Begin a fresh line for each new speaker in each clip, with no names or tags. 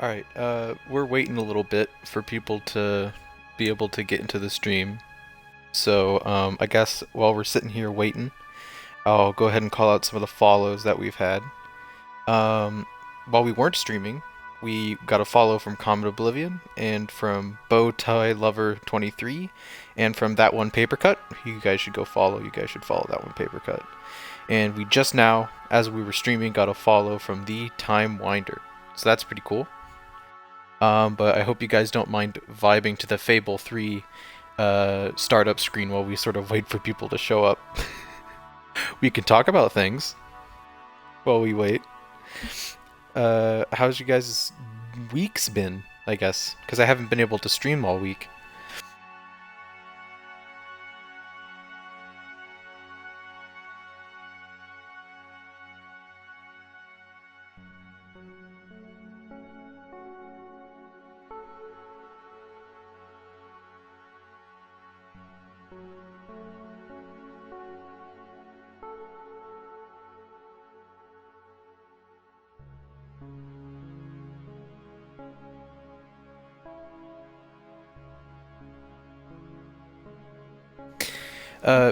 Alright, we're waiting a little bit for people to be able to get into the stream. So, I guess while we're sitting here waiting, I'll go ahead and call out some of the follows that we've had. While we weren't streaming, we got a follow from Common Oblivion, and from Bowtie Lover 23, and from That One Papercut. You guys should go follow. You guys should follow That One Papercut. And we just now, as we were streaming, got a follow from The Time Winder. So that's pretty cool. But I hope you guys don't mind vibing to the Fable 3 startup screen while we sort of wait for people to show up. We can talk about things while we wait. How's you guys' weeks been, I guess? Because I haven't been able to stream all week.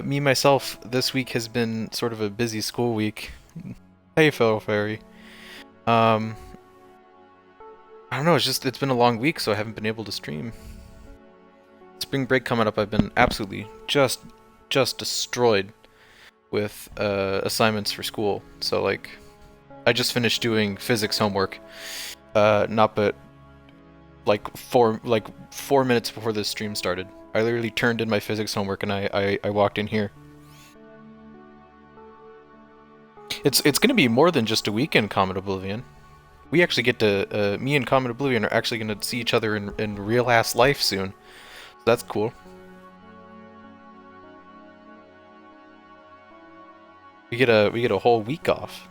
Me, myself, this week has been sort of a busy school week. Hey, fellow fairy. I don't know, it's been a long week, so I haven't been able to stream. Spring break coming up, I've been absolutely just destroyed with assignments for school. So, like, I just finished doing physics homework, not but like 4 minutes before this stream started. I literally turned in my physics homework and I walked in here. It's gonna be more than just a weekend, Common Oblivion. We actually get to, me and Common Oblivion are actually gonna see each other in real ass life soon. So that's cool. We get a whole week off.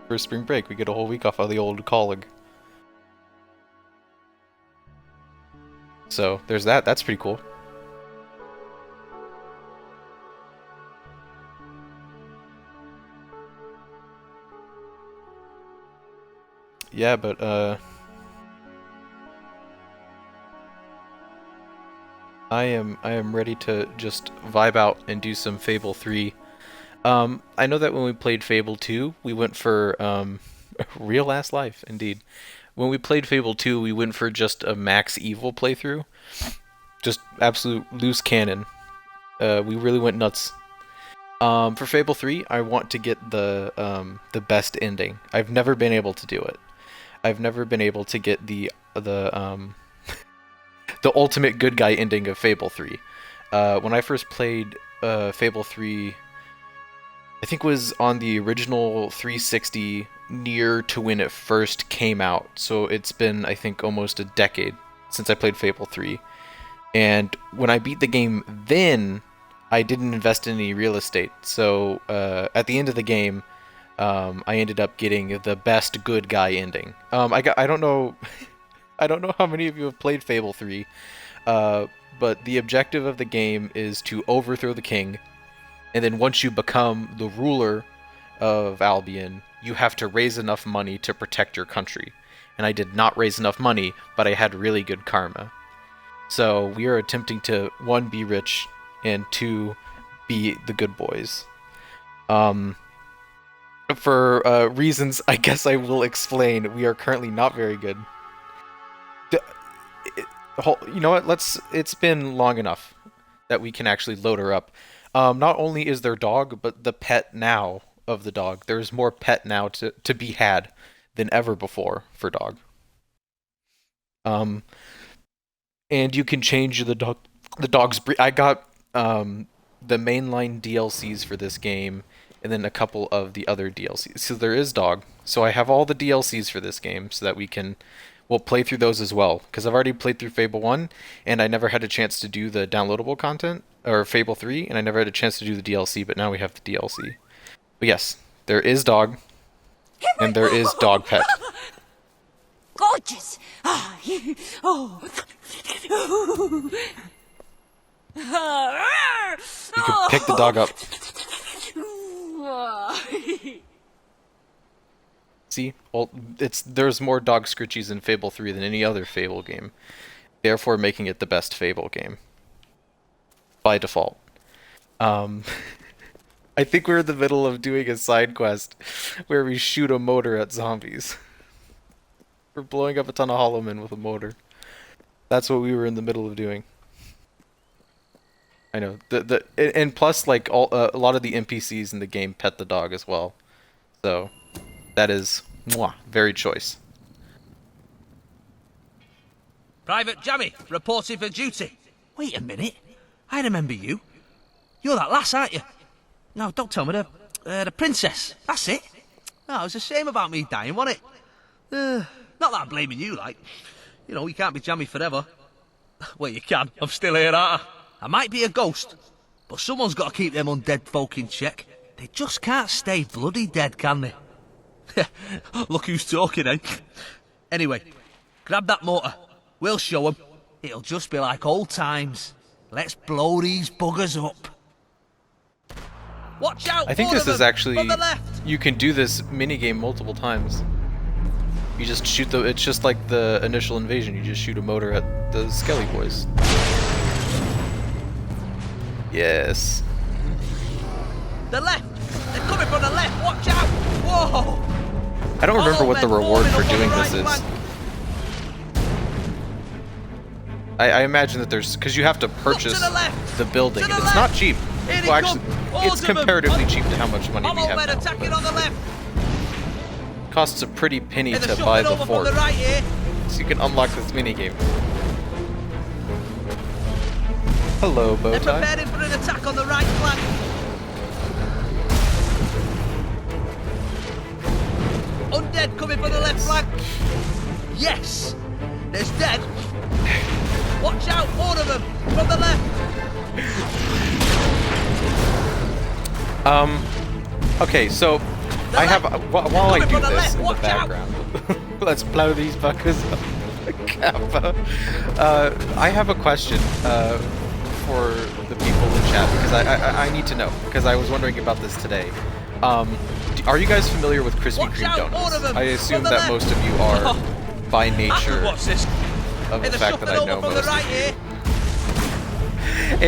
For spring break, we get a whole week off of the old college. So there's that, that's pretty cool. Yeah, but I am ready to just vibe out and do some Fable 3. I know that when we played Fable 2, we went for real ass life indeed. When we played Fable 2, we went for just a max evil playthrough, just absolute loose cannon. We really went nuts. For Fable 3, I want to get the best ending. I've never been able to do it. I've never been able to get the ultimate good guy ending of Fable 3. When I first played Fable 3, I think it was on the original 360 near to when it first came out. So it's been, I think, almost a decade since I played Fable 3. And when I beat the game then, I didn't invest in any real estate. So at the end of the game, I ended up getting the best good guy ending. I don't know I don't know how many of you have played Fable 3, but the objective of the game is to overthrow the king, and then once you become the ruler of Albion, you have to raise enough money to protect your country. And I did not raise enough money, but I had really good karma. So we are attempting to, 1, be rich, and 2, be the good boys. For reasons I guess I will explain, we are currently not very good. You know what? It's been long enough that we can actually load her up. Not only is there dog, but the pet now of the dog. There's more pet now to be had than ever before for dog. And you can change the dog's breed. I got the mainline DLCs for this game, and then a couple of the other DLCs. So there is dog. So I have all the DLCs for this game, so that we'll play through those as well. Because I've already played through Fable 1, and I never had a chance to do the downloadable content, or Fable 3, and I never had a chance to do the DLC, but now we have the DLC. But yes, there is dog, and there is dog pet.
Gorgeous! Oh.
You can pick the dog up. See? Well, there's more dog scritchies in Fable 3 than any other Fable game, therefore making it the best Fable game. By default. I think we're in the middle of doing a side quest where we shoot a motor at zombies. We're blowing up a ton of hollow men with a motor. That's what we were in the middle of doing. I know. And plus, like, a lot of the NPCs in the game pet the dog as well. So, that is, very choice.
Private Jammy, reporting for duty. Wait a minute. I remember you. You're that lass, aren't you? No, don't tell me the princess. That's it. No, it was a shame about me dying, wasn't it? Not that I'm blaming you, like. You know, you can't be Jammy forever. Well, you can. I'm still here, aren't I? I might be a ghost, but someone's got to keep them undead folk in check. They just can't stay bloody dead, can they? Look who's talking, eh? Anyway, grab that motor. We'll show them. It'll just be like old times. Let's blow these buggers up. Watch out!
I think this is actually... You can do this minigame multiple times. You just shoot it's just like the initial invasion. You just shoot a motor at the Skelly boys. Yes.
The left! They're coming from the left! Watch out! Whoa!
I don't remember what the reward for doing this is. I imagine that there's... Because you have to purchase the building, and it's not cheap. Well, actually, it's comparatively cheap to how much money we have now.
Attacking on the left.
Costs a pretty penny to buy the fort, so you can unlock this minigame. Hello, Bowtie.
They're preparing for an attack on the right flank. Undead coming from the left flank. Yes, there's dead. Watch out, more of them from the left.
Okay, so I have while I do this in the background, let's blow these fuckers up. Kappa. I have a question for the people in chat because I need to know because I was wondering about this today. Are you guys familiar with Krispy
Watch
Kreme
out, all
donuts?
of them,
I assume
on the
that
left.
most of you are,
Oh,
by
I
nature,
can watch this.
of
Hey,
the
they're
fact that
shuffling
I know
over from the
most
right
of you.
here.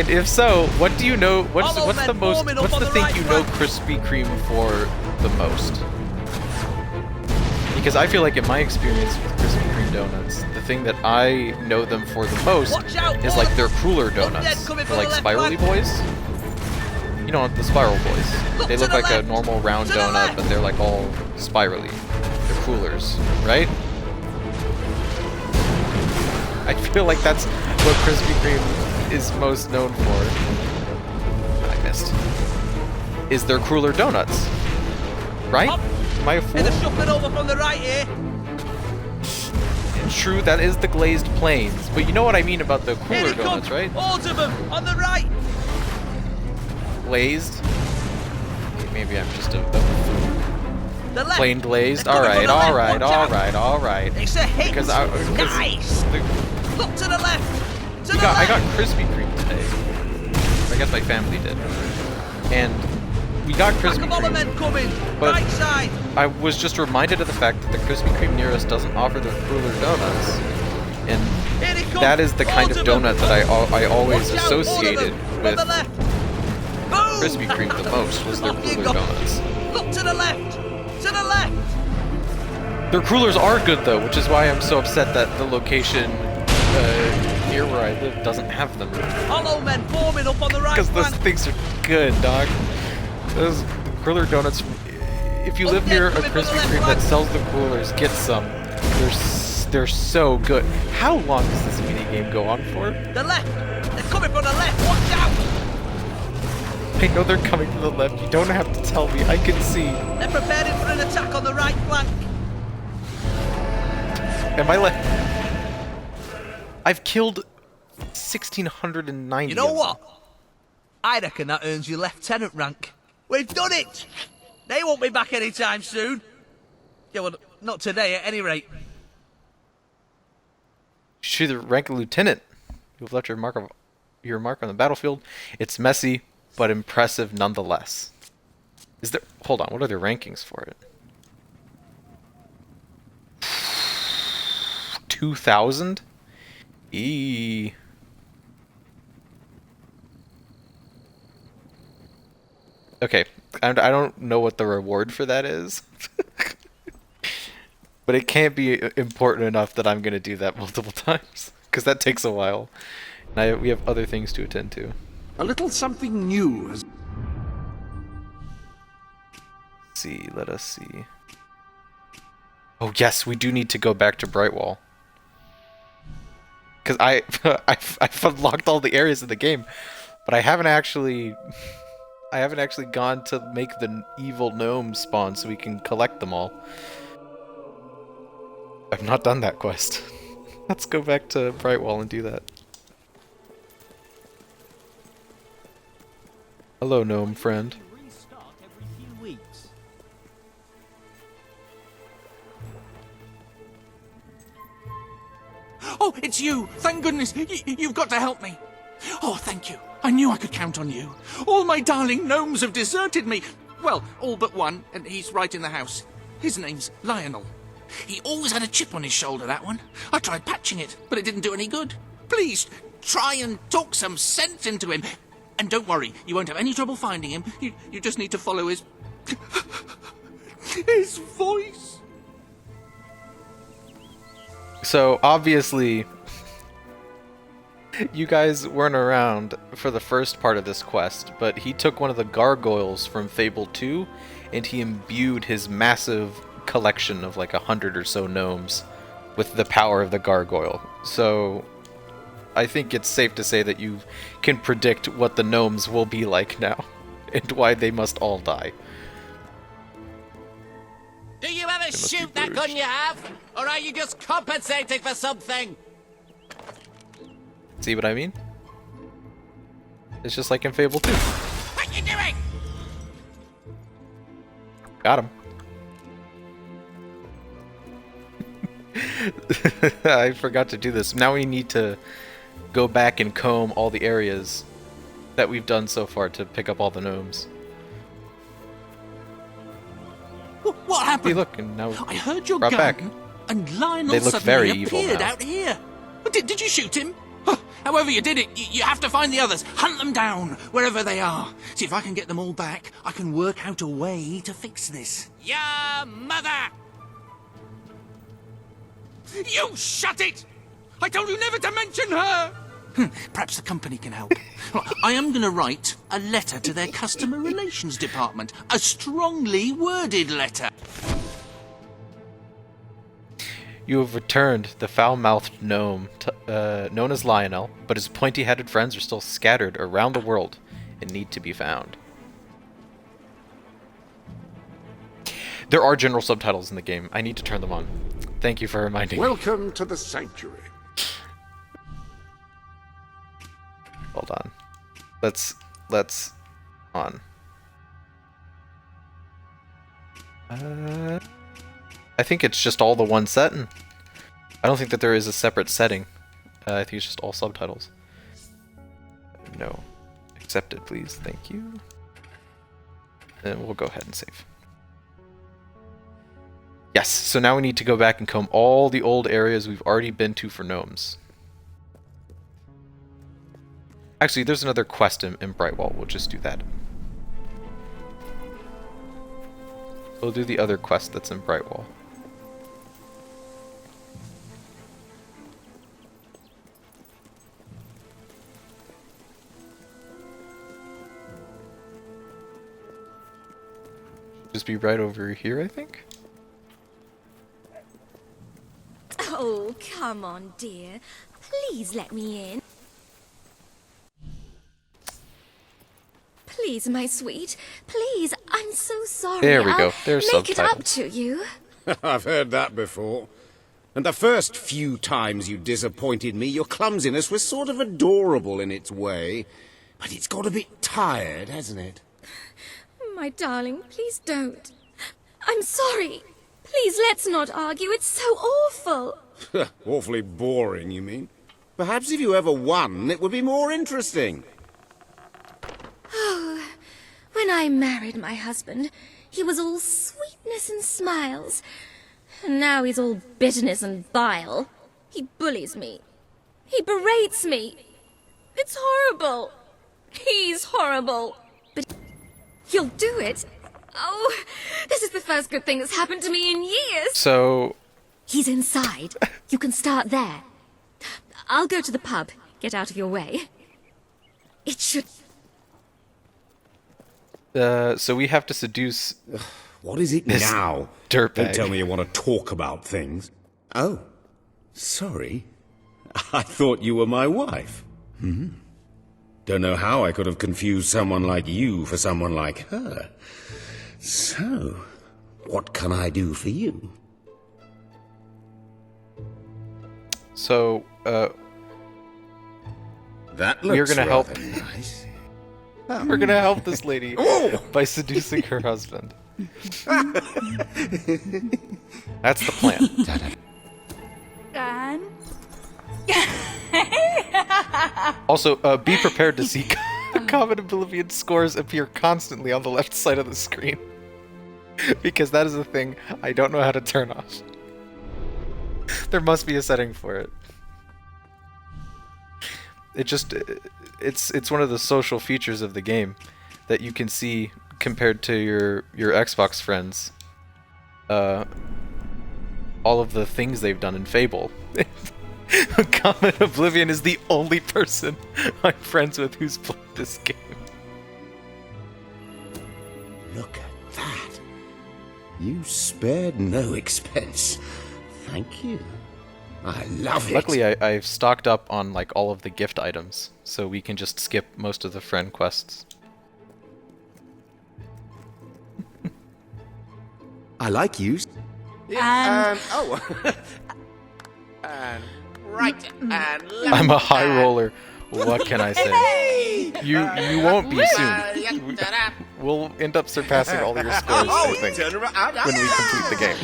And if so, what do you know? What's
All
what's
men
the most?
forming up
What's
on
the
the
thing
right
you know
flank.
Krispy Kreme for the most? Because I feel like in my experience with Krispy Kreme donuts, the thing that I know them for the most
Watch out,
is
all
like
of
their
them.
cooler
Dead
donuts.
coming
They're
from
like
the left
spirally
flank.
boys. You know, the spiral boys.
Look
They
to
look
the
like a
left.
normal round
To the
donut,
left.
but they're like all spirally. They're coolers, right? I feel like that's what Krispy Kreme is most known for. I missed. Is their cooler donuts, right?
Up.
Am I a
Hey, they're
fool?
shuffling over from the right here.
True, that is the glazed plains, but you know what I mean about the
Here
cooler
they come.
donuts, right?
All of them on the right.
Glazed. Okay, maybe I'm just a fool.
The left.
Plain glazed.
They're
All
coming
right,
from the
all
left.
right,
Watch
all
out.
right, all right.
It's a hit.
Because
Nice.
the,
Look to the left. To the
I
left.
got Krispy Kreme today. I guess my family did. And we got
Pack
Krispy
of all the men
Kreme.
coming.
But-
Right side.
I was just reminded of the fact that the Krispy Kreme near us doesn't offer the cooler donuts. And
Here they come.
that is the kind of
All them.
donut that I always
Watch out, all of
associated
them. From
with
the left. Boom.
Krispy Kreme the most was their
Off you
cooler
go.
donuts.
Look to the left. To the left.
Their coolers are good though, which is why I'm so upset that the location near where I live doesn't have them.
Hollow men forming up on the right
Because those
flank.
things are good, dog. Those cooler donuts. If you live near a Krispy Kreme that sells the coolers, get some. They're so good. How long does this mini game go on for?
The left. They're coming from the left. Watch out.
I know they're coming from the left. You don't have to tell me. I can see.
They're preparing for an attack on the right flank.
Am I left? I've killed 1,690.
You know
of them.
what? I reckon that earns you lieutenant rank. We've done it. They won't be back anytime soon. Yeah, well, not today at any rate.
You should rank a lieutenant. You've left your mark on the battlefield. It's messy, but impressive nonetheless. Is there? Hold on. What are their rankings for it? 2,000. E. Okay, I don't know what the reward for that is. But it can't be important enough that I'm going to do that multiple times. Because that takes a while. And we have other things to attend to.
A little something new has...
Let us see. Oh yes, we do need to go back to Brightwall. Because I've unlocked all the areas of the game. But I haven't actually gone to make the evil gnome spawn so we can collect them all. I've not done that quest. Let's go back to Brightwall and do that. Hello, gnome friend.
Restart every few weeks.
Oh, it's you! Thank goodness! You've got to help me! Oh, thank you. I knew I could count on you. All my darling gnomes have deserted me. Well, all but one, and he's right in the house. His name's Lionel. He always had a chip on his shoulder, that one. I tried patching it, but it didn't do any good. Please, try and talk some sense into him. And don't worry, you won't have any trouble finding him. You just need to follow his... his voice.
So, obviously, you guys weren't around for the first part of this quest, but he took one of the gargoyles from Fable 2, and he imbued his massive collection of like 100 or so gnomes with the power of the gargoyle. So, I think it's safe to say that you can predict what the gnomes will be like now, and why they must all die.
Do you ever
must be
shoot that gun you have? Or are you just compensating for something?
See what I mean? It's just like in Fable 2.
What you doing?
Got him. I forgot to do this. Now we need to go back and comb all the areas that we've done so far to pick up all the gnomes.
What
Hey,
happened?
look, and now
I heard your
brought
gun,
back.
and Lionel
They look
suddenly
very evil
appeared
now.
out here. Did you shoot him? However you did it, you have to find the others. Hunt them down, wherever they are. See if I can get them all back. I can work out a way to fix this.
Your mother!
You shut it! I told you never to mention her! Perhaps the company can help. I am going to write a letter to their customer relations department. A strongly worded letter.
You have returned the foul-mouthed gnome known as Lionel, but his pointy-headed friends are still scattered around the world and need to be found. There are general subtitles in the game. I need to turn them on. Thank you for reminding me.
Welcome to the sanctuary.
Hold on. Let's on. I think it's just all the one setting. I don't think that there is a separate setting. I think it's just all subtitles. No. Accepted, please. Thank you. And we'll go ahead and save. Yes, so now we need to go back and comb all the old areas we've already been to for gnomes. Actually, there's another quest in Brightwall. We'll just do that. We'll do the other quest that's in Brightwall. Just be right over here, I think.
Oh, come on, dear. Please let me in. Please, my sweet. Please, I'm so sorry.
There we go.
I'll
There's
make it up
subtitles.
to you.
I've heard that before. And the first few times you disappointed me, your clumsiness was sort of adorable in its way. But it's got a bit tired, hasn't it?
My darling, please don't. I'm sorry. Please, let's not argue. It's so awful.
Awfully boring, you mean? Perhaps if you ever won, it would be more interesting.
Oh, when I married my husband, he was all sweetness and smiles. And now he's all bitterness and bile. He bullies me. He berates me. It's horrible. He's horrible. But he'll do it. Oh, this is the first good thing that's happened to me in years.
So,
He's inside. You can start there. I'll go to the pub. Get out of your way. It should...
so we have to seduce
What is it
this
now?
dirtbag.
Don't tell me you want to talk about things. Oh, sorry. I thought you were my wife. Don't know how I could have confused someone like you for someone like her. So, what can I do for you?
So,
That
We're
looks
gonna help.
rather nice.
we're gonna help this lady by seducing her husband. That's the plan.
Dan?
Also, be prepared to see Common Oblivion scores appear constantly on the left side of the screen. Because that is a thing I don't know how to turn off. There must be a setting for it. It's one of the social features of the game that you can see compared to your Xbox friends. All of the things they've done in Fable. Common Oblivion is the only person I'm friends with who's played this game.
Look at that. You spared no expense. Thank you. I love it.
Luckily, I've stocked up on like all of the gift items, so we can just skip most of the friend quests.
I like you.
And-
oh.
And right and left.
I'm a high roller. What can I say? You won't be soon. We'll end up surpassing all your scores, I think, when we complete the game.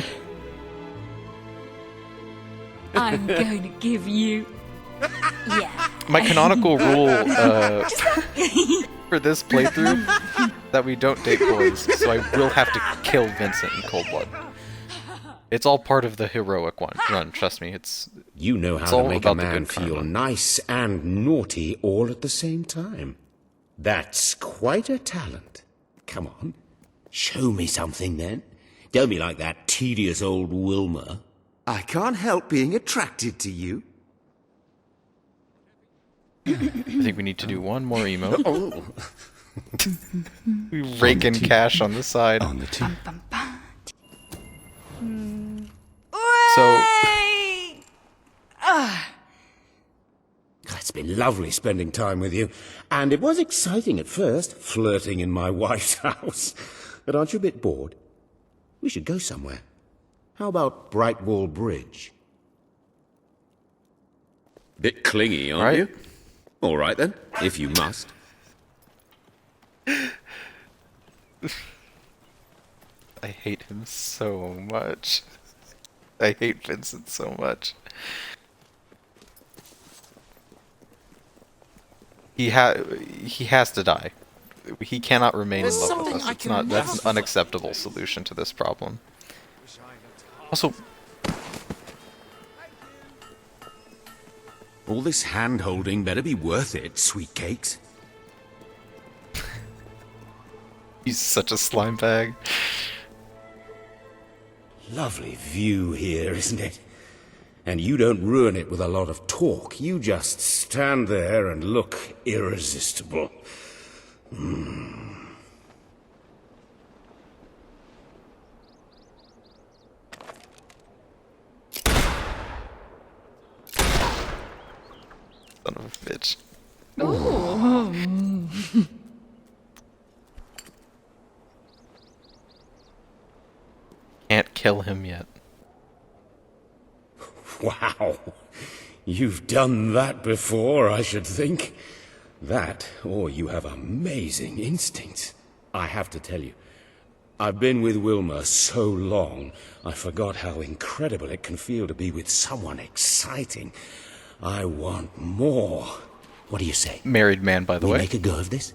I'm going to give you... Yeah.
My canonical rule for this playthrough that we don't date boys, so I will have to kill Vincent in cold blood. It's all part of the heroic run, trust me.
You know
it's
how
all
to make
about
a
the
man
good
feel
karma.
nice and naughty all at the same time. That's quite a talent. Come on, show me something then. Don't be like that tedious old Wilma.
I can't help being attracted to you.
I think we need to do one more emote.
Oh,
We rake in cash on the side.
on the tube.
So,
It's been lovely spending time with you. And it was exciting at first, flirting in my wife's house. But aren't you a bit bored? We should go somewhere. How about Brightwall Bridge? Bit clingy, aren't
Right.
you? All right then, if you must.
I hate him so much. I hate Vincent so much. He has to die. He cannot remain in
There's
love
something
with us.
I
It's
can
not. That's an
never-
unacceptable solution to this problem. Also,
All this hand-holding better be worth it, sweet cakes.
he's such a slime bag.
Lovely view here, isn't it? And you don't ruin it with a lot of talk. You just stand there and look irresistible.
Son of a bitch. Can't kill him yet.
Wow. You've done that before, I should think. That, or you have amazing instincts. I have to tell you, I've been with Wilma so long, I forgot how incredible it can feel to be with someone exciting. I want more. What do you say?
Married man, by the
We
way.
make a go of this?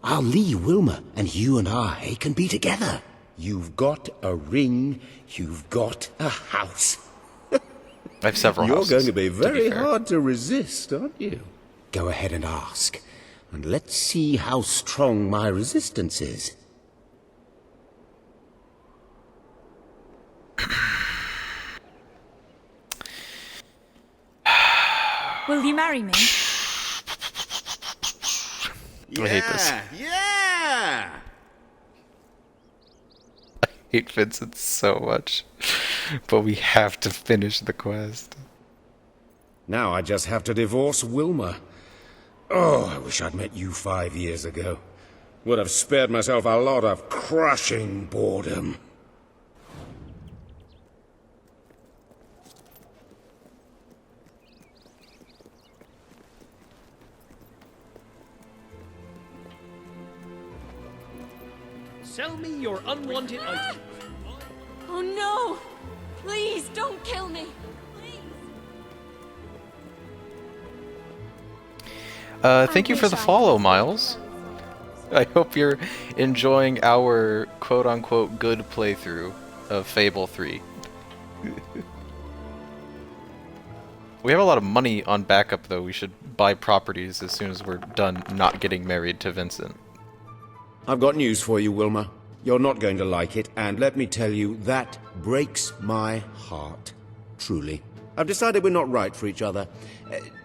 I'll leave Wilma, and you and I can be together. You've got a ring, you've got a house.
I have several
You're
houses,
going to be very
fair.
hard to resist, aren't you? Go ahead and ask, and let's see how strong my resistance is.
Will you marry me?
I hate this.
Yeah!
I hate Vincent so much. But we have to finish the quest.
Now I just have to divorce Wilma. Oh, I wish I'd met you 5 years ago. Would have spared myself a lot of crushing boredom.
Sell me your unwanted items.
Oh no! Please don't kill me!
Thank you for the follow, Miles. I hope you're enjoying our quote-unquote good playthrough of Fable 3. We have a lot of money on backup, though. We should buy properties as soon as we're done not getting married to Vincent.
I've got news for you, Wilma. You're not going to like it, and let me tell you, that breaks my heart. Truly. I've decided we're not right for each other.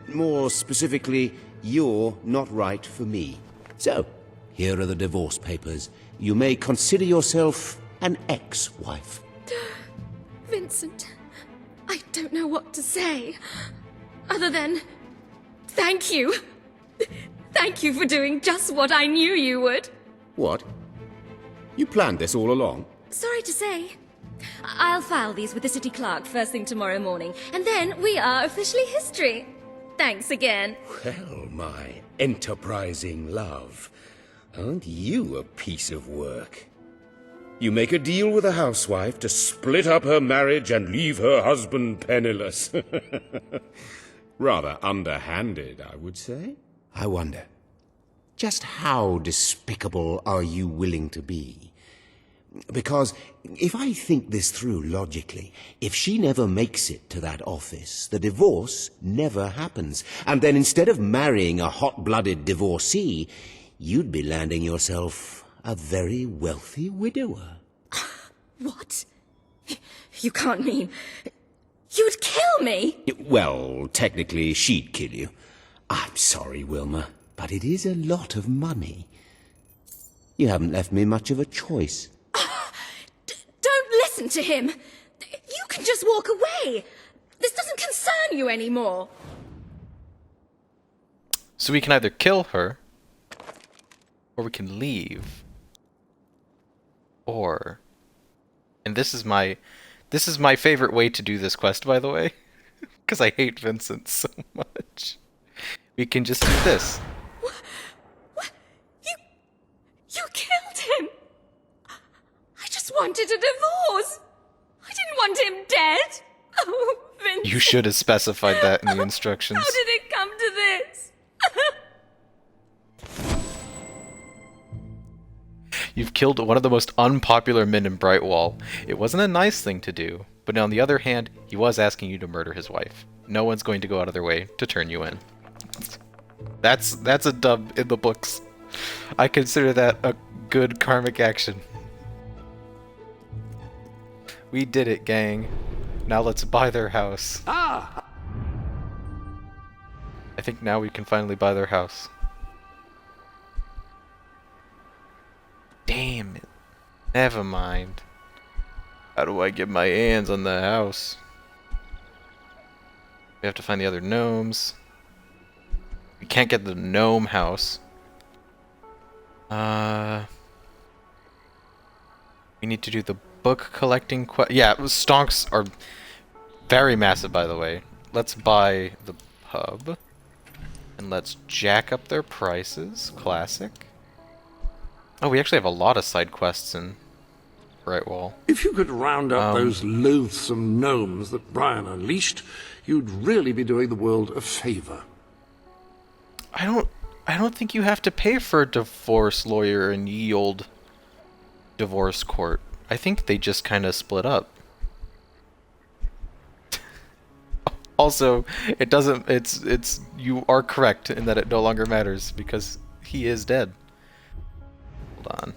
More specifically, you're not right for me. So, here are the divorce papers. You may consider yourself an ex-wife.
Vincent, I don't know what to say. Other than, thank you. Thank you for doing just what I knew you would.
What? You planned this all along?
Sorry to say. I'll file these with the city clerk first thing tomorrow morning, and then we are officially history. Thanks again.
Well, my enterprising love, aren't you a piece of work? You make a deal with a housewife to split up her marriage and leave her husband penniless. Rather underhanded, I would say. I wonder, Just how despicable are you willing to be? Because if I think this through logically, if she never makes it to that office, the divorce never happens. And then instead of marrying a hot-blooded divorcee, you'd be landing yourself a very wealthy widower.
What? You can't mean... You'd kill me?
Well, technically, she'd kill you. I'm sorry, Wilma, but it is a lot of money. You haven't left me much of a choice.
Don't listen to him. You can just walk away. This doesn't concern you anymore.
So we can either kill her, or we can leave. Or... And this is my favorite way to do this quest, by the way. Because I hate Vincent so much. We can just do this.
What? You killed him. I just wanted a divorce. I didn't want him dead. Oh, Vincent.
You should have specified that in the instructions.
How did it come to this?
You've killed one of the most unpopular men in Brightwall. It wasn't a nice thing to do, but on the other hand, he was asking you to murder his wife. No one's going to go out of their way to turn you in. That's a dub in the books. I consider that a good karmic action. We did it, gang. Now let's buy their house. I think now we can finally buy their house. Damn it. Never mind. How do I get my hands on the house? We have to find the other gnomes. We can't get the gnome house. We need to do the book collecting quest. Yeah, stonks are very massive, by the way. Let's buy the pub. And let's jack up their prices. Classic. Oh, we actually have a lot of side quests in Brightwall.
If you could round up those loathsome gnomes that Brian unleashed, you'd really be doing the world a favor.
I don't think you have to pay for a divorce lawyer in ye old divorce court. I think they just kind of split up. Also, it doesn't. It's. You are correct in that it no longer matters because he is dead. Hold on.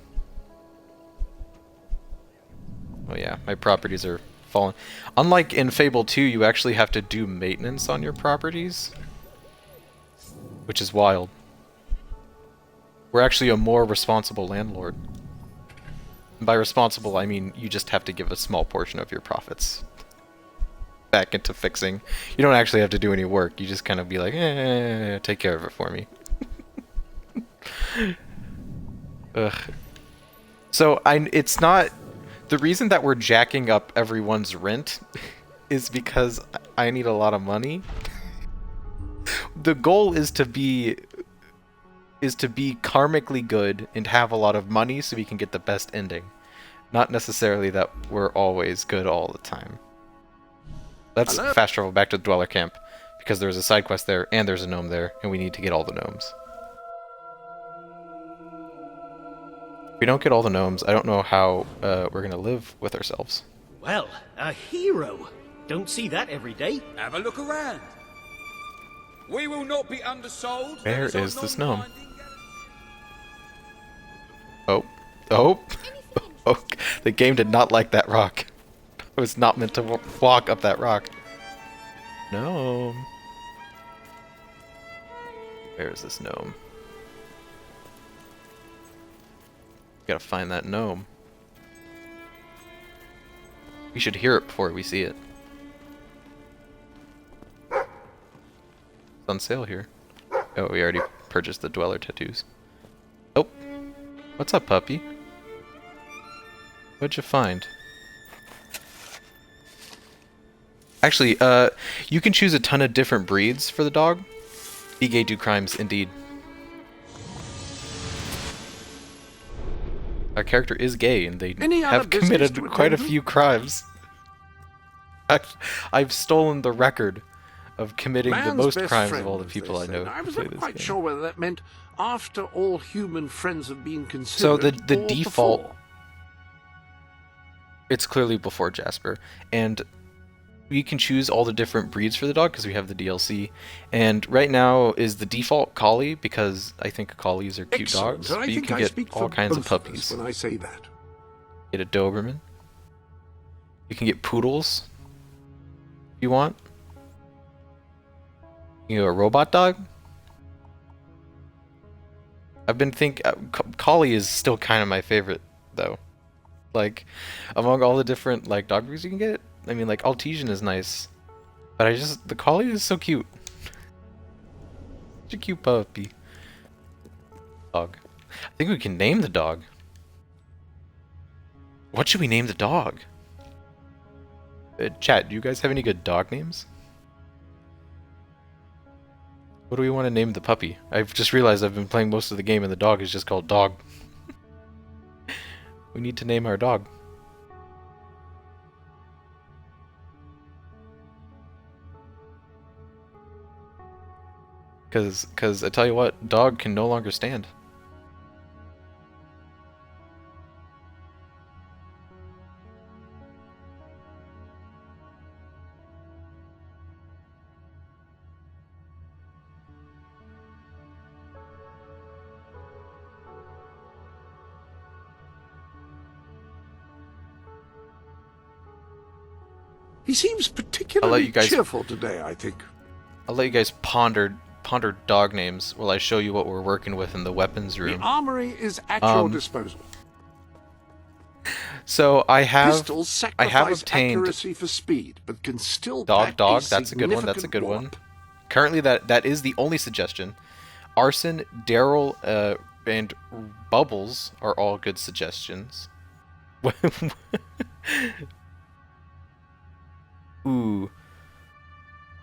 Oh yeah, my properties are fallen. Unlike in Fable 2, you actually have to do maintenance on your properties, which is wild. We're actually a more responsible landlord. And by responsible, I mean you just have to give a small portion of your profits back into fixing. You don't actually have to do any work. You just kind of be like, take care of it for me. Ugh. So it's not... The reason that we're jacking up everyone's rent is because I need a lot of money. The goal is to be karmically good and have a lot of money so we can get the best ending. Not necessarily that we're always good all the time. Let's fast travel back to the Dweller Camp, because there's a side quest there and there's a gnome there, and we need to get all the gnomes. If we don't get all the gnomes, I don't know how we're going to live with ourselves.
Well, a hero. Don't see that every day.
Have a look around. We will not be undersold.
Where is this gnome? Oh. Oh. Oh. The game did not like that rock. I was not meant to walk up that rock. Gnome. Where is this gnome? Gotta find that gnome. We should hear it before we see it. It's on sale here. Oh, we already purchased the Dweller tattoos. Oh. What's up, puppy? What'd you find? Actually, you can choose a ton of different breeds for the dog. Be gay, do crimes, indeed. Our character is gay, and they have committed quite a few crimes. I've stolen the record of committing the most crimes of all the people I know.
I was not quite sure whether that meant after all human friends have been
So
considered.
the
or
default,
before?
it's clearly before Jasper, and we can choose all the different breeds for the dog because we have the DLC. And right now is the default collie because I think collies are cute
Excellent.
dogs.
And I
But you
think
can
I
get
speak
all
for
kinds of
both of us
puppies.
when I say that.
Get a Doberman. You can get poodles if you want. You know, a robot dog. I've been collie is still kind of my favorite though. Like among all the different like dog breeds you can get, I mean like Altesian is nice, but the collie is so cute. Such a cute puppy. Dog. I think we can name the dog. What should we name the dog? Chat, do you guys have any good dog names? What do we want to name the puppy? I've just realized I've been playing most of the game and the dog is just called Dog. We need to name our dog. Cause I tell you what, Dog can no longer stand.
He seems particularly cheerful today, I think.
I'll let you guys ponder dog names while I show you what we're working with in the weapons room.
The armory is at your disposal.
So
Pistols sacrifice
obtained
accuracy for speed, but can still
Dog.
pack
That's a good one. That's a good one. Currently, that is the only suggestion. Arson, Daryl, and Bubbles are all good suggestions. Ooh.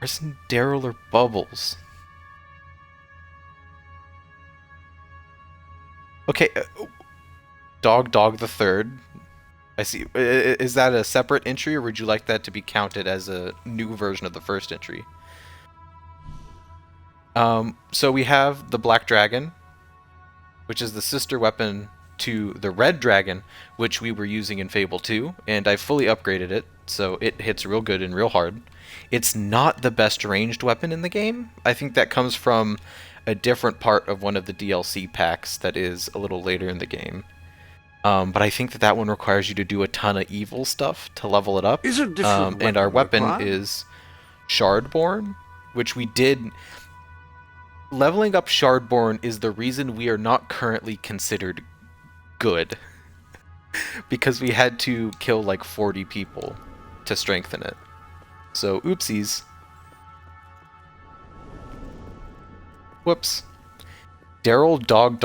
Arson, Daryl, or Bubbles? Okay, Dog the Third. I see. Is that a separate entry, or would you like that to be counted as a new version of the first entry? So we have the Black Dragon, which is the sister weapon to the Red Dragon, which we were using in Fable 2, and I fully upgraded it, so it hits real good and real hard. It's not the best ranged weapon in the game. I think that comes from a different part of one of the DLC packs that is a little later in the game. But I think that one requires you to do a ton of evil stuff to level it up.
Is a different
and our weapon
required?
is Shardborn, which we did. Leveling up Shardborn is the reason we are not currently considered good. Because we had to kill like 40 people to strengthen it. So, oopsies. Whoops. Daryl Dog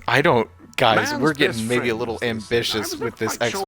I don't... Guys,
Man's
we're getting
best
maybe a
friend,
little
as they said.
ambitious
I was
with
not
this
quite sure.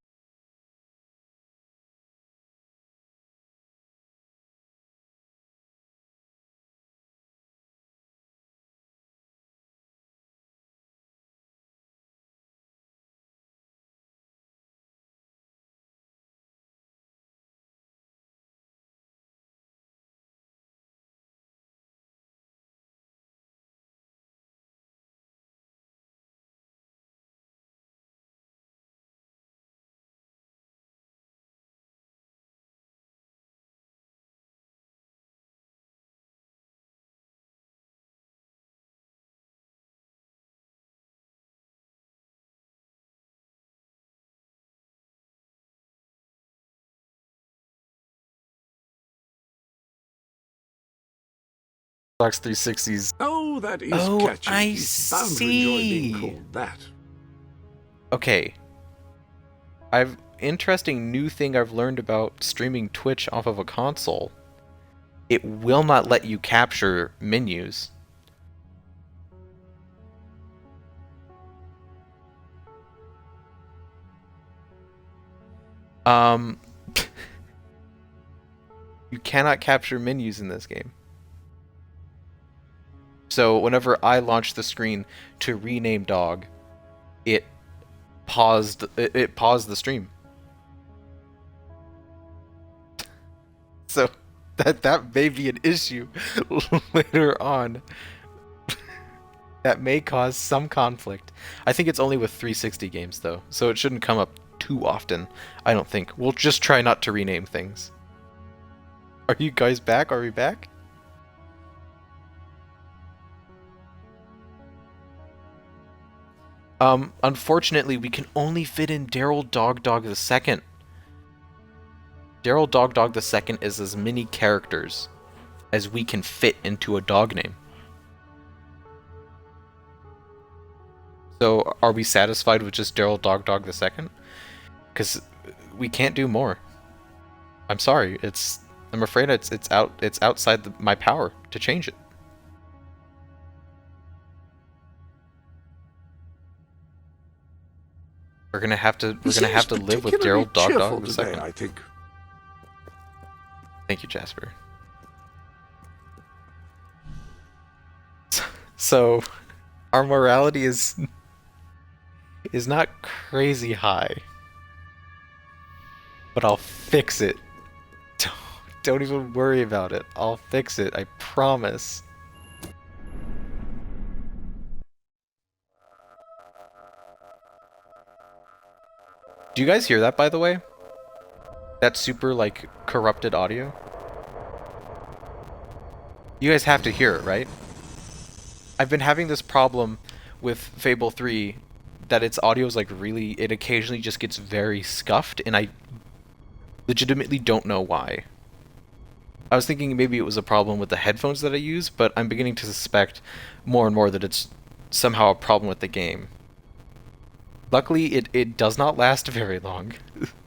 Xbox 360's.
Oh, that is
Oh,
catchy.
I
He's bound to enjoy being
see.
called that.
Okay. Interesting new thing I've learned about streaming Twitch off of a console. It will not let you capture menus. You cannot capture menus in this game. So whenever I launched the screen to rename dog, it paused the stream. So that may be an issue later on. That may cause some conflict. I think it's only with 360 games, though, so it shouldn't come up too often, I don't think. We'll just try not to rename things. Are you guys back? Are we back? Unfortunately, we can only fit in Daryl Dog Dog the Second. Daryl Dog Dog the Second is as many characters as we can fit into a dog name. So, are we satisfied with just Daryl Dog Dog the Second? Because we can't do more. I'm sorry. I'm afraid it's outside my power to change it. We're gonna have to live with Daryl Dog Dog the Second.
I think.
Thank you, Jasper. So, our morality is not crazy high, but I'll fix it. Don't even worry about it. I'll fix it. I promise. Do you guys hear that, by the way? That super, like, corrupted audio? You guys have to hear it, right? I've been having this problem with Fable 3 that its audio is, like, really... It occasionally just gets very scuffed, and I legitimately don't know why. I was thinking maybe it was a problem with the headphones that I use, but I'm beginning to suspect more and more that it's somehow a problem with the game. Luckily, it does not last very long,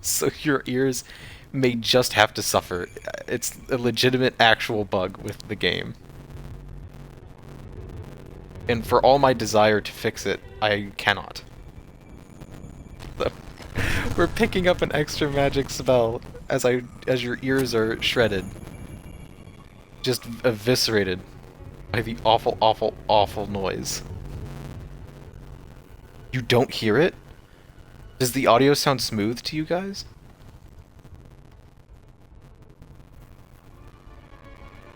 so your ears may just have to suffer. It's a legitimate, actual bug with the game. And for all my desire to fix it, I cannot. So, we're picking up an extra magic spell as your ears are shredded. Just eviscerated by the awful, awful, awful noise. You don't hear it? Does the audio sound smooth to you guys?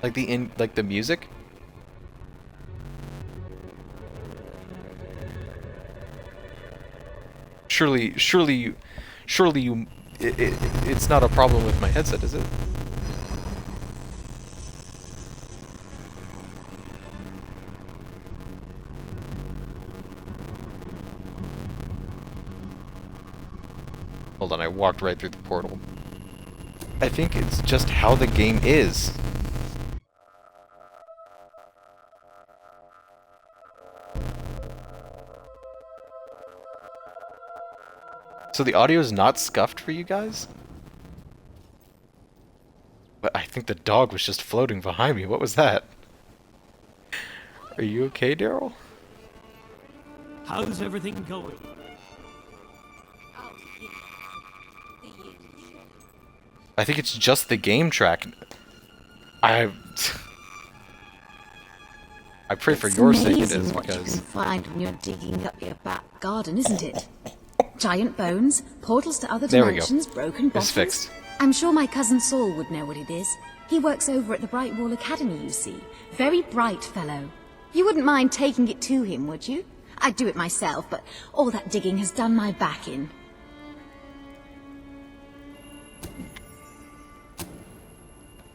Like the music? Surely it's not a problem with my headset, is it? Hold on, I walked right through the portal. I think it's just how the game is. So the audio is not scuffed for you guys? But I think the dog was just floating behind me. What was that? Are you okay, Daryl?
How's everything going?
I think it's just the game track. I pray for your sake it is,
what you
because...
can find when you're digging up your back garden, isn't it? Giant bones, portals to other dimensions, broken bottles.
It's fixed.
I'm sure my cousin Saul would know what it is. He works over at the Bright Wall Academy, you see. Very bright fellow. You wouldn't mind taking it to him, would you? I'd do it myself, but all that digging has done my back in.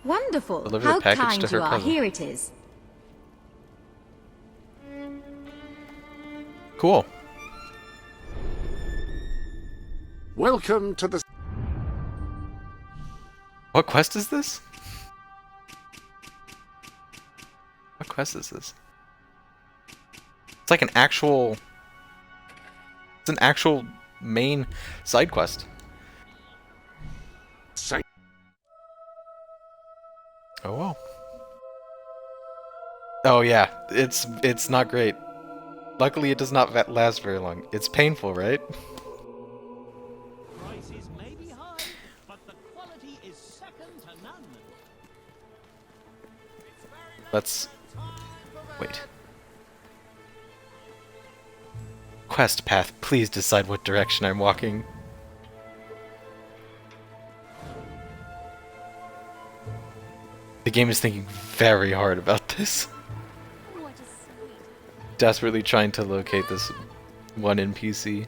Wonderful.
Deliver
How
the package
kind
to her
you are.
cousin.
Here it is.
Cool.
Welcome to the...
What quest is this? What quest is this? It's like an actual... It's an actual main side quest. Oh well. Oh yeah, it's not great. Luckily it does not last very long. It's painful, right?
Prices may be high, but the quality is second to none.
Let's... Wait. Quest path, please decide what direction I'm walking. The game is thinking very hard about this. desperately trying to locate this one NPC.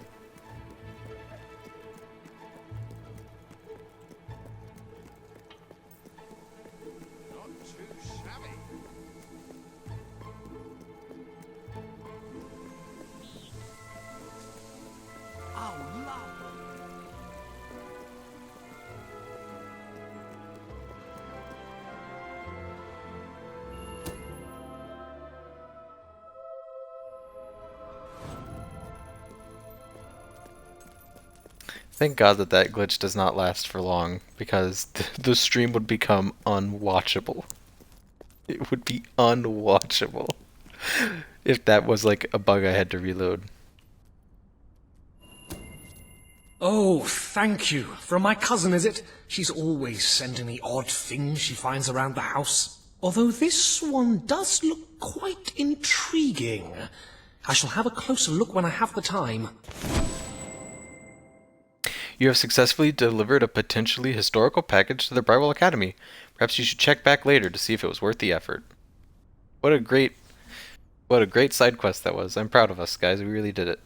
Thank God that that glitch does not last for long, because the stream would become unwatchable. It would be unwatchable if that was like a bug I had to reload.
Oh, thank you. From my cousin, is it? She's always sending me odd things she finds around the house. Although this one does look quite intriguing. I shall have a closer look when I have the time.
You have successfully delivered a potentially historical package to the Brightwell Academy. Perhaps you should check back later to see if it was worth the effort. What a great side quest that was. I'm proud of us, guys. We really did it.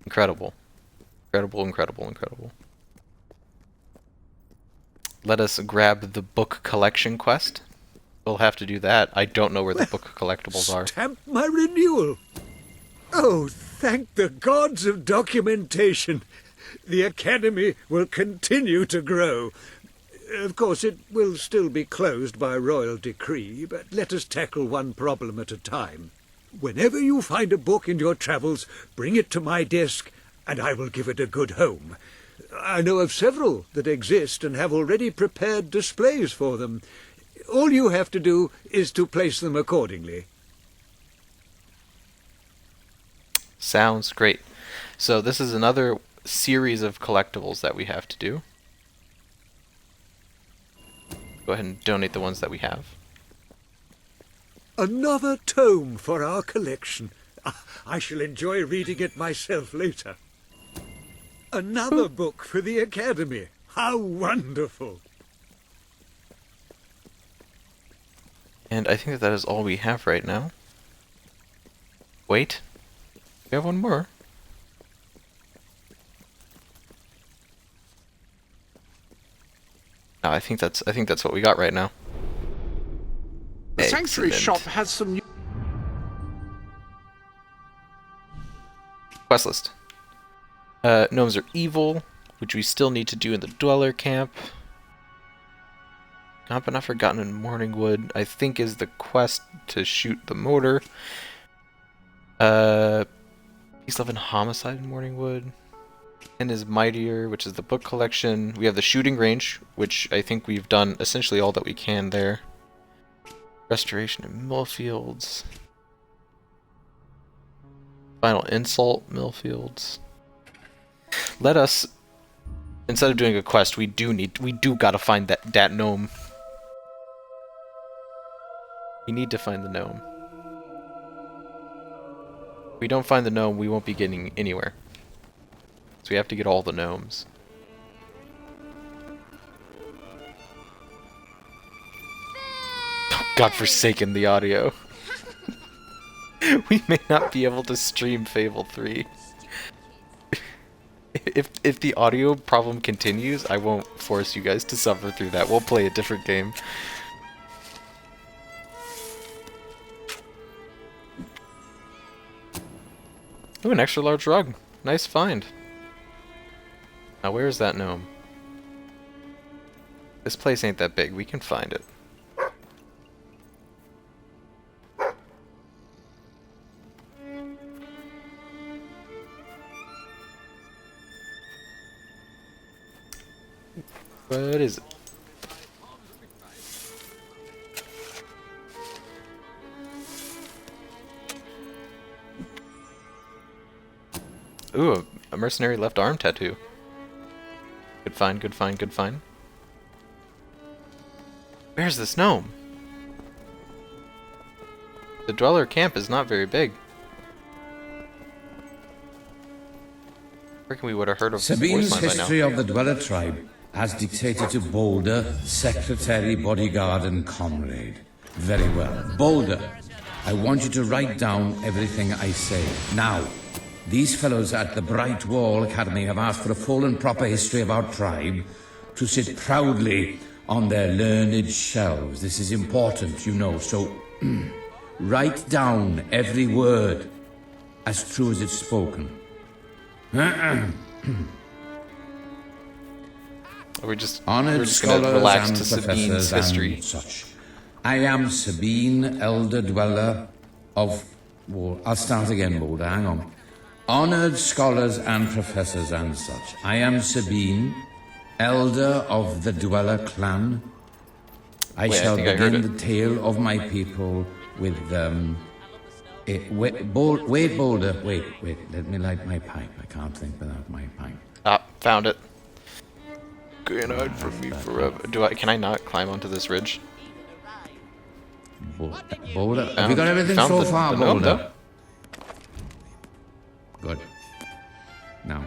Incredible. Incredible, incredible, incredible. Let us grab the book collection quest. We'll have to do that. I don't know where the book collectibles are.
Stamp my renewal. Oh, thank the gods of documentation. The Academy will continue to grow. Of course, it will still be closed by royal decree, but let us tackle one problem at a time. Whenever you find a book in your travels, bring it to my desk, and I will give it a good home. I know of several that exist and have already prepared displays for them. All you have to do is to place them accordingly.
Sounds great. So this is another series of collectibles that we have to do. Go ahead and donate the ones that we have.
Another tome for our collection. I shall enjoy reading it myself later. Another book for the Academy. How wonderful!
And I think that is all we have right now. Wait. We have one more. No, I think that's what we got right now.
The Sanctuary
Excellent.
shop has some new...
Quest list. Gnomes are evil, which we still need to do in the Dweller camp. Not but not forgotten in Morningwood, I think is the quest to shoot the mortar. Peace, Love, and Homicide in Morningwood. And is Mightier, which is the book collection. We have the shooting range, which I think we've done essentially all that we can there. Restoration in Millfields. Final Insult, Millfields. Let us, instead of doing a quest, we do gotta find that gnome. We need to find the gnome. If we don't find the gnome, we won't be getting anywhere. So we have to get all the gnomes. Oh, godforsaken the audio. We may not be able to stream Fable 3. If the audio problem continues, I won't force you guys to suffer through that. We'll play a different game. Ooh, an extra large rug. Nice find. Now where is that gnome? This place ain't that big. We can find it. What is it? Ooh, a mercenary left arm tattoo. Good find, good find, good find. Where's this gnome? The Dweller camp is not very big. I reckon we would have heard of
Sabine's
voicemail by now.
history of the Dweller tribe, as dictated to Boulder, secretary, bodyguard, and comrade. Very well. Boulder, I want you to write down everything I say. Now, these fellows at the Bright Wall Academy have asked for a full and proper history of our tribe to sit proudly on their learned shelves. This is important, you know, so write down every word as true as it's spoken.
We're just
Honored
gonna
scholars
relax
and
to Sabine's
professors
history.
and such. I am Sabine, elder dweller of... Well, I'll start again, Boulder, hang on. Honored scholars and professors and such. I am Sabine, elder of the Dweller clan. I shall begin the tale of my people with, wait, Boulder, wait, let me light my pipe. I can't think without my pipe.
Ah, found it. Can't hide from me forever. Can I not climb onto this ridge?
Boulder, have you got everything so far, Boulder? Good. Now.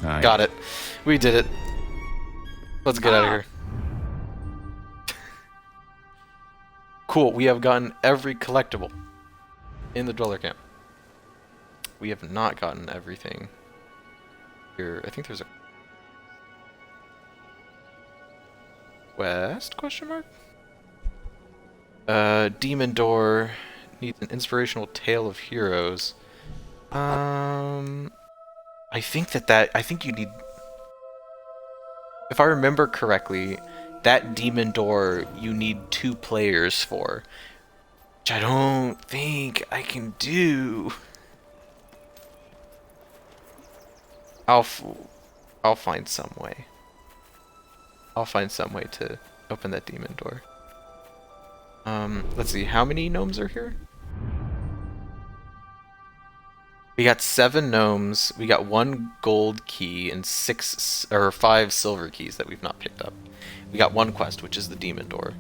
Right.
Got it. We did it. Let's get out of here. Cool, we have gotten every collectible in the Dweller Camp. We have not gotten everything here. I think there's a quest, question mark? Demon Door needs an inspirational tale of heroes. I think I think you need, if I remember correctly, that Demon Door you need 2 players for, which I don't think I can do. I'll find some way. I'll find some way to open that Demon Door. Let's see, how many gnomes are here? We got 7 gnomes, we got 1 gold key, and 5 silver keys that we've not picked up. We got 1 quest, which is the Demon Door.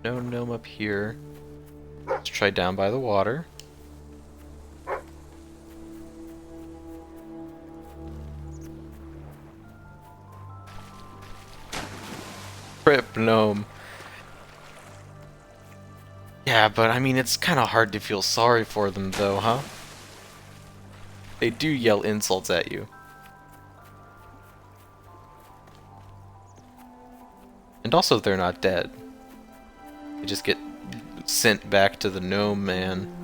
No gnome up here. Let's try down by the water. Rip gnome. Yeah, but I mean, it's kind of hard to feel sorry for them though, huh? They do yell insults at you. And also, they're not dead. They just get sent back to the gnome man.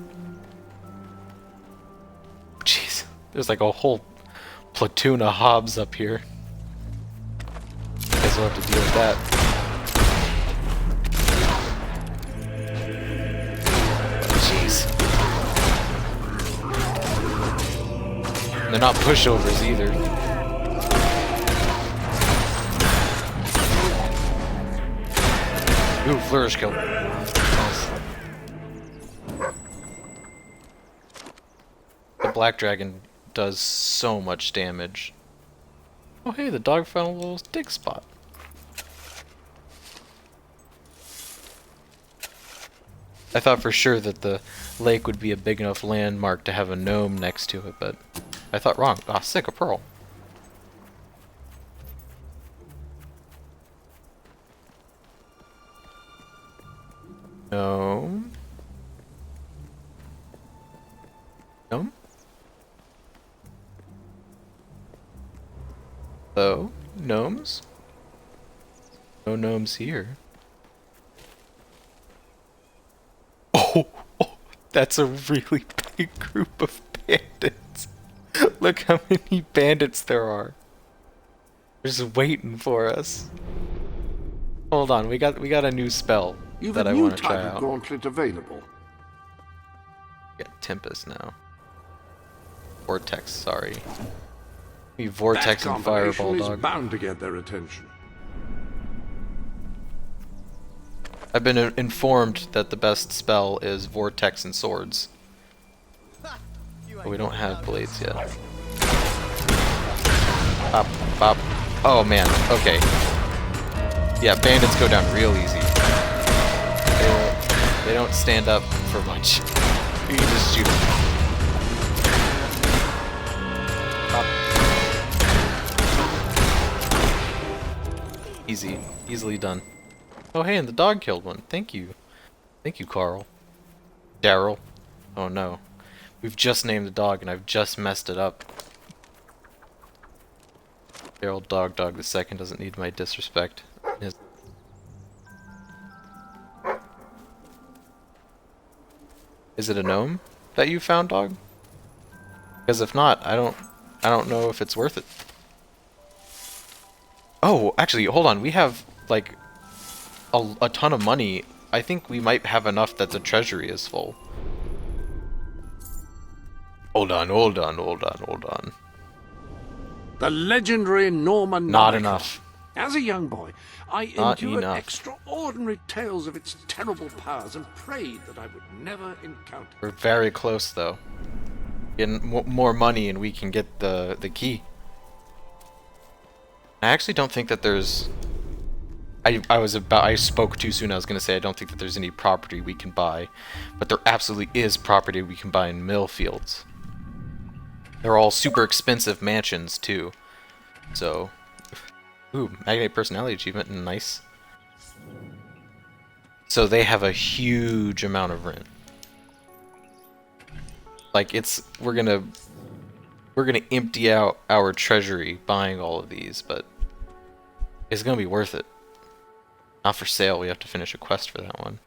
Jeez, there's like a whole platoon of hobs up here. Guess we'll have to deal with that. Jeez. They're not pushovers either. Ooh, flourish kill. Nice. The black dragon does so much damage. Oh hey, the dog found a little dig spot. I thought for sure that the lake would be a big enough landmark to have a gnome next to it, but I thought wrong. Ah, sick, a pearl. Gnome. Gnome? Hello? Gnomes? No gnomes here. Oh, that's a really big group of bandits. Look how many bandits there are. They're just waiting for us. Hold on, we got a new spell that I want to try out.
You've a new type of gauntlet available.
Got Tempest now. Vortex, sorry. We Vortex
That
and Fireball,
is
dog.
bound to get their attention.
I've been informed that the best spell is Vortex and Swords. But we don't have blades yet. Bop, bop. Oh man, okay. Yeah, bandits go down real easy. They don't stand up for much. You can just shoot them. Easy. Easily done. Oh hey, and the dog killed one. Thank you. Thank you, Carl. Daryl. Oh no. We've just named the dog and I've just messed it up. Daryl Dog the second doesn't need my disrespect. Is it a gnome that you found, dog? Because if not, I don't know if it's worth it. Oh, actually, hold on. We have like a ton of money. I think we might have enough that the treasury is full. Hold on.
The legendary Norman
Not
Knight.
enough.
As a young boy, I
Not
endured
enough.
extraordinary tales of its terrible powers and prayed that I would never encounter.
We're very close, though. Getting more money and we can get the key. I actually don't think that there's... I spoke too soon. I was going to say I don't think that there's any property we can buy. But there absolutely is property we can buy in Millfields. They're all super expensive mansions, too. So... Ooh, Magnate Personality Achievement, nice. So they have a huge amount of rent. Like, we're gonna empty out our treasury buying all of these, but it's gonna be worth it. Not for sale, we have to finish a quest for that one.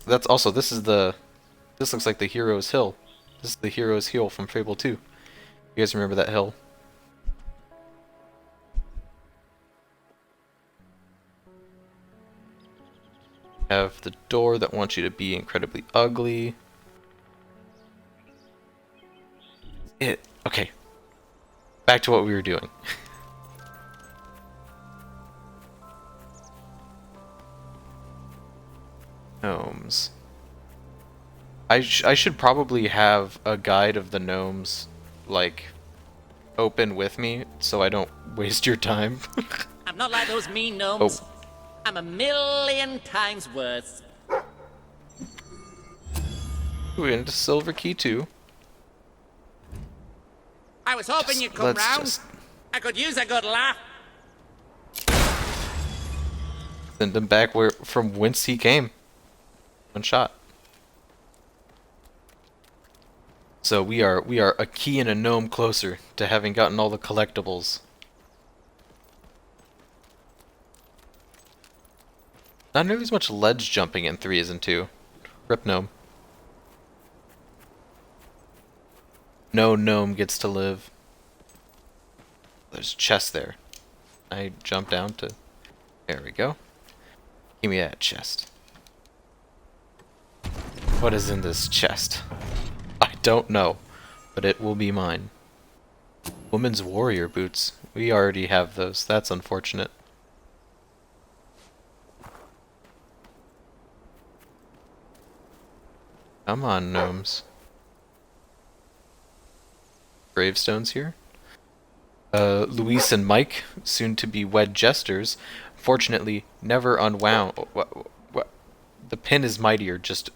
That's also, this looks like the Hero's Hill. This is the Hero's Hill from Fable 2. You guys remember that hill? Have the door that wants you to be incredibly ugly. Okay. Back to what we were doing. Gnomes. I should probably have a guide of the gnomes, like, open with me, so I don't waste your time.
I'm not like those mean gnomes.
Oh.
I'm a million times worse.
Ooh, and a silver key too.
I was hoping you'd come round. I could use a good laugh.
Send him back from whence he came. One shot. So we are a key and a gnome closer to having gotten all the collectibles. Not nearly as much ledge jumping in 3 as in 2. Rip gnome. No gnome gets to live. There's a chest there. I jump down to... There we go. Give me that chest. What is in this chest? I don't know, but it will be mine. Woman's warrior boots. We already have those. That's unfortunate. Come on, gnomes. Gravestones here. Luis and Mike, soon to be wed jesters, fortunately never unwound. What? The pin is mightier just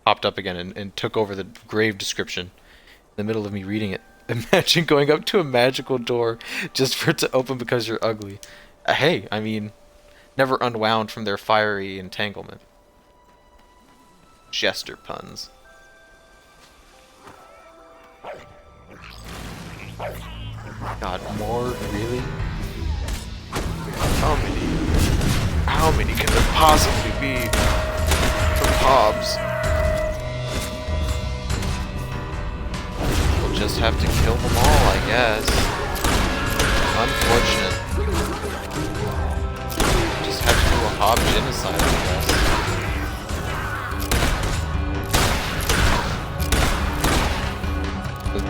popped up again and took over the grave description in the middle of me reading it. Imagine going up to a magical door just for it to open because you're ugly. Hey, I mean, never unwound from their fiery entanglement. Jester puns. God, more? Really? How many can there possibly be from Hobbs? We'll just have to kill them all, I guess. Unfortunate. Just have to do a Hobbs genocide, I guess.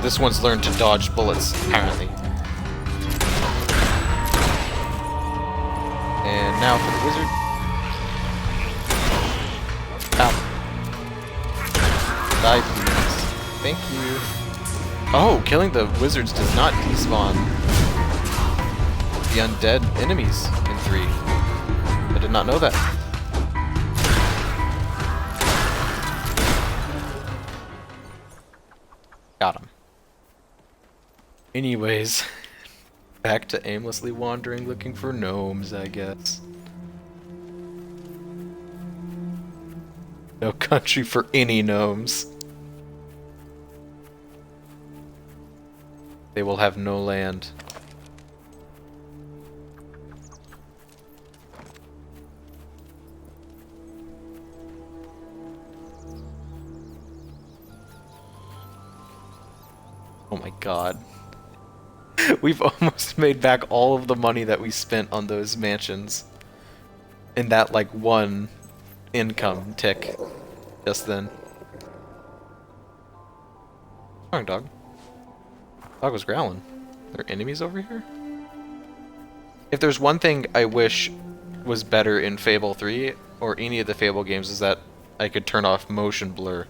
This one's learned to dodge bullets, apparently. And now for the wizard. Ow. Die, please. Thank you. Oh, killing the wizards does not despawn the undead enemies in 3. I did not know that. Anyways, back to aimlessly wandering looking for gnomes, I guess. No country for any gnomes. They will have no land. Oh my god. We've almost made back all of the money that we spent on those mansions. In that, like, one income tick just then. What's wrong, dog? Dog was growling. Are there enemies over here? If there's one thing I wish was better in Fable 3, or any of the Fable games, is that I could turn off motion blur.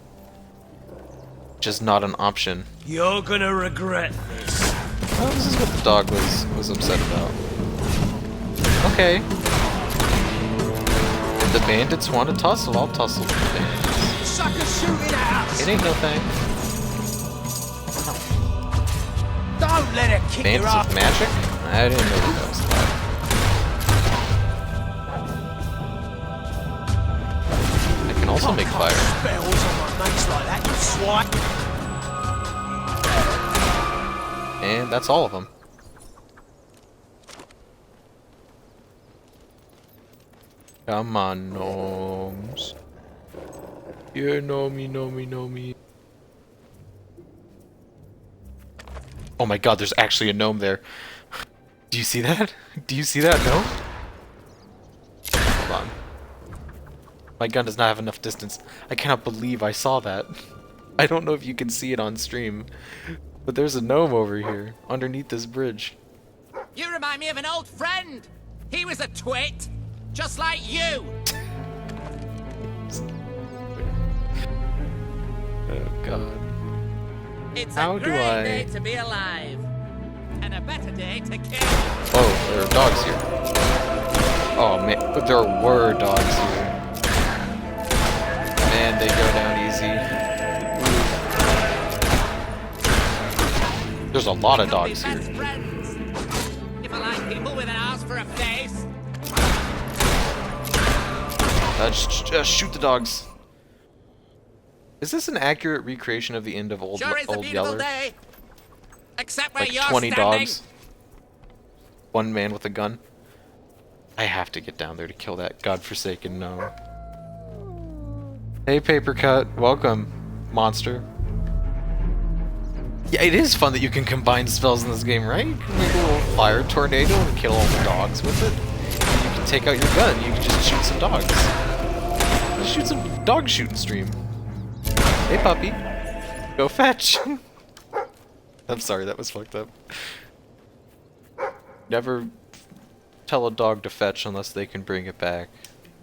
Which is not an option.
You're gonna regret this.
Oh, this is what the dog was upset about. Okay. If the bandits want to tussle, I'll tussle with the bandits.
Sucker shooting at us!
It ain't no thing.
Don't let it kick
Bandits
your ass.
with magic? I didn't know that was alive. I can also make fire.
Spells on my mates like that, you swine.
And that's all of them. Come on, gnomes. Yeah, gnomey. Oh my god, there's actually a gnome there. Do you see that? Do you see that gnome? Hold on. My gun does not have enough distance. I cannot believe I saw that. I don't know if you can see it on stream, but there's a gnome over here, underneath this bridge.
You remind me of an old friend. He was a twit, just like you.
Oh god.
It's
How
a
do
great
I...
day to be alive, and a better day to kill.
Oh, there are dogs here. Oh man, but there were dogs here. Man, they go down easy. There's a lot of dogs here.
If I like people with an ass for a face.
Just shoot the dogs. Is this an accurate recreation of the end of Old
Sure is a
Old
beautiful
Yeller?
day. Except where
Like
you're
20
standing.
dogs. One man with a gun. I have to get down there to kill that godforsaken gnome. Hey, Papercut. Welcome, monster. Yeah, it is fun that you can combine spells in this game, right? You can make a little fire tornado and kill all the dogs with it. And you can take out your gun. You can just shoot some dogs. Just shoot some dog shooting stream. Hey, puppy. Go fetch. I'm sorry, that was fucked up. Never tell a dog to fetch unless they can bring it back.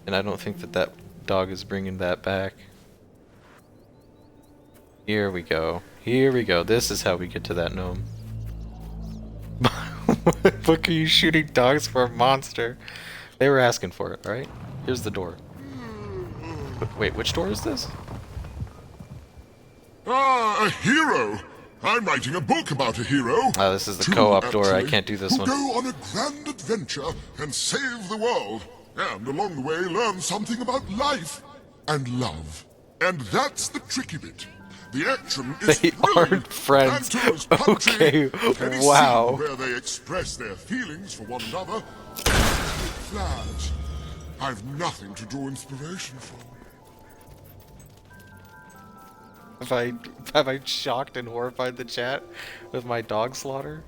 And I don't think that that dog is bringing that back. Here we go. Here we go. This is how we get to that gnome. Look, are you shooting dogs for a monster? They were asking for it, alright? Here's the door. Wait, which door is this?
Ah, a hero! I'm writing a book about a hero.
Oh, this is the
Two,
co-op door. I
actually,
can't do this
who
one.
go on a grand adventure and save the world. And along the way learn something about life and love. And that's the tricky bit. The action is
They
thrilling,
aren't friends.
banter is punchy,
Okay,
any
wow.
scene where they express their feelings for one another is flat. I've nothing to draw inspiration from.
Have I shocked and horrified the chat with my dog slaughter?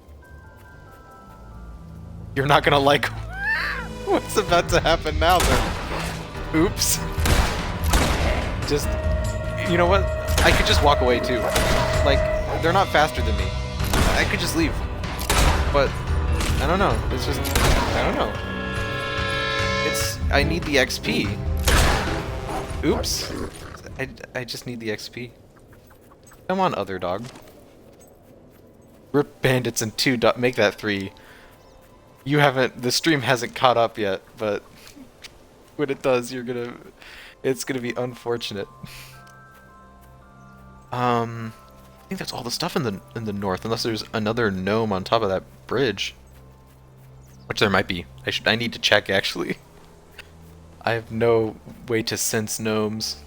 You're not gonna like what's about to happen now then. Oops. Just, you know what? I could just walk away too. Like, they're not faster than me. I could just leave. But, I don't know. It's just, I don't know. I need the XP. Oops. I just need the XP. Come on, other dog. Rip bandits and 2 make that 3. You haven't, the stream hasn't caught up yet, but when it does, it's gonna be unfortunate. think that's all the stuff in the north, unless there's another gnome on top of that bridge. Which there might be. I need to check, actually. I have no way to sense gnomes.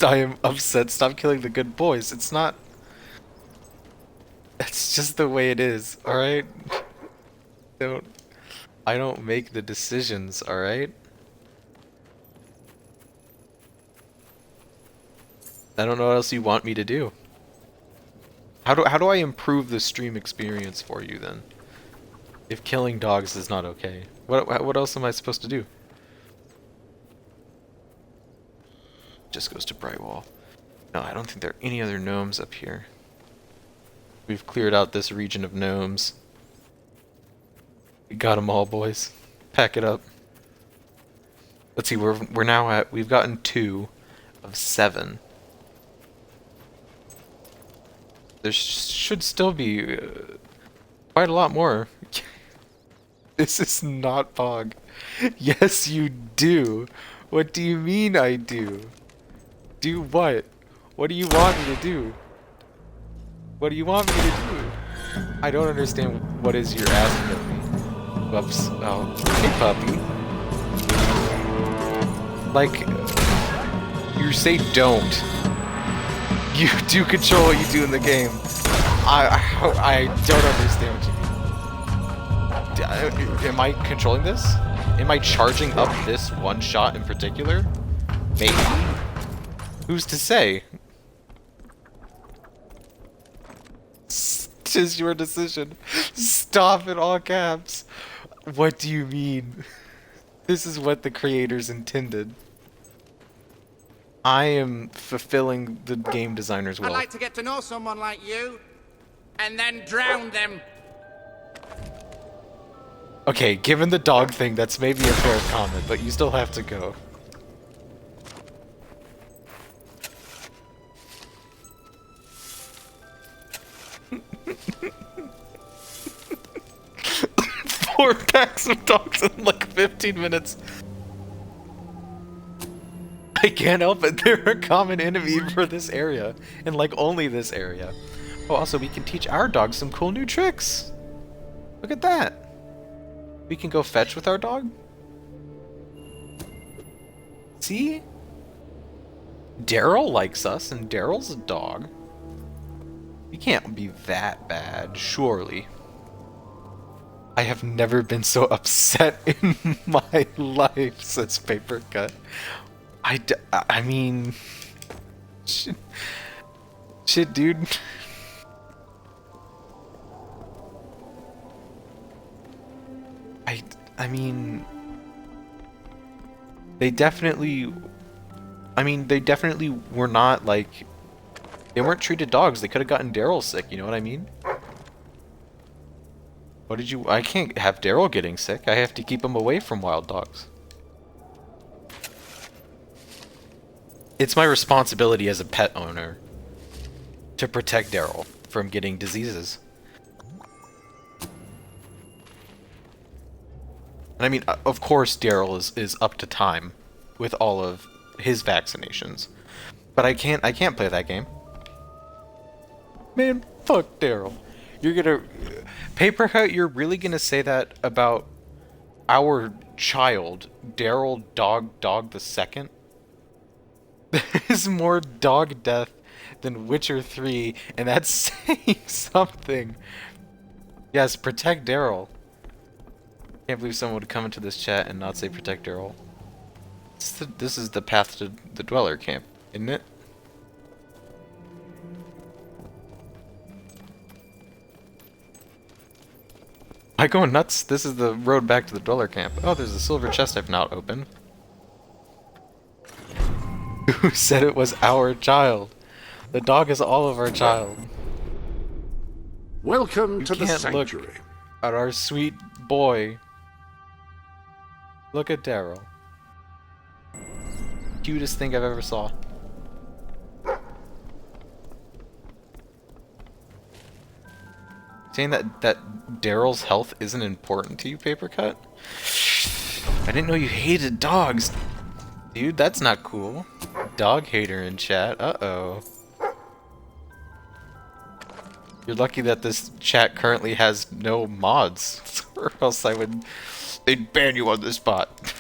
I am upset. Stop killing the good boys. It's not... That's just the way it is, alright? I don't make the decisions, alright? I don't know what else you want me to do. How do I improve the stream experience for you then? If killing dogs is not okay. What else am I supposed to do? Just goes to Brightwall. No, I don't think there are any other gnomes up here. We've cleared out this region of gnomes. We got them all, boys. Pack it up. Let's see, we're now at, we've gotten 2 of 7. There should still be quite a lot more. This is not Pog. Yes, you do. What do you mean I do? Do what? What do you want me to do? What do you want me to do? I don't understand what is you're asking of me. Whoops. Oh, hey puppy. Like, you say don't. You do control what you do in the game. I don't understand what you mean. Am I controlling this? Am I charging up this one shot in particular? Maybe. Who's to say? It is your decision. Stop in all caps. What do you mean? This is what the creators intended. I am fulfilling the game designer's will.
I'd like to get to know someone like you, and then drown them.
Okay, given the dog thing, that's maybe a fair comment, but you still have to go. Four packs of dogs in like 15 minutes. I can't help it, they're a common enemy for this area, and like only this area. Oh, also we can teach our dogs some cool new tricks. Look at that. We can go fetch with our dog. See? Daryl likes us, and Daryl's a dog. We can't be that bad, surely. I have never been so upset in my life, says Papercut. I mean... Shit, dude. I mean... They definitely were not, like... They weren't treated dogs. They could have gotten Daryl sick, you know what I mean? What did you... I can't have Daryl getting sick. I have to keep him away from wild dogs. It's my responsibility as a pet owner to protect Daryl from getting diseases. And I mean, of course Daryl is up to time with all of his vaccinations. But I can't play that game. Man, fuck Daryl. You're gonna... Papercut, you're really gonna say that about our child, Daryl Dog the Second? There is more dog death than Witcher 3, and that's saying something. Yes, protect Daryl. Can't believe someone would come into this chat and not say protect Daryl. This is the path to the Dweller camp, isn't it? Am I going nuts? This is the road back to the Dweller camp. Oh, there's a silver chest I've not opened. Who said it was our child? The dog is all of our child.
Welcome to the
can't
sanctuary.
Look at our sweet boy. Look at Daryl. Cutest thing I've ever saw. Saying that Daryl's health isn't important to you, Papercut? I didn't know you hated dogs. Dude, that's not cool. Dog hater in chat. Uh-oh. You're lucky that this chat currently has no mods, or else they'd ban you on this spot. You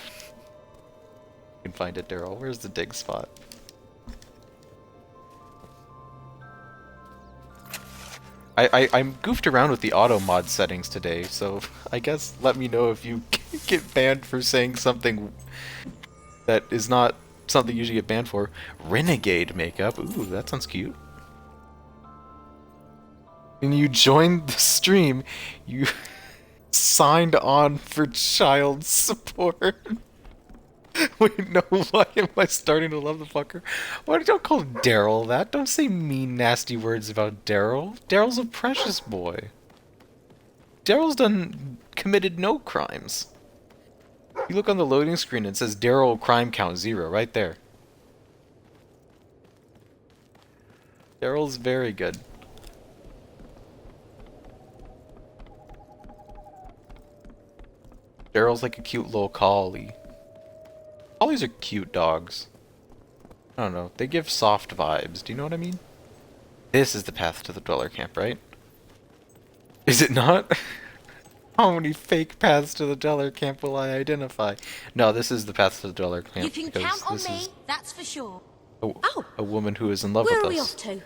can find it, Daryl. Where's the dig spot? I'm goofed around with the auto mod settings today, so I guess let me know if you get banned for saying something that is not something you usually get banned for. Renegade makeup. Ooh, that sounds cute. When you joined the stream, you signed on for child support. Wait, no, why am I starting to love the fucker? Why don't call Daryl that? Don't say mean, nasty words about Daryl. Daryl's a precious boy. Daryl's committed no crimes. You look on the loading screen, it says Daryl crime count 0 right there. Daryl's very good. Daryl's like a cute little collie. Collies are cute dogs. I don't know, they give soft vibes, do you know what I mean? This is the path to the dweller camp, right? Is it not? How many fake paths to the dweller camp will I identify? No, this is the path to the dweller camp.
You can count on me, that's for sure.
A woman who is in love
Where
with
are we
us.
off to?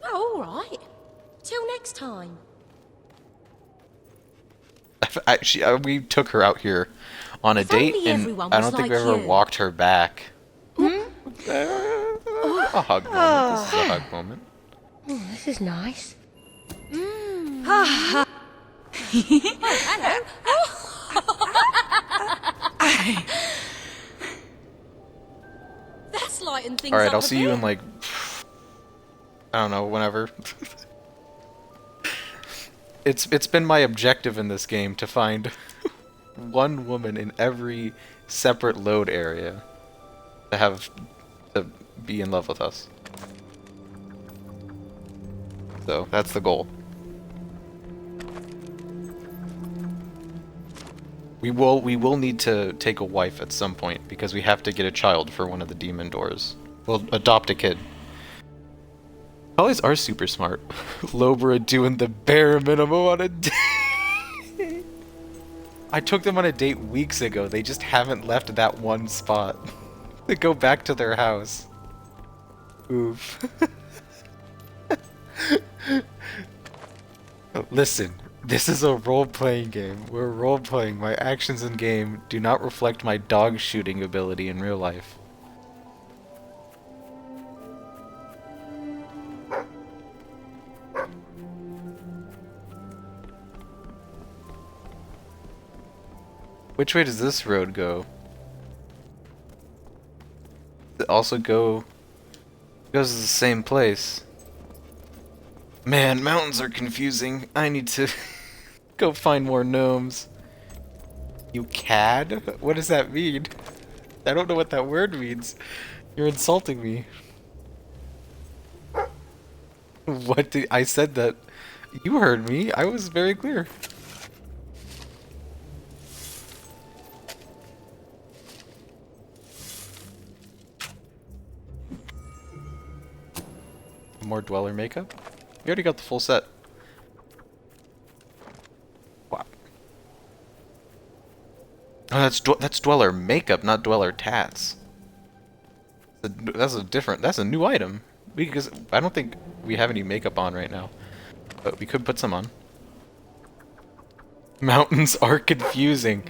Oh, all right. Till next time.
We took her out here on a date,
only
and
everyone
I
was
don't think
like
we ever
you.
walked her back.
Hmm?
A hug moment. This is a hug moment.
Oh, this is nice.
Hello. That's lightened things
Alright,
up
I'll
a
see you
bit.
in like... I don't know, whenever. It's been my objective in this game to find one woman in every separate load area to be in love with us. So, that's the goal. We will need to take a wife at some point, because we have to get a child for one of the demon doors. We'll adopt a kid. Collies are super smart. Lobra doing the bare minimum on a date. I took them on a date weeks ago. They just haven't left that one spot. They go back to their house. Oof. Listen, this is a role-playing game. We're role-playing. My actions in game do not reflect my dog shooting ability in real life. Which way does this road go? Does it also goes to the same place. Man, mountains are confusing. I need to go find more gnomes. You cad? What does that mean? I don't know what that word means. You're insulting me. What did I said that? You heard me. I was very clear. More dweller makeup? You already got the full set. Wow. Oh, that's dweller makeup, not dweller tats. That's a new item. Because I don't think we have any makeup on right now, but we could put some on. Mountains are confusing.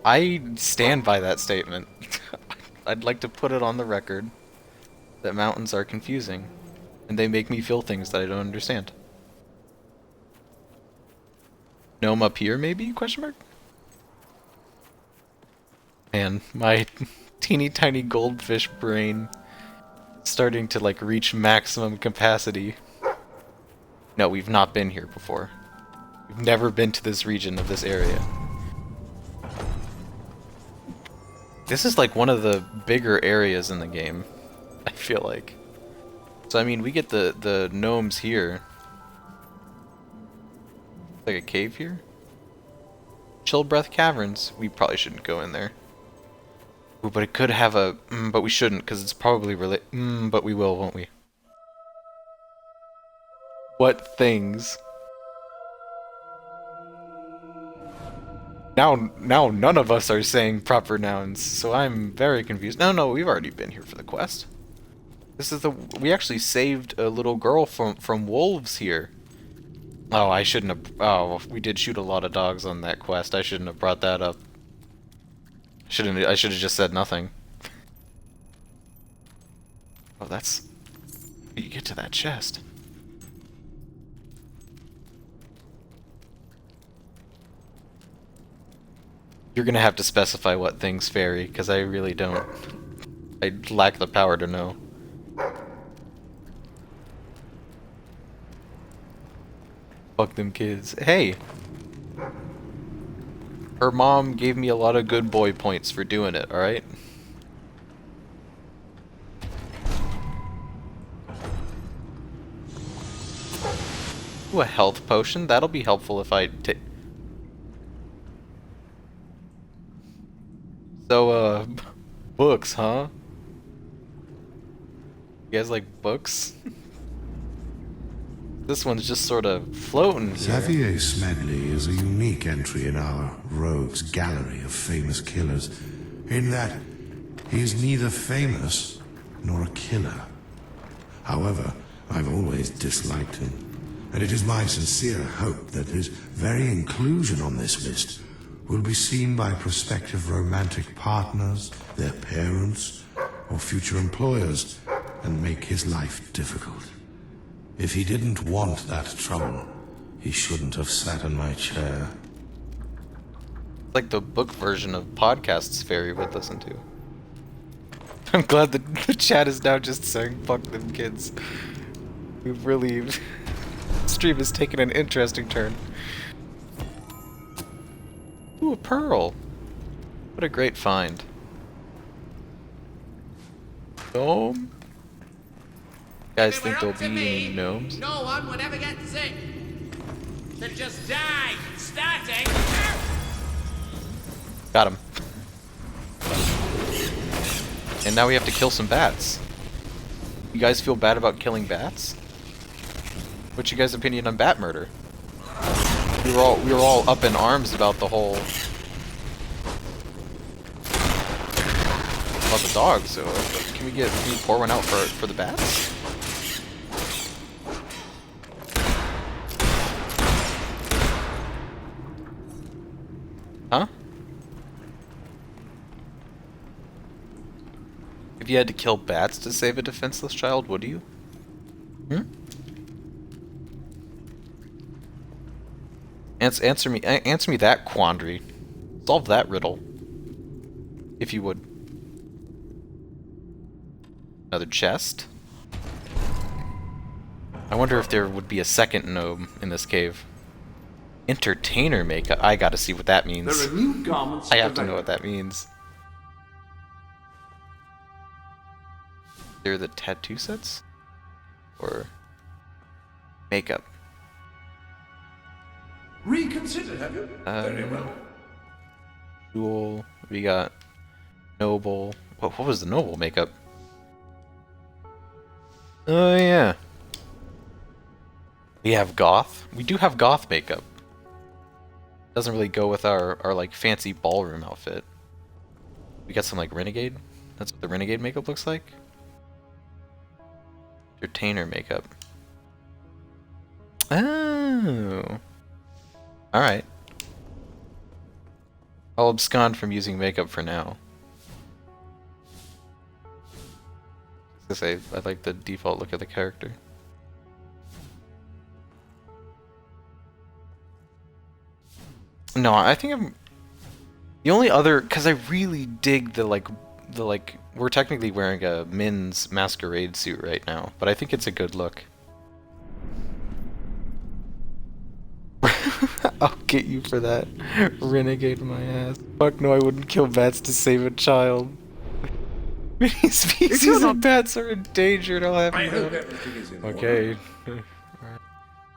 I stand by that statement. I'd like to put it on the record that mountains are confusing. And they make me feel things that I don't understand. Gnome up here, maybe? Question mark? Man, my teeny tiny goldfish brain is starting to like reach maximum capacity. No, we've not been here before. We've never been to this region of this area. This is like one of the bigger areas in the game, I feel like. So I mean, we get the gnomes here. Like a cave here? Chill Breath Caverns. We probably shouldn't go in there. Ooh, but it could have a... but we shouldn't, because it's probably but we will, won't we? What things? Now none of us are saying proper nouns, so I'm very confused. No, we've already been here for the quest. This is we actually saved a little girl from wolves here. Oh, I shouldn't have... Oh, we did shoot a lot of dogs on that quest. I shouldn't have brought that up. I should have just said nothing. Oh, that's... You get to that chest. You're gonna have to specify what things fairy, because I really don't. I lack the power to know. Fuck them kids. Hey! Her mom gave me a lot of good boy points for doing it, alright? Ooh, a health potion. That'll be helpful if I take... So, books, huh? You guys like books? This one's just sort of floating here.
Xavier Smedley is a unique entry in our rogues gallery of famous killers, in that he is neither famous nor a killer. However, I've always disliked him, and it is my sincere hope that his very inclusion on this list will be seen by prospective romantic partners, their parents, or future employers, and make his life difficult. If he didn't want that trouble, he shouldn't have sat in my chair.
Like the book version of podcasts Fairy would listen to. I'm glad that the chat is now just saying fuck them kids. We've really... stream has taken an interesting turn. Ooh, a pearl. What a great find. Gnome? You guys think there'll be any gnomes?
No one would ever get sick. They'll just die. Starting.
Got him. And now we have to kill some bats. You guys feel bad about killing bats? What's your guys' opinion on bat murder? We were all up in arms about the whole... about the dogs, so can we pour one out for the bats? Huh? If you had to kill bats to save a defenseless child, would you? Hmm? Answer me that quandary. Solve that riddle. If you would. Another chest. I wonder if there would be a second gnome in this cave. Entertainer makeup. I gotta see what that means.
There are new garments.
I have to know what that means. They're the tattoo sets? Or makeup?
Reconsider, have you? Very well.
Jewel. We got noble. What was the noble makeup? Oh yeah. We have goth. We do have goth makeup. Doesn't really go with our like fancy ballroom outfit. We got some like renegade. That's what the renegade makeup looks like. Entertainer makeup. Oh. Alright. I'll abscond from using makeup for now. I like the default look of the character. No, I think I'm... The only other... Because I really dig the like... We're technically wearing a Min's masquerade suit right now, but I think it's a good look. I'll get you for that. Renegade my ass. Fuck no, I wouldn't kill bats to save a child. Many species of bats are endangered, I'll have you know. Okay.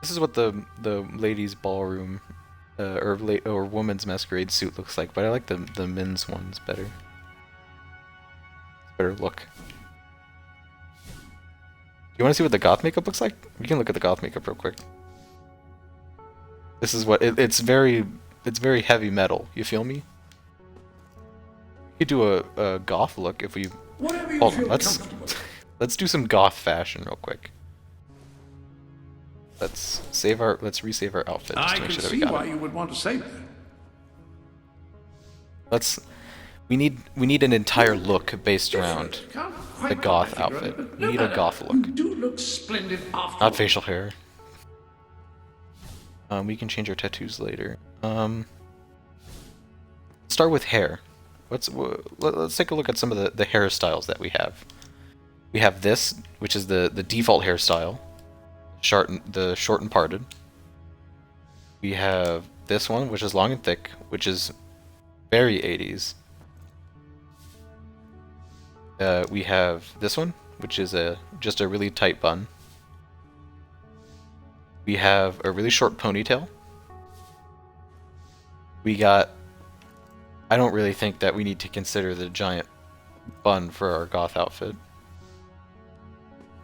This is what the ladies' ballroom or woman's masquerade suit looks like, but I like the men's ones better. better look. You want to see what the goth makeup looks like? We can look at the goth makeup real quick. This is what it's very heavy metal. You feel me? We could do a goth look if we hold on. Let's do some goth fashion real quick. Let's resave our outfit just to make sure that we got it.
I can see why you would want to save that.
We need an entire look based around the goth outfit. We need a goth look.
You do look splendid after
Not facial hair. We can change our tattoos later. Start with hair. Let's take a look at some of the hairstyles that we have. We have this, which is the default hairstyle, the short and parted. We have this one, which is long and thick, which is very 80s. We have this one, which is just a really tight bun. We have a really short ponytail. I don't really think that we need to consider the giant bun for our goth outfit.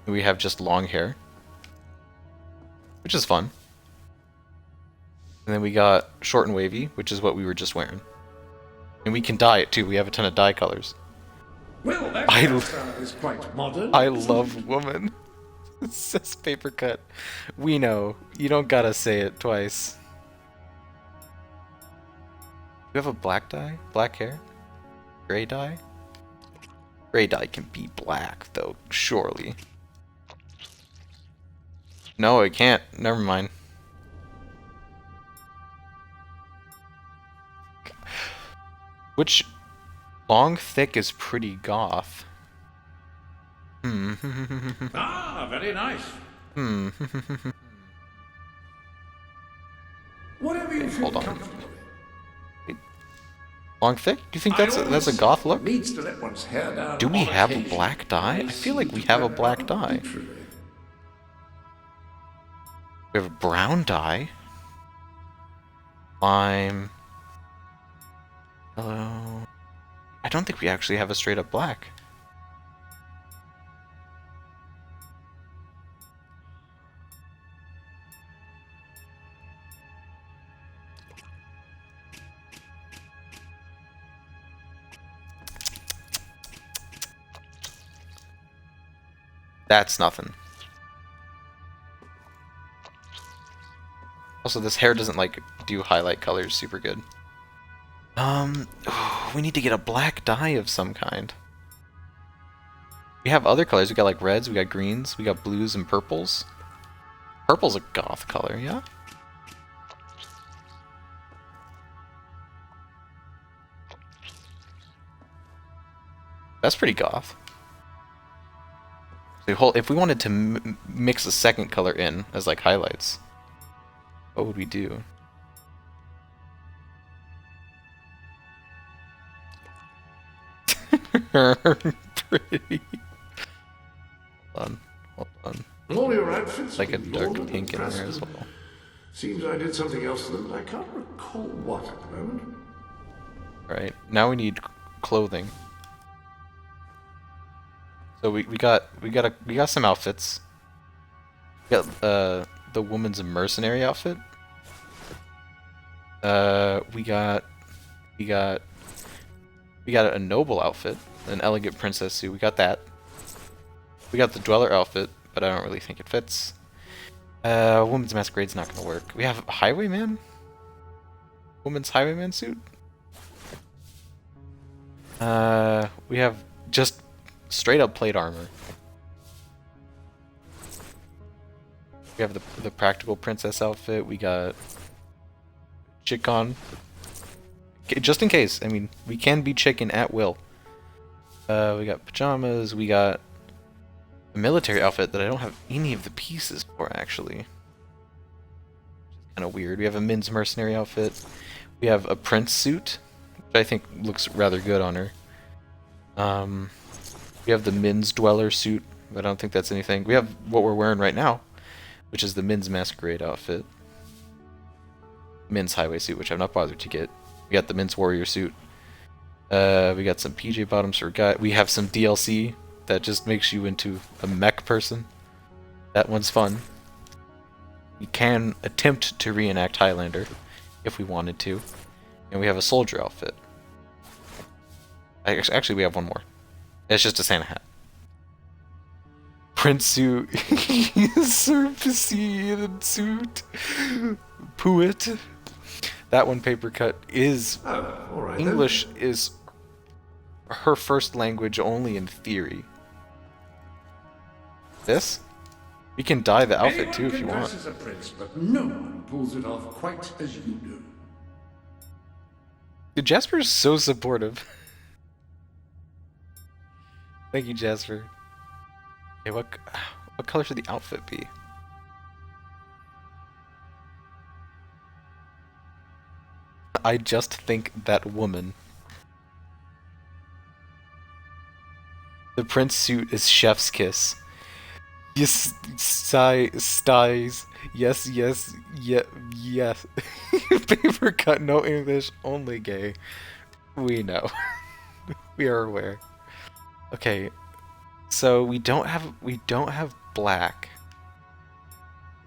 We have just long hair, which is fun. And then we got short and wavy, which is what we were just wearing. And we can dye it too. We have a ton of dye colors.
Well, that is quite modern.
I love woman. It says paper cut. We know. You don't gotta say it twice. You have a black dye? Black hair? Gray dye? Gray dye can be black, though, surely. No, it can't. Never mind. Which long thick is pretty goth.
Ah, very nice. Whatever you feel
Hold on.
comfortable.
Long thick? Do you think that's a goth look?
Needs to let one's hair down.
Do we
on
have a
occasion.
black dye? I feel like we have a black dye. We have a brown dye. Lime. Hello. I don't think we actually have a straight up black. That's nothing. Also, this hair doesn't like do highlight colors super good. We need to get a black dye of some kind. We have other colors. We got like reds, we got greens, we got blues and purples. Purple's a goth color, yeah? That's pretty goth. So if we wanted to mix a second color in as like highlights, what would we do? Pretty. Hold on.
All your outfits
Like a
look
dark
lauded
pink in
and
there as
festive.
well.
Seems I did something else to them, but I can't recall what at the moment.
Alright, now we need clothing. So we got some outfits. We got the woman's mercenary outfit. We got a noble outfit, an elegant princess suit. We got that. We got the dweller outfit, but I don't really think it fits. Woman's masquerade's not gonna work. We have highwayman. Woman's highwayman suit. We have just straight up plate armor. We have the practical princess outfit. We got chicken. Just in case. I mean, we can be chicken at will. We got pajamas. We got a military outfit that I don't have any of the pieces for, actually. Kind of weird. We have a men's mercenary outfit. We have a prince suit, which I think looks rather good on her. We have the men's dweller suit, but I don't think that's anything. We have what we're wearing right now, which is the men's masquerade outfit. Men's highway suit, which I'm not bothered to get. We got the men's warrior suit. We got some PJ bottoms for guy. We have some DLC that just makes you into a mech person. That one's fun. We can attempt to reenact Highlander if we wanted to. And we have a soldier outfit. Actually, we have one more. It's just a Santa hat. Prince suit. Serpentine suit. Puit. That one paper cut is English is her first language only in theory. This? We can dye the outfit too if you want.
As a prince, but no one pulls it off quite as you do.
Dude, Jasper is so supportive. Thank you, Jasper. Okay, what color should the outfit be? I just think that woman. The prince suit is chef's kiss. Yes, styes. Yes, yes, yes. Paper cut, no English, only gay. We know. We are aware. Okay, so we don't have black.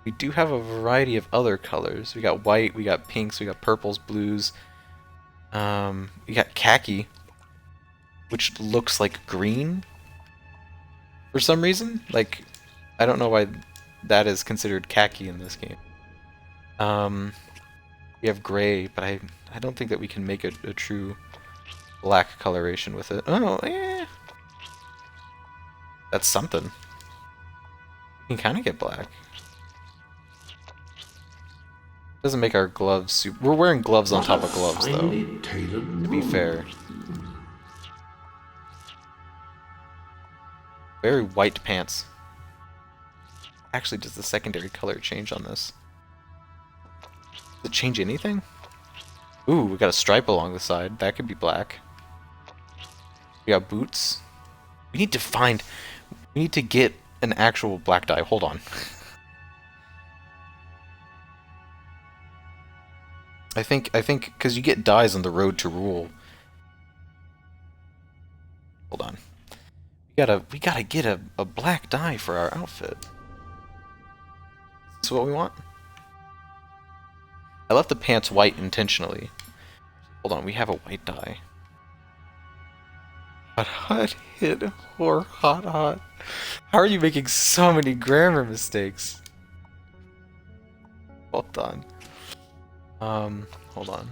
We do have a variety of other colors. We got white, we got pinks, we got purples, blues. We got khaki, which looks like green for some reason. Like, I don't know why that is considered khaki in this game. We have gray, but I don't think that we can make a true black coloration with it. Oh, eh. That's something. You can kind of get black. Doesn't make our gloves super... We're wearing gloves on top of gloves, though. To be fair. Very white pants. Actually, does the secondary color change on this? Does it change anything? Ooh, we got a stripe along the side. That could be black. We got boots. We need to find... We need to get an actual black dye. Hold on. I think, because you get dyes on the road to rule. Hold on. We gotta get a black dye for our outfit. Is this what we want? I left the pants white intentionally. Hold on, we have a white dye. Hot hit or hot. How are you making so many grammar mistakes? Hold on. Hold on.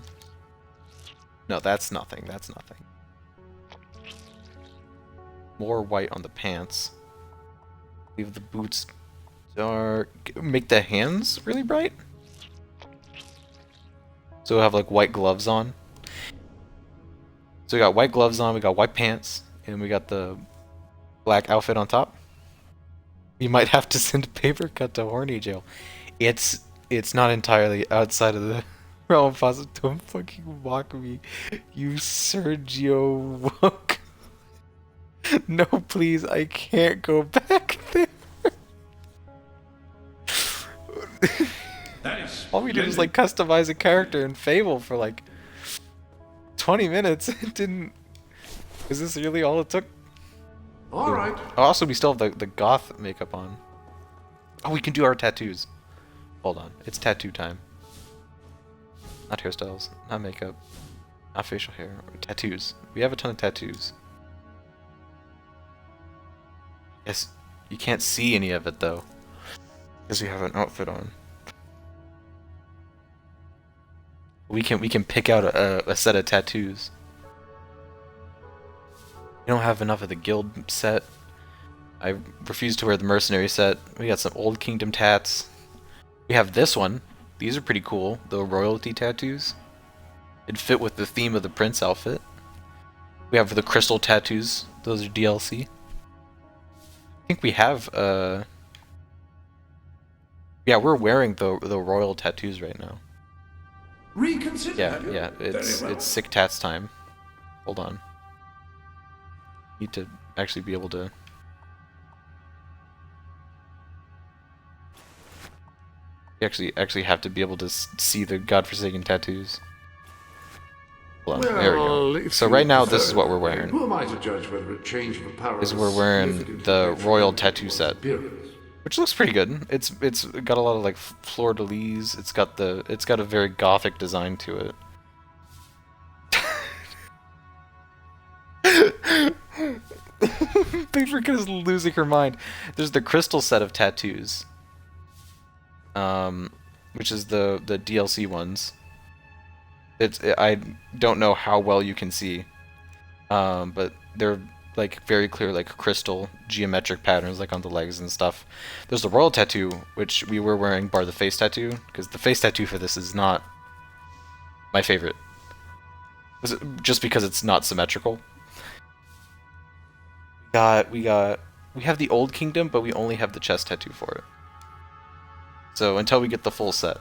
No, that's nothing. That's nothing. More white on the pants. Leave the boots dark. Make the hands really bright. So we'll have like white gloves on. So we got white gloves on, we got white pants, and we got the black outfit on top. We might have to send a paper cut to horny jail. It's not entirely outside of the realm of possible. Don't fucking mock me, you Sergio woke. No, please, I can't go back there. All we did was like customize a character in Fable for like 20 minutes. It didn't... Is this really all it took?
Alright.
Also, we still have the goth makeup on. Oh, we can do our tattoos. Hold on. It's tattoo time. Not hairstyles, not makeup, not facial hair. Tattoos. We have a ton of tattoos. Yes, you can't see any of it though, because we have an outfit on. We can pick out a set of tattoos. We don't have enough of the guild set. I refuse to wear the mercenary set. We got some old kingdom tats. We have this one. These are pretty cool. The royalty tattoos. It'd fit with the theme of the prince outfit. We have the crystal tattoos. Those are DLC. I think we have yeah, we're wearing the royal tattoos right now.
Reconsider.
Yeah, it's sick tats time. Hold on. Need to actually be able to. You actually have to be able to see the godforsaken tattoos. Hold on, there we go. So right now, this is what we're wearing.
Who am I to judge whether a change of apparel
Is we're wearing the royal tattoo set, which looks pretty good. It's got a lot of like fleur-de-lis. It's got a very gothic design to it. Paprika is losing her mind. There's the crystal set of tattoos, which is the DLC ones. I don't know how well you can see, but they're like very clear, like crystal geometric patterns, like on the legs and stuff. There's the royal tattoo, which we were wearing, bar the face tattoo, because the face tattoo for this is not my favorite, just because it's not symmetrical. We have the Old Kingdom, but we only have the chest tattoo for it. So until we get the full set,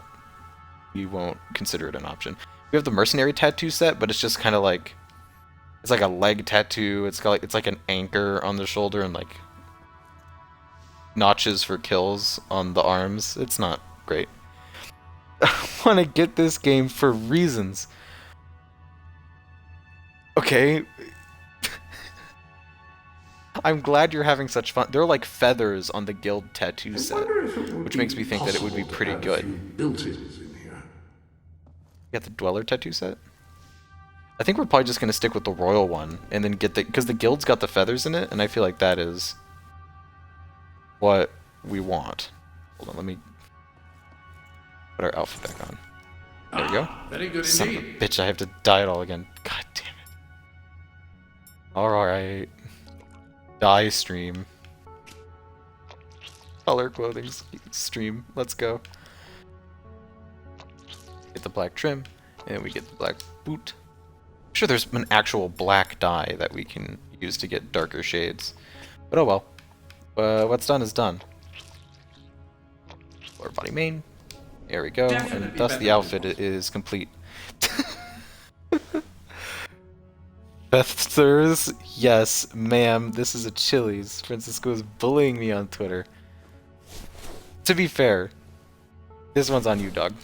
we won't consider it an option. We have the mercenary tattoo set, but it's just kind of like, it's like a leg tattoo. It's like an anchor on the shoulder and like notches for kills on the arms. It's not great. I want to get this game for reasons. Okay. I'm glad you're having such fun. There are like feathers on the guild tattoo set, which makes me think that it would be pretty good. You got the Dweller tattoo set? I think we're probably just going to stick with the royal one, and then get because the guild's got the feathers in it, and I feel like that is what we want. Hold on, let me put our outfit back on. There we go.
Very good
Son of a
indeed.
bitch, I have to dye it all again. God damn it. Alright. Dye stream. Color clothing stream. Let's go. Get the black trim, and we get the black boot. I'm sure there's an actual black dye that we can use to get darker shades. But oh well. What's done is done. Lower body main. There we go. And thus the outfit is complete. Beththers, yes, ma'am, this is a Chili's. Francisco is bullying me on Twitter. To be fair, this one's on you, dog.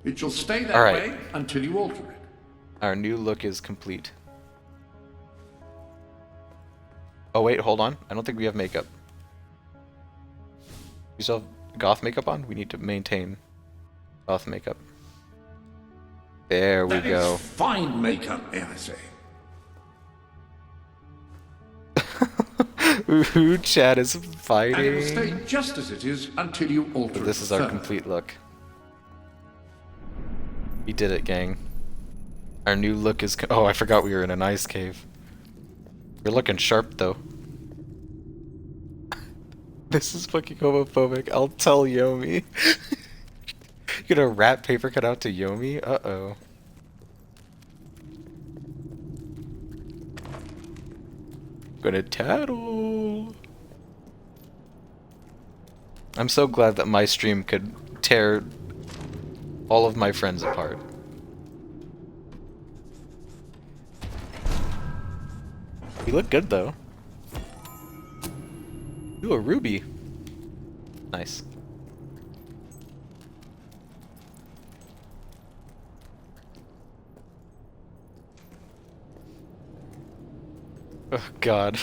It shall stay that
Alright.
way until you alter it.
Our new look is complete. Oh wait, hold on. I don't think we have makeup. We still have goth makeup on? We need to maintain goth makeup. There we
That
go.
is fine makeup, may I say.
Ooh, Chad is
And it will
fighting.
stay just as it is until you alter
But this
it
is our
further.
complete look. We did it, gang. Our new look is... Oh, I forgot we were in an ice cave. You're looking sharp, though. This is fucking homophobic. I'll tell Yomi. You gonna wrap paper cut out to Yomi? Uh-oh. Gonna tattle. I'm so glad that my stream could tear all of my friends apart. You look good though. Ooh, a ruby. Nice. Oh god.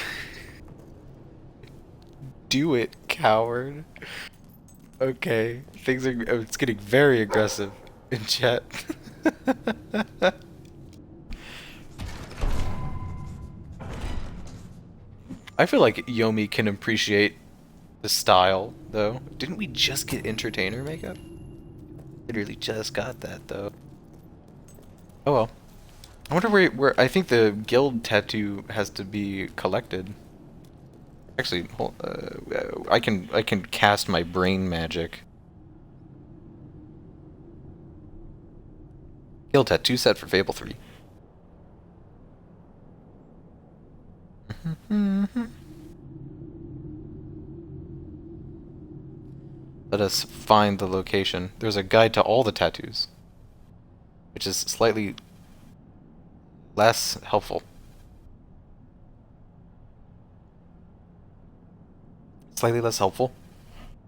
Do it, coward. Okay, things are... Oh, it's getting very aggressive in chat. I feel like Yomi can appreciate the style, though. Didn't we just get entertainer makeup? Literally just got that, though. Oh well. I wonder where I think the guild tattoo has to be collected. Actually, I can cast my brain magic. Guild tattoo set for Fable 3. Let us find the location. There's a guide to all the tattoos, which is slightly less helpful. Slightly less helpful,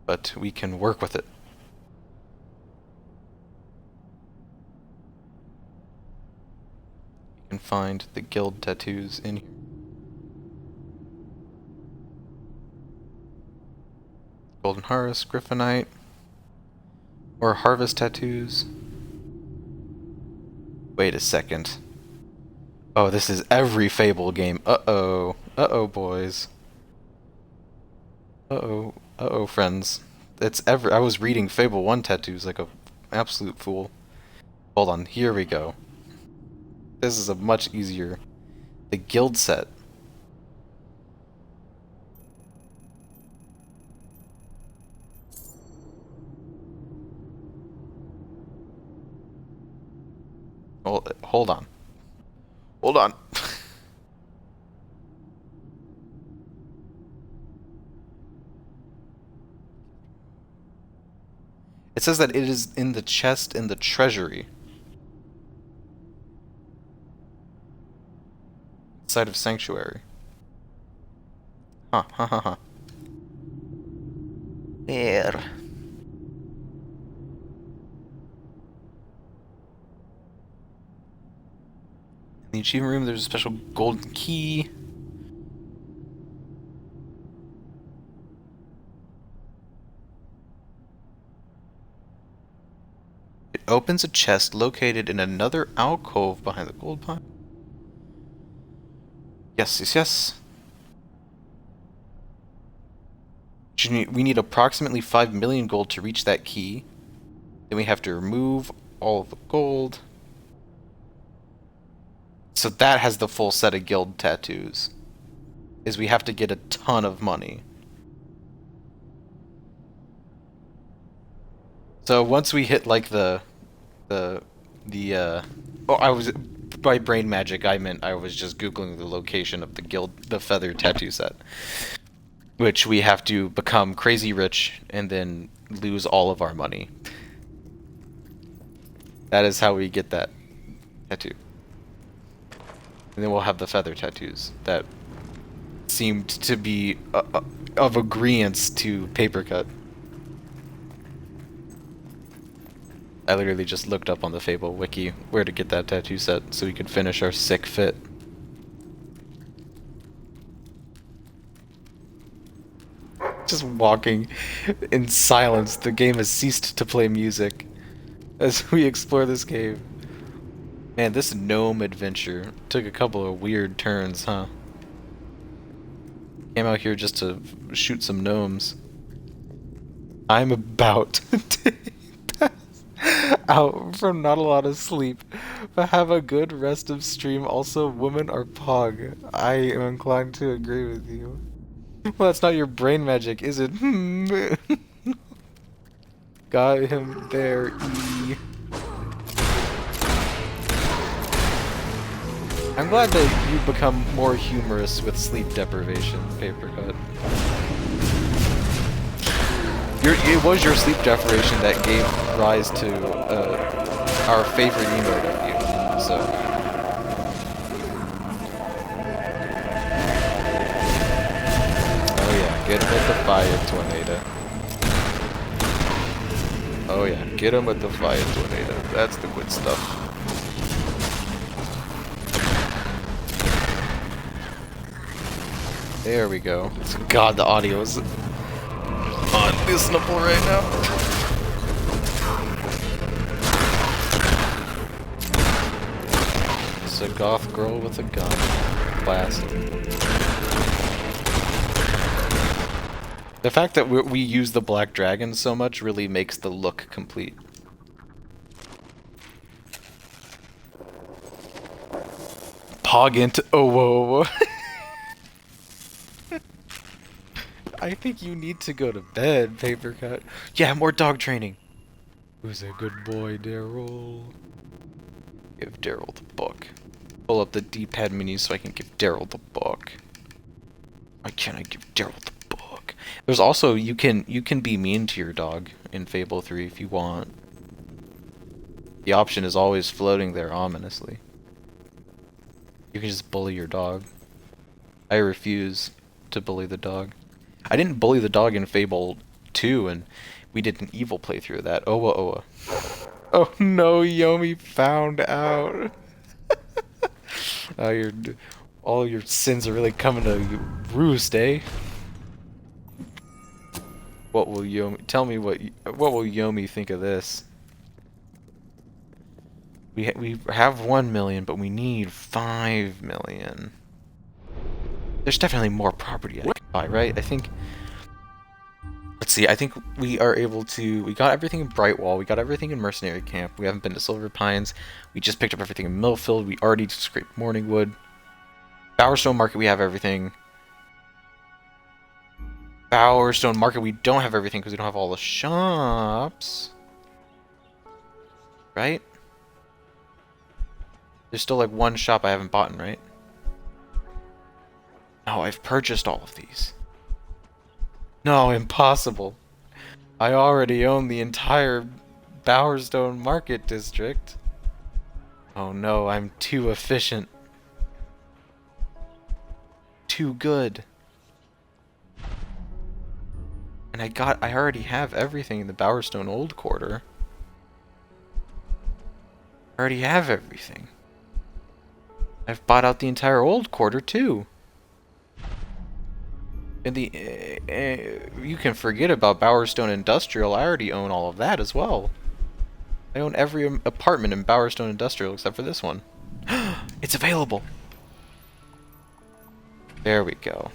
but we can work with it. can find the guild tattoos in here. Golden Harvest, Griffinite, or Harvest tattoos. Wait a second. Oh, this is every Fable game. Uh-oh. Uh-oh, boys. Uh-oh. Uh-oh, friends. It's I was reading Fable 1 tattoos like a absolute fool. Hold on, here we go. This is a much easier. The guild set. Hold on. Hold on. It says that it is in the chest in the treasury. Side of Sanctuary. Huh, ha ha ha. Where? In the achievement room, there's a special golden key. It opens a chest located in another alcove behind the gold pile. Yes, yes, yes. We need approximately 5 million gold to reach that key. Then we have to remove all of the gold. So that has the full set of guild tattoos. Is we have to get a ton of money. So once we hit like oh, by brain magic I meant I was just googling the location of the feather tattoo set. Which we have to become crazy rich and then lose all of our money. That is how we get that tattoo. And then we'll have the feather tattoos that seemed to be of agreeance to paper cut. I literally just looked up on the Fable wiki where to get that tattoo set so we could finish our sick fit. Just walking in silence. The game has ceased to play music as we explore this cave. Man, this gnome adventure took a couple of weird turns, huh? Came out here just to shoot some gnomes. I'm about to pass out from not a lot of sleep, but have a good rest of stream. Also, women are pog. I am inclined to agree with you. Well, that's not your brain magic, is it? Got him there, E. I'm glad that you've become more humorous with sleep deprivation, Papercut. It was your sleep deprivation that gave rise to our favorite emote of you, so... Oh yeah, get him with the fire tornado. Oh yeah, get him with the fire tornado. That's the good stuff. There we go. God, the audio is unlistenable right now. It's a goth girl with a gun. Classic. The fact that we use the black dragon so much really makes the look complete. Pog into... Oh, whoa, whoa. I think you need to go to bed, Papercut. Yeah, more dog training. Who's a good boy, Daryl? Give Daryl the book. Pull up the D-pad menu so I can give Daryl the book. Why can't I give Daryl the book? There's also, you can be mean to your dog in Fable 3 if you want. The option is always floating there ominously. You can just bully your dog. I refuse to bully the dog. I didn't bully the dog in Fable 2, and we did an evil playthrough of that. Owa Owa. Oh no, Yomi found out. All your sins are really coming to roost, eh? What will Yomi tell me? What will Yomi think of this? We have 1 million, but we need 5 million. There's definitely more property I can buy, right? I think. Let's see. I think we are able to. We got everything in Brightwall. We got everything in Mercenary Camp. We haven't been to Silver Pines. We just picked up everything in Millfield. We already scraped Morningwood. Bowerstone Market. We have everything. Bowerstone Market. We don't have everything because we don't have all the shops. Right? There's still like one shop I haven't bought, right? No, I've purchased all of these. No, impossible. I already own the entire Bowerstone Market District. Oh no, I'm too efficient. Too good. And I already have everything in the Bowerstone Old Quarter. I already have everything. I've bought out the entire Old Quarter too. And you can forget about Bowerstone Industrial. I already own all of that as well. I own every apartment in Bowerstone Industrial except for this one. It's available. There we go.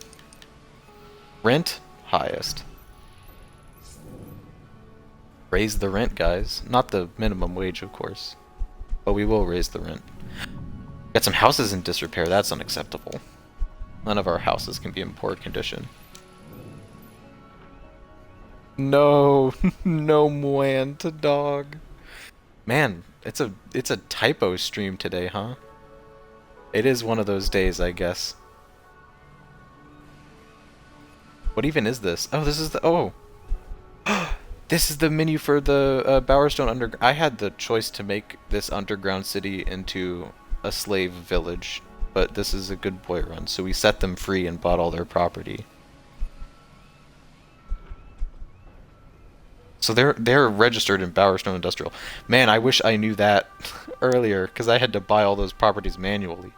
Rent highest. Raise the rent, guys. Not the minimum wage, of course. But we will raise the rent. Got some houses in disrepair. That's unacceptable. None of our houses can be in poor condition. No, no Muanta dog. Man, it's a typo stream today, huh? It is one of those days, I guess. What even is this? Oh, this is the this is the menu for the Bowerstone Underground. I had the choice to make this underground city into a slave village, but this is a good boy run, so we set them free and bought all their property. So they're registered in Bowerstone Industrial. Man, I wish I knew that earlier, because I had to buy all those properties manually.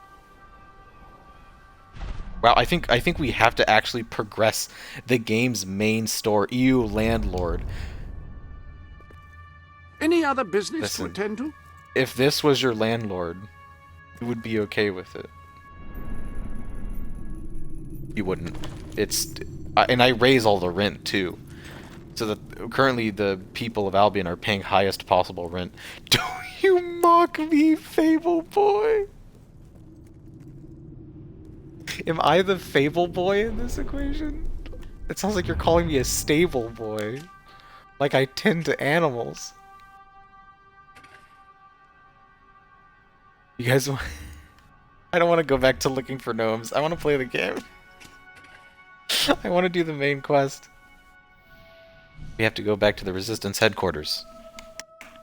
Wow, I think we have to actually progress the game's main store. EU landlord.
Any other business
Listen,
to attend to?
If this was your landlord, you would be okay with it. You wouldn't. And I raise all the rent too. So that currently the people of Albion are paying highest possible rent. Don't you mock me, Fable Boy? Am I the Fable Boy in this equation? It sounds like you're calling me a stable boy. Like I tend to animals. You guys want... I don't want to go back to looking for gnomes. I want to play the game. I want to do the main quest. We have to go back to the Resistance headquarters.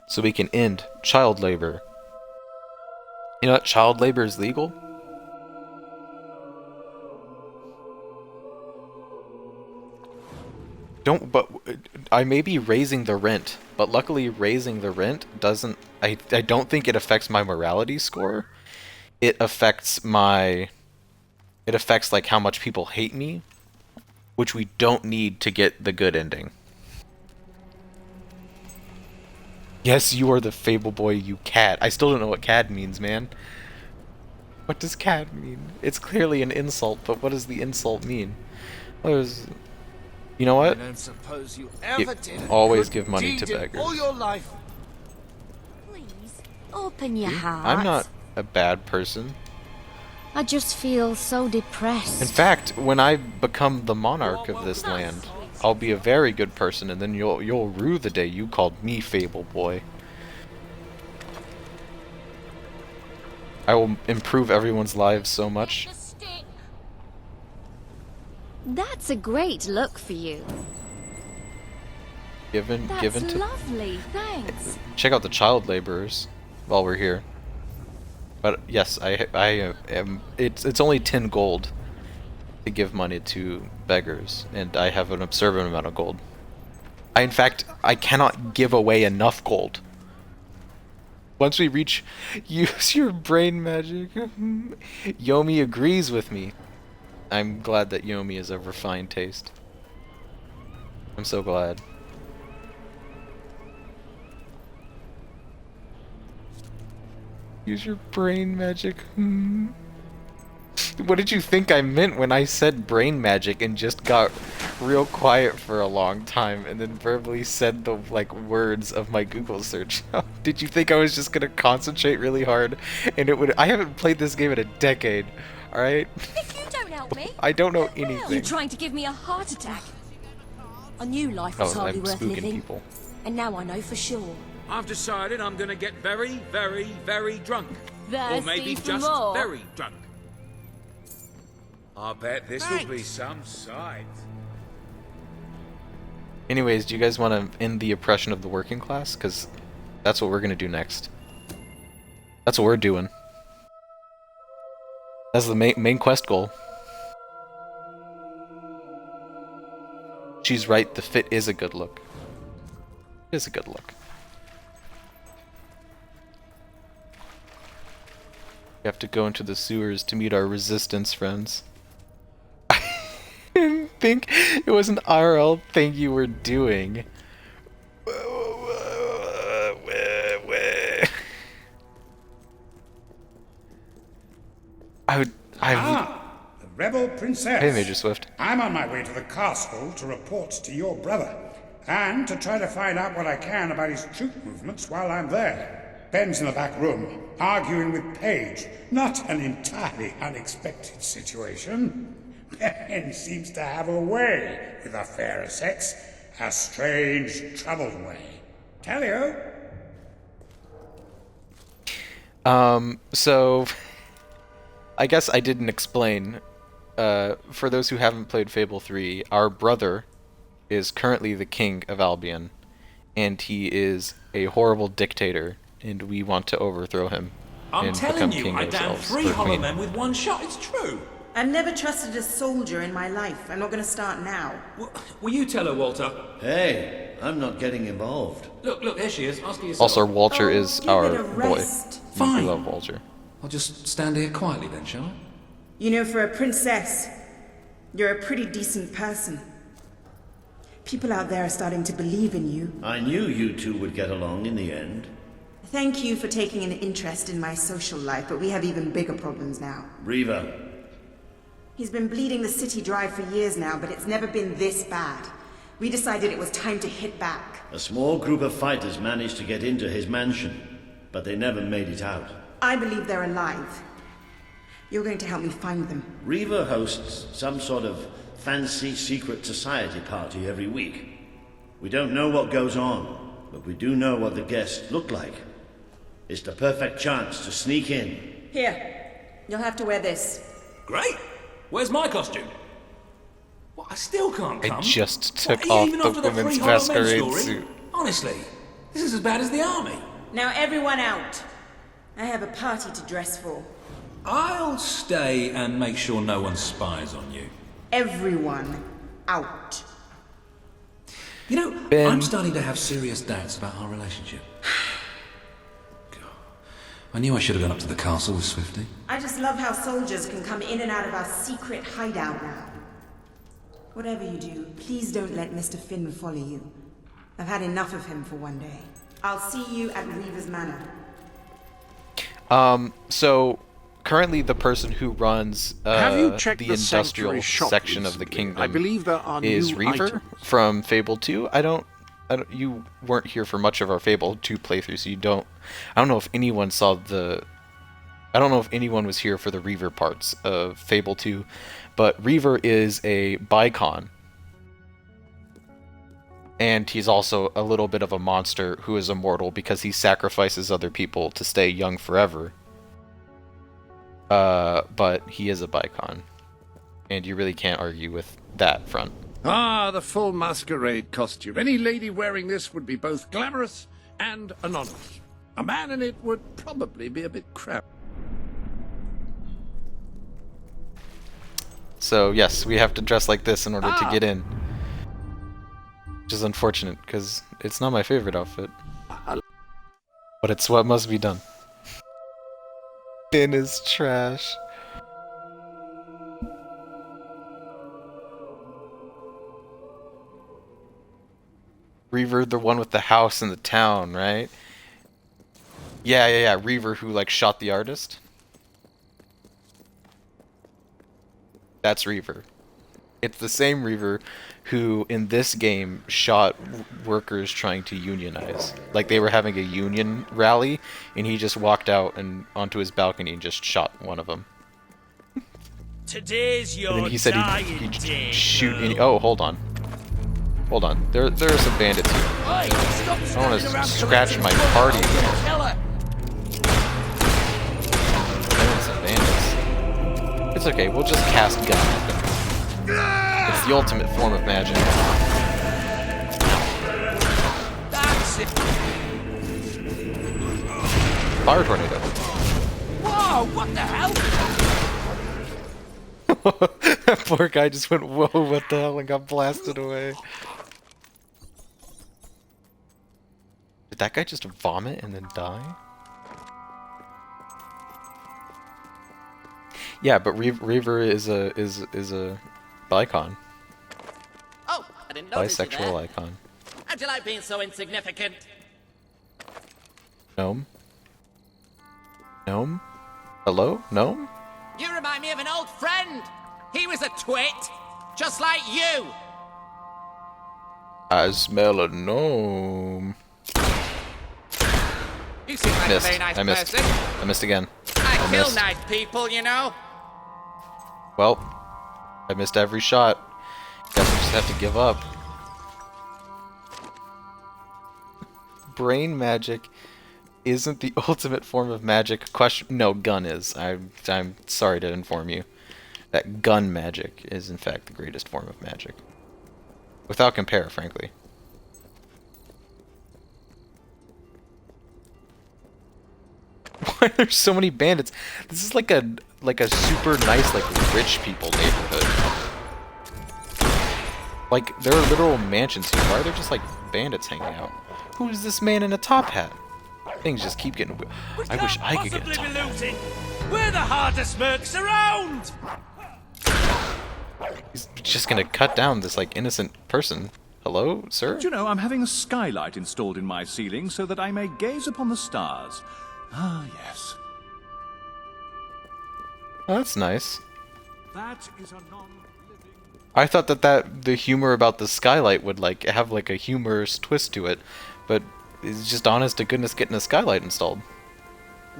So we can end child labor. You know what? Child labor is legal? But I may be raising the rent, but luckily raising the rent doesn't, I don't think it affects my morality score. It affects like how much people hate me, which we don't need to get the good ending. Yes, you are the Fable Boy, you cad. I still don't know what cad means, man. What does cad mean? It's clearly an insult, but what does the insult mean? You know what?
I don't suppose you ever did
always give money to beggars.
All your life.
Please, open your heart.
I'm not a bad person.
I just feel so depressed.
In fact, when I become the monarch of this land, I'll be a very good person, and then you'll rue the day you called me Fable Boy. I will improve everyone's lives so much.
That's a great look for you.
Given to...
lovely, thanks.
Check out the child laborers while we're here. But yes, I am. It's only 10 gold to give money to beggars, and I have an absurd amount of gold. In fact, I cannot give away enough gold. Once we reach use your brain magic. Yomi agrees with me. I'm glad that Yomi is a refined taste. I'm so glad. Use your brain magic. What did you think I meant when I said brain magic and just got real quiet for a long time and then verbally said the words of my Google search? Did you think I was just gonna concentrate really hard and it would? I haven't played this game in a decade. All right.
If you don't help me,
I don't know anything.
you're trying to give me a heart attack. I knew life was hardly
I'm
worth
spooking
living,
people.
and now I know for sure.
I've decided I'm gonna get very, very, very drunk. Or maybe
for
just
more.
very drunk.
I bet this will be some sight.
Anyways, do you guys want to end the oppression of the working class? Because that's what we're gonna do next. That's what we're doing. That's the main quest goal. She's right, the fit is a good look. It is a good look. We have to go into the sewers to meet our resistance friends. I didn't think it was an IRL thing you were doing.
The rebel princess.
Hey, Major Swift.
I'm on my way to the castle to report to your brother, and to try to find out what I can about his troop movements while I'm there. Ben's in the back room, arguing with Paige. Not an entirely unexpected situation. Ben seems to have a way with the fairer sex. A strange, troubled way. Tell you.
So I guess I didn't explain. For those who haven't played Fable 3, our brother is currently the king of Albion, and he is a horrible dictator, and we want to overthrow him
I'm
and
telling
become
you,
king
I downed
ourselves.
3
or
hollow
queen.
men with one shot. It's true.
I've never trusted a soldier in my life. I'm not going to start now.
Will you tell her, Walter?
Hey, I'm not getting involved.
Look, there she is. Ask her yourself.
Also, Walter is
give
our
it a
boy.
rest.
Fine.
We love Walter.
I'll just stand here quietly then, shall I?
You know, for a princess, you're a pretty decent person. People out there are starting to believe in you.
I knew you two would get along in the end.
Thank you for taking an interest in my social life, but we have even bigger problems now.
Reaver.
He's been bleeding the city dry for years now, but it's never been this bad. We decided it was time to hit back.
A small group of fighters managed to get into his mansion, but they never made it out.
I believe they're alive. You're going to help me find them.
Reaver hosts some sort of fancy secret society party every week. We don't know what goes on, but we do know what the guests look like. It's the perfect chance to sneak in.
Here, you'll have to wear this.
Great. Where's my costume? What, I still can't come?
I just
What,
took
are you
off
even
the
after the
women's
3 hollow men
masquerade
story?
suit.
Honestly, this is as bad as the army.
Now everyone out. I have a party to dress for.
I'll stay and make sure no one spies on you.
Everyone out.
You know,
Ben.
I'm starting to have serious doubts about our relationship. God, I knew I should have gone up to the castle with Swifty.
I just love how soldiers can come in and out of our secret hideout now. Whatever you do, please don't let Mr. Finn follow you. I've had enough of him for one day. I'll see you at Reaver's Manor.
So currently the person who runs
Have you checked
the
the
industrial
sanctuary shop
section of the
recently?
kingdom
I believe there are
is
new
Reaver
items.
from Fable 2. I don't you weren't here for much of our Fable 2 playthrough, so I don't know if anyone saw I don't know if anyone was here for the Reaver parts of Fable 2, but Reaver is a Bicon. And he's also a little bit of a monster who is immortal because he sacrifices other people to stay young forever. But he is a Bicon. And you really can't argue with that front.
Ah, the full masquerade costume. Any lady wearing this would be both glamorous and anonymous. A man in it would probably be a bit crap.
So yes, we have to dress like this in order to get in. Which is unfortunate, because it's not my favorite outfit. But it's what must be done. Finn is trash. Reaver, the one with the house in the town, right? Yeah. Reaver who, like, shot the artist. That's Reaver. It's the same Reaver who, in this game, shot workers trying to unionize. Like, they were having a union rally, and he just walked out and onto his balcony and just shot one of them.
Today's your
And then he said
dying
he'd
day,
shoot
girl.
any... Oh, hold on. There are some bandits here.
Oi, stop
I want
standing
to
around
scratch my
collecting
party.
blood. I'll kill her.
There are some bandits. It's okay, we'll just cast gun at them. It's the ultimate form of magic.
That's it.
Fire tornado.
Whoa, what the hell?
That poor guy just went, whoa, what the hell, and got blasted away. Did that guy just vomit and then die? Yeah, but Reaver is a icon.
Oh, I didn't notice you
Bisexual
there.
icon.
How'd you like being so insignificant?
Gnome? Gnome? Hello? Gnome?
You remind me of an old friend. He was a twit, just like you.
I smell a gnome.
You seem like a very nice
I missed.
person.
I missed again.
I kill
missed.
nice people, you know.
Well, I missed every shot. Guess we just have to give up. Brain magic isn't the ultimate form of magic. No, gun is. I'm sorry to inform you that gun magic is in fact the greatest form of magic. Without compare, frankly. Why are there so many bandits? This is like a super nice, like, rich people neighborhood. Like, there are literal mansions here. Why are there just, like, bandits hanging out? Who is this man in a top hat? Things just keep getting... I wish I could get a top hat.
We're the hardest mercs around!
He's just gonna cut down this, like, innocent person. Hello, sir?
Do you know, I'm having a skylight installed in my ceiling so that I may gaze upon the stars. Ah, yes.
Oh, that's nice.
That is a non-living...
I thought that the humor about the skylight would, like, have, like, a humorous twist to it, but it's just honest to goodness getting a skylight installed.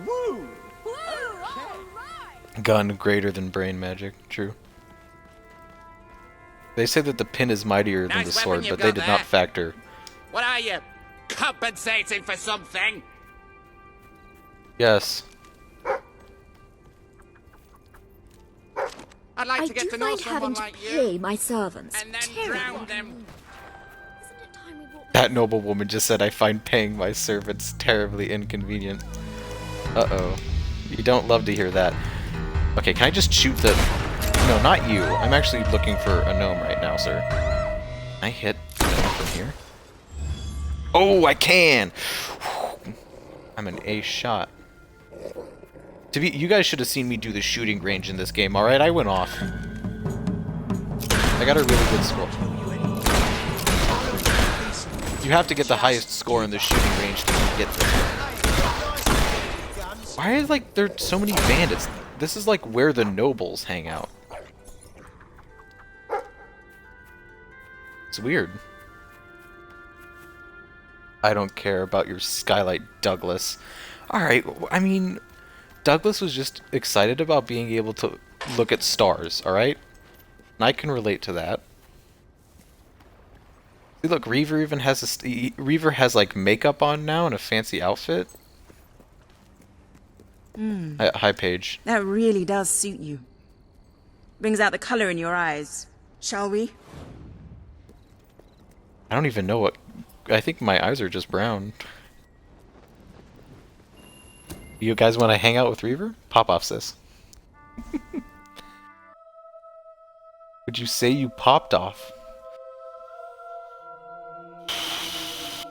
Woo!
Gun greater than brain magic, true. They say that the pin is mightier than
Nice
the
weapon
sword,
you've
but they
got
did
there.
not factor.
What are you? Compensating for something?
Yes.
I'd like
I
to get
do
to know
find
someone
having to
like
pay
you.
my servants
And then
terribly
drown them.
That noble woman just said, I find paying my servants terribly inconvenient. Uh-oh. You don't love to hear that. Okay, can I just shoot the... No, not you. I'm actually looking for a gnome right now, sir. Can I hit a gnome from here? Oh, I can! I'm an ace shot. You guys should have seen me do the shooting range in this game, alright? I went off. I got a really good score. You have to get the highest score in the shooting range to get this. Why is, like, there so many bandits? This is, like, where the nobles hang out. It's weird. I don't care about your skylight, Douglas. Alright, I mean... Douglas was just excited about being able to look at stars, alright? And I can relate to that. See, look, Reaver even has Reaver has, like, makeup on now and a fancy outfit. Hi, Paige.
That really does suit you. Brings out the color in your eyes. Shall we?
I don't even know what... I think my eyes are just brown. You guys want to hang out with Reaver? Pop off, sis. Would you say you popped off?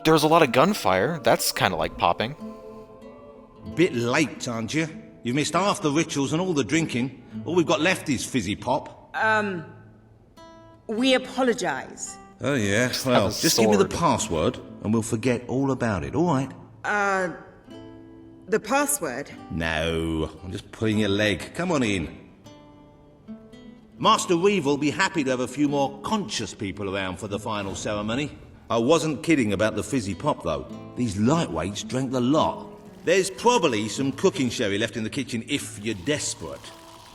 There's a lot of gunfire. That's kind of like popping.
Bit late, aren't you? You've missed half the rituals and all the drinking. All we've got left is fizzy pop.
We apologize.
Oh, yeah? Well, just give me the password and we'll forget all about it, all right?
The password?
No, I'm just pulling your leg. Come on in. Master Reeve will be happy to have a few more conscious people around for the final ceremony. I wasn't kidding about the fizzy pop, though. These lightweights drank the lot. There's probably some cooking sherry left in the kitchen if you're desperate.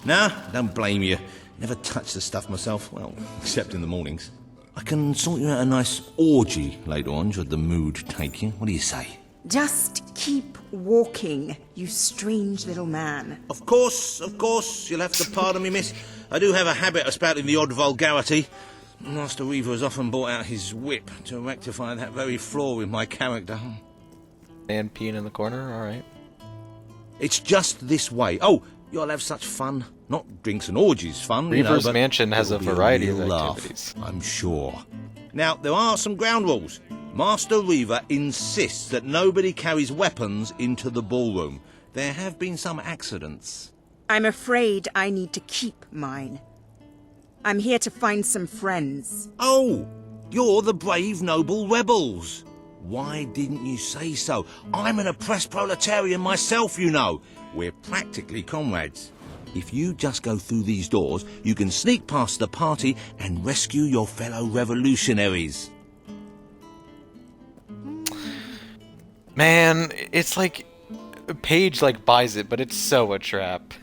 Nah, don't blame you. Never touched the stuff myself, well, except in the mornings. I can sort you out a nice orgy later on, should the mood take you. What do you say?
Just keep walking, you strange little man.
Of course, you'll have to pardon me, miss. I do have a habit of spouting the odd vulgarity. Master Reaver has often brought out his whip to rectify that very flaw in my character.
And peeing in the corner, alright.
It's just this way. Oh, you'll have such fun. Not drinks and orgies fun,
Reaver's
but
mansion has a variety of
activities. I'm sure. Now, there are some ground rules. Master Reaver insists that nobody carries weapons into the ballroom. There have been some accidents.
I'm afraid I need to keep mine. I'm here to find some friends.
Oh, you're the brave, noble rebels. Why didn't you say so? I'm an oppressed proletarian myself, you know. We're practically comrades. If you just go through these doors, you can sneak past the party and rescue your fellow revolutionaries.
Man, it's like Paige buys it, but it's so a trap.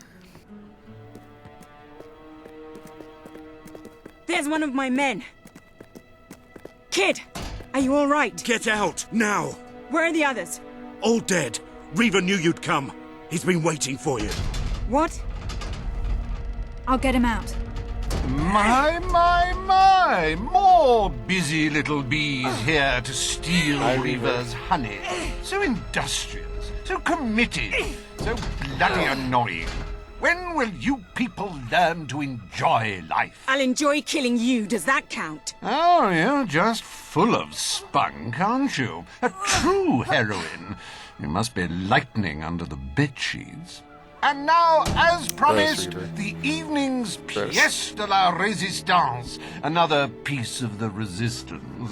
There's one of my men. Kid, are you all right?
Get out, now!
Where are the others?
All dead. Reaver knew you'd come. He's been waiting for you.
What?
I'll get him out.
My! More busy little bees here to steal Reaver's honey. So industrious, so committed, so bloody annoying. When will you people learn to enjoy life?
I'll enjoy killing you, does that count?
Oh, you're just full of spunk, aren't you? A true heroine. You must be lightning under the bedsheets. And now, as promised, the evening's pièce de la résistance. Another piece of the resistance.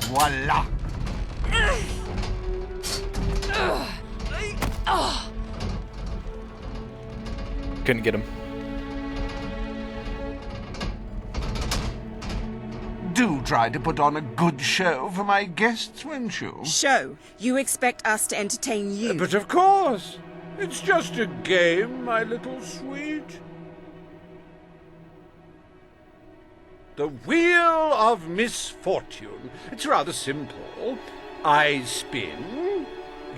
Voila.
Couldn't get him.
Do try to put on a good show for my guests, won't you?
Show? You expect us to entertain you?
But of course. It's just a game, my little sweet. The Wheel of Misfortune. It's rather simple. I spin,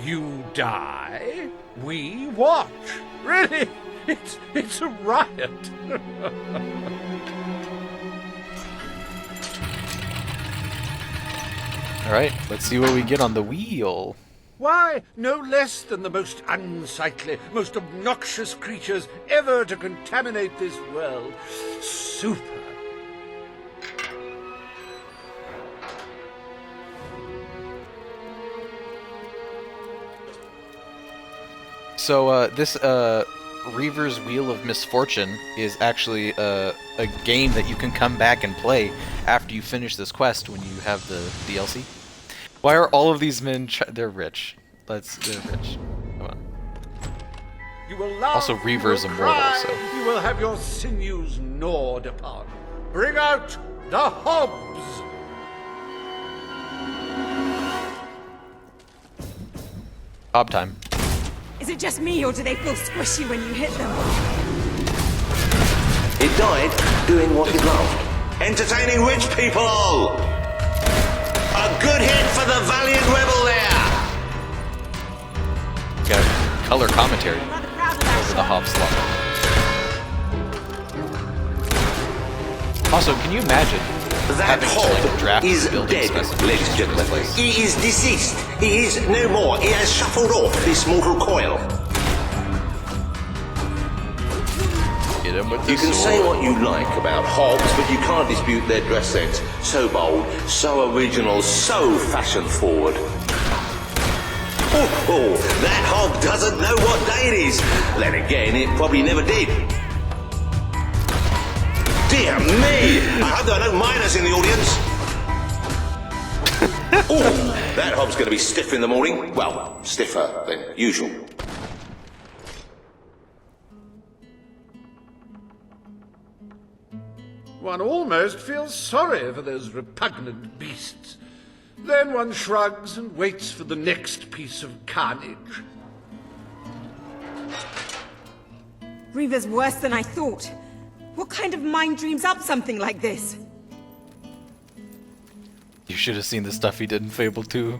you die, we watch. Really, it's a riot.
Alright, let's see what we get on the wheel.
Why, no less than the most unsightly, most obnoxious creatures ever to contaminate this world. Super.
So, this, Reaver's Wheel of Misfortune is actually a game that you can come back and play after you finish this quest when you have the DLC. Why are all of these men? They're rich. They're rich. Come on.
You will laugh,
Also, Reaver's
you will
immortal,
cry,
so.
you will have your sinews gnawed upon. Bring out the hobs.
Hob time.
Is it just me, or do they feel squishy when you hit them?
He died doing what he loved. Entertaining rich people! A good hit for the valiant rebel there!
Got color commentary over the Hob slot. Also, can you imagine
That hob
draft
is dead, ladies and gentlemen. He is deceased. He is no more. He has shuffled off this mortal coil.
Get him with
You
the
can
sword.
say what you like about hobs, but you can't dispute their dress sense. So bold, so original, so fashion forward.
Oh, that hog doesn't know what day it is. Then again, it probably never did. Dear me! I hope there are no miners in the audience. Oh, that hog's going to be stiff in the morning. Well, stiffer than usual.
One almost feels sorry for those repugnant beasts. Then one shrugs and waits for the next piece of carnage.
Reaver's worse than I thought. What kind of mind dreams up something like this?
You should have seen the stuff he did in Fable 2.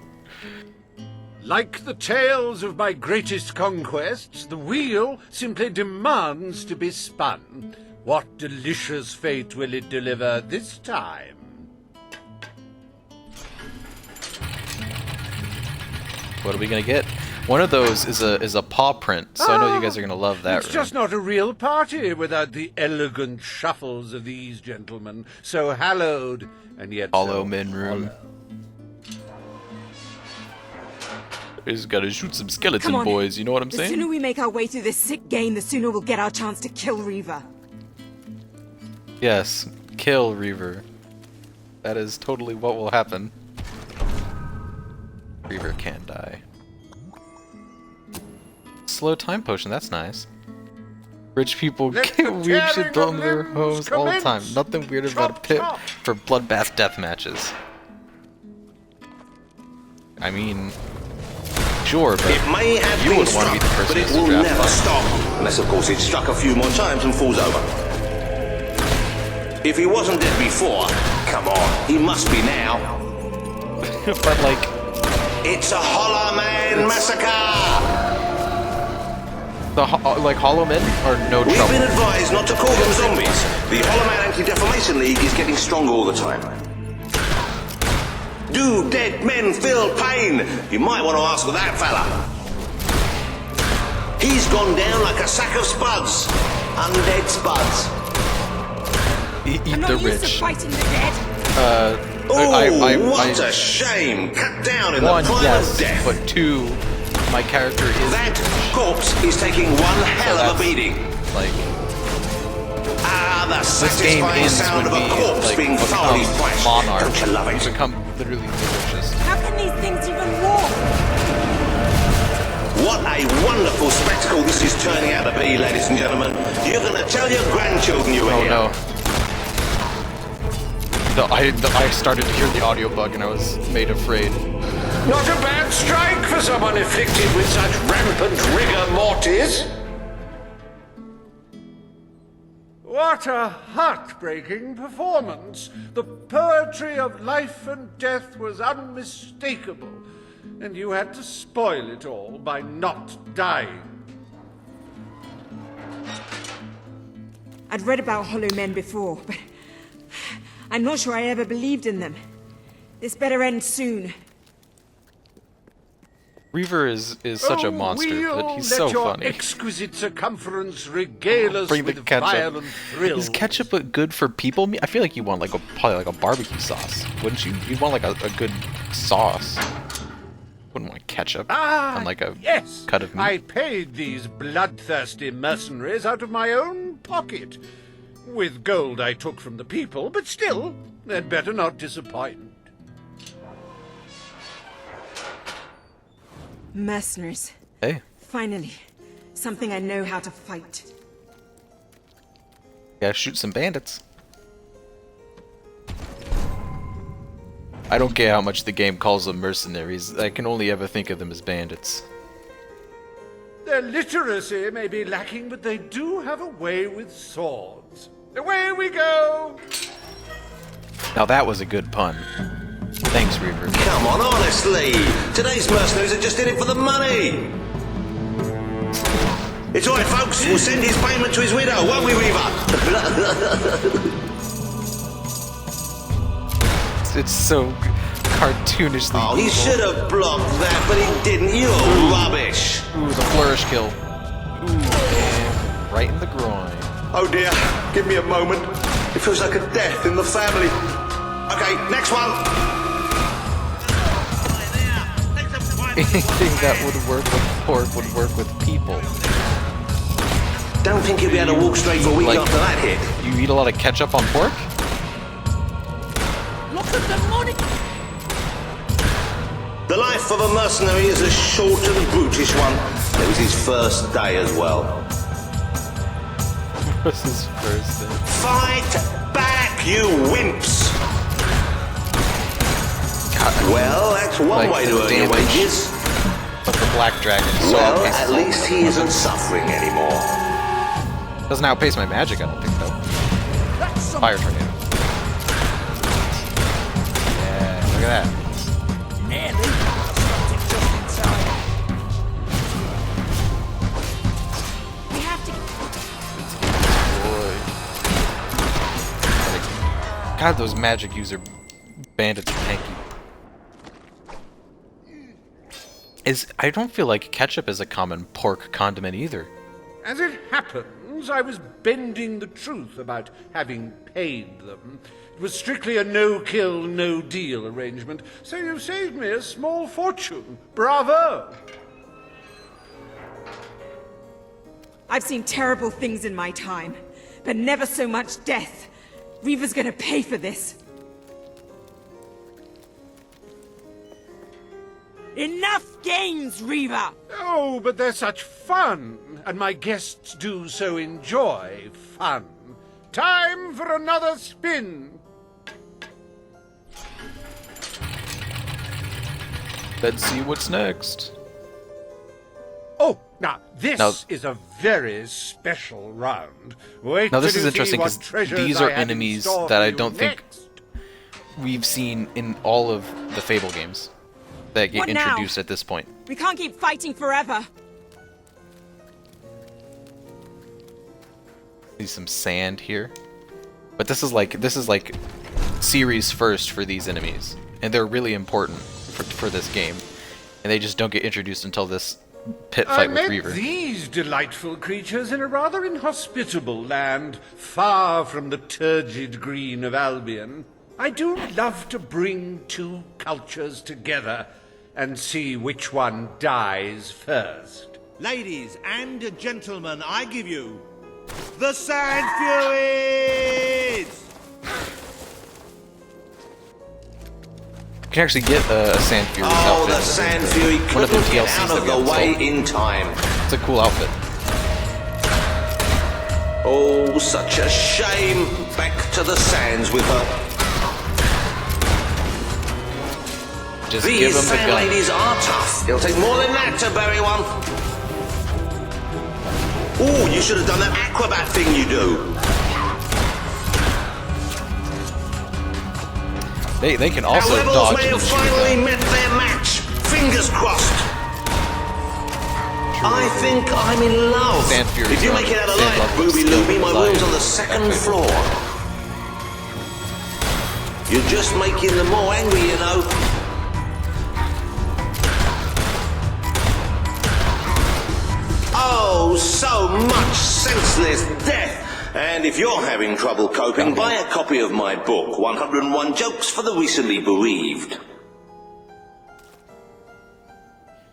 Like the tales of my greatest conquests, the wheel simply demands to be spun. What delicious fate will it deliver this time?
What are we gonna get? One of those is a paw print, so I know you guys are gonna love that.
It's just not a real party without the elegant shuffles of these gentlemen, so hallowed and yet
Hollow
so
Men room.
hollow.
He's gotta shoot some skeletons,
Come on.
boys. You know what I'm
The
saying?
sooner we make our way through this sick game, the sooner we'll get our chance to kill Reaver.
Yes, kill Reaver. That is totally what will happen. Reaver can die. Slow time potion, that's nice. Rich people
Let
get
the
weird shit
tearing
built
of
into their
limbs
homes all the time.
commence.
Nothing weird about a
Chop,
pit
chop.
for bloodbath death matches. I mean, sure, but
It may have
you
been
wouldn't want to be the
struck,
person
but it
who's to
will
draft
never
one.
stop. Unless, of course, it's struck a few more times and falls over. If he wasn't dead before, come on, he must be now.
But like,
it's a Hollow Man massacre!
the like Hollow Men are no
We've
trouble.
been advised not to call them zombies. The Hollow Man Anti-Defamation League is getting stronger all the time. Do dead men feel pain? You might want to ask that fella. He's gone down like a sack of spuds. Undead spuds.
Eat
I'm
the
not used to
rich.
fighting the dead.
Oh, what a shame! Cut down in the
One,
prime of
yes,
death.
but two, my character is
That corpse is taking one hell of a
that's,
beating.
like,
Ah, the
this game
satisfying
ends
sound
when
of
we
a corpse
like
being thoroughly
become
thrashed.
monarch.
Don't you love
We
it?
become literally the richest.
How can these things even walk?
What a wonderful spectacle this is turning out to be, ladies and gentlemen. You're going to tell your grandchildren you were here.
Oh no. I started to hear the audio bug and I was made afraid.
Not a bad strike for someone afflicted with such rampant rigor mortis. What a heartbreaking performance. The poetry of life and death was unmistakable, and you had to spoil it all by not dying.
I'd read about Hollow Men before, but I'm not sure I ever believed in them. This better end soon.
Reaver is such a monster, but he's so funny.
Exquisite circumference regale us
Bring the
with
ketchup.
violent thrills.
Is ketchup good for people? I feel like you want like probably like a barbecue sauce, wouldn't you? You'd want like a good sauce. Wouldn't want ketchup on like a
yes,
cut of meat.
I paid these bloodthirsty mercenaries out of my own pocket. With gold I took from the people, but still, they'd better not disappoint.
Mercenaries.
Hey.
Finally, something I know how to fight.
Gotta shoot some bandits. I don't care how much the game calls them mercenaries. I can only ever think of them as bandits.
Their literacy may be lacking, but they do have a way with swords. Away we go!
Now that was a good pun. Thanks, Reaver.
Come on, honestly. Today's mercenaries are just in it for the money. It's all right, folks. We'll send his payment to his widow, won't we, Reaver?
It's so cartoonishly
Oh, he
evil.
should have blocked that, but he didn't. You're rubbish.
Ooh, the flourish kill. Ooh, damn. Right in the groin.
Oh dear, give me a moment. It feels like a death in the family. Okay, next one.
Anything that would work with pork would work with people.
Don't think you'll be able to walk straight for a week after that hit.
You eat a lot of ketchup on pork?
Look at the money!
The life of a mercenary is a short and brutish one. It was his first day as well.
It was his first day.
Fight back, you wimps!
God,
well, that's one way to earn your wages.
But the black dragon so
well, at least he isn't suffering anymore.
Doesn't outpace my magic, I don't think, though. Fire tornado. Yeah, look at that.
Nearly. Stopped it just in time.
We have to.
God, those magic user bandits are tanky. I don't feel like ketchup is a common pork condiment either.
As it happens, I was bending the truth about having paid them. It was strictly a no-kill, no-deal arrangement, so you've saved me a small fortune. Bravo!
I've seen terrible things in my time, but never so much death. Reaver's gonna pay for this.
Enough games, Reaver!
Oh, but they're such fun, and my guests do so enjoy fun. Time for another spin.
Let's see what's next.
Oh, now this is a very special round. Wait
now this
till
is
you
interesting
see what
because
treasures
these are
I have in
enemies
store
that
for
I
you
don't think
next.
we've seen in all of the Fable games that get
What now?
introduced at this point.
We can't keep fighting forever.
See some sand here, but this is like series first for these enemies, and they're really important for this game, and they just don't get introduced until this pit fight with Reaver.
I met these delightful creatures in a rather inhospitable land, far from the turgid green of Albion. I do love to bring two cultures together and see which one dies first.
Ladies and gentlemen, I give you the Sand Furies!
You can actually get a Sand Fury outfit.
The Sand Fury
One of the
couldn't get
DLCs
out
that
of
we
the way
installed.
in time.
It's a cool outfit.
Oh, such a shame. Back to the sands with her.
Just give
These
them the
sand
gun.
ladies are tough. It'll take more than that to bury one. Oh, you should have done that acrobat thing you do.
They can also
Our rebels
dodge
may
and
have
shoot
finally
them.
met their match. Fingers crossed. I think I'm in love.
Sand Furies
If you
are
make it out
sand
alive,
level
Booby
skill
Looby, my
design.
room's on the second floor. You're just making them more angry, you know. Oh, so much senseless death. And if you're having trouble coping, buy a copy of my book, 101 Jokes for the Recently Bereaved.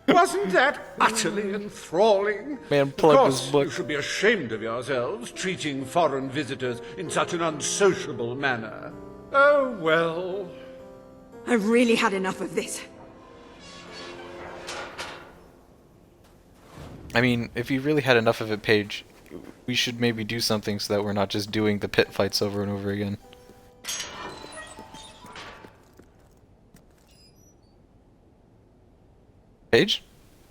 Wasn't that utterly enthralling?
Man,
Of
plug
course,
his book.
you should be ashamed of yourselves, treating foreign visitors in such an unsociable manner. Oh, well.
I've really had enough of this.
I mean, if you really had enough of it, Paige, we should maybe do something so that we're not just doing the pit fights over and over again. Paige?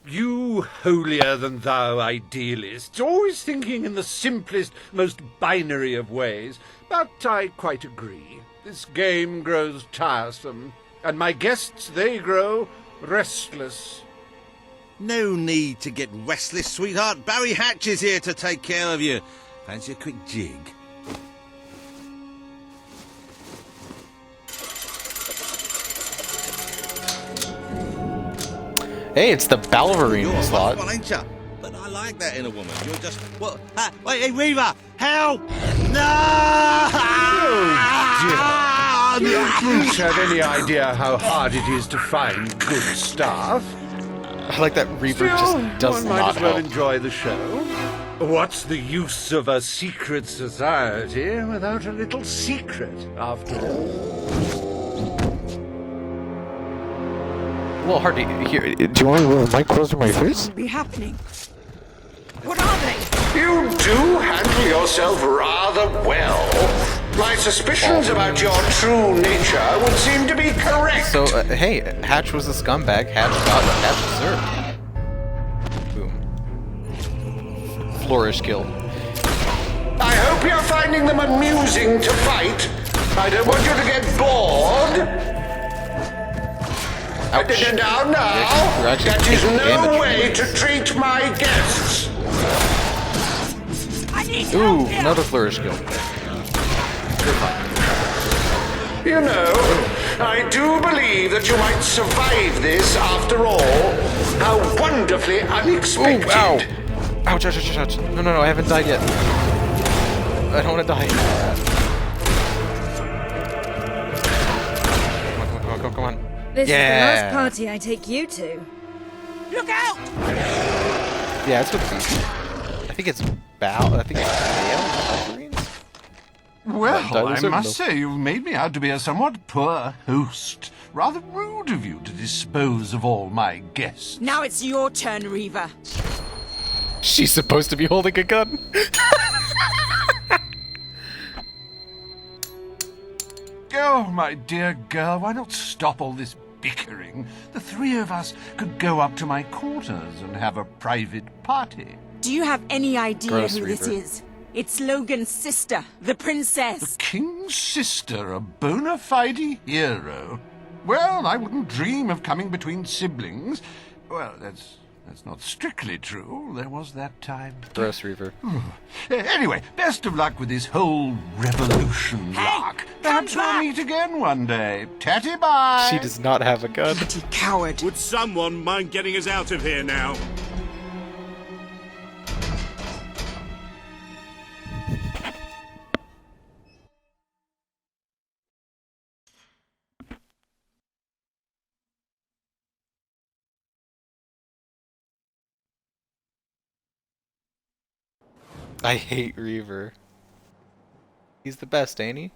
You holier-than-thou idealists, always thinking in the simplest, most binary of ways. But I quite agree. This game grows tiresome, and my guests, they grow restless.
No need to get restless, sweetheart. Barry Hatch is here to take care of you. Fancy a quick jig?
Hey, it's the Balverine
You're a
slot.
rough one, ain't ya? But I like that in a woman. You're just... What? Wait, hey, Reaver! Help! No!
Do you brutes have any idea how hard it is to find good staff?
I like that Reaver just does
one might
not
as well
help.
enjoy the show. What's the use of a secret society without a little secret, after all?
A little hard to hear. Do you want me to mic closer to my face?
Be happening. What are they?
You do handle yourself rather well. My suspicions about your true nature would seem to be correct.
So, hey, Hatch was a scumbag. Hatch got what Hatch deserved. Boom. Flourish kill.
I hope you're finding them amusing to fight. I don't want you to get bored.
Ouch.
Now, that is no way to treat my guests.
Ooh, another flourish kill.
You know, I do believe that you might survive this after all. How wonderfully unexpected.
Ooh, ow. Ouch, ouch, ouch, ouch. No, I haven't died yet. I don't want to die. Come on.
This
Yeah.
is the last party I take you to.
Look out!
Yeah, it's with these. I think it's Bale. I think it's Bale.
Well, I
Dinosaur?
must
No.
say you've made me out to be a somewhat poor host. Rather rude of you to dispose of all my guests.
Now it's your turn, Reaver.
She's supposed to be holding a gun.
Oh, my dear girl, why not stop all this bickering? The three of us could go up to my quarters and have a private party.
Do you have any idea
Gross,
who this
Reaver.
is? It's Logan's sister, the princess.
The king's sister, a bona fide hero. Well, I wouldn't dream of coming between siblings. Well, that's not strictly true. There was that time.
Gross, Reaver.
Anyway, best of luck with this whole revolution lark. Perhaps we'll meet again one day. Tatty bye.
She does not have a gun.
Coward.
Would someone mind getting us out of here now?
I hate Reaver. He's the best, ain't he?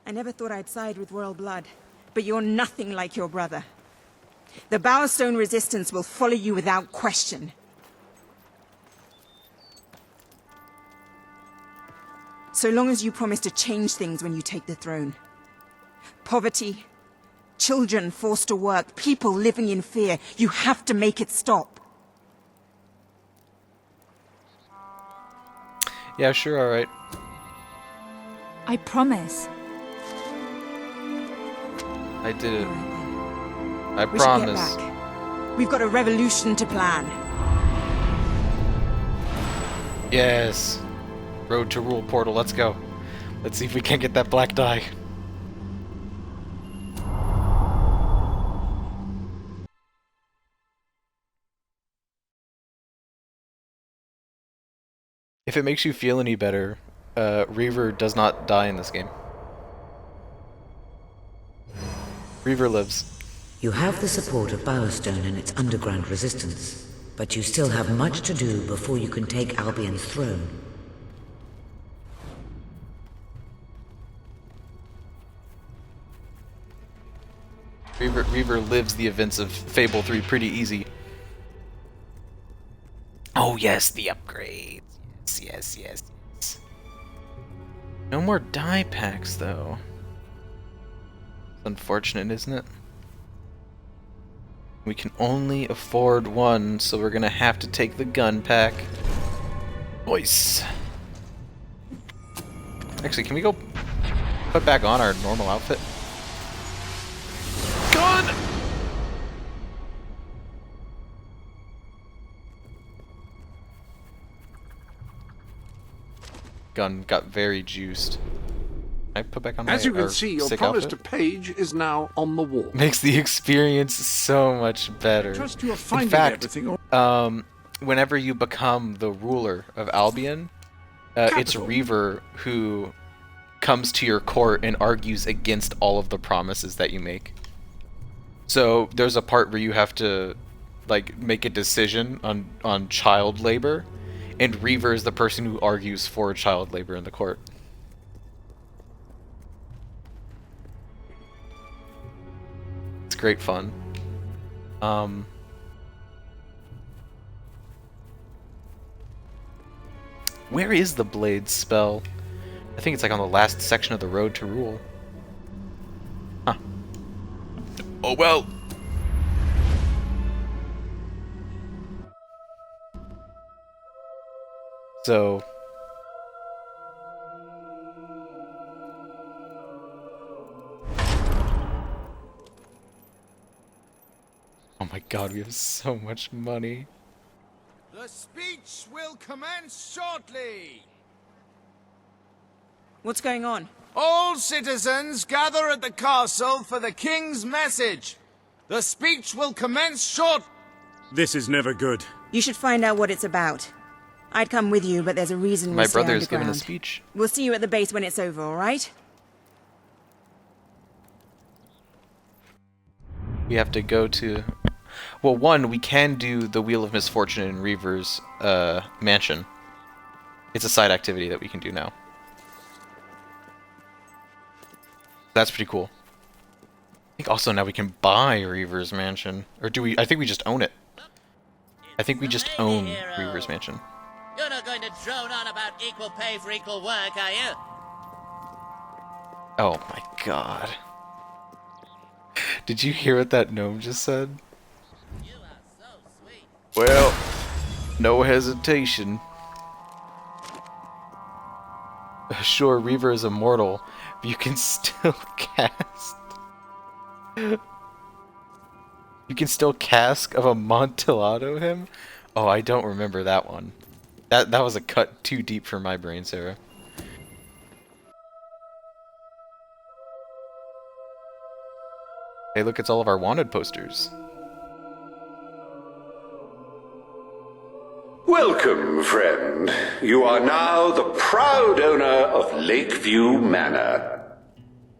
I never thought I'd side with royal blood, but you're nothing like your brother. The Bowerstone resistance will follow you without question. So long as you promise to change things when you take the throne. Poverty, children forced to work, people living in fear. You have to make it stop.
Yeah, sure, alright.
I promise.
I did it. I
We should get
promise.
back. We've got a revolution to plan.
Yes. Road to Rule portal, let's go. Let's see if we can get that black die. If it makes you feel any better, Reaver does not die in this game. Reaver lives.
You have the support of Bowerstone and its underground resistance, but you still have much to do before you can take Albion's throne.
Reaver lives the events of Fable 3 pretty easy. Oh yes, the upgrades. Yes. No more die packs though. It's unfortunate, isn't it? We can only afford one, so we're gonna have to take the gun pack. Voice. Actually, can we go put back on our normal outfit? Gun! Gun got very juiced. I put back on my
As you can see, your
sick
promised
outfit?
page is now on the wall.
Makes the experience so much better.
Trust you are
In
finding
fact,
everything.
whenever you become the ruler of Albion, it's Reaver who comes to your court and argues against all of the promises that you make. So there's a part where you have to like make a decision on child labor, and Reaver is the person who argues for child labor in the court. It's great fun. Where is the blade spell? I think it's like on the last section of the Road to Rule. Huh. Oh well. So oh my god, we have so much money.
The speech will commence shortly.
What's going on?
All citizens gather at the castle for the king's message. The speech will commence short.
This is never good.
You should find out what it's about. I'd come with you, but there's a reason
My
we stay
brother is giving a
underground.
speech.
We'll see you at the base when it's over, all right?
We have to go to... Well, one, we can do the Wheel of Misfortune in Reaver's mansion. It's a side activity that we can do now. That's pretty cool. I think also now we can buy Reaver's mansion. Or do we... I think we just own it. I think we just own Reaver's mansion.
You're not going to drone on about equal pay for equal work, are you?
Oh my god. Did you hear what that gnome just said?
You are so sweet.
Well, no hesitation. Sure, Reaver is immortal, but you can still cast... You can still Cask of Amontillado him? Oh, I don't remember that one. That was a cut too deep for my brain, Sarah. Hey, look, it's all of our wanted posters.
Welcome, friend. You are now the proud owner of Lakeview Manor.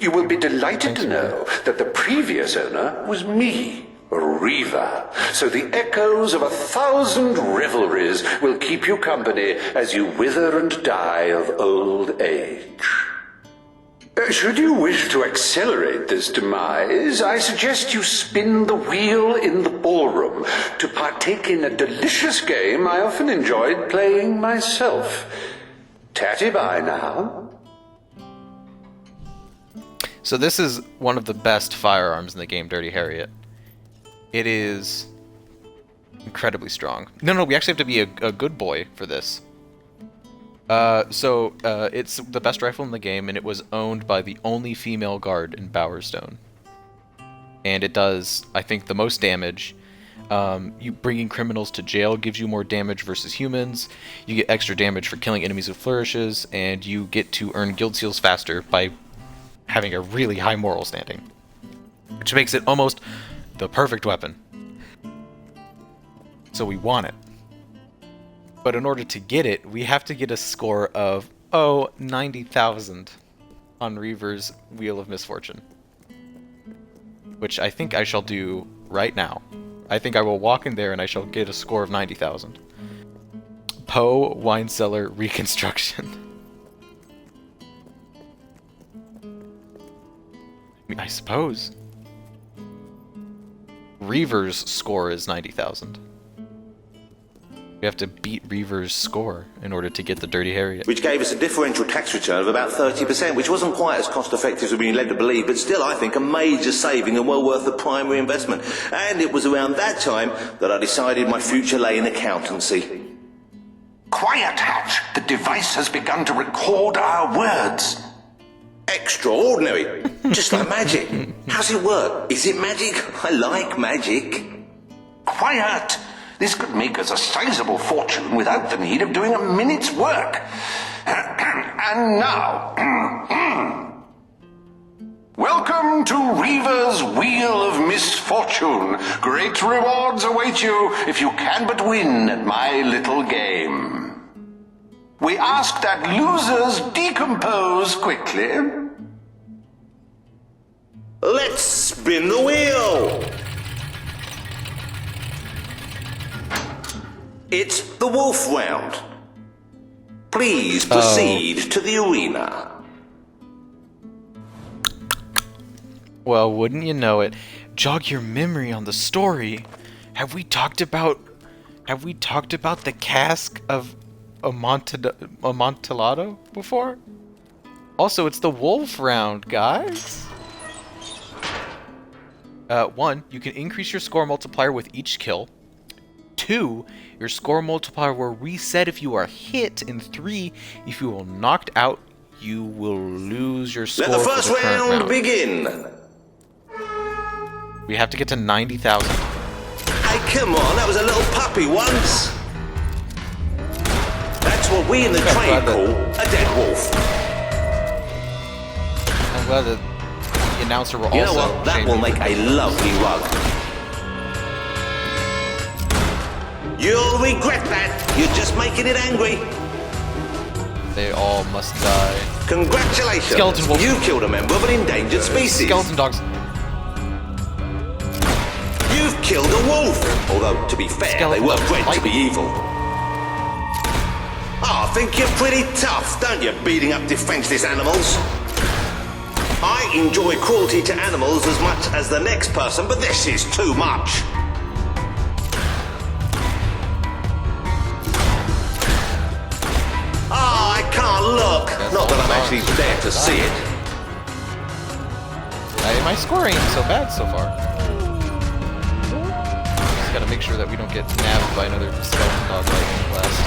You will be delighted to know that the previous owner was me, Reaver, so the echoes of 1,000 revelries will keep you company as you wither and die of old age. Should you wish to accelerate this demise, I suggest you spin the wheel in the ballroom to partake in a delicious game I often enjoyed playing myself. Tatty bye now.
So this is one of the best firearms in the game, Dirty Harriet. It is incredibly strong. No, we actually have to be a good boy for this. It's the best rifle in the game, and it was owned by the only female guard in Bowerstone. And it does, I think, the most damage. You bringing criminals to jail gives you more damage versus humans. You get extra damage for killing enemies with flourishes, and you get to earn guild seals faster by having a really high moral standing, which makes it almost the perfect weapon. So we want it. But in order to get it, we have to get a score of, 90,000 on Reaver's Wheel of Misfortune. Which I think I shall do right now. I think I will walk in there and I shall get a score of 90,000. Poe Wine Cellar Reconstruction. I suppose. Reaver's score is 90,000. We have to beat Reaver's score in order to get the Dirty Harriet.
Which gave us a differential tax return of about 30%, which wasn't quite as cost-effective as we've been led to believe, but still, I think, a major saving and well worth the primary investment. And it was around that time that I decided my future lay in accountancy.
Quiet, Hatch. The device has begun to record our words.
Extraordinary. Just like magic. How's it work? Is it magic? I like magic.
Quiet. This could make us a sizable fortune without the need of doing a minute's work. And now... Welcome to Reaver's Wheel of Misfortune. Great rewards await you if you can but win at my little game. We ask that losers decompose quickly.
Let's spin the wheel! It's the wolf round. Please proceed to the arena.
Well, wouldn't you know it? Jog your memory on the story. Have we talked about the cask of Amontillado before? Also, it's the wolf round, guys. 1, you can increase your score multiplier with each kill. 2, your score multiplier will reset if you are hit. And 3, if you are knocked out, you will lose your score.
Let the first
for the current round
begin.
We have to get to 90,000.
Hey, come on, that was a little puppy once. That's what we in the trade call a dead wolf.
I'm glad that the announcer will also...
You know what? That will make a lovely rug. You'll regret that. You're just making it angry.
They all must die.
Congratulations.
Skeleton wolf.
You killed a member of an endangered species.
Skeleton dogs.
You've killed a wolf. Although, to be fair, they weren't bred to be evil. I think you're pretty tough, don't you, beating up defenseless animals? I enjoy cruelty to animals as much as the next person, but this is too much. I can't look. Not that I'm actually there to see it.
My score ain't so bad so far. Just gotta make sure that we don't get nabbed by another skeleton dog lightning blast.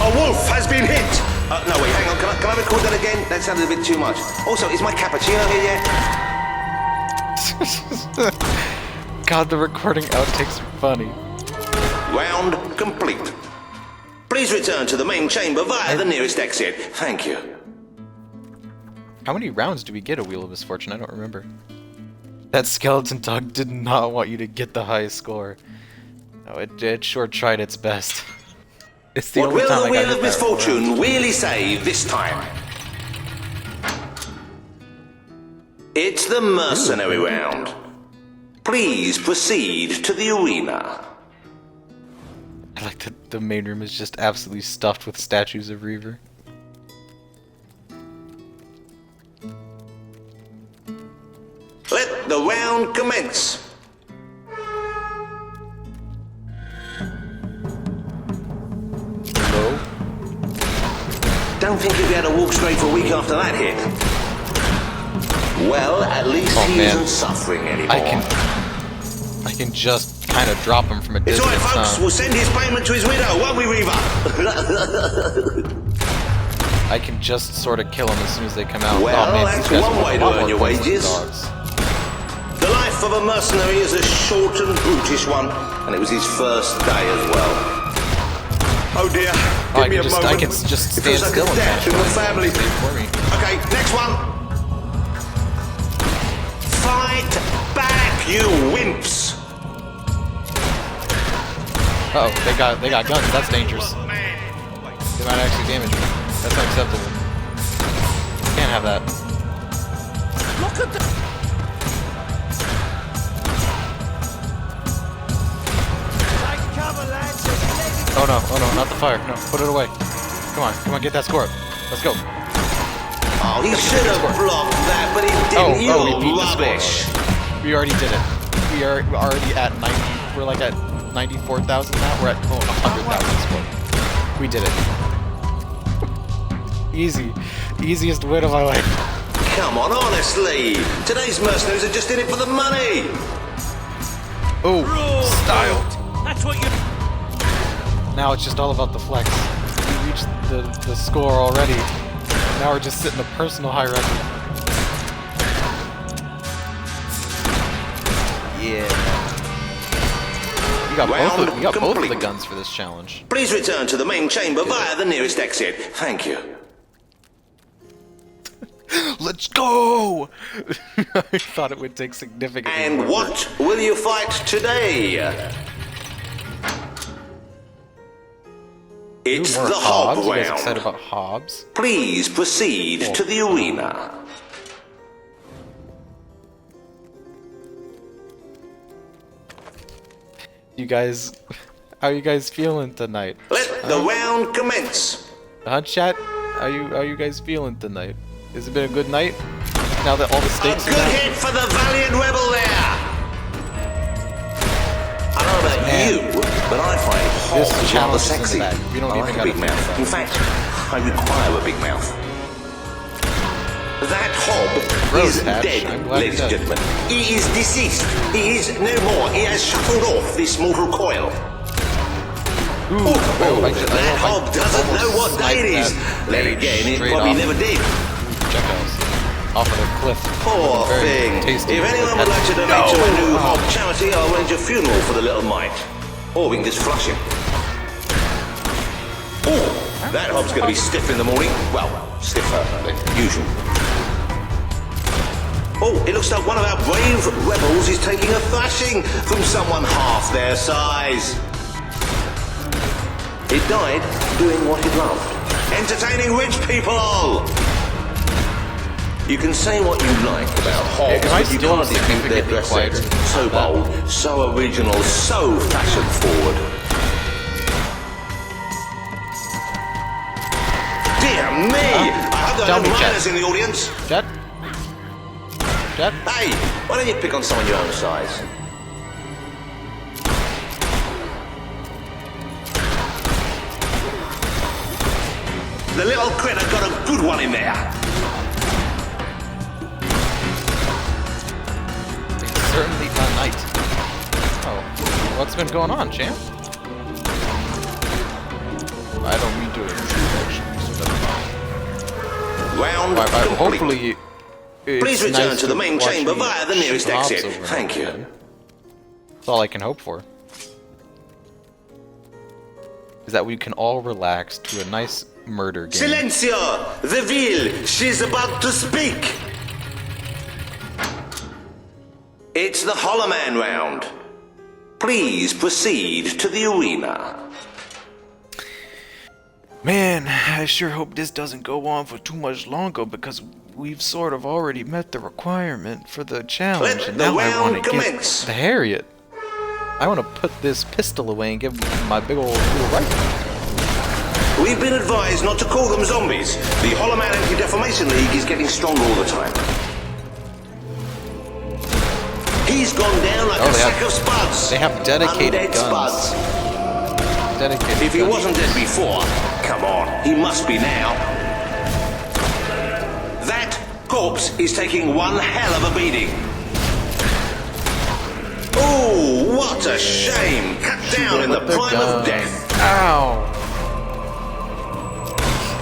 A wolf has been hit! No, wait, hang on. Can I record that again? That sounded a bit too much. Also, is my cappuccino here yet?
God, the recording outtakes are funny.
Round complete. Please return to the main chamber via the nearest exit. Thank you.
How many rounds do we get a Wheel of Misfortune? I don't remember. That skeleton dog did not want you to get the highest score. No, it sure tried its best. It's the
What
only
will
time
the
I got
Wheel
hit
of
that
Misfortune really say this time? It's the mercenary round. Please proceed to the arena.
I like that the main room is just absolutely stuffed with statues of Reaver.
Let the round commence.
Hello?
Don't think you'll be able to walk straight for a week after that hit. Well, at least he isn't suffering anymore.
I can just kind of drop him from a
It's
distance.
alright, folks. We'll send his payment to his widow, won't we, Reaver?
I can just sort of kill him as soon as they come out.
Well,
oh, man,
that's
these guys
one
are
way
a
to
lot
earn
more
your
points than
wages.
dogs.
The life of a mercenary is a short and brutish one, and it was his first day as well. Oh dear, give me a moment.
I can just stand
it feels like
still
a
and
death in the family.
for me.
Okay, next one. Fight back, you wimps!
Uh oh, they got guns. That's dangerous. They might actually damage me. That's unacceptable. Can't have that.
Look at the...
Oh no, not the fire. No, put it away. Come on, get that score up. Let's go.
Oh, he should have blocked that, but he didn't.
We beat the score. We already did it. We are already at 90. We're like at 94,000 now. We're at 100,000 score. We did it. Easy. Easiest win of my life.
Come on, honestly. Today's mercenaries are just in it for the money.
Oh, style.
That's what you...
Now it's just all about the flex. We reached the score already. Now we're just sitting a personal high record. Yeah. We got both of the guns for this challenge.
Please return to the main chamber via the nearest exit. Thank you.
Let's go! I thought it would take significantly
And
more
what
work.
will you fight today? It's
Ooh, more
the hob
hobs. You guys
round.
excited about hobs?
Please proceed to the arena.
You guys, how are you guys feeling tonight?
Let the round commence.
Chat? How you guys feeling tonight? Has it been a good night? Now that all the stakes
A
are
good
down?
hit for the valiant rebel there. I don't know about you, but I find
This
hobs rather
challenge is in the
sexy.
bag. We don't
I
even
like a
gotta
big
think
mouth.
about
In
it.
fact, I require a big mouth. That hob
Gross,
is
Hatch.
dead,
I'm glad
ladies and
you're dead.
gentlemen. He is deceased. He is no more. He has shuffled off this mortal coil. That hob doesn't know what day it is. Then again, it probably never did.
Check out. Off of a cliff.
Poor
Very
thing.
tasty.
If anyone would like to donate to my new hob charity, I'll arrange a funeral for the little mite. Or we can just flush him. Oh, that hob's going to be stiff in the morning. Well, stiffer than usual. Oh, it looks like one of our brave rebels is taking a thrashing from someone half their size. It died doing what it loved. Entertaining rich people! You can say what you like about hobs, but you can't dispute their dress sense. So bold, so original, so fashion-forward. Dear me! I hope there are no minors in the audience.
Jet?
Hey, why don't you pick on someone your own size? The little critter got a good one in there.
It's certainly a night. Oh, what's been going on, champ? I don't mean to intrude, actually, so that's fine.
Round complete.
Hopefully,
Please return
nice
to the main
watch
chamber
me
via the nearest
shoot hobs
exit.
over and
Thank
over
you.
again. That's all I can hope for. Is that we can all relax to a nice murder game.
Silencio! The Ville! She's about to speak! It's the Hollow Man round. Please proceed to the arena.
Man, I sure hope this doesn't go on for too much longer because we've sort of already met the requirement for the challenge,
Let
and
the
now I want
round
to
commence.
get the Harriet. I want to put this pistol away and give my big old rifle.
We've been advised not to call them zombies. The Hollow Man Anti-Defamation League is getting stronger all the time. He's gone down like a sack of spuds.
They have dedicated
Undead
guns.
spuds.
Dedicated
If he
guns.
wasn't dead before, come on, he must be now. That corpse is taking one hell of a beating. Oh, what a shame! Cut down in the prime of death.
Ow!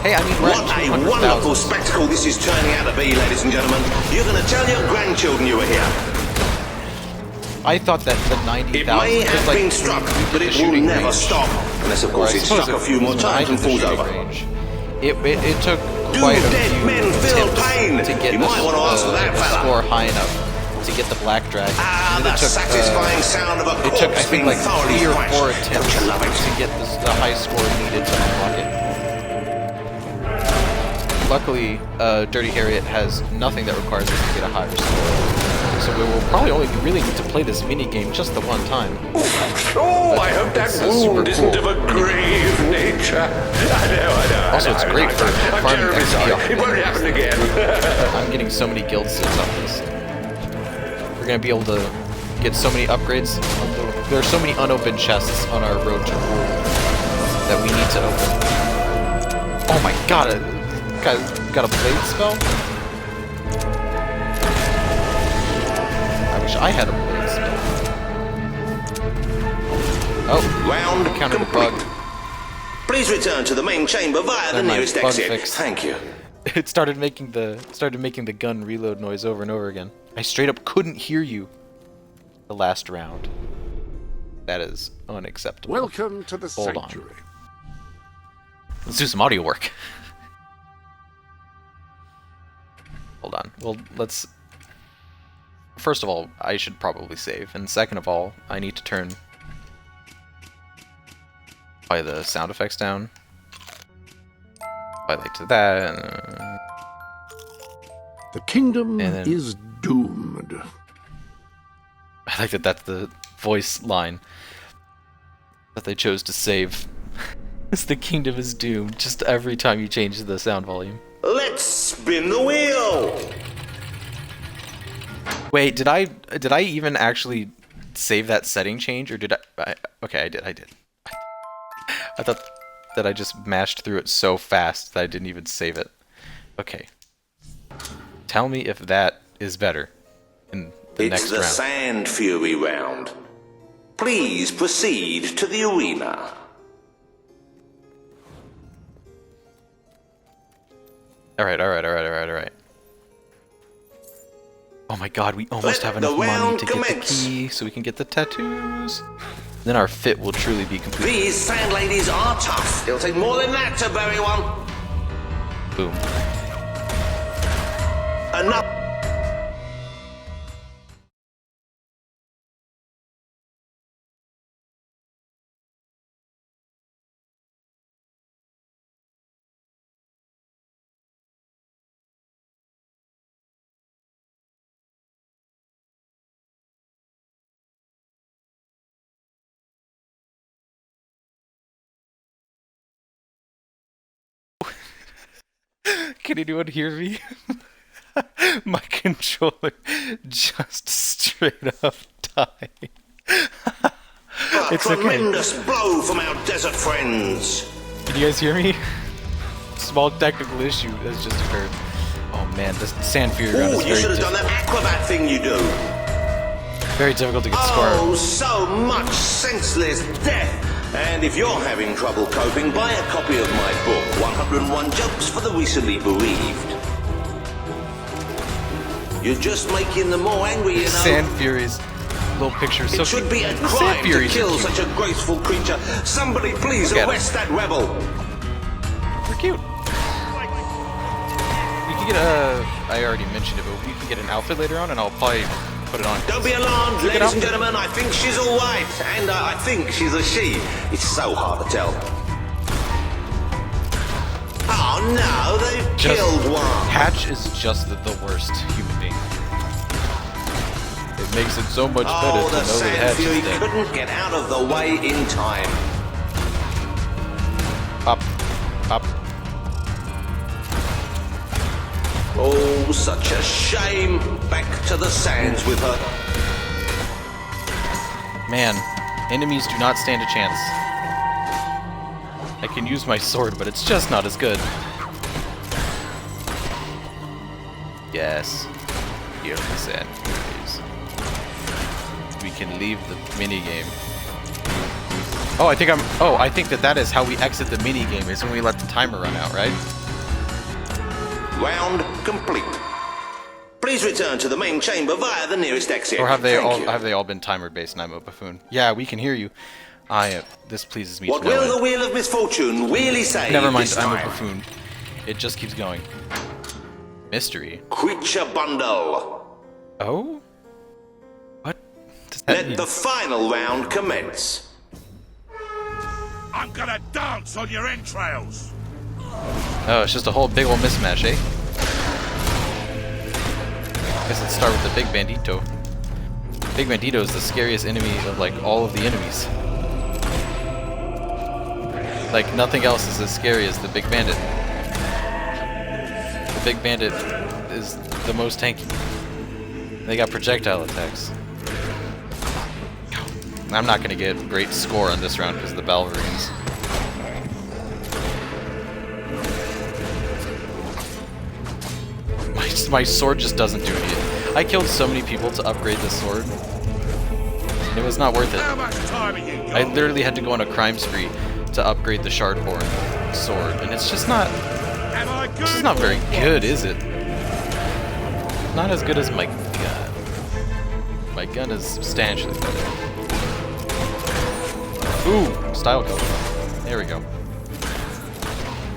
Hey, I mean, we're
What
at
a
200,000.
wonderful spectacle this is turning out to be, ladies and gentlemen. You're going to tell your grandchildren you were here.
I thought that the 90,000.
It may have been struck, but it will never stop. Unless, of course, it's struck a few more times and falls over.
It took
Do
quite a
dead
few
men feel
attempts
pain?
to get
You might want to ask for that
the
fella.
score high enough to get the Black Dragon.
Ah,
And then
the satisfying sound of a
it took, I
corpse
think,
being
like
thoroughly
3 or
thrashed.
4 attempts
Don't you love it?
to get the high score needed to unlock it. Luckily, Dirty Harriet has nothing that requires us to get a higher score. So we will probably only really need to play this mini game just the one time.
Oh, I hope that wound isn't of a grave nature. I know.
Also, it's great for
I'm
farming
terribly
XP
sorry.
off
It won't happen again.
I'm getting so many guild sits off this. We're gonna be able to get so many upgrades. There are so many unopened chests on our road to rule that we need to open. Oh my god, got a blade spell? I wish I had a blade spell. Oh,
Round
counted a bug.
Please return to the main chamber via the
Never mind,
nearest
bug
exit.
fixed.
Thank you.
It started making the gun reload noise over and over again. I straight up couldn't hear you the last round. That is unacceptable.
Welcome to the
Hold
sanctuary.
on. Let's do some audio work. Hold on. Well, let's... First of all, I should probably save. And second of all, I need to turn the sound effects down. Highlight to that.
The kingdom
And then-
is doomed.
I like that that's the voice line that they chose to save. It's the kingdom is doomed, just every time you change the sound volume.
Let's spin the wheel!
Wait, did I even actually save that setting change, or did I okay, I did. I thought that I just mashed through it so fast that I didn't even save it. Okay. Tell me if that is better in the
It's
next
the
round.
Sand Fury round. Please proceed to the arena.
Alright. Oh my god, we almost
Let
have
the
enough money
round
to get the
commence.
key so we can get the tattoos. Then our fit will truly be complete.
These sand ladies are tough. It'll take more than that to bury one.
Boom.
Enough.
Can anyone hear me? My controller just straight up died.
A
It's okay.
tremendous blow from our desert friends.
Can you guys hear me? Small technical issue has just occurred. Oh man, this Sand Fury round
Oh,
is
you should
very,
have done that acrobat thing you do.
very difficult to get score.
Oh, so much senseless death. And if you're having trouble coping, buy a copy of my book, 101 Jokes for the Recently Bereaved. You're just making them more angry, you know.
Sand Fury's little picture is so
It should
cute.
be a
The Sand
crime to
Furies are
kill
cute.
such a graceful creature. Somebody please
Look at
arrest that rebel.
They're cute. We can get a... I already mentioned it, but we can get an outfit later on, and I'll probably put it on.
Don't be alarmed,
Look it
ladies
up.
and gentlemen. I think she's all right, and I think she's a she. It's so hard to tell. Oh no, they've killed one.
Hatch is just the worst human being. It makes it so much better
Oh,
to
the
know that
Sand
Hatch
Fury
is dead.
couldn't get out of the way in time.
Up.
Oh, such a shame. Back to the sands with her.
Man, enemies do not stand a chance. I can use my sword, but it's just not as good. Yes. Here the Sand Furies. We can leave the minigame. Oh, I think that is how we exit the minigame, is when we let the timer run out, right?
Round complete. Please return to the main chamber via the nearest exit.
Or have they
Thank you.
all been timer based, Nemo Buffoon? Yeah, we can hear you. This pleases me
What
to no
will
end.
the Wheel of Misfortune really say
Never mind,
this
I'm a
time?
buffoon. It just keeps going. Mystery.
Creature bundle.
Oh? What does that
Let
mean?
the final round commence.
I'm gonna dance on your entrails.
Oh, it's just a whole big ol' mismatch, eh? Guess let's start with the Big Bandito. Big Bandito is the scariest enemy of, like, all of the enemies. Like, nothing else is as scary as the Big Bandit. The Big Bandit is the most tanky. They got projectile attacks. I'm not gonna get a great score on this round because of the Balverines. My sword just doesn't do anything. I killed so many people to upgrade this sword. It was not worth it.
How much time have you got?
I literally had to go on a crime spree to upgrade the Shardborn sword, and it's just not...
Am I good?
It's just not very good, is it? Not as good as my gun. My gun is substantially better. Ooh, style color. There we go.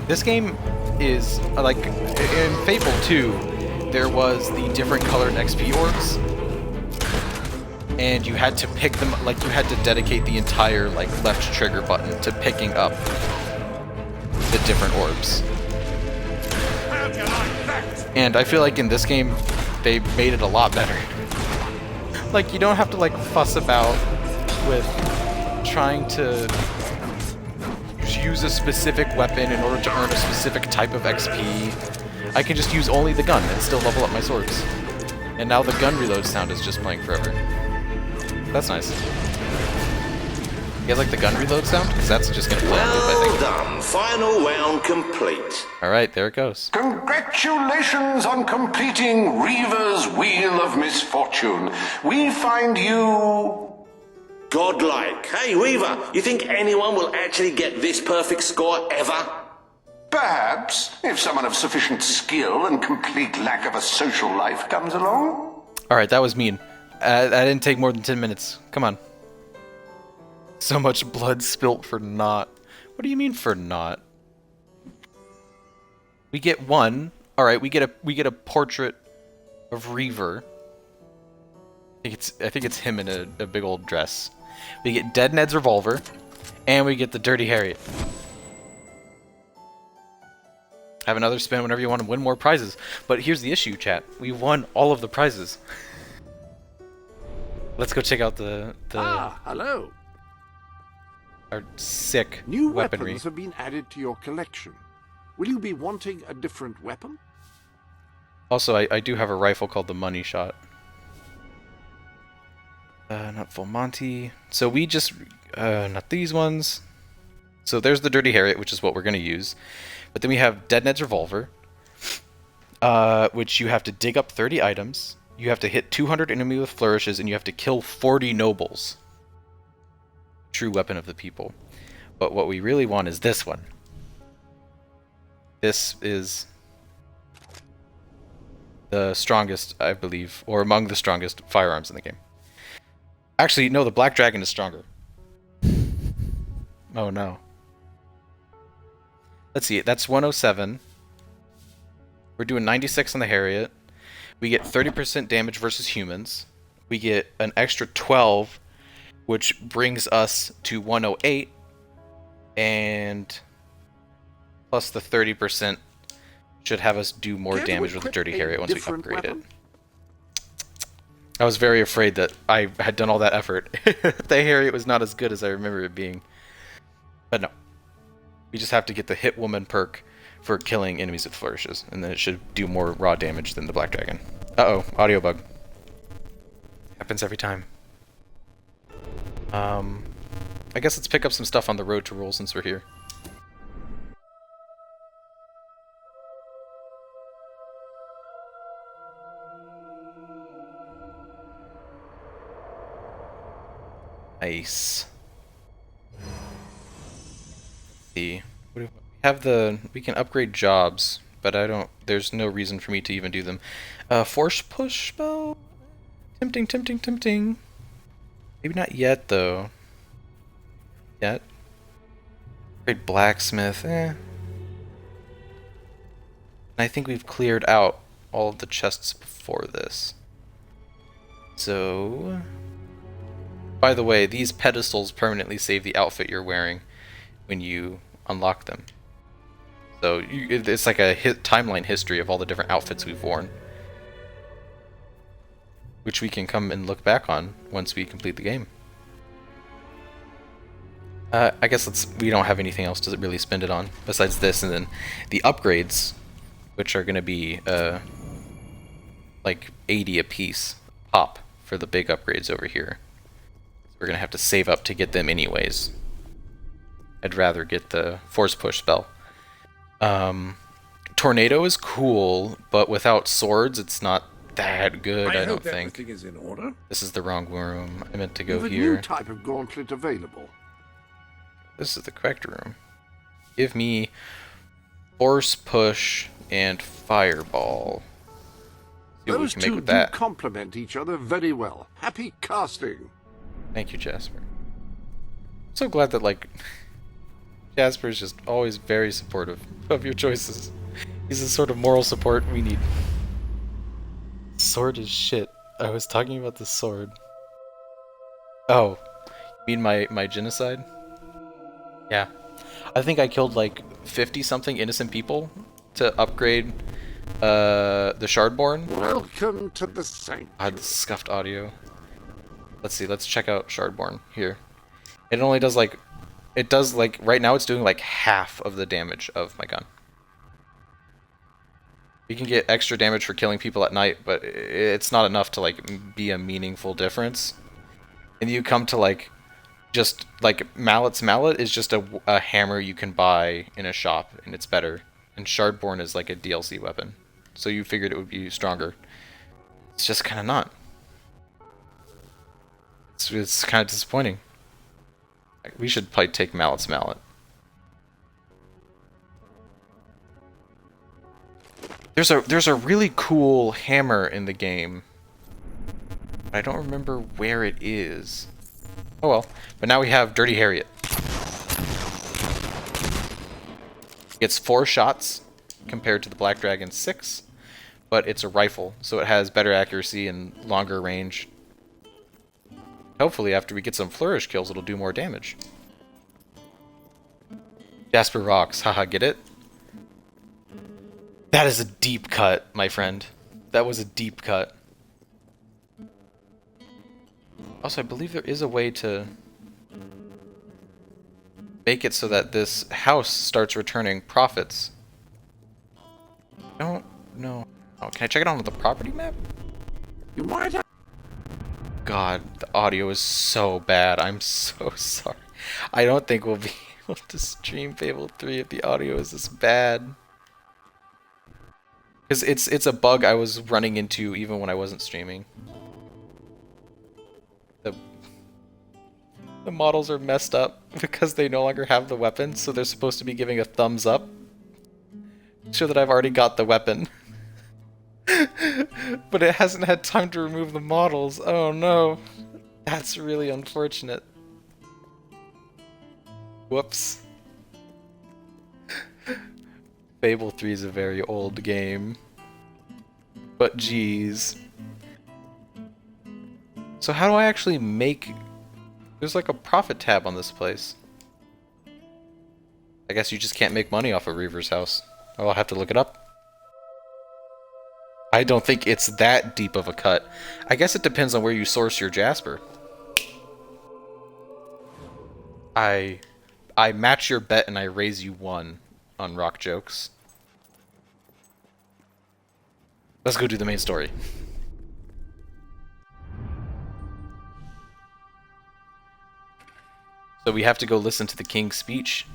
This game is, like, in Fable 2, there was the different colored XP orbs, and you had to pick them, like, you had to dedicate the entire, like, left trigger button to picking up the different orbs. And I feel like in this game, they made it a lot better. Like, you don't have to, like, fuss about with trying to use a specific weapon in order to earn a specific type of XP. I can just use only the gun and still level up my swords. And now the gun reload sound is just playing forever. That's nice. You guys like the gun reload sound? Because that's just going to play on loop, I think.
Well done. Final round complete.
Alright, there it goes.
Congratulations on completing Reaver's Wheel of Misfortune. We find you...
Godlike. Hey, Weaver, you think anyone will actually get this perfect score ever?
Perhaps, if someone of sufficient skill and complete lack of a social life comes along.
Alright, that was mean. I didn't take more than 10 minutes. Come on. So much blood spilt for naught. What do you mean for naught? We get one. Alright, we get a portrait of Reaver. I think it's him in a big old dress. We get Dead Ned's revolver, and we get the Dirty Harriet. Have another spin whenever you want to win more prizes. But here's the issue, chat. We won all of the prizes. Let's go check out the
hello.
Our sick
New
weaponry.
weapons have been added to your collection. Will you be wanting a different weapon?
Also, I do have a rifle called the Money Shot. Not full Monty. So we just... not these ones. So there's the Dirty Harriet, which is what we're going to use. But then we have Dead Ned's revolver, which you have to dig up 30 items. You have to hit 200 enemies with flourishes, and you have to kill 40 nobles. True weapon of the people. But what we really want is this one. This is the strongest, I believe, or among the strongest firearms in the game. Actually, no, the Black Dragon is stronger. Oh no. Let's see, that's 107. We're doing 96 on the Harriet. We get 30% damage versus humans. We get an extra 12, which brings us to 108. And plus the 30% should have us do more damage with the Dirty Harriet once we upgrade it. I was very afraid that I had done all that effort. The Harriet was not as good as I remember it being. But no. We just have to get the Hit Woman perk for killing enemies with flourishes, and then it should do more raw damage than the Black Dragon. Uh-oh, audio bug. Happens every time. I guess let's pick up some stuff on the road to rule since we're here. Nice. See, we have we can upgrade jobs, but there's no reason for me to even do them. Force push spell? Tempting, tempting, tempting. Maybe not yet, though. Yet? Upgrade blacksmith, I think we've cleared out all of the chests before this. So... By the way, these pedestals permanently save the outfit you're wearing when you unlock them. So it's like a timeline history of all the different outfits we've worn, which we can come and look back on once we complete the game. I guess we don't have anything else to really spend it on besides this, and then the upgrades, which are going to be like 80 a piece pop for the big upgrades over here. We're going to have to save up to get them anyways. I'd rather get the force push spell. Tornado is cool, but without swords, it's not that good, I don't think.
Everything is in order.
This is the wrong room. I meant to go
You have a
here.
new type of gauntlet available.
This is the correct room. Give me force push and fireball. See what we
Those
can make
two
with
do
that.
complement each other very well. Happy casting.
Thank you, Jasper. I'm so glad that, like, Jasper's just always very supportive of your choices. He's the sort of moral support we need. Sword is shit. I was talking about the sword. Oh, you mean my genocide? Yeah. I think I killed like 50-something innocent people to upgrade The Shardborn?
Welcome to the sanctuary.
I had the scuffed audio. Let's see, let's check out Shardborn here. It only does like, right now it's doing like half of the damage of my gun. You can get extra damage for killing people at night, but it's not enough to like be a meaningful difference. And you come to like, just like Mallet's Mallet is just a hammer you can buy in a shop, and it's better. And Shardborn is like a DLC weapon, so you figured it would be stronger. It's just kind of not. It's kind of disappointing. We should probably take Mallet's Mallet. There's a really cool hammer in the game. I don't remember where it is. Oh well. But now we have Dirty Harriet. Gets 4 shots compared to the Black Dragon's 6, but it's a rifle, so it has better accuracy and longer range. Hopefully after we get some flourish kills it'll do more damage. Jasper rocks, haha, get it? That is a deep cut, my friend. That was a deep cut. Also, I believe there is a way to make it so that this house starts returning profits. I don't know. Oh, can I check it on the property map?
You might have...
God, the audio is so bad. I'm so sorry. I don't think we'll be able to stream Fable 3 if the audio is this bad. Because it's a bug I was running into even when I wasn't streaming. The models are messed up because they no longer have the weapon, so they're supposed to be giving a thumbs up. Show that I've already got the weapon. But it hasn't had time to remove the models. Oh no. That's really unfortunate. Whoops. Fable 3 is a very old game. But geez. So how do I actually make... There's like a profit tab on this place. I guess you just can't make money off of Reaver's house. Oh, I'll have to look it up. I don't think it's that deep of a cut. I guess it depends on where you source your Jasper. I match your bet and I raise you 1 on Rock Jokes. Let's go do the main story. So we have to go listen to the king's speech.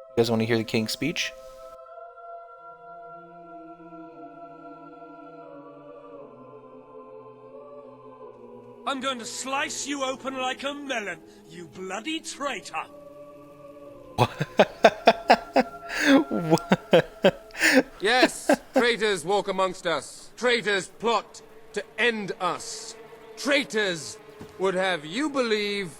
You guys want to hear the king's speech?
I'm going to slice you open like a melon, you bloody traitor!
Yes, traitors walk amongst us. Traitors plot to end us. Traitors would have you believe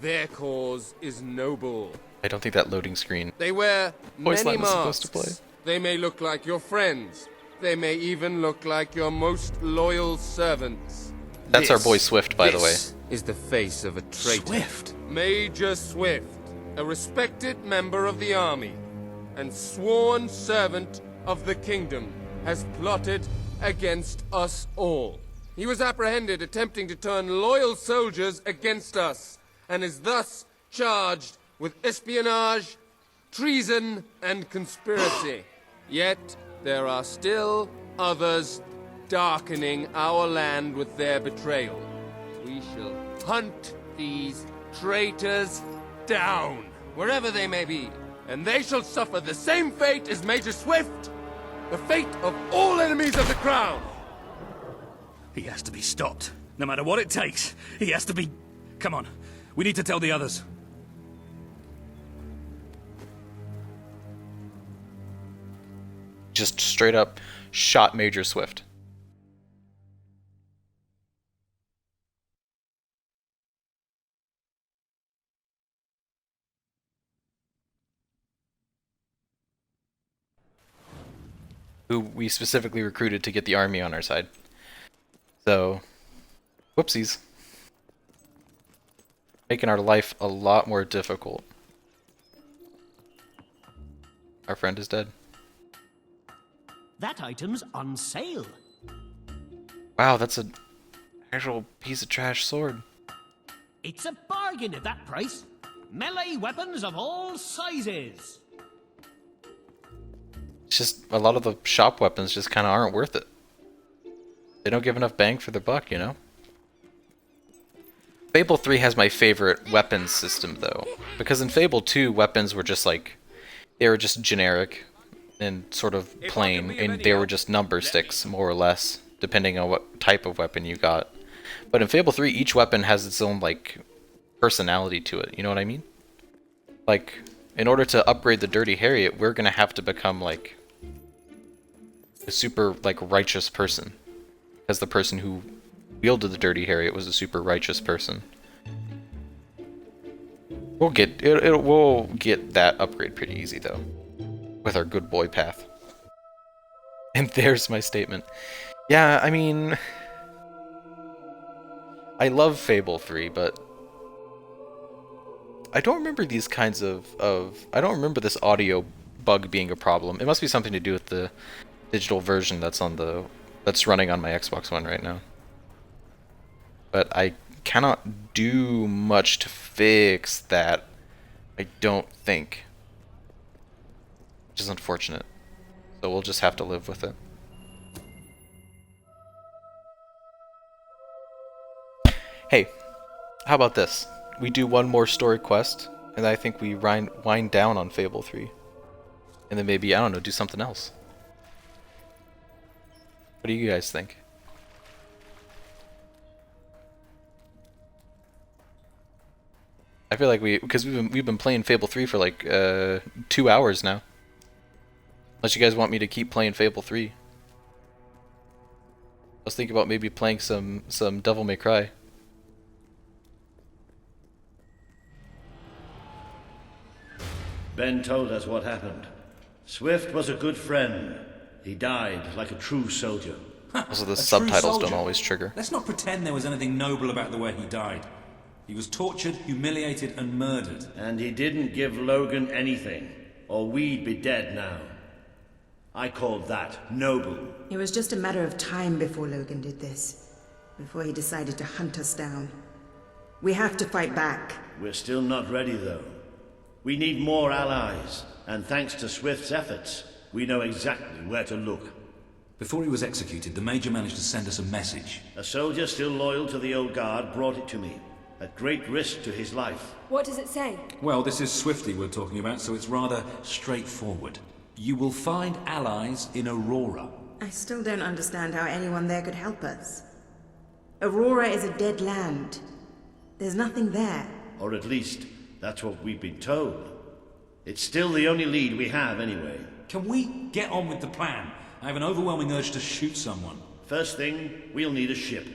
their cause is noble.
I don't think that loading screen.
They wear
Voice
many
line was supposed to play.
masks. They may look like your friends. They may even look like your most loyal servants.
That's our boy Swift, by the way.
This is the face of a traitor.
Swift?
Major Swift, a respected member of the army and sworn servant of the kingdom, has plotted against us all. He was apprehended attempting to turn loyal soldiers against us, and is thus charged with espionage, treason, and conspiracy. Yet, there are still others darkening our land with their betrayal. We shall hunt these traitors down, wherever they may be, and they shall suffer the same fate as Major Swift, the fate of all enemies of the crown.
He has to be stopped. No matter what it takes, he has to be... Come on, we need to tell the others.
Just straight up shot Major Swift. Who we specifically recruited to get the army on our side. So, whoopsies. Making our life a lot more difficult. Our friend is dead.
That item's on sale.
Wow, that's an actual piece of trash sword.
It's a bargain at that price. Melee weapons of all sizes.
It's just a lot of the shop weapons just kind of aren't worth it. They don't give enough bang for the buck, you know? Fable 3 has my favorite weapons system, though. Because in Fable 2, weapons were just like... They were just generic and sort of plain, and they were just number sticks, more or less, depending on what type of weapon you got. But in Fable 3, each weapon has its own, like, personality to it, you know what I mean? Like, in order to upgrade the Dirty Harriet, we're gonna have to become, like, a super, like, righteous person. Because the person who wielded the Dirty Harriet was a super righteous person. We'll get we'll get that upgrade pretty easy though, with our good boy path. And there's my statement. Yeah, I mean, I love Fable 3, but I don't remember these kinds of I don't remember this audio bug being a problem. It must be something to do with the digital version that's running on my Xbox One right now. But I cannot do much to fix that, I don't think. Which is unfortunate. So we'll just have to live with it. Hey, how about this? We do one more story quest, and I think we wind down on Fable 3. And then maybe, I don't know, do something else. What do you guys think? I feel like because we've been playing Fable 3 for like 2 hours now. Unless you guys want me to keep playing Fable 3. I was thinking about maybe playing some Devil May Cry.
Ben told us what happened. Swift was a good friend. He died like a true soldier.
Also, the subtitles don't always trigger.
Let's not pretend there was anything noble about the way he died. He was tortured, humiliated, and murdered.
And he didn't give Logan anything, or we'd be dead now. I called that noble.
It was just a matter of time before Logan did this. Before he decided to hunt us down. We have to fight back.
We're still not ready, though. We need more allies, and thanks to Swift's efforts, we know exactly where to look.
Before he was executed, the Major managed to send us a message.
A soldier still loyal to the old guard brought it to me, at great risk to his life.
What does it say?
Well, this is Swifty we're talking about, so it's rather straightforward. You will find allies in Aurora.
I still don't understand how anyone there could help us. Aurora is a dead land. There's nothing there.
Or at least, that's what we've been told. It's still the only lead we have, anyway.
Can we get on with the plan? I have an overwhelming urge to shoot someone.
First thing, we'll need a ship.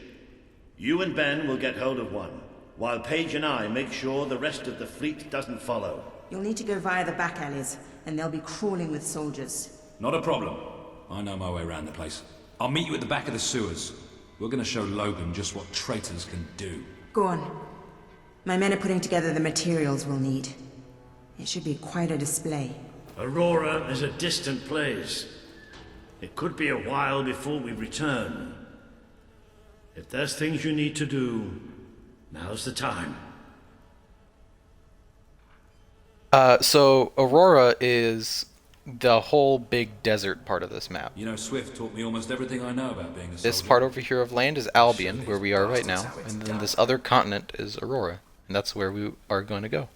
You and Ben will get hold of one, while Paige and I make sure the rest of the fleet doesn't follow.
You'll need to go via the back alleys, and they'll be crawling with soldiers.
Not a problem. I know my way around the place. I'll meet you at the back of the sewers. We're gonna show Logan just what traitors can do.
Go on. My men are putting together the materials we'll need. It should be quite a display.
Aurora is a distant place. It could be a while before we return. If there's things you need to do, now's the time.
So Aurora is the whole big desert part of this map.
You know, Swift taught me almost everything I know about being a soldier.
This part over here of land is Albion, where we are right now, and then this other continent is Aurora, and that's where we are going to go.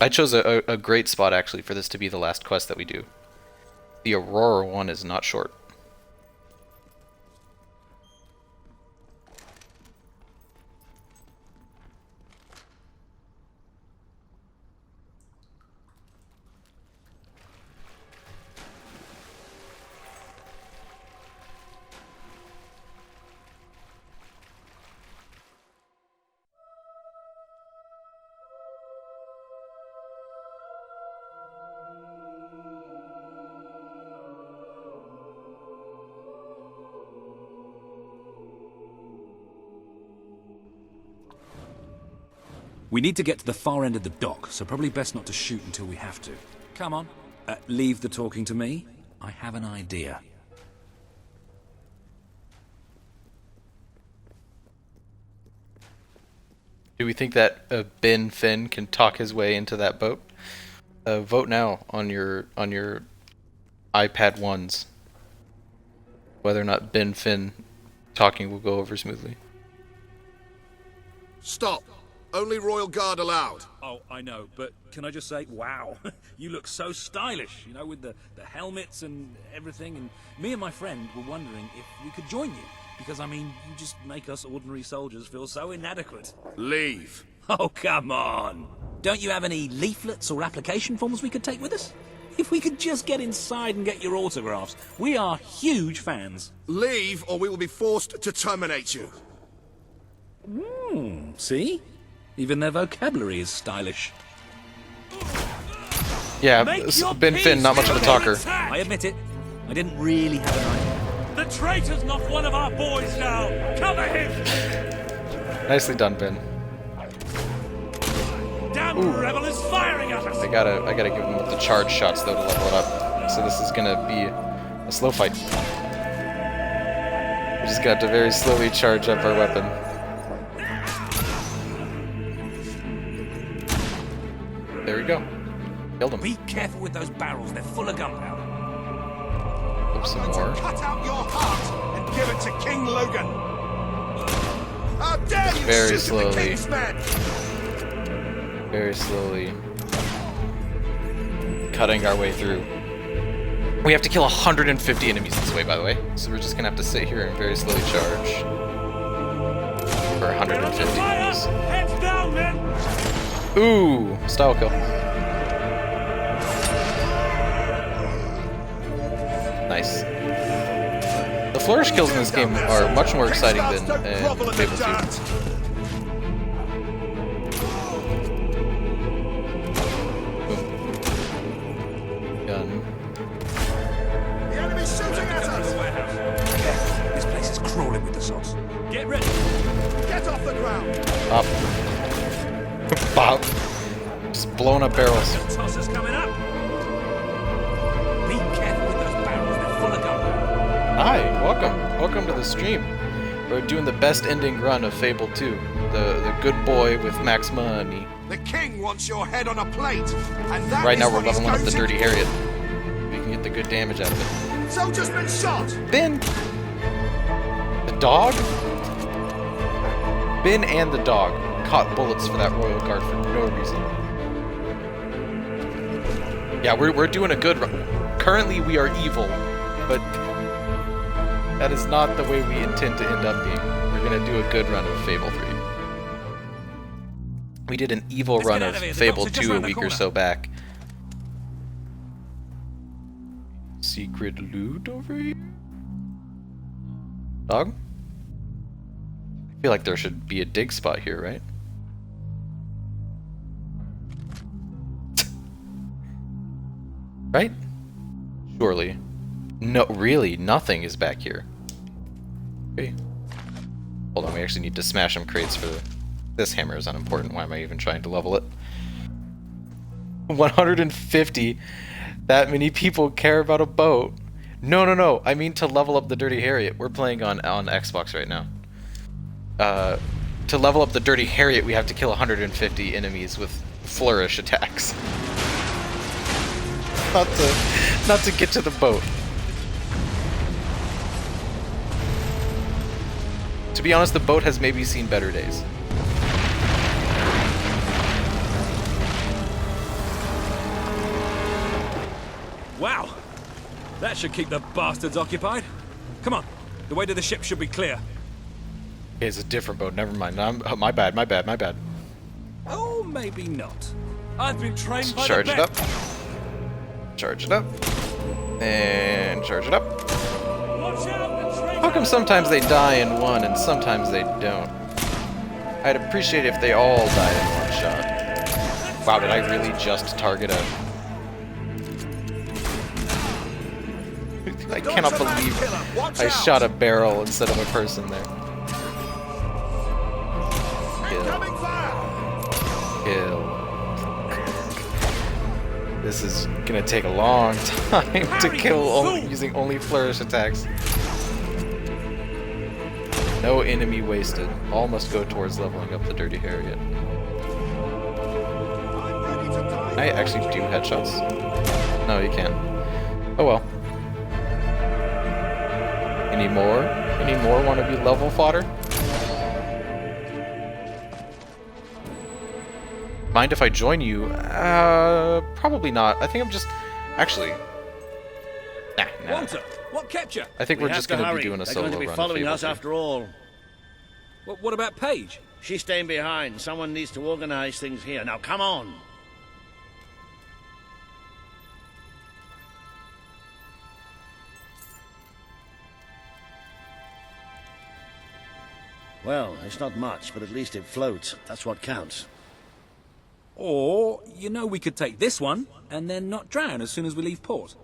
I chose a great spot, actually, for this to be the last quest that we do. The Aurora one is not short.
We need to get to the far end of the dock, so probably best not to shoot until we have to. Come on. Leave the talking to me. I have an idea.
Do we think that Ben Finn can talk his way into that boat? Vote now on your iPad 1s. Whether or not Ben Finn talking will go over smoothly.
Stop. Only Royal Guard allowed.
Oh, I know, but can I just say, wow, you look so stylish, you know, with the helmets and everything, and me and my friend were wondering if we could join you, because, I mean, you just make us ordinary soldiers feel so inadequate.
Leave.
Oh, come on. Don't you have any leaflets or application forms we could take with us? If we could just get inside and get your autographs. We are huge fans.
Leave, or we will be forced to terminate you.
See? Even their vocabulary is stylish.
Yeah, Ben Finn, not much of a talker.
I admit it. I didn't really have an idea.
The traitor's knocked one of our boys down. Cover him.
Nicely done, Ben.
Damn rebel is firing at us.
I gotta give him the charge shots though to level it up. So this is gonna be a slow fight. We just got to very slowly charge up our weapon. There we go. Killed him.
Be careful with those barrels, they're full of gunpowder.
Oops, some more.
Cut out your heart and give it to King Logan. How dare you
Very
shoot
slowly.
at the King's men?
Very slowly. Cutting our way through. We have to kill 150 enemies this way, by the way. So we're just gonna have to sit here and very slowly charge. For 150 enemies.
Heads down, men.
Ooh, style kill. Nice. The flourish kills in this game are much more exciting than Fable 2. Gun.
The enemy's shooting at us.
This place is crawling with the sods.
Get ready.
Get off the ground.
Up. Bob. Just blowing up barrels.
Tosser's coming up.
Be careful with those barrels, they're full of gunpowder.
Hi, welcome. Welcome to the stream. We're doing the best ending run of Fable 2. The good boy with max money.
The king wants your head on a plate, and that
Right now
is
we're
what he's
leveling up
going
the
to
Dirty
do.
Harriet. We can get the good damage out of it.
Soldier's been shot.
Ben! The dog? Ben and the dog caught bullets for that Royal Guard for no reason. Yeah, we're doing a good run. Currently we are evil, but that is not the way we intend to end up being. We're gonna do a good run of Fable 3. We did an evil run of Fable 2 a week or so back. Secret loot over here? Dog? I feel like there should be a dig spot here, right? Right? Surely. No, really, nothing is back here. Okay. Hold on, we actually need to smash some crates for the... This hammer is unimportant. Why am I even trying to level it? 150? That many people care about a boat. No. I mean to level up the Dirty Harriet. We're playing on Xbox right now. To level up the Dirty Harriet, we have to kill 150 enemies with flourish attacks. Not to get to the boat. To be honest, the boat has maybe seen better days.
Wow! That should keep the bastards occupied. Come on, the way to the ship should be clear.
Okay, it's a different boat, never mind. Oh, my bad.
Oh, maybe not. I've been trained by
Charge
the
it up.
best.
Charge it up. And charge it up. How come sometimes they die in one and sometimes they don't? I'd appreciate if they all died in one shot. Wow, did I really just target a... I cannot believe I shot a barrel instead of a person there. Kill. This is gonna take a long time to kill using only flourish attacks. No enemy wasted. All must go towards leveling up the Dirty Harriet. I actually do headshots. No, you can't. Oh well. Any more? Any more want to be level fodder? Mind if I join you? Probably not. I think I'm just... Actually... Nah.
Walter, what kept you?
I think we're just going to be doing a solo run.
They're going to be following us after all.
What about Paige?
She's staying behind. Someone needs to organize things here. Now, come on. Well, it's not much, but at least it floats. That's what counts.
Or, you know, we could take this one, and then not drown as soon as we leave port.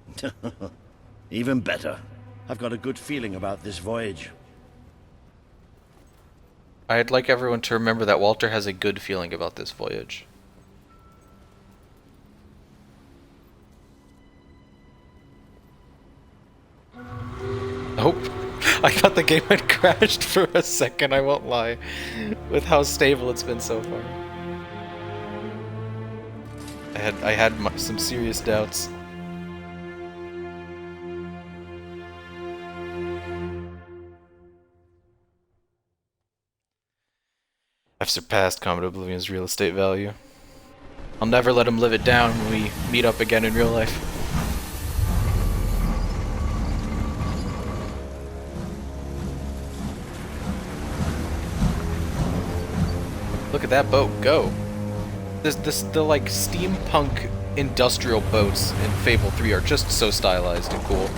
Even better. I've got a good feeling about this voyage.
I'd like everyone to remember that Walter has a good feeling about this voyage. Oh, I thought the game had crashed for a second, I won't lie, with how stable it's been so far. I had some serious doubts. I've surpassed Comet Oblivion's real estate value. I'll never let him live it down when we meet up again in real life. Look at that boat go. The like steampunk industrial boats in Fable 3 are just so stylized and cool.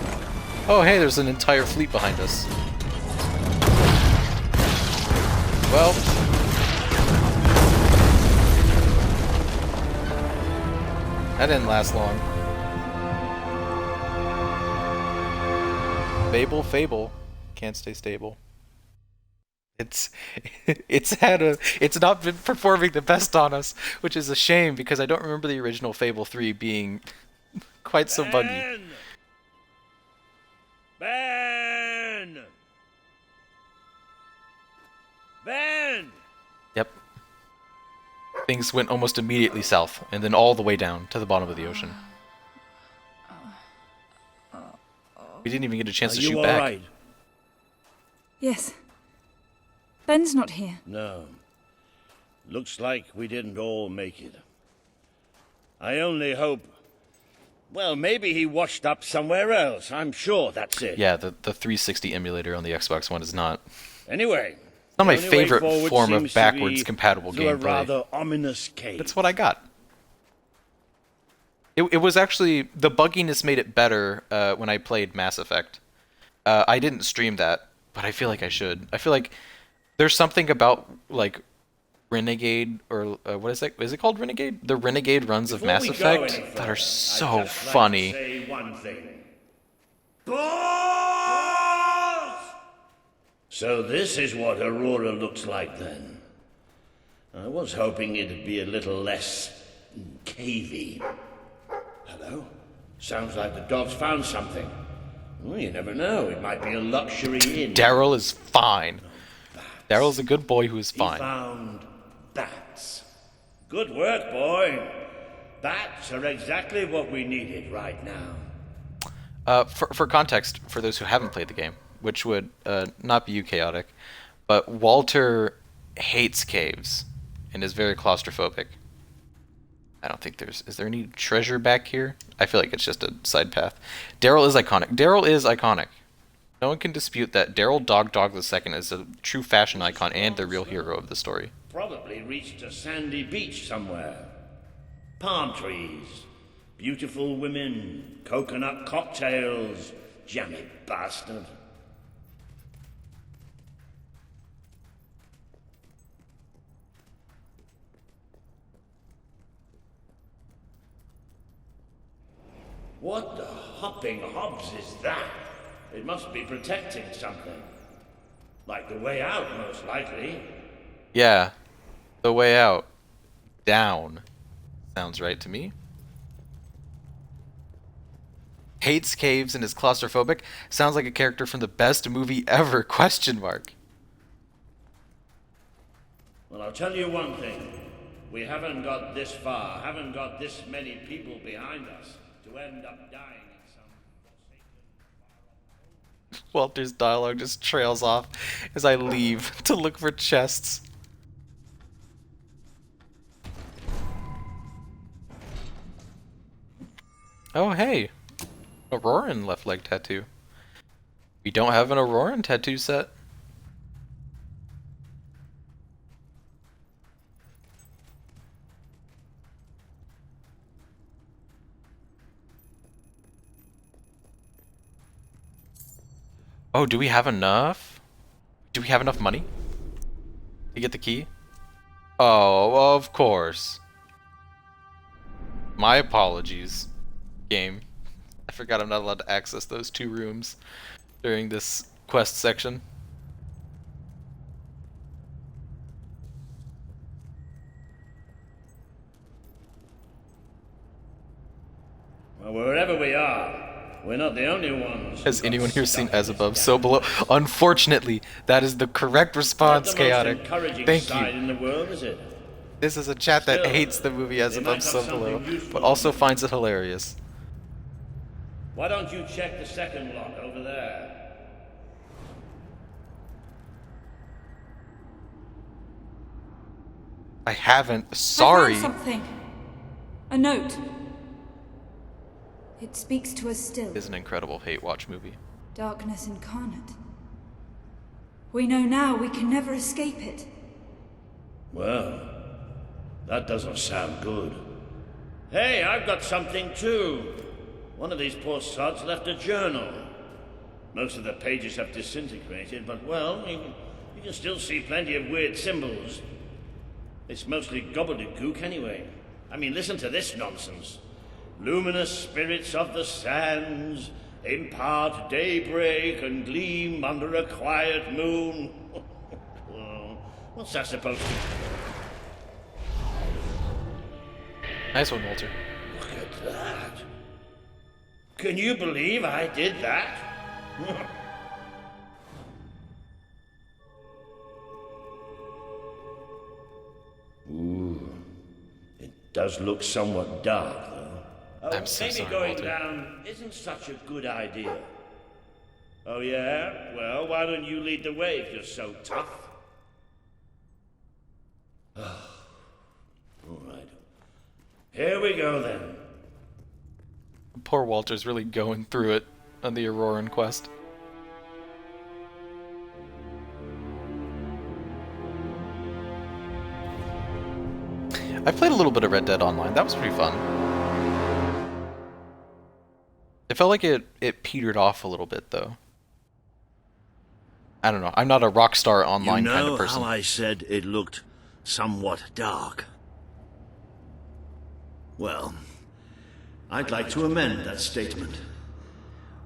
Oh hey, there's an entire fleet behind us. Well, that didn't last long. Fable can't stay stable. It's not been performing the best on us, which is a shame because I don't remember the original Fable 3 being quite so buggy.
Ben!
Yep. Things went almost immediately south, and then all the way down to the bottom of the ocean. We didn't even get a chance to shoot back.
Right?
Yes. Ben's not here.
No. Looks like we didn't all make it. I only hope... Well, maybe he washed up somewhere else. I'm sure that's it.
Yeah, the 360 emulator on the Xbox One is not...
Anyway...
It's not my favorite form of backwards compatible
gameplay. A rather
gameplay.
ominous cave.
That's what I got. It was actually... The bugginess made it better when I played Mass Effect. I didn't stream that, but I feel like I should. I feel like there's something about, like, Renegade, or what is it? Is it called Renegade? The Renegade runs of Mass Effect that are so funny.
Say one thing. So this is what Aurora looks like then. I was hoping it'd be a little less cavey. Hello? Sounds like the dog's found something. Well, you never know. It might be a luxury inn.
Daryl is fine. Daryl's a good boy who is fine.
He found bats. Good work, boy. Bats are exactly what we needed right now.
For context, for those who haven't played the game, which would not be you, Chaotic, but Walter hates caves and is very claustrophobic. I don't think is there any treasure back here? I feel like it's just a side path. Daryl is iconic. Daryl is iconic. No one can dispute that Daryl Dog II is a true fashion icon and the real hero of the story.
Probably reached a sandy beach somewhere. Palm trees, beautiful women, coconut cocktails, jammy bastard. What the hopping hobs is that? It must be protecting something. Like the way out, most likely.
Yeah, the way out. Down. Sounds right to me. Hates caves and is claustrophobic. Sounds like a character from the best movie ever, question mark.
Well, I'll tell you one thing. We haven't got this far, haven't got this many people behind us to end up dying in some...
Walter's dialogue just trails off as I leave to look for chests. Oh, hey. Auroran left leg tattoo. We don't have an Auroran tattoo set. Oh, do we have enough? Do we have enough money to get the key? Oh, of course. My apologies, game. I forgot I'm not allowed to access those 2 rooms during this quest section.
Well, wherever we are, we're not the only ones.
Has anyone here seen As Above, So Below? Unfortunately, that is the correct response, Chaotic. Thank you.
In the world, is it?
This is a chat that hates the movie As Above, So Below, but also finds it hilarious.
Why don't you check the second lock over there?
I haven't. Sorry.
I found something. A note. It speaks to us still.
It is an incredible hate watch movie.
Darkness incarnate. We know now we can never escape it.
Well, that doesn't sound good. Hey, I've got something too. One of these poor sods left a journal. Most of the pages have disintegrated, but well, you can still see plenty of weird symbols. It's mostly gobbledygook anyway. I mean, listen to this nonsense. Luminous spirits of the sands impart daybreak and gleam under a quiet moon. What's that supposed to be?
Nice one, Walter.
Look at that. Can you believe I did that? Ooh. It does look somewhat dark, though.
I'm so
maybe
sorry,
going
Walter.
down isn't such a good idea. Oh, yeah? Well, why don't you lead the way if you're so tough? All right. Here we go, then.
Poor Walter's really going through it on the Auroran quest. I played a little bit of Red Dead Online. That was pretty fun. It felt like it petered off a little bit, though. I don't know. I'm not a Rockstar Online kind of person.
You know how I said it looked somewhat dark? Well, I'd like to amend that statement.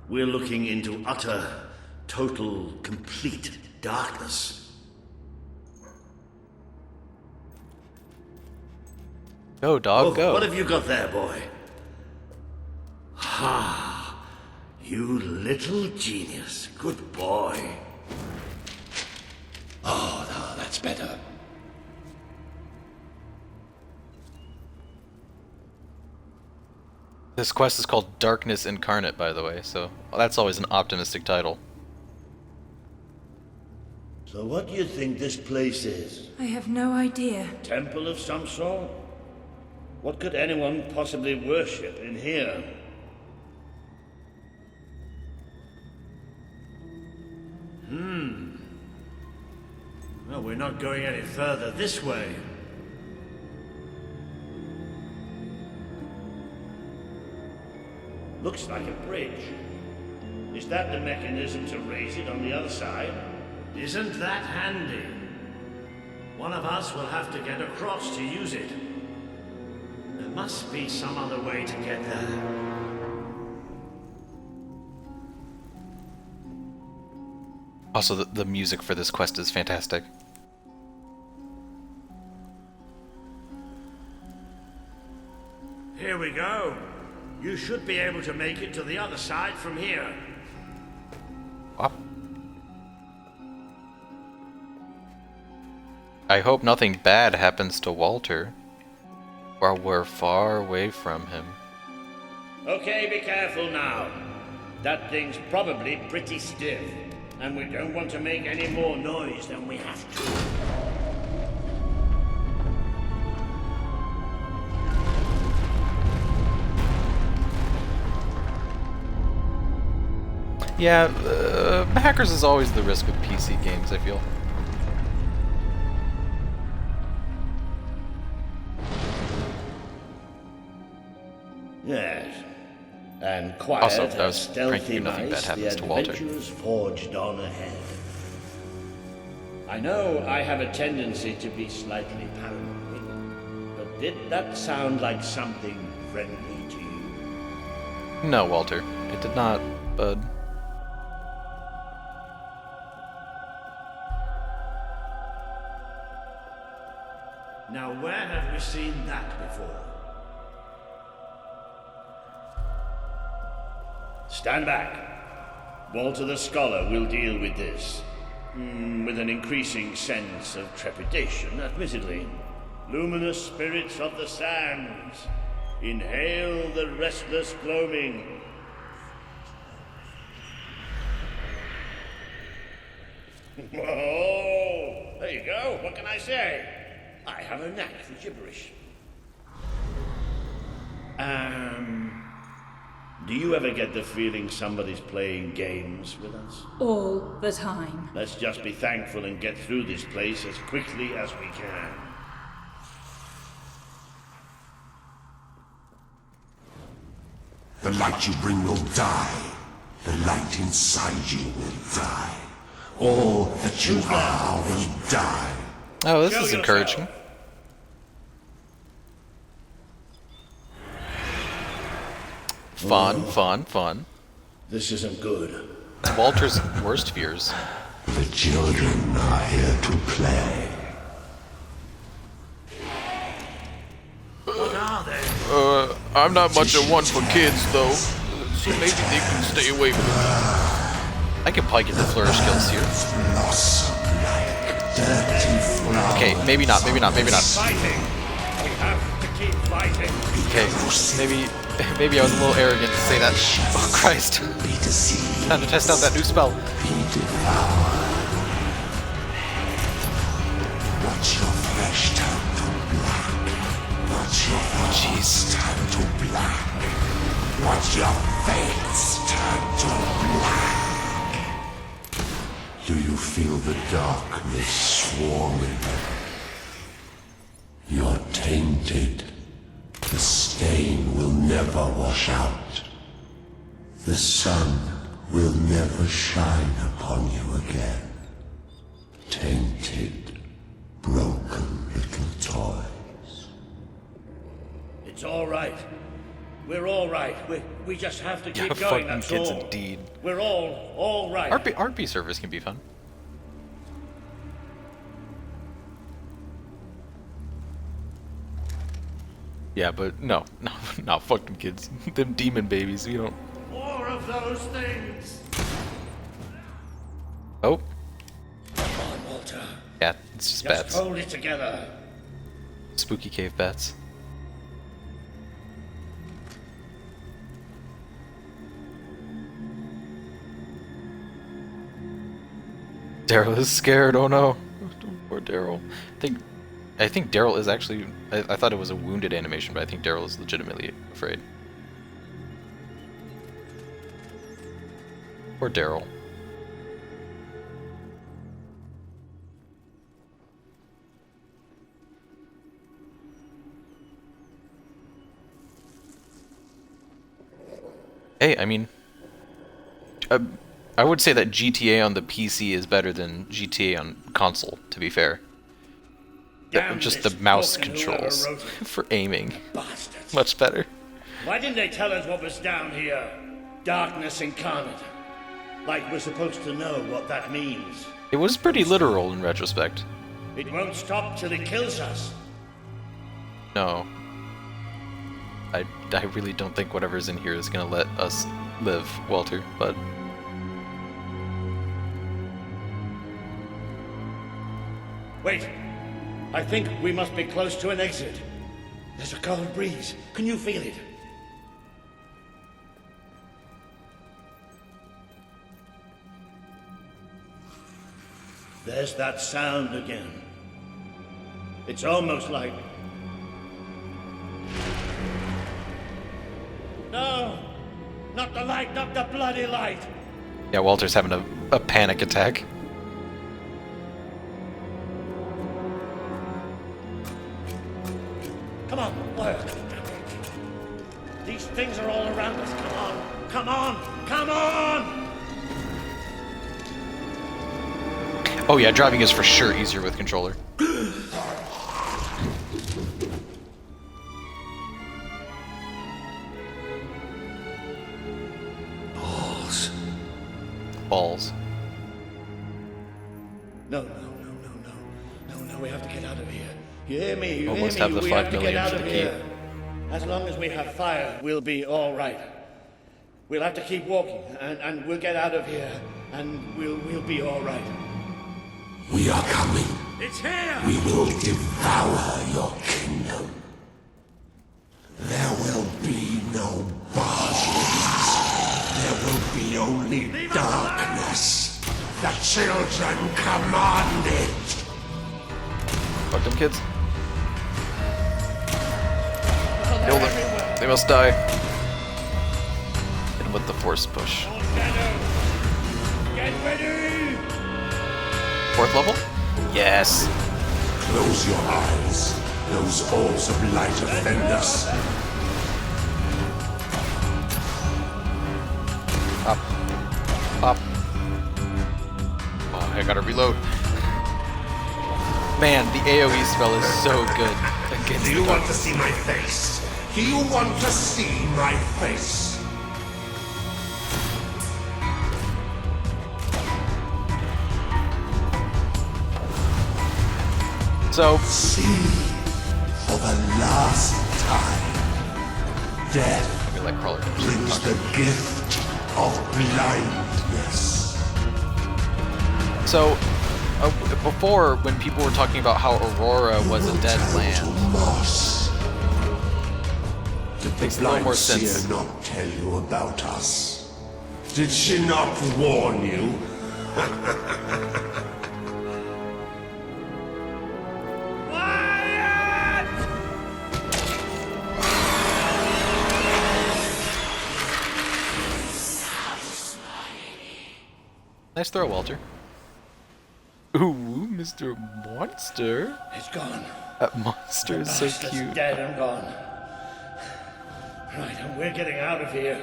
We're looking into utter, total, complete darkness.
Go, dog, go.
What have you got there, boy? Ha! You little genius. Good boy. Oh, no, that's better.
This quest is called Darkness Incarnate, by the way, so that's always an optimistic title.
So what do you think this place is?
I have no idea.
Temple of some sort? What could anyone possibly worship in here? Well, we're not going any further this way. Looks like a bridge. Is that the mechanism to raise it on the other side? Isn't that handy? One of us will have to get across to use it. There must be some other way to get there.
Also, the music for this quest is fantastic.
Here we go. You should be able to make it to the other side from here.
What? I hope nothing bad happens to Walter while we're far away from him.
Okay, be careful now. That thing's probably pretty stiff, and we don't want to make any more noise than we have to.
Yeah, hackers is always the risk with PC games, I feel.
Yes. And quiet
Also, that was
stealthy
frankly nothing bad
mice,
happens
the
to Walter.
adventurers forged on ahead. I know I have a tendency to be slightly paranoid, but did that sound like something friendly to you?
No, Walter. It did not, bud.
Now, where have we seen that before? Stand back. Walter the Scholar will deal with this. With an increasing sense of trepidation, admittedly. Luminous spirits of the sands, inhale the restless gloaming. Oh, there you go. What can I say? I have a knack for gibberish. Do you ever get the feeling somebody's playing games with us?
All the time.
Let's just be thankful and get through this place as quickly as we can.
The light you bring will die. The light inside you will die. All that you are will die.
Oh, this is encouraging. Fun, fun, fun.
This isn't good.
It's Walter's worst fears.
The children are here to play.
What are they?
I'm not much of one for kids, though, so maybe they can stay away from me. I can probably get the flourish skills here. Okay, maybe not, maybe not, maybe not.
Fighting. We have to keep fighting.
Okay, maybe I was a little arrogant to say that. Oh Christ! Time to test out that new spell.
Watch your flesh turn to black. Watch your foes turn to black. Watch your fates turn to black. Do you feel the darkness swarming? You're tainted. The stain will never wash out. The sun will never shine upon you again. Tainted, broken little toys.
It's all right. We're all right. We just have to keep
Yeah,
going,
fucking
that's
kids
all.
indeed.
We're all right.
RP servers can be fun. Yeah, but no, fuck them kids. Them demon babies, we don't...
More of those things.
Oh.
Come on, Walter.
Yeah, it's just bats.
Hold it together.
Spooky cave bats. Daryl is scared, oh no. Poor Daryl. I think Daryl is actually... I thought it was a wounded animation, but I think Daryl is legitimately afraid. Poor Daryl. Hey, I mean... I would say that GTA on the PC is better than GTA on console, to be fair. Just the mouse controls for aiming. Much better.
Why didn't they tell us what was down here? Darkness incarnate. Like we're supposed to know what that means.
It was pretty literal in retrospect.
It won't stop till it kills us.
No. I really don't think whatever's in here is gonna let us live, Walter, but...
Wait! I think we must be close to an exit. There's a cold breeze. Can you feel it? There's that sound again. It's almost like... No! Not the light, not the bloody light!
Yeah, Walter's having a panic attack.
Come on, work! These things are all around us. Come on! Come on! Come on!
Oh yeah, driving is for sure easier with controller.
Balls.
Balls.
No, we have to get out of here. You hear me? You
Almost
hear me?
have the
We
5
have to
million
get out
for
of
the
here. As long as we have fire, we'll be all right. We'll have to keep walking, and we'll get out of here, and we'll be all right.
We are coming.
It's here!
We will devour your kingdom. There will be no bodies. There will be only darkness. The children command it.
Fuck them kids. Kill them. They must die. Hit them with the force push.
Get ready!
4th level? Yes.
Close your eyes. Those orbs of light offend us.
Up. Up. Oh, I gotta reload. Man, the AoE spell is so good against
Do you want to see my face? Do you want to see my face?
So,
see for the last time. Death brings the gift of blindness.
So, before, when people were talking about how Aurora was a dead land, makes a little more sense.
Did the blind seer not tell you about us? Did she not warn you?
Nice throw, Walter. Ooh, Mr. Monster.
It's gone.
That monster is so
Bastard's
cute.
dead and gone. Right, and we're getting out of here.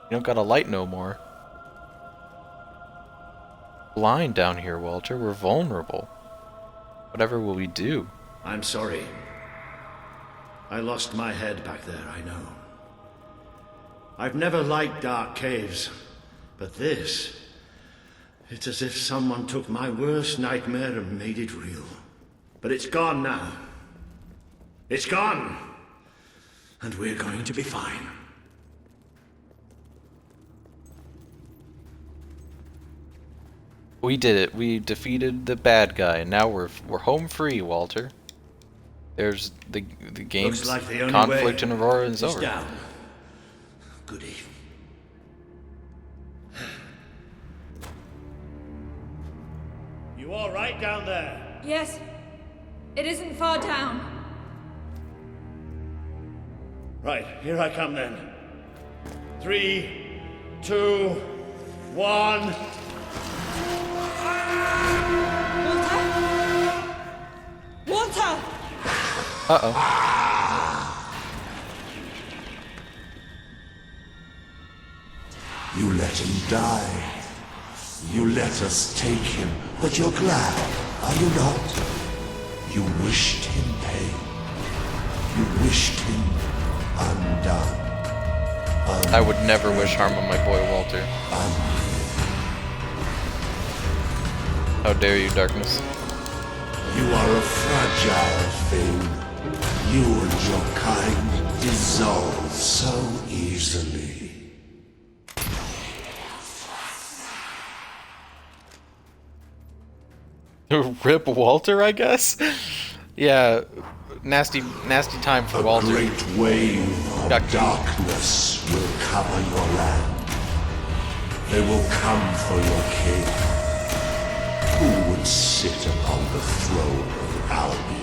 You don't got a light no more. Blind down here, Walter. We're vulnerable. Whatever will we do?
I'm sorry. I lost my head back there, I know. I've never liked dark caves, but this... It's as if someone took my worst nightmare and made it real. But it's gone now. It's gone! And we're going to be fine.
We did it. We defeated the bad guy, and now we're home free, Walter. There's the game's
like the only
conflict
way
in Aurora is over.
down. Good evening. You all right down there?
Yes. It isn't far down.
Right, here I come then. 3, 2, 1.
Walter!
Uh-oh.
You let him die. You let us take him, but you're glad, are you not? You wished him pain. You wished him undone.
I would never wish harm on my boy, Walter. How dare you, darkness.
You are a fragile thing. You and your kind dissolve so easily.
Rip Walter, I guess? Yeah, nasty time for Walter.
A great wave of darkness will cover your land. They will come for your king. Who would sit upon the throne of Albion?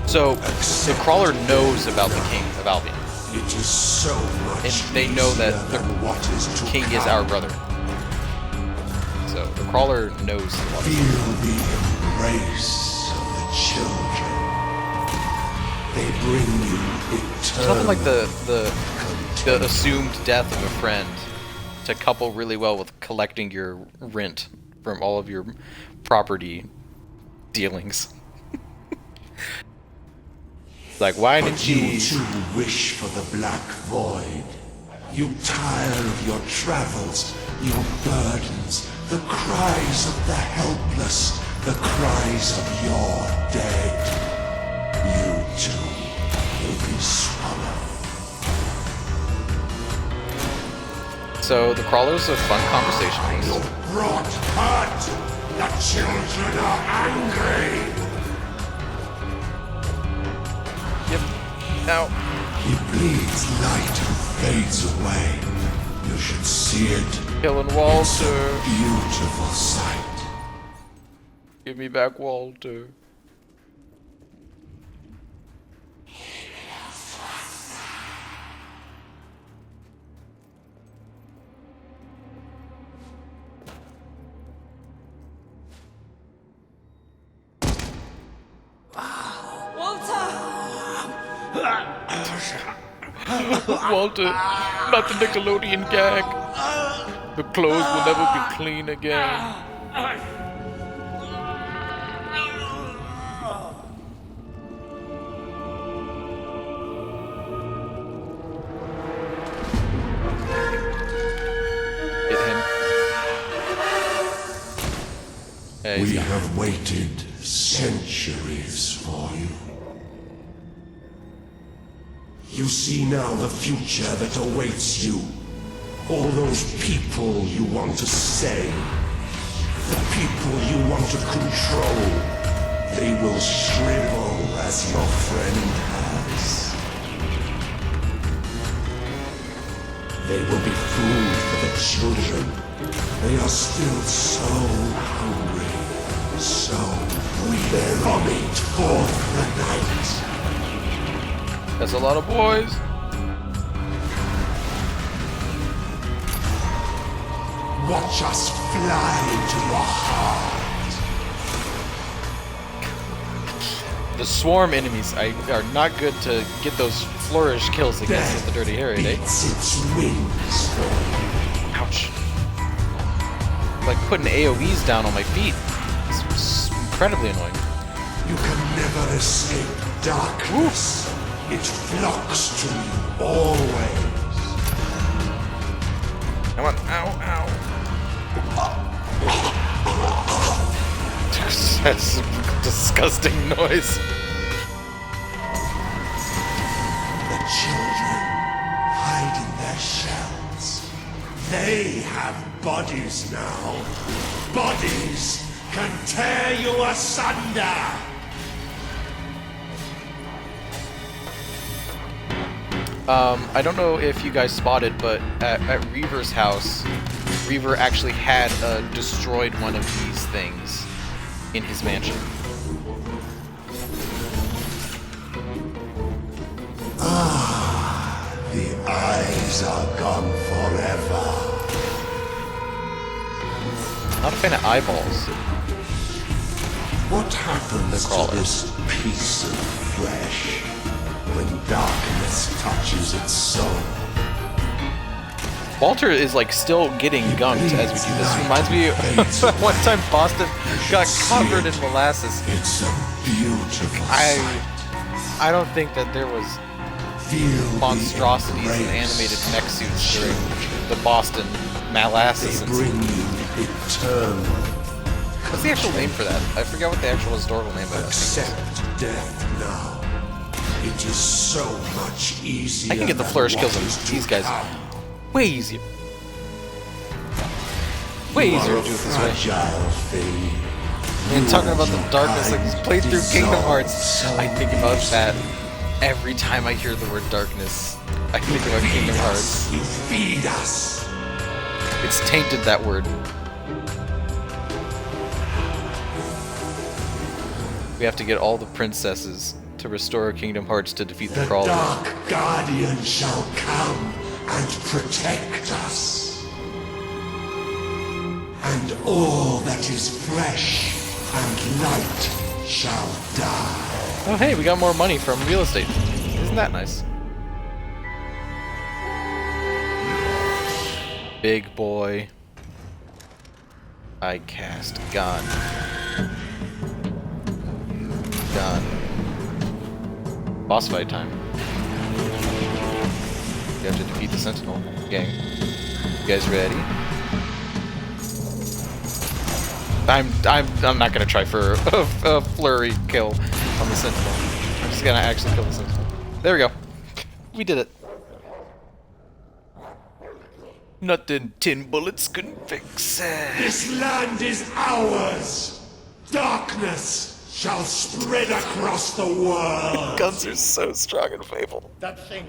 So, the Crawler knows about the King of Albion.
It is so much
and they know that the king is our brother. So the Crawler knows a lot.
Feel the embrace of the children. They bring you eternal.
There's nothing like the assumed death of a friend to couple really well with collecting your rent from all of your property dealings. Like, why didn't
you too wish for the black void? You tire of your travels, your burdens, the cries of the helpless, the cries of your dead. You too will be swallowed.
So the Crawler's a fun conversation.
You brought hurt. The children are angry.
Yep. Now.
He bleeds light and fades away. You should see it.
Killing Walter.
It's a beautiful sight.
Give me back Walter. Walter, not the Nickelodeon gag. The clothes will never be clean again. Get him. Hey,
we have waited centuries for you. You see now the future that awaits you. All those people you want to save. The people you want to control. They will shrivel as your friend has. They will be food for the children. They are still so hungry. So we vomit forth the night.
That's a lot of boys.
Watch us fly into your heart.
The swarm enemies are not good to get those flourish kills against with the Dirty Harry, eh?
Its wings.
Ouch. Like putting AoEs down on my feet. It's incredibly annoying.
You can never escape darkness. It flocks to you always.
Come on, ow, That's a disgusting noise.
The children hide in their shells. They have bodies now. Bodies can tear you asunder.
I don't know if you guys spotted, but at Reaver's house, Reaver actually had destroyed one of these things in his mansion.
Ah, the eyes are gone forever.
Not a fan of eyeballs.
What happens to this piece of flesh when darkness touches its soul?
Walter is like still getting gunked as we do this. Reminds me of that one time Boston got covered in molasses.
It's a beautiful
I don't think that there was monstrosities in animated mech suits during the Boston molasses.
They bring you eternal.
What's the actual name for that? I forget what the actual historical name of it is.
Accept death now. It is so much easier.
I can get the flourish kills on these guys way easier. Way easier to do it this way. And talking about the darkness, like he's played through Kingdom Hearts, I think about that every time I hear the word darkness. I think about Kingdom Hearts.
You feed us.
It's tainted, that word. We have to get all the princesses to restore Kingdom Hearts to defeat the crawlers.
Dark Guardian shall come and protect us. And all that is fresh and light shall die.
Oh hey, we got more money from Realestate. Isn't that nice? Big boy. I cast gun. Gun. Boss fight time. We have to defeat the Sentinel gang. You guys ready? I'm not gonna try for a flurry kill on the Sentinel. I'm just gonna actually kill the Sentinel. There we go. We did it. Nothing 10 bullets can fix it.
This land is ours. Darkness shall spread across the world.
Guns are so strong and faithful.
That thing.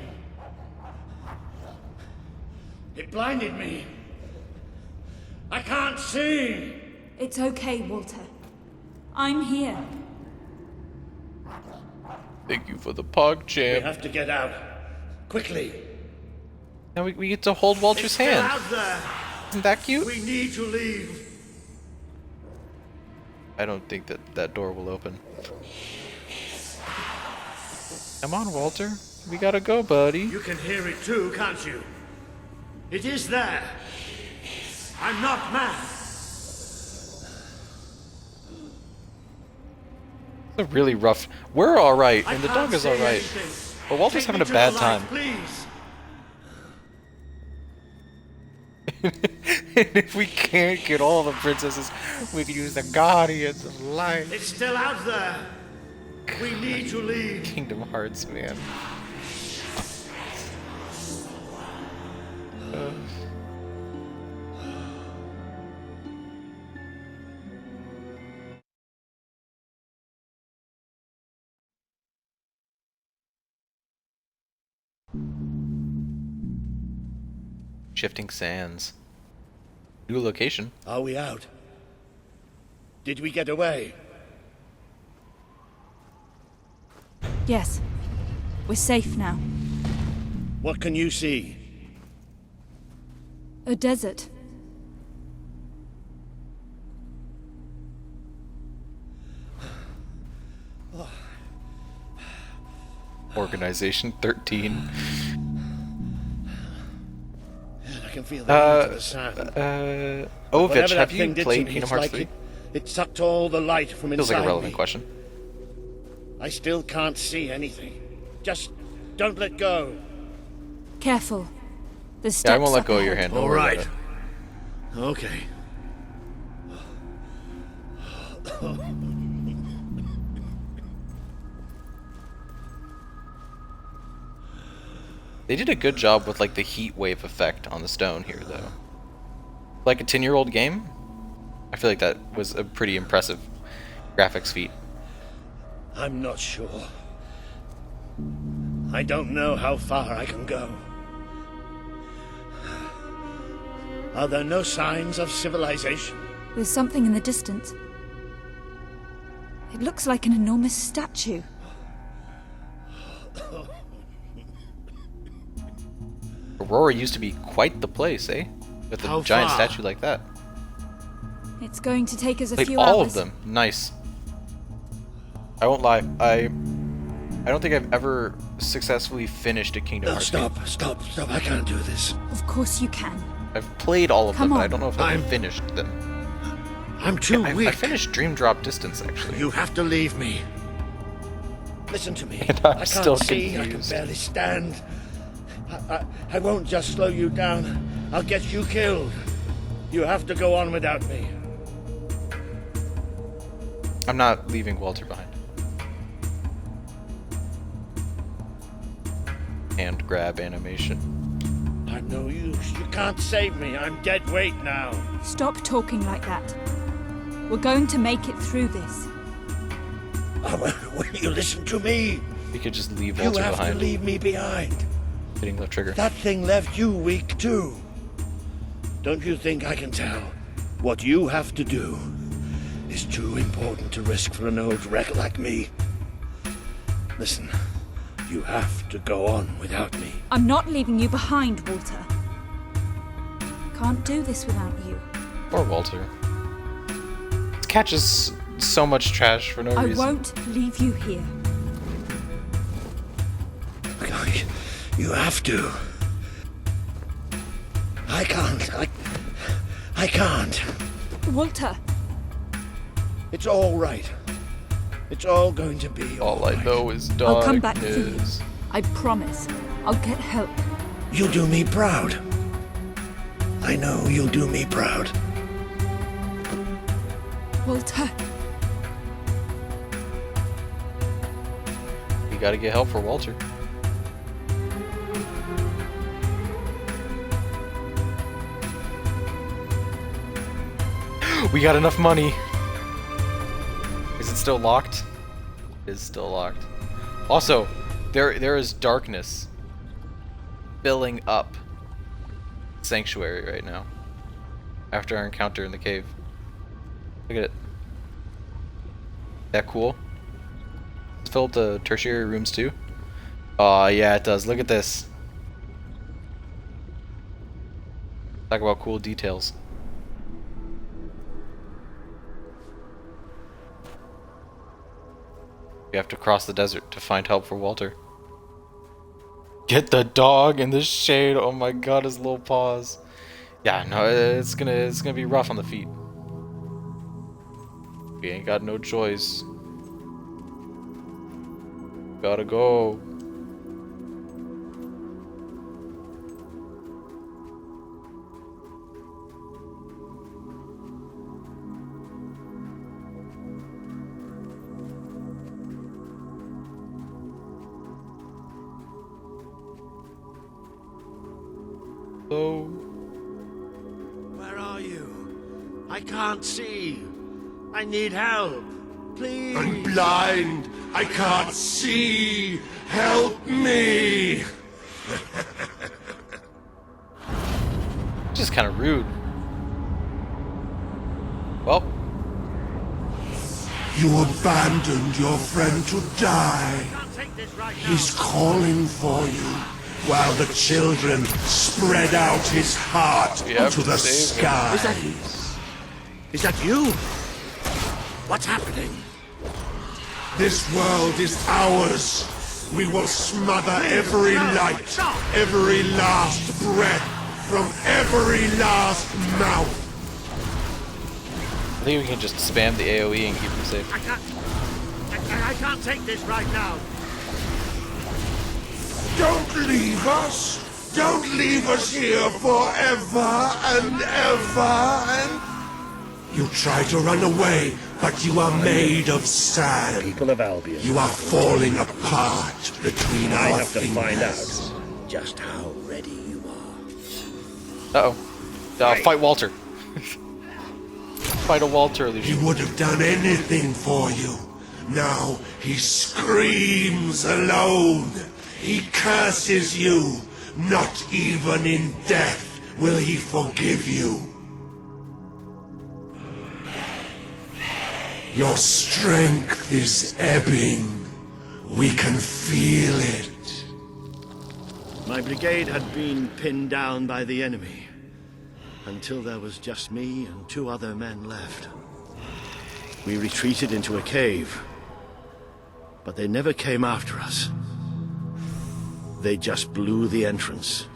It blinded me. I can't see.
It's okay, Walter. I'm here.
Thank you for the pog
We
champ.
have to get out. Quickly.
Now we get to hold Walter's
Still
hand.
out there.
Isn't that cute?
We need to leave.
I don't think that door will open. Come on, Walter. We gotta go, buddy.
You can hear it too, can't you? It is there. I'm not mad.
It's a really rough. We're all right, and the
I
dog
can't
is all
say
right.
anything.
But Walter's
Take
having
me
a
to
bad
the
time.
light, please.
And if we can't get all the princesses, we can use the Guardians of Light.
It's still out there. We need to leave.
Kingdom Hearts, man. Shifting Sands. New location.
Are we out? Did we get away?
Yes. We're safe now.
What can you see?
A desert.
Organization 13.
I can feel the sound.
Ovich, have you played Kingdom Hearts 3?
It sucked all the light from inside.
Feels like a relevant
me.
question.
I still can't see anything. Just don't let go.
Careful. The steps
Yeah, I won't let
up
go of your
ahead.
hand. Don't
All
worry
right.
about
Okay.
They did a good job with like the heat wave effect on the stone here, though. Like a 10-year-old game, I feel like that was a pretty impressive graphics feat.
I'm not sure. I don't know how far I can go. Are there no signs of civilization?
There's something in the distance. It looks like an enormous statue.
Aurora used to be quite the place, eh? With a
How
giant
far?
statue like that.
It's going to take us a
Played
few
all
hours.
of them. Nice. I won't lie. I don't think I've ever successfully finished a Kingdom Hearts game.
Stop. I can't do this.
Of course you can.
I've played all of them,
Come
but I
on.
don't know if I've finished them.
I'm too
I
weak.
finished Dream Drop Distance, actually.
You have to leave me. Listen to me.
And I'm
I can't
still
see.
confused.
I can barely stand. I won't just slow you down. I'll get you killed. You have to go on without me.
I'm not leaving Walter behind. Hand grab animation.
I'm no use. You can't save me. I'm dead weight now.
Stop talking like that. We're going to make it through this.
Oh, will you listen to me?
You could just leave Walter
You have
behind.
to leave me behind.
Hitting the trigger.
That thing left you weak too. Don't you think I can tell? What you have to do is too important to risk for an old wreck like me. Listen, you have to go on without me.
I'm not leaving you behind, Walter. Can't do this without you.
Poor Walter. This catches so much trash for no reason.
I won't leave you here.
You have to. I can't. I can't.
Walter.
It's all right. It's all going to be
all
right.
I know is darkness.
I'll come back for you. I promise. I'll get help.
You'll do me proud. I know you'll do me proud.
Walter.
You gotta get help for Walter. We got enough money. Is it still locked? It is still locked. Also, there is darkness filling up Sanctuary right now. After our encounter in the cave. Look at it. That cool? Does it fill up the tertiary rooms too? Oh yeah, it does. Look at this. Talk about cool details. We have to cross the desert to find help for Walter. Get the dog in the shade. Oh my god, his little paws. Yeah, no, it's gonna be rough on the feet. We ain't got no choice. Gotta go.
Where are you? I can't see. I need help. Please.
I'm blind. I can't see. Help me.
Just kind of rude. Well.
You abandoned your friend to die. He's calling for you, while the children spread out his heart to the sky.
Is that you? What's happening?
This world is ours. We will smother every light, every last breath, from every last mouth.
I think we can just spam the AoE and keep them safe.
I can't take this right now.
Don't leave us. Don't leave us here forever and ever and... You try to run away, but you are made of sand.
People of Albion.
You are falling apart between
I
our
have to
fingers.
find out just how ready you are.
Uh-oh. Fight Walter. Fight a Walter, Lucian.
He would have done anything for you. Now he screams alone. He curses you. Not even in death will he forgive you. Your strength is ebbing. We can feel it.
My brigade had been pinned down by the enemy, until there was just me and 2 other men left. We retreated into a cave, but they never came after us. They just blew the entrance,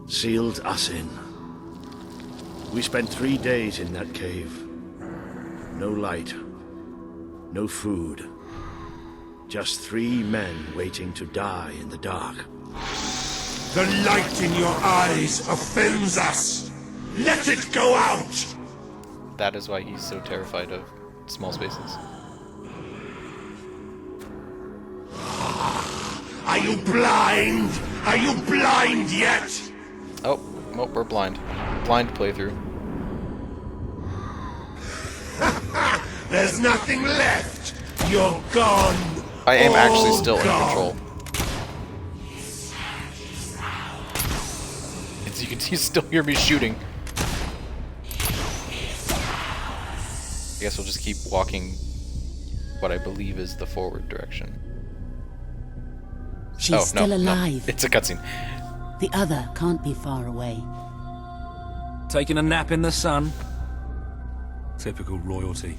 sealed us in. We spent 3 days in that cave. No light, no food. Just 3 men waiting to die in the dark.
The light in your eyes offends us. Let it go out!
That is why he's so terrified of small spaces.
Are you blind? Are you blind yet?
Oh, well, we're blind. Blind playthrough.
There's nothing left. You're gone.
I am actually still in control. As you can see, you still hear me shooting. I guess we'll just keep walking what I believe is the forward direction.
She's still alive.
No, it's a cutscene.
The other can't be far away.
Taking a nap in the sun? Typical royalty.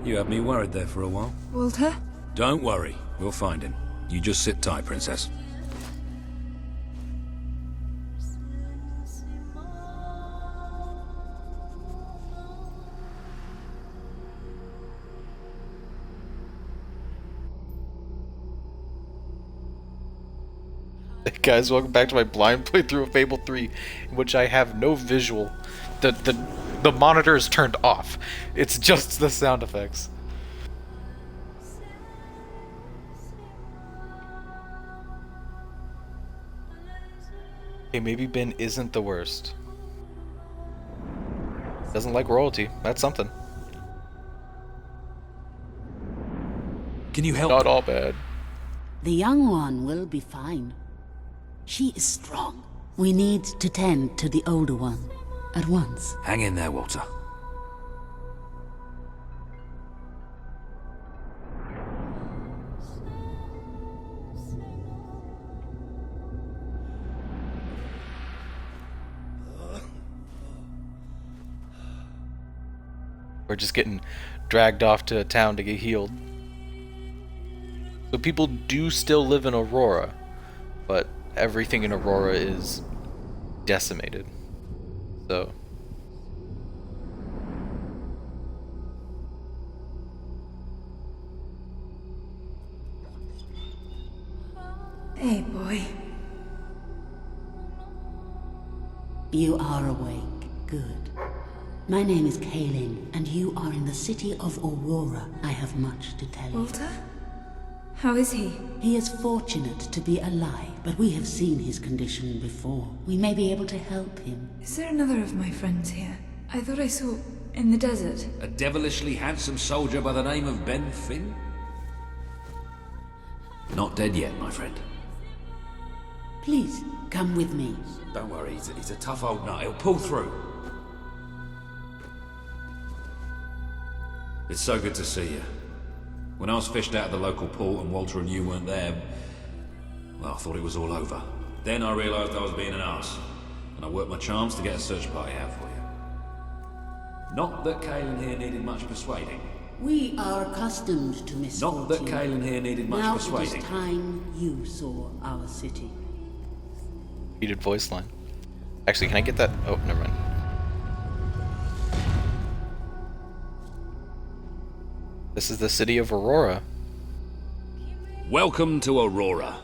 You had me worried there for a while.
Walter?
Don't worry, we'll find him. You just sit tight, Princess.
Hey guys, welcome back to my blind playthrough of Fable 3, in which I have no visual. The monitor is turned off. It's just the sound effects. Okay, maybe Ben isn't the worst. Doesn't like royalty. That's something.
Can you help?
Not all bad.
The young one will be fine. She is strong. We need to tend to the older one at once.
Hang in there, Walter.
We're just getting dragged off to a town to get healed. So people do still live in Aurora, but everything in Aurora is decimated. So
Hey, boy.
You are awake. Good. My name is Kaelin, and you are in the city of Aurora. I have much to tell you.
Walter? How is he?
He is fortunate to be alive, but we have seen his condition before. We may be able to help him.
Is there another of my friends here? I thought I saw in the desert.
A devilishly handsome soldier by the name of Ben Finn? Not dead yet, my friend.
Please, come with me.
Don't worry, he's a tough old nut. He'll pull through. It's so good to see you. When I was fished out of the local port and Walter and you weren't there, well, I thought it was all over. Then I realised I was being an arse, and I worked my charms to get a search party out for you. Not that Kaelin here needed much persuading.
We are accustomed to misfortune.
Not that Kaelin here needed much
now
persuading.
It is time you saw our city.
repeated voice line. Actually, can I get that? Oh, never mind. This is the city of Aurora.
Welcome to Aurora,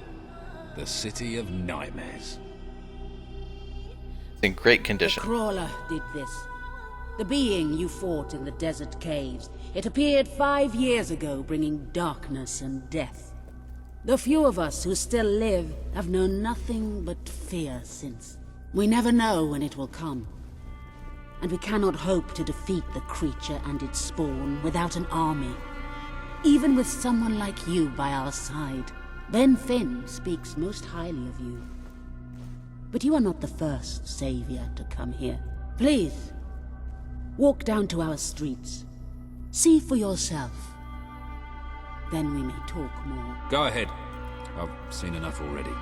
the city of nightmares.
It's in great condition.
The crawler did this. The being you fought in the desert caves. It appeared 5 years ago, bringing darkness and death. The few of us who still live have known nothing but fear since. We never know when it will come. And we cannot hope to defeat the creature and its spawn without an army. Even with someone like you by our side. Ben Finn speaks most highly of you. But you are not the first savior to come here. Please, walk down to our streets. See for yourself. Then we may talk more.
Go ahead. I've seen enough already.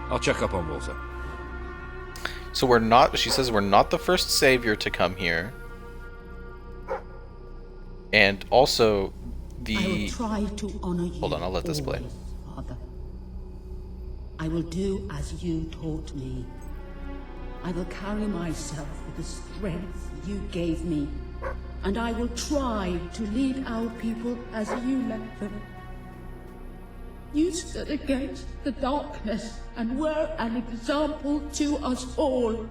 I'll check up on Walter.
So we're not, she says we're not the first savior to come here. And also,
I will try to honor you.
Hold on, I'll let this play.
Always, Father. I will do as you taught me. I will carry myself with the strength you gave me. And I will try to lead our people as you led them. You stood against the darkness and were an example to us all.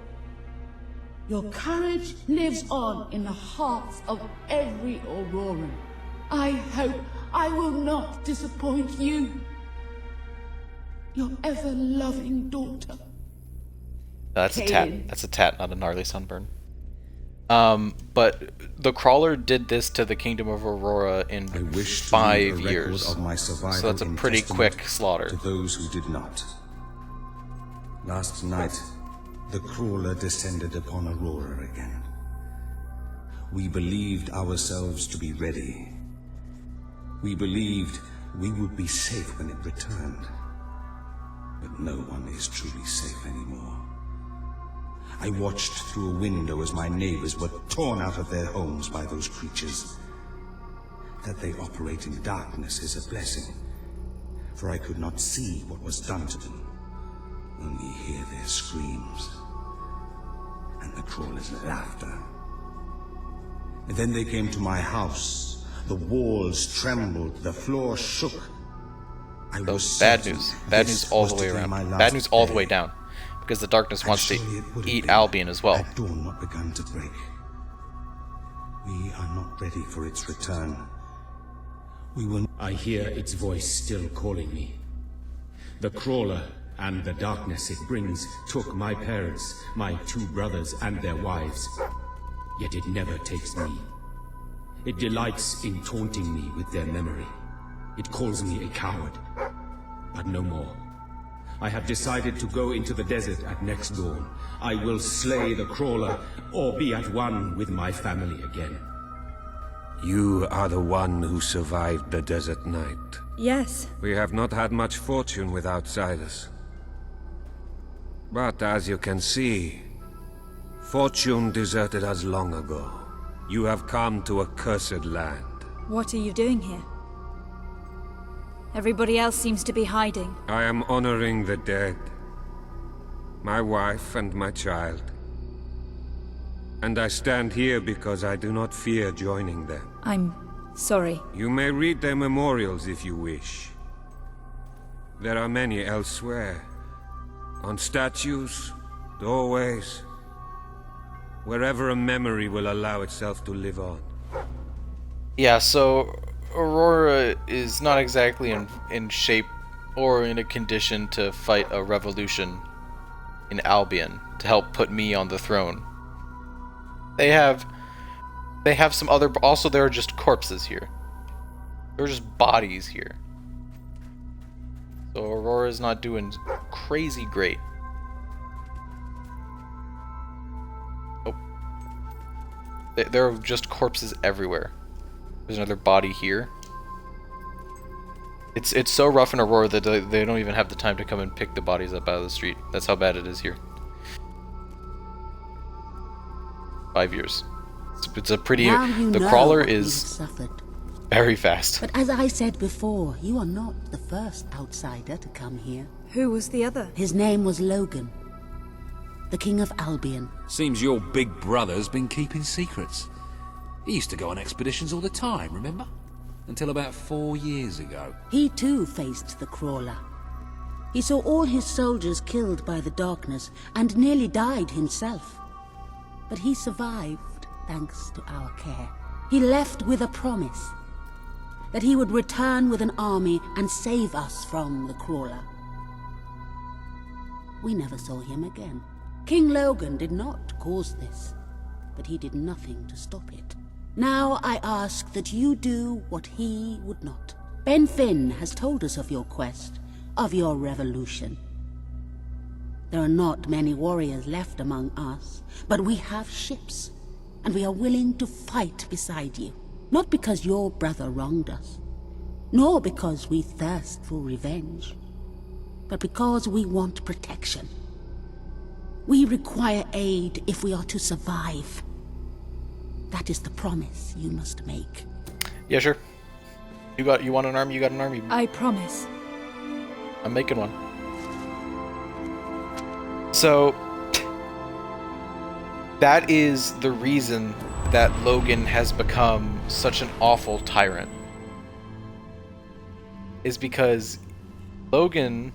Your courage lives on in the hearts of every Auroran. I hope I will not disappoint you. Your ever-loving daughter.
That's a
Kaelin.
tat. That's a tat, not a gnarly sunburn. But the crawler did this to the Kingdom of Aurora in 5 years.
Of my
So that's a pretty quick slaughter.
To those who did not. Last night, the crawler descended upon Aurora again. We believed ourselves to be ready. We believed we would be safe when it returned. But no one is truly safe anymore. I watched through a window as my neighbors were torn out of their homes by those creatures. That they operate in darkness is a blessing, for I could not see what was done to them, only hear their screams and the crawler's laughter. And then they came to my house. The walls trembled, the floor shook.
Bad news. Bad news all the way around. Bad news all the way down. Because the darkness wants to eat Albion as well.
Had dawn not begun to break. We are not ready for its return. We will...
I hear its voice still calling me. The crawler and the darkness it brings took my parents, my 2 brothers and their wives. Yet it never takes me. It delights in taunting me with their memory. It calls me a coward. But no more. I have decided to go into the desert at next dawn. I will slay the crawler, or be at one with my family again.
You are the one who survived the desert night.
Yes.
We have not had much fortune with outsiders. But as you can see, fortune deserted us long ago. You have come to a cursed land.
What are you doing here? Everybody else seems to be hiding.
I am honoring the dead. My wife and my child. And I stand here because I do not fear joining them.
I'm sorry.
You may read their memorials if you wish. There are many elsewhere. On statues, doorways, wherever a memory will allow itself to live on.
Yeah, so Aurora is not exactly in shape or in a condition to fight a revolution in Albion to help put me on the throne. They have some other... Also, there are just corpses here. There are just bodies here. So Aurora's not doing crazy great. Oh. There are just corpses everywhere. There's another body here. It's so rough in Aurora that they don't even have the time to come and pick the bodies up out of the street. That's how bad it is here. 5 years. It's a pretty... The crawler is very fast.
But as I said before, you are not the first outsider to come here.
Who was the other?
His name was Logan, the King of Albion.
Seems your big brother's been keeping secrets. He used to go on expeditions all the time, remember? Until about 4 years ago.
He too faced the crawler. He saw all his soldiers killed by the darkness and nearly died himself. But he survived thanks to our care. He left with a promise that he would return with an army and save us from the crawler. We never saw him again. King Logan did not cause this, but he did nothing to stop it. Now I ask that you do what he would not. Ben Finn has told us of your quest, of your revolution. There are not many warriors left among us, but we have ships, and we are willing to fight beside you. Not because your brother wronged us, nor because we thirst for revenge, but because we want protection. We require aid if we are to survive. That is the promise you must make.
Yeah, sure. You want an army? You got an army.
I promise.
I'm making one. So that is the reason that Logan has become such an awful tyrant. Is because Logan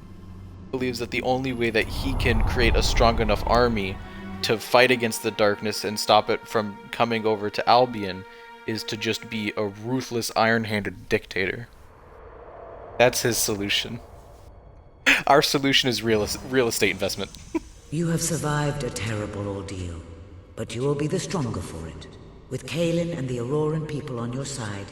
believes that the only way that he can create a strong enough army to fight against the darkness and stop it from coming over to Albion is to just be a ruthless, iron-handed dictator. That's his solution. Our solution is real estate investment.
You have survived a terrible ordeal, but you will be the stronger for it. With Kaelin and the Auroran people on your side,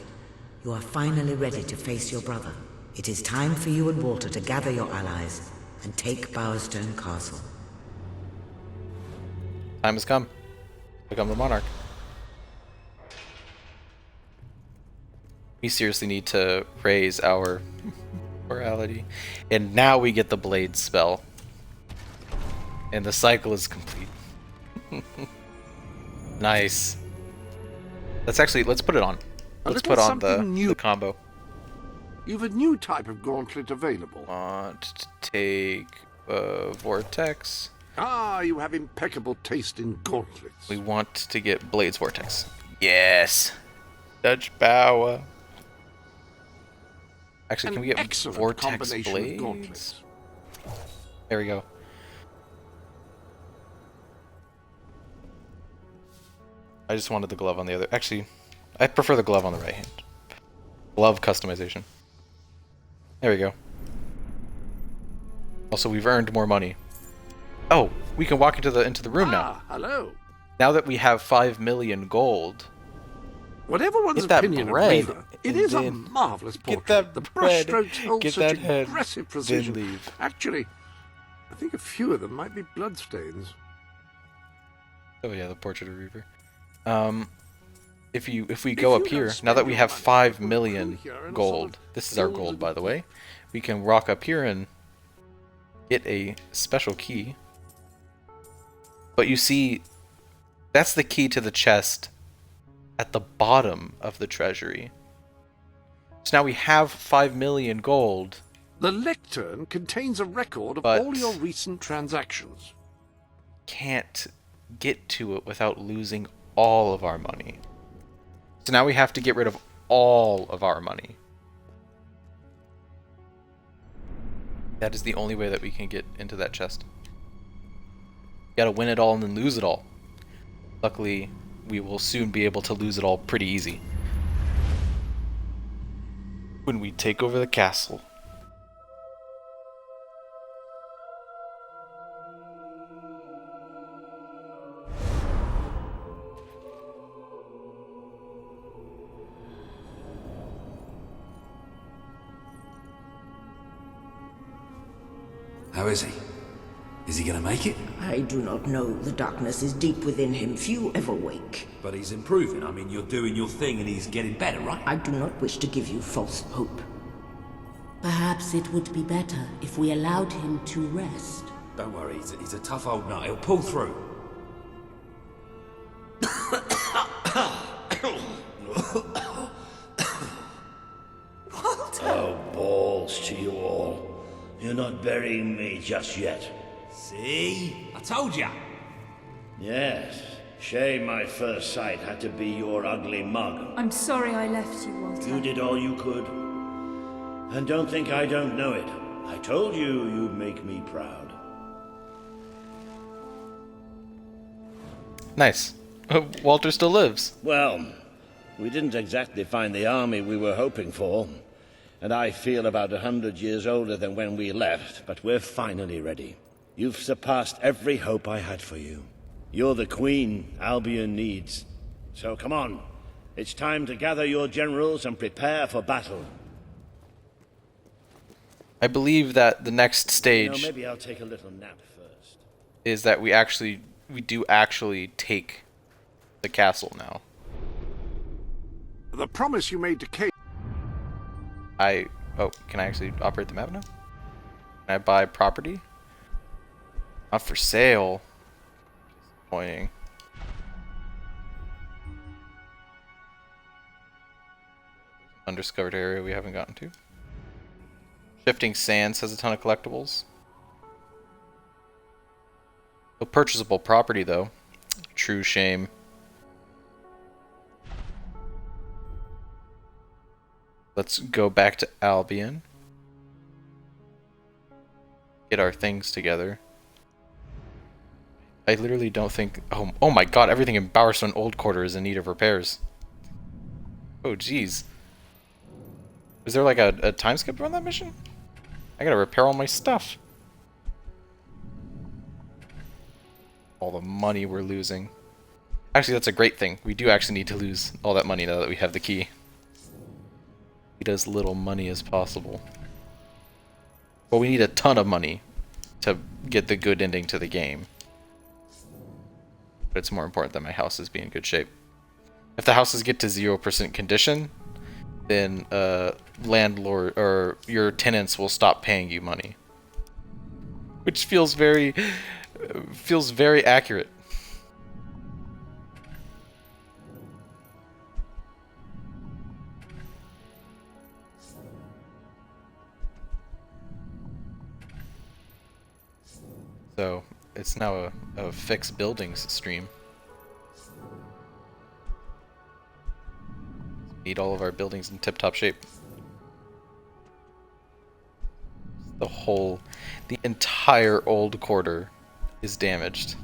you are finally ready to face your brother. It is time for you and Walter to gather your allies and take Bowerstone Castle.
Time has come. Become the monarch. We seriously need to raise our morality. And now we get the blade spell. And the cycle is complete. Nice. Let's put it on. Let's put on the combo.
You've a new type of gauntlet available.
Want to take Vortex.
Ah, you have impeccable taste in gauntlets.
We want to get Blades Vortex. Yes. Judge Bowa. Actually, can we get Vortex Blades? There we go. I just wanted the glove on the other. Actually, I prefer the glove on the right hand. Glove customization. There we go. Also, we've earned more money. Oh, we can walk into the room now.
Hello.
Now that we have 5 million gold.
Whatever one's opinion of Weaver, it is a marvelous portrait.
Get that
the
bread,
brushstrokes hold
get
such
that head,
impressive
then
precision.
leave.
Actually, I think a few of them might be bloodstains.
Oh yeah, the portrait of Reaver. If we go up here, now that we have 5 million gold, this is our gold by the way, we can rock up here and get a special key. But you see, that's the key to the chest at the bottom of the treasury. So now we have 5 million gold.
The lectern contains a record of all your recent transactions.
Can't get to it without losing all of our money. So now we have to get rid of all of our money. That is the only way that we can get into that chest. You gotta win it all and then lose it all. Luckily, we will soon be able to lose it all pretty easy. When we take over the castle.
How is he? Is he gonna make it?
I do not know. The darkness is deep within him. Few ever wake.
But he's improving. I mean, you're doing your thing and he's getting better, right?
I do not wish to give you false hope.
Perhaps it would be better if we allowed him to rest.
Don't worry, he's a tough old nut. He'll pull through.
Oh, balls to you all. You're not burying me just yet.
See? I told ya.
Yes. Shame my first sight had to be your ugly mug.
I'm sorry I left you, Walter.
You did all you could. And don't think I don't know it. I told you you'd make me proud.
Nice. Walter still lives.
Well, we didn't exactly find the army we were hoping for. And I feel about 100 years older than when we left, but we're finally ready. You've surpassed every hope I had for you. You're the queen Albion needs. So come on. It's time to gather your generals and prepare for battle.
I believe that the next stage
maybe I'll take a little nap first.
is that we do actually take the castle now.
The promise you made to Kate.
Can I actually operate the map now? Can I buy property? Not for sale. Disappointing. Undiscovered area we haven't gotten to. Shifting Sands has a ton of collectibles. No purchasable property though. True shame. Let's go back to Albion. Get our things together. I literally don't think... Oh my god, everything in Bowerstone Old Quarter is in need of repairs. Oh jeez. Is there like a time skip on that mission? I gotta repair all my stuff. All the money we're losing. Actually, that's a great thing. We do actually need to lose all that money now that we have the key. Need as little money as possible. But we need a ton of money to get the good ending to the game. But it's more important that my houses be in good shape. If the houses get to 0% condition, then landlord or your tenants will stop paying you money. Which feels very accurate. So, it's now a fix buildings stream. Need all of our buildings in tip-top shape. The entire old quarter is damaged.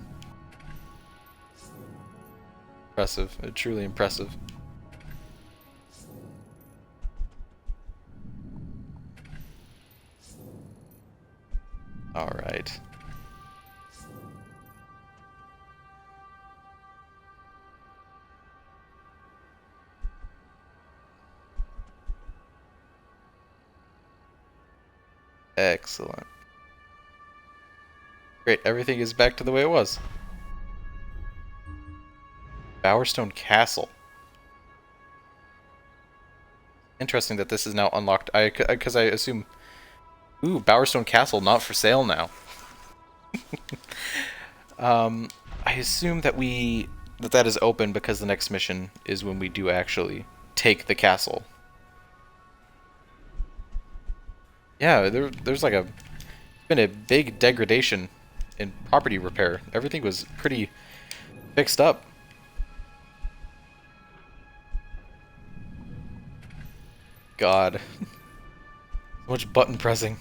Impressive, truly impressive. Alright. Excellent. Great, everything is back to the way it was. Bowerstone Castle. Interesting that this is now unlocked. Because I assume... Ooh, Bowerstone Castle not for sale now. I assume that that is open because the next mission is when we do actually take the castle. Yeah, there's like been a big degradation in property repair. Everything was pretty fixed up. God. So much button pressing.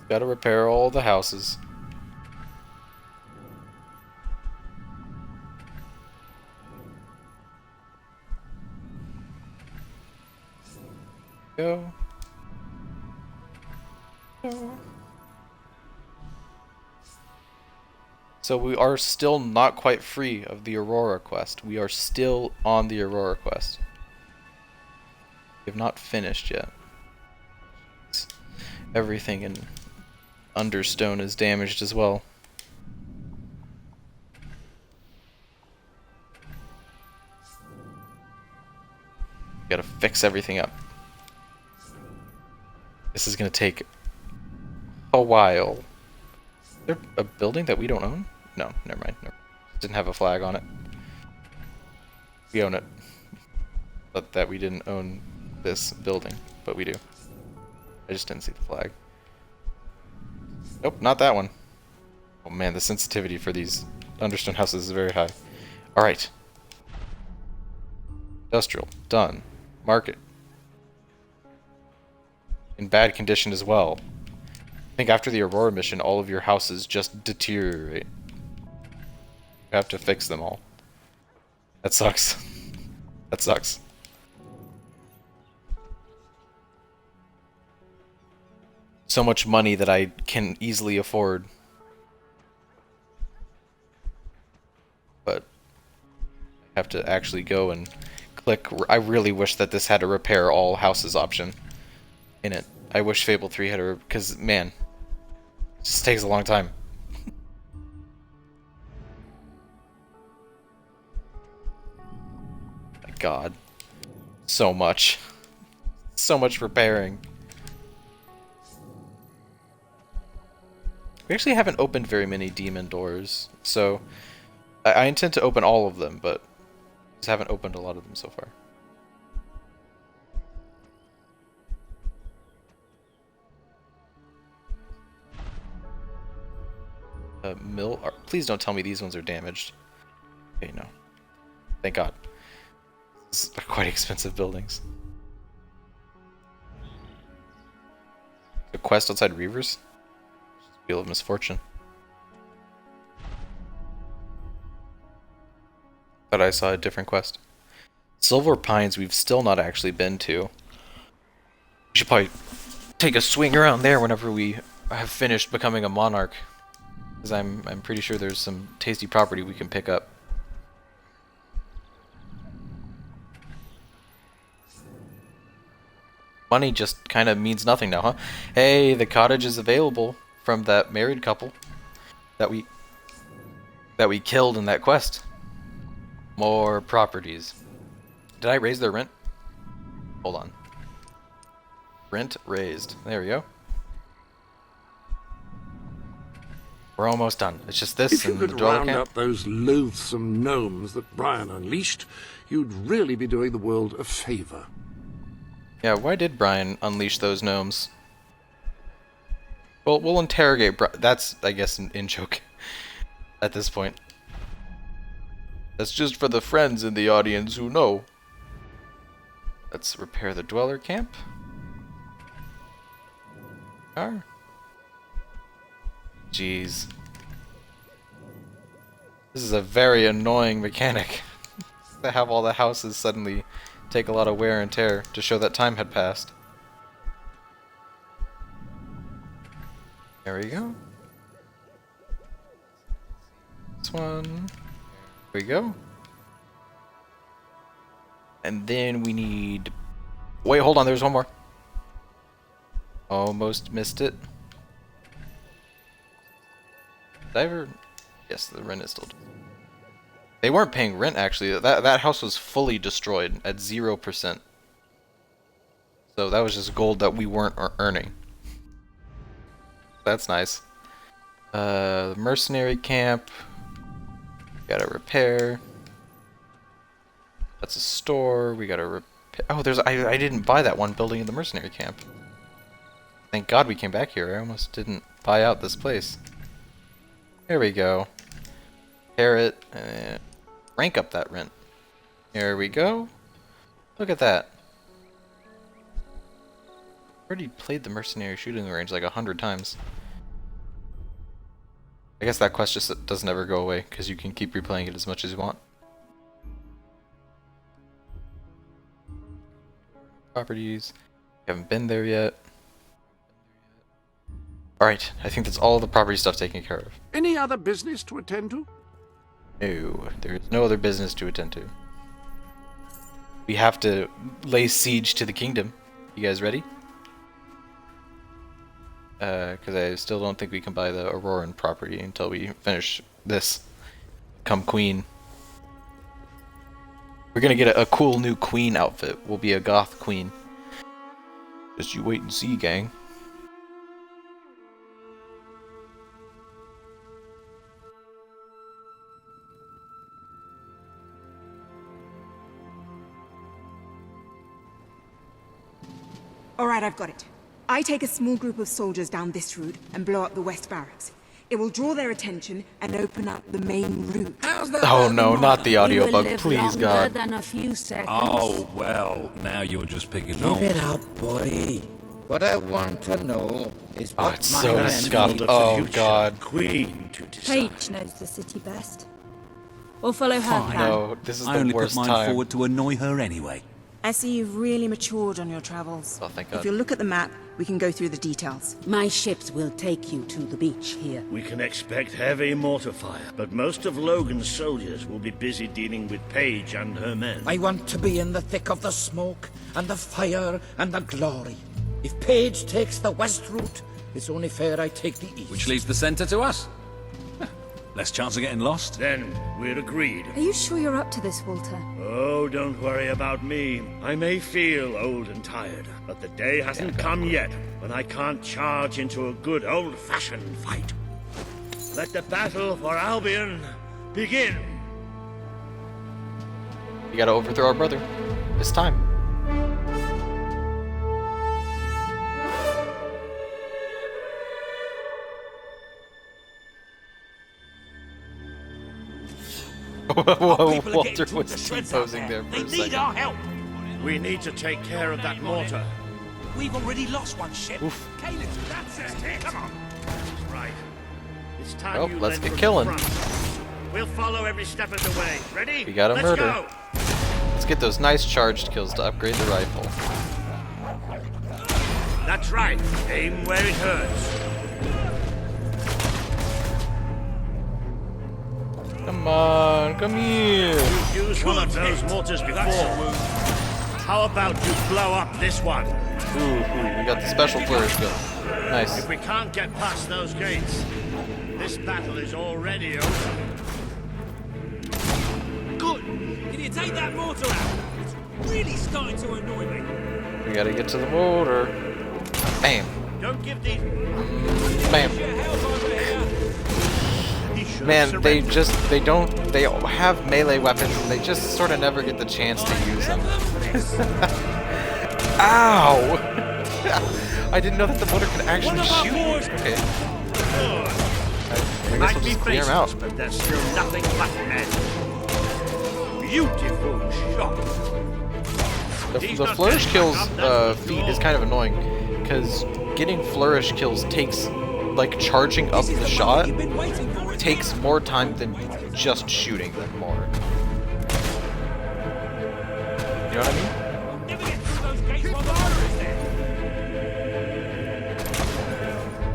Gotta repair all the houses. Go. So we are still not quite free of the Aurora quest. We are still on the Aurora quest. We have not finished yet. Everything in Understone is damaged as well. Gotta fix everything up. This is gonna take a while. Is there a building that we don't own? No, never mind. Didn't have a flag on it. We own it. But that we didn't own this building, but we do. I just didn't see the flag. Nope, not that one. Oh man, the sensitivity for these Understone houses is very high. Alright. Industrial, done. Market. In bad condition as well. I think after the Aurora mission, all of your houses just deteriorate. You have to fix them all. That sucks. That sucks. So much money that I can easily afford. But I have to actually go and click. I really wish that this had a repair all houses option in it. I wish Fable 3 had a... because, man, it just takes a long time. My god. So much. So much repairing. We actually haven't opened very many demon doors, so I intend to open all of them, but just haven't opened a lot of them so far. Please don't tell me these ones are damaged. Okay, no. Thank God. These are quite expensive buildings. A quest outside Reavers? Wheel of Misfortune. Thought I saw a different quest. Silver Pines we've still not actually been to. We should probably take a swing around there whenever we have finished becoming a monarch. Because I'm pretty sure there's some tasty property we can pick up. Money just kind of means nothing now, huh? Hey, the cottage is available from that married couple that we killed in that quest. More properties. Did I raise their rent? Hold on. Rent raised. There we go. We're almost done. It's just this
If you
and the
could
dweller
round
camp.
up those loathsome gnomes that Brian unleashed, you'd really be doing the world a favor.
Yeah, why did Brian unleash those gnomes? Well, we'll interrogate That's, I guess, an in-joke at this point. That's just for the friends in the audience who know. Let's repair the dweller camp. Jeez. This is a very annoying mechanic. To have all the houses suddenly take a lot of wear and tear to show that time had passed. There we go. This one. There we go. And then we need... Wait, hold on, there's one more. Almost missed it. Did I ever... Yes, the rent is still... They weren't paying rent, actually. That house was fully destroyed at 0%. So that was just gold that we weren't earning. That's nice. The mercenary camp. Gotta repair. That's a store. We gotta repair. Oh, there's... I didn't buy that one building in the mercenary camp. Thank God we came back here. I almost didn't buy out this place. There we go. Repair it and rank up that rent. There we go. Look at that. Already played the mercenary shooting range like 100 times. I guess that quest just doesn't ever go away because you can keep replaying it as much as you want. Properties. Haven't been there yet. Alright, I think that's all the property stuff taken care of.
Any other business to attend to?
No, there is no other business to attend to. We have to lay siege to the kingdom. You guys ready? Because I still don't think we can buy the Auroran property until we finish this. Become queen. We're gonna get a cool new queen outfit. We'll be a goth queen. Just you wait and see, gang.
All right, I've got it. I take a small group of soldiers down this route and blow up the west barracks. It will draw their attention and open up the main route.
Oh no, not the audio bug, please God.
Than a few seconds.
Oh, well, now you're just picking
Keep
on.
it up, boy. What I want to know is
Oh,
what
it's
my
so
men
scuffed.
need
Oh
to future
God.
Queen to decide.
Paige knows the city best. We'll follow her
Fine.
plan.
No, this is
I
the
only put
worst
mine
time.
forward to annoy her anyway.
I see you've really matured on your travels.
Oh, thank
If
God.
you look at the map, we can go through the details.
My ships will take you to the beach here.
We can expect heavy mortar fire, but most of Logan's soldiers will be busy dealing with Paige and her men.
I want to be in the thick of the smoke and the fire and the glory. If Paige takes the west route, it's only fair I take the east.
Which leaves the centre to us. Less chance of getting lost.
Then we're agreed.
Are you sure you're up to this, Walter?
Oh, don't worry about me. I may feel old and tired, but the day hasn't come yet when I can't charge into a good old-fashioned fight. Let the battle for Albion begin.
You gotta overthrow our brother. It's time. Walter was posing there for
They
a
need
second.
our help.
We need to take care of that mortar.
We've already lost one ship.
Oof.
Caleb, that's it. Come on.
Right. It's time
Well,
you
let's
led
get
from
killing.
the front. We'll follow every step of the way. Ready?
We gotta
Let's
murder.
go.
Let's get those nice charged kills to upgrade the rifle.
That's right. Aim where it hurts.
Come on, come here.
You've used one of those mortars before. How about you blow up this one?
Ooh, we got the special flourish skill. Nice.
If we can't get past those gates, this battle is already over.
Good. Can you take that mortar out? It's really starting to annoy me.
We gotta get to the motor. Bam.
Don't give these.
Bam. Man, they have melee weapons and they just sort of never get the chance to use them. Ow! I didn't know that the motor could actually shoot. Okay. I guess we'll just clear him out.
But there's still nothing but men. Beautiful shot.
The flourish kills feat is kind of annoying because getting flourish kills takes, like, charging up the shot takes more time than just shooting them more. You know what I mean?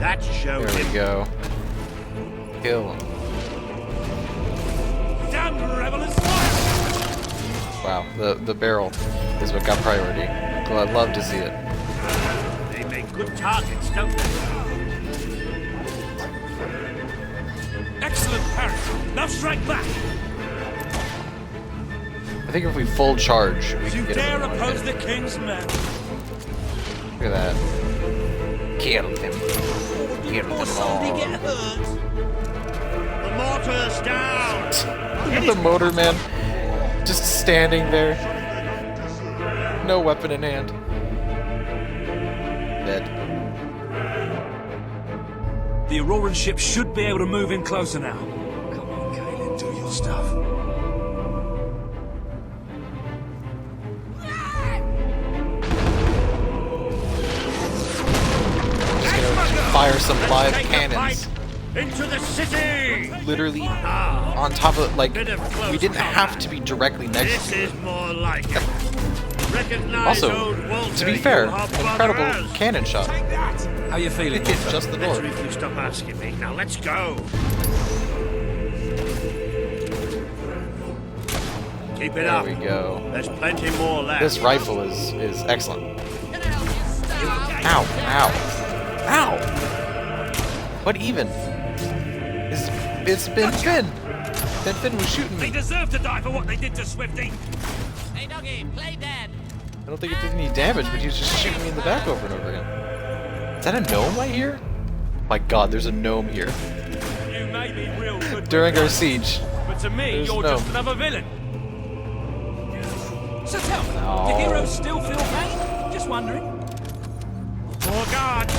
That shows.
There we go. Kill him.
Damn revelers!
Wow, the barrel is what got priority. Well, I'd love to see it.
They make good targets, don't they?
Excellent parry. Now strike back.
I think if we full charge, we
You
can get
dare
him.
oppose the king's men?
Look at that. Kill him. Kill them all.
Get hurt.
The mortar's down.
Look at the motor man, just standing there, no weapon in hand. Dead.
The Auroran ship should be able to move in closer now. Come on, Caleb, do your stuff.
Just gonna fire some live cannons.
Into the city.
Literally on top of, like, we didn't have to be directly next
This
to it.
is more like it. Recognize
Also,
old Walter,
to be fair,
you half-brother
incredible
has.
cannon shot.
How you feeling?
It hit just the door.
Better if you stop asking me. Now let's go. Keep it
There
up.
we go.
There's plenty more left.
This rifle is excellent. Ow! Ow! Ow! What even? It's been Finn. Ben Finn was shooting
They
me.
deserve to die for what they did to Swifty.
Hey, doggy, play dead.
I don't think it did any damage, but he was just shooting me in the back over and over again. Is that a gnome right here? My God, there's a gnome here.
You may be real good
During our siege.
but to me,
There's
you're
no-
just another villain. So tell me,
No.
do heroes still feel pain? Just wondering.
More guards.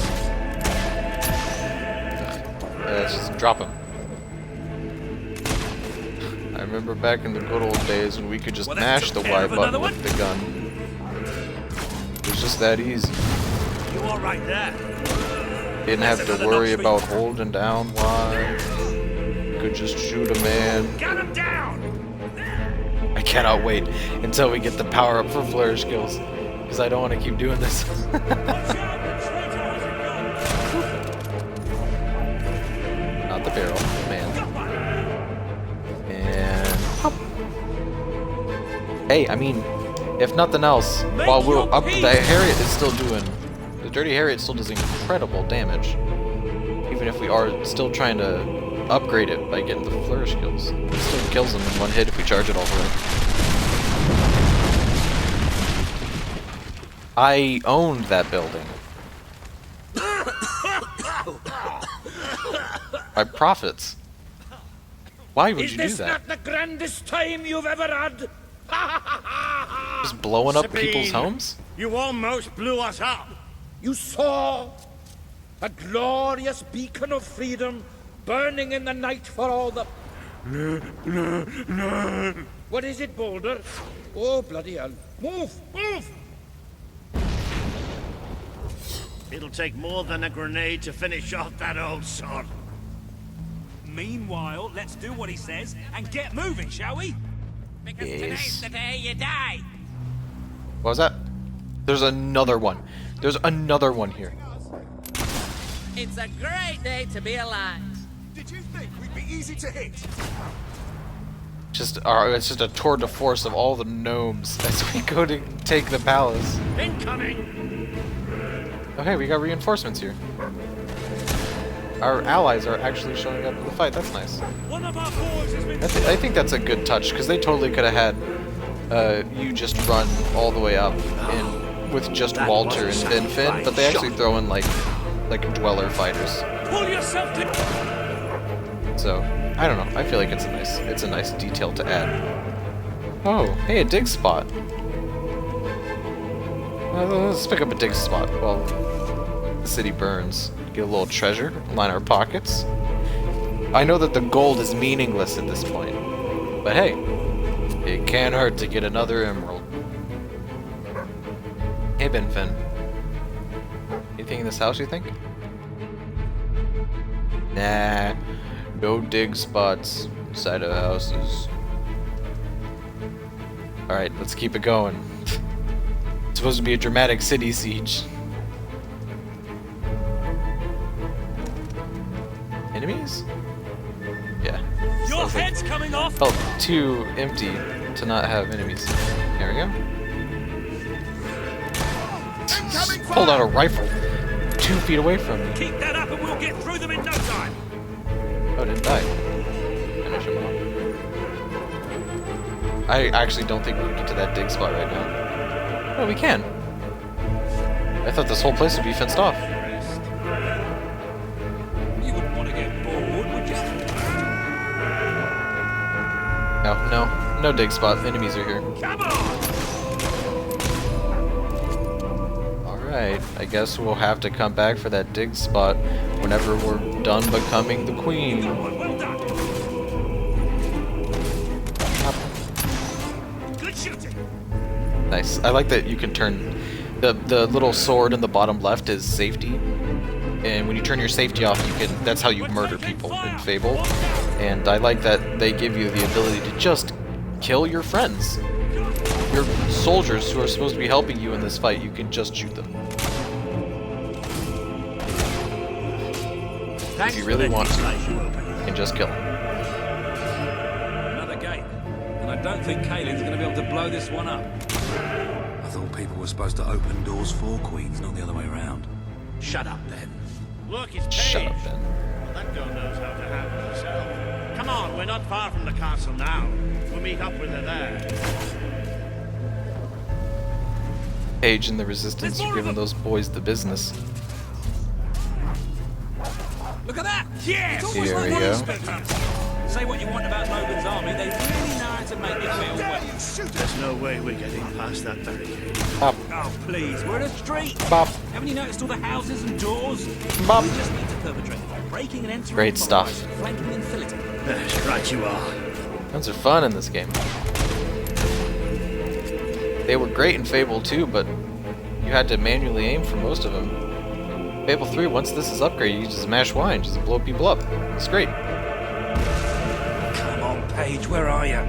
Let's just drop him. I remember back in the good old days when we could just mash the Y button with the gun. It was just that easy.
You all right there?
Didn't have to worry about holding down Y. Could just shoot a man.
Got him down.
I cannot wait until we get the power up for flourish skills, because I don't want to keep doing this. Not the barrel, man. And hop. Hey, I mean, if nothing else, while we're up, the Harriet is still doing. The Dirty Harriet still does incredible damage, even if we are still trying to upgrade it by getting the flourish skills. It still kills them in one hit if we charge it all the way. I owned that building. My profits. Why would you do that?
Not the grandest time you've ever had?
Just blowing up
Sabine,
people's homes?
You almost blew us up. You saw a glorious beacon of freedom burning in the night for all the
What is it, Boulder? Oh, bloody hell. Move! Move!
It'll take more than a grenade to finish off that old sod.
Meanwhile, let's do what he says and get moving, shall we?
Because
today's the day you die.
What was that? There's another one. There's another one here.
It's a great day to be alive.
Did you think we'd be easy to hit?
It's just a tour de force of all the gnomes as we go to take the palace.
Incoming!
Okay, we got reinforcements here. Our allies are actually showing up in the fight. That's nice.
One of our boys has been
I think that's a good touch because they totally could have had you just run all the way up in with just Walter and then Finn, but they actually throw in like dweller fighters.
Pull yourself to.
So I don't know. I feel like it's a nice detail to add. Oh, hey, a dig spot. Let's pick up a dig spot while the city burns. Get a little treasure, line our pockets. I know that the gold is meaningless at this point, but hey, it can't hurt to get another emerald. Hey, Ben Finn. Anything in this house, you think? Nah, no dig spots inside of houses. Alright, let's keep it going. It's supposed to be a dramatic city siege. Enemies? Yeah.
Your head's coming off!
Felt too empty to not have enemies. There we go. Just pulled out a rifle 2 feet away from me.
Keep that up and we'll get through them in no time!
Oh, didn't die. Finish him off. I actually don't think we can get to that dig spot right now. Oh, we can. I thought this whole place would be fenced off.
You wouldn't want to get bored, would you?
No dig spot. Enemies are here.
Come on!
Alright, I guess we'll have to come back for that dig spot whenever we're done becoming the queen.
Good shooting.
Nice. I like that you can turn the little sword in the bottom left is safety, and when you turn your safety off, that's how you murder people in Fable. And I like that they give you the ability to just kill your friends. Your soldiers who are supposed to be helping you in this fight, you can just shoot them. If you really want to, you can just kill them.
Another gate. And I don't think Kaylin's going to be able to blow this one up.
I thought people were supposed to open doors for queens, not the other way around.
Shut up, then. Look, it's Paige.
Shut up, Ben.
Well, that girl knows how to handle herself. Come on, we're not far from the castle now. We'll meet up with her there.
Paige and the Resistance are giving those boys the business.
Look at that! Yes! It's
Here
always
we
like
go.
Inspector. Say what you want about Logan's army, they really know how to make you feel well.
There's no way we're getting past that barricade.
Bop.
Oh, please, we're in a street!
Bop.
Haven't you noticed all the houses and doors?
Bop.
We just need to perpetrate breaking and entering.
Great stuff.
Flanking and filleting.
That's right, you are.
Guns are fun in this game. They were great in Fable 2, but you had to manually aim for most of them. Fable 3, once this is upgraded, you just mash Y and just blow people up. It's great.
Come on, Paige, where are you?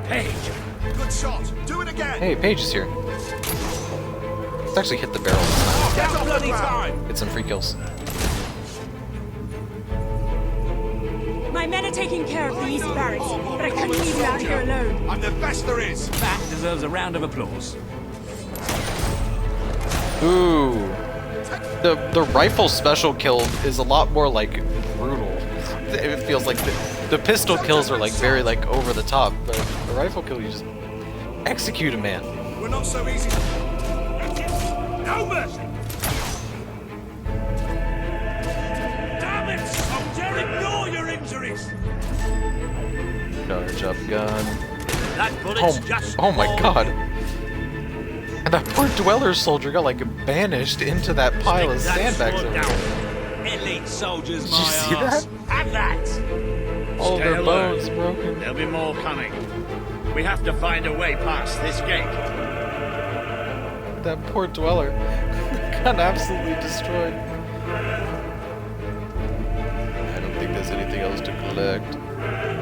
Paige!
Good shot. Do it again.
Hey, Paige is here. Let's actually hit the barrel this
Get off bloody time!
time. Get some free kills.
My men are taking care of the east barracks, but I couldn't leave you out here alone.
I'm the best there is.
That deserves a round of applause.
Ooh. The rifle special kill is a lot more like brutal. It feels like the pistol kills are like very like over the top, but the rifle kill you just execute a man.
We're not so easy.
No mercy! Damn it, soldier! Ignore your injuries!
Charge up gun.
That bullet's just
Oh my god. And that poor Dweller soldier got like banished into that pile of sandbags over there.
Elite soldiers,
Did
my
you see
arse.
that?
Have that!
All
Stay
their
alert.
bones broken.
There'll be more coming. We have to find a way past this gate.
That poor dweller got absolutely destroyed. I don't think there's anything else to collect.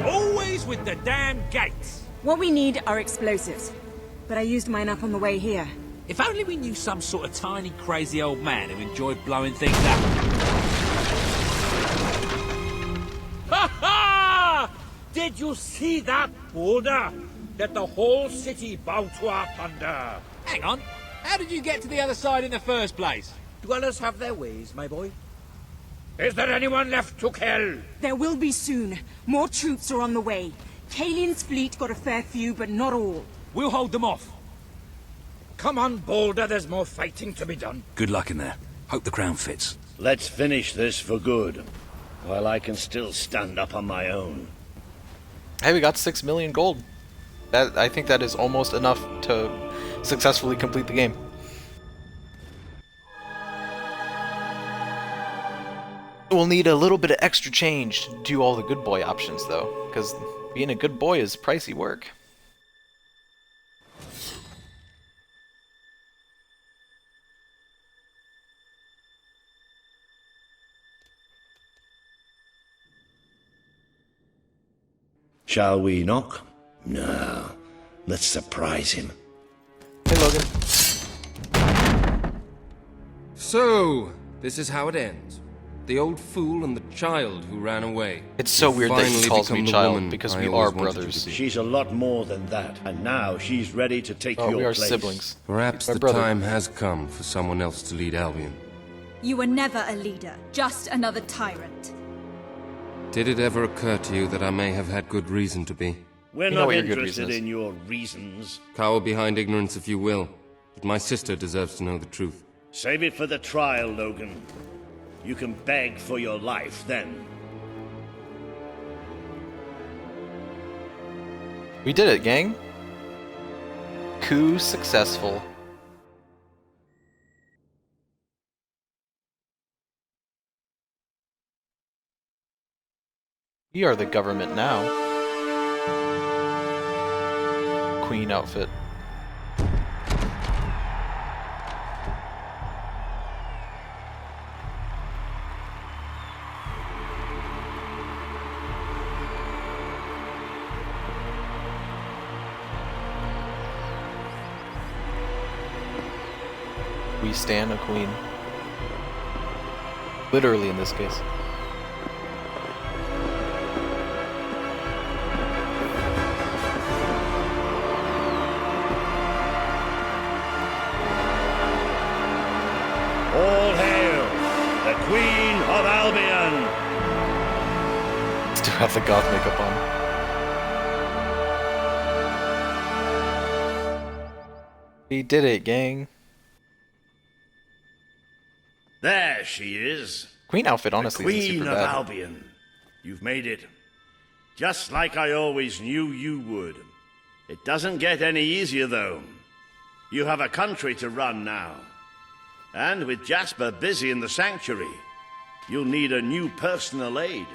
Always with the damn gates!
What we need are explosives. But I used mine up on the way here.
If only we knew some sort of tiny, crazy old man who enjoyed blowing things up. Ha ha! Did you see that boulder that the whole city bowed to our thunder? Hang on. How did you get to the other side in the first place? Dwellers have their ways, my boy. Is there anyone left to kill?
There will be soon. More troops are on the way. Kalin's fleet got a fair few, but not all.
We'll hold them off. Come on, Boulder, there's more fighting to be done.
Good luck in there. Hope the crown fits.
Let's finish this for good, while I can still stand up on my own.
Hey, we got 6 million gold. I think that is almost enough to successfully complete the game. We'll need a little bit of extra change to do all the good boy options, though, because being a good boy is pricey work.
Shall we knock? No. Let's surprise him.
Hey, Logan.
So, this is how it ends. The old fool and the child who ran away.
It's so
You've
weird that he
finally
calls me
become the
child,
woman
because
I
we
always
are
wanted you
brothers.
to be.
She's a lot more than that, and now she's ready to take your
We are
place.
siblings.
Perhaps
My
the
brother.
time has come for someone else to lead Albion.
You were never a leader, just another tyrant.
Did it ever occur to you that I may have had good reason to be?
We're
You know
not
what your good
interested
reason is.
in your reasons.
Cower behind ignorance if you will, but my sister deserves to know the truth.
Save it for the trial, Logan. You can beg for your life then.
We did it, gang. Coup successful. We are the government now. Queen outfit. We stand a queen. Literally in this case.
All hail, the Queen of Albion!
Still have the goth makeup on. We did it, gang.
There she is.
Queen outfit, honestly,
the
isn't
Queen
super
of
bad.
Albion. You've made it. Just like I always knew you would. It doesn't get any easier, though. You have a country to run now. And with Jasper busy in the sanctuary, you'll need a new personal aide.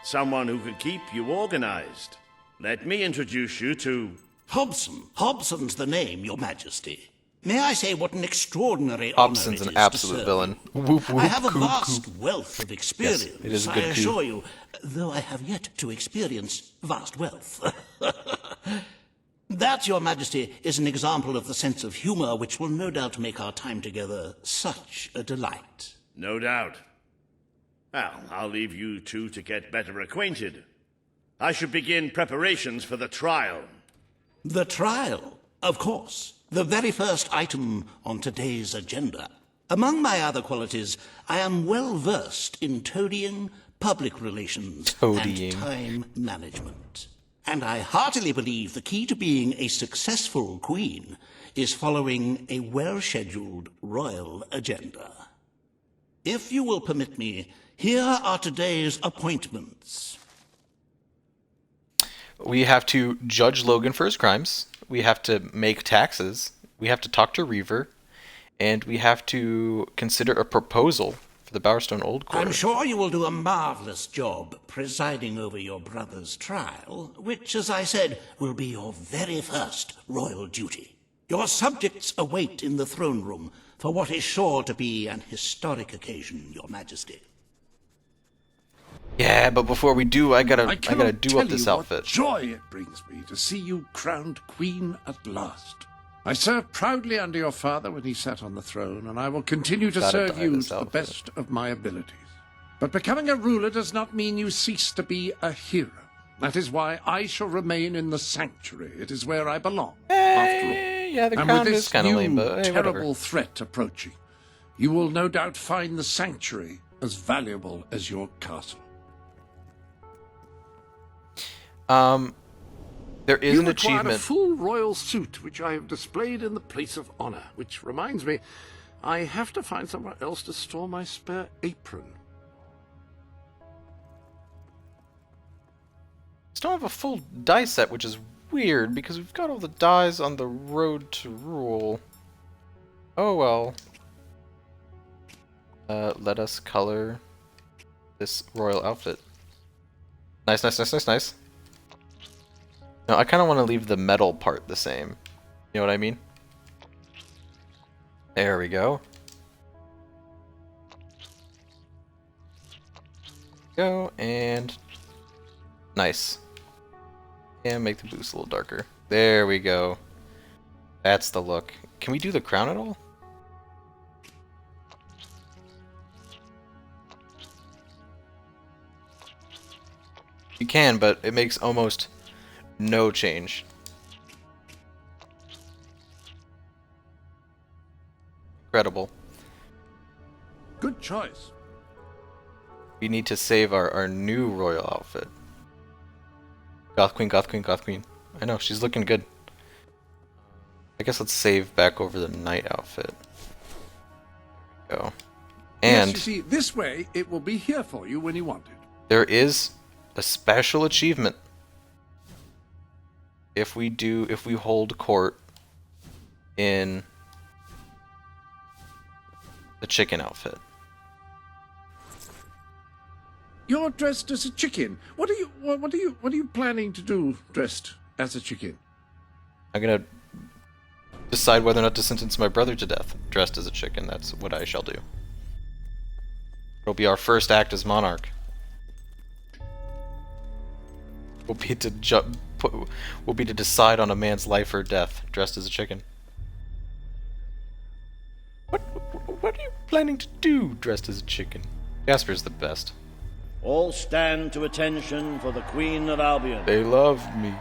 Someone who can keep you organized. Let me introduce you to...
Hobson. Hobson's the name, Your Majesty. May I say what an extraordinary honor
Hobson's
it
an
is
absolute
to serve
villain.
you.
Whoop, whoop,
I have a
coop,
vast
coop.
wealth of experience,
Yes, it is a
I
good coup.
assure you, though I have yet to experience vast wealth. That, Your Majesty, is an example of the sense of humor which will no doubt make our time together such a delight.
No doubt. Well, I'll leave you two to get better acquainted. I should begin preparations for the trial.
The trial, of course. The very first item on today's agenda. Among my other qualities, I am well versed in toadying, public relations,
Toadying.
and time management. And I heartily believe the key to being a successful queen is following a well-scheduled royal agenda. If you will permit me, here are today's appointments.
We have to judge Logan for his crimes. We have to make taxes. We have to talk to Reaver. And we have to consider a proposal for the Bowerstone Old Quarter.
I'm sure you will do a marvelous job presiding over your brother's trial, which, as I said, will be your very first royal duty. Your subjects await in the throne room for what is sure to be an historic occasion, Your Majesty.
Yeah, but before we do, I gotta do up this
what
outfit.
Joy it brings me to see you crowned queen at last. I served proudly under your father when he sat on the throne, and I will continue to serve you to the best of my abilities. But becoming a ruler does not mean you cease to be a hero. That is why I shall remain in the sanctuary. It is where I belong, after all.
Yeah, the
And
crown
with
is
this
kind of
new
lame, but hey,
terrible
whatever.
threat approaching, you will no doubt find the sanctuary as valuable as your castle.
There is an
You acquired
achievement.
a full royal suit, which I have displayed in the place of honor. Which reminds me, I have to find somewhere else to store my spare apron.
Still have a full die set, which is weird because we've got all the dies on the road to rule. Oh well. Let us color this royal outfit. Nice, nice, nice, nice, nice. No, I kind of want to leave the metal part the same. You know what I mean? There we go. Go, and... Nice. And make the boost a little darker. There we go. That's the look. Can we do the crown at all? You can, but it makes almost no change. Incredible.
Good choice.
We need to save our new royal outfit. Goth Queen, Goth Queen, Goth Queen. I know, she's looking good. I guess let's save back over the knight outfit. There we go. And
yes, you see, this way it will be here for you when you want it.
there is a special achievement. If we hold court in the chicken outfit.
You're dressed as a chicken. What are you planning to do dressed as a chicken?
I'm gonna decide whether or not to sentence my brother to death dressed as a chicken. That's what I shall do. It'll be our first act as monarch. Will be to decide on a man's life or death dressed as a chicken. What are you planning to do dressed as a chicken? Jasper's the best.
All stand to attention for the Queen of Albion.
They love me.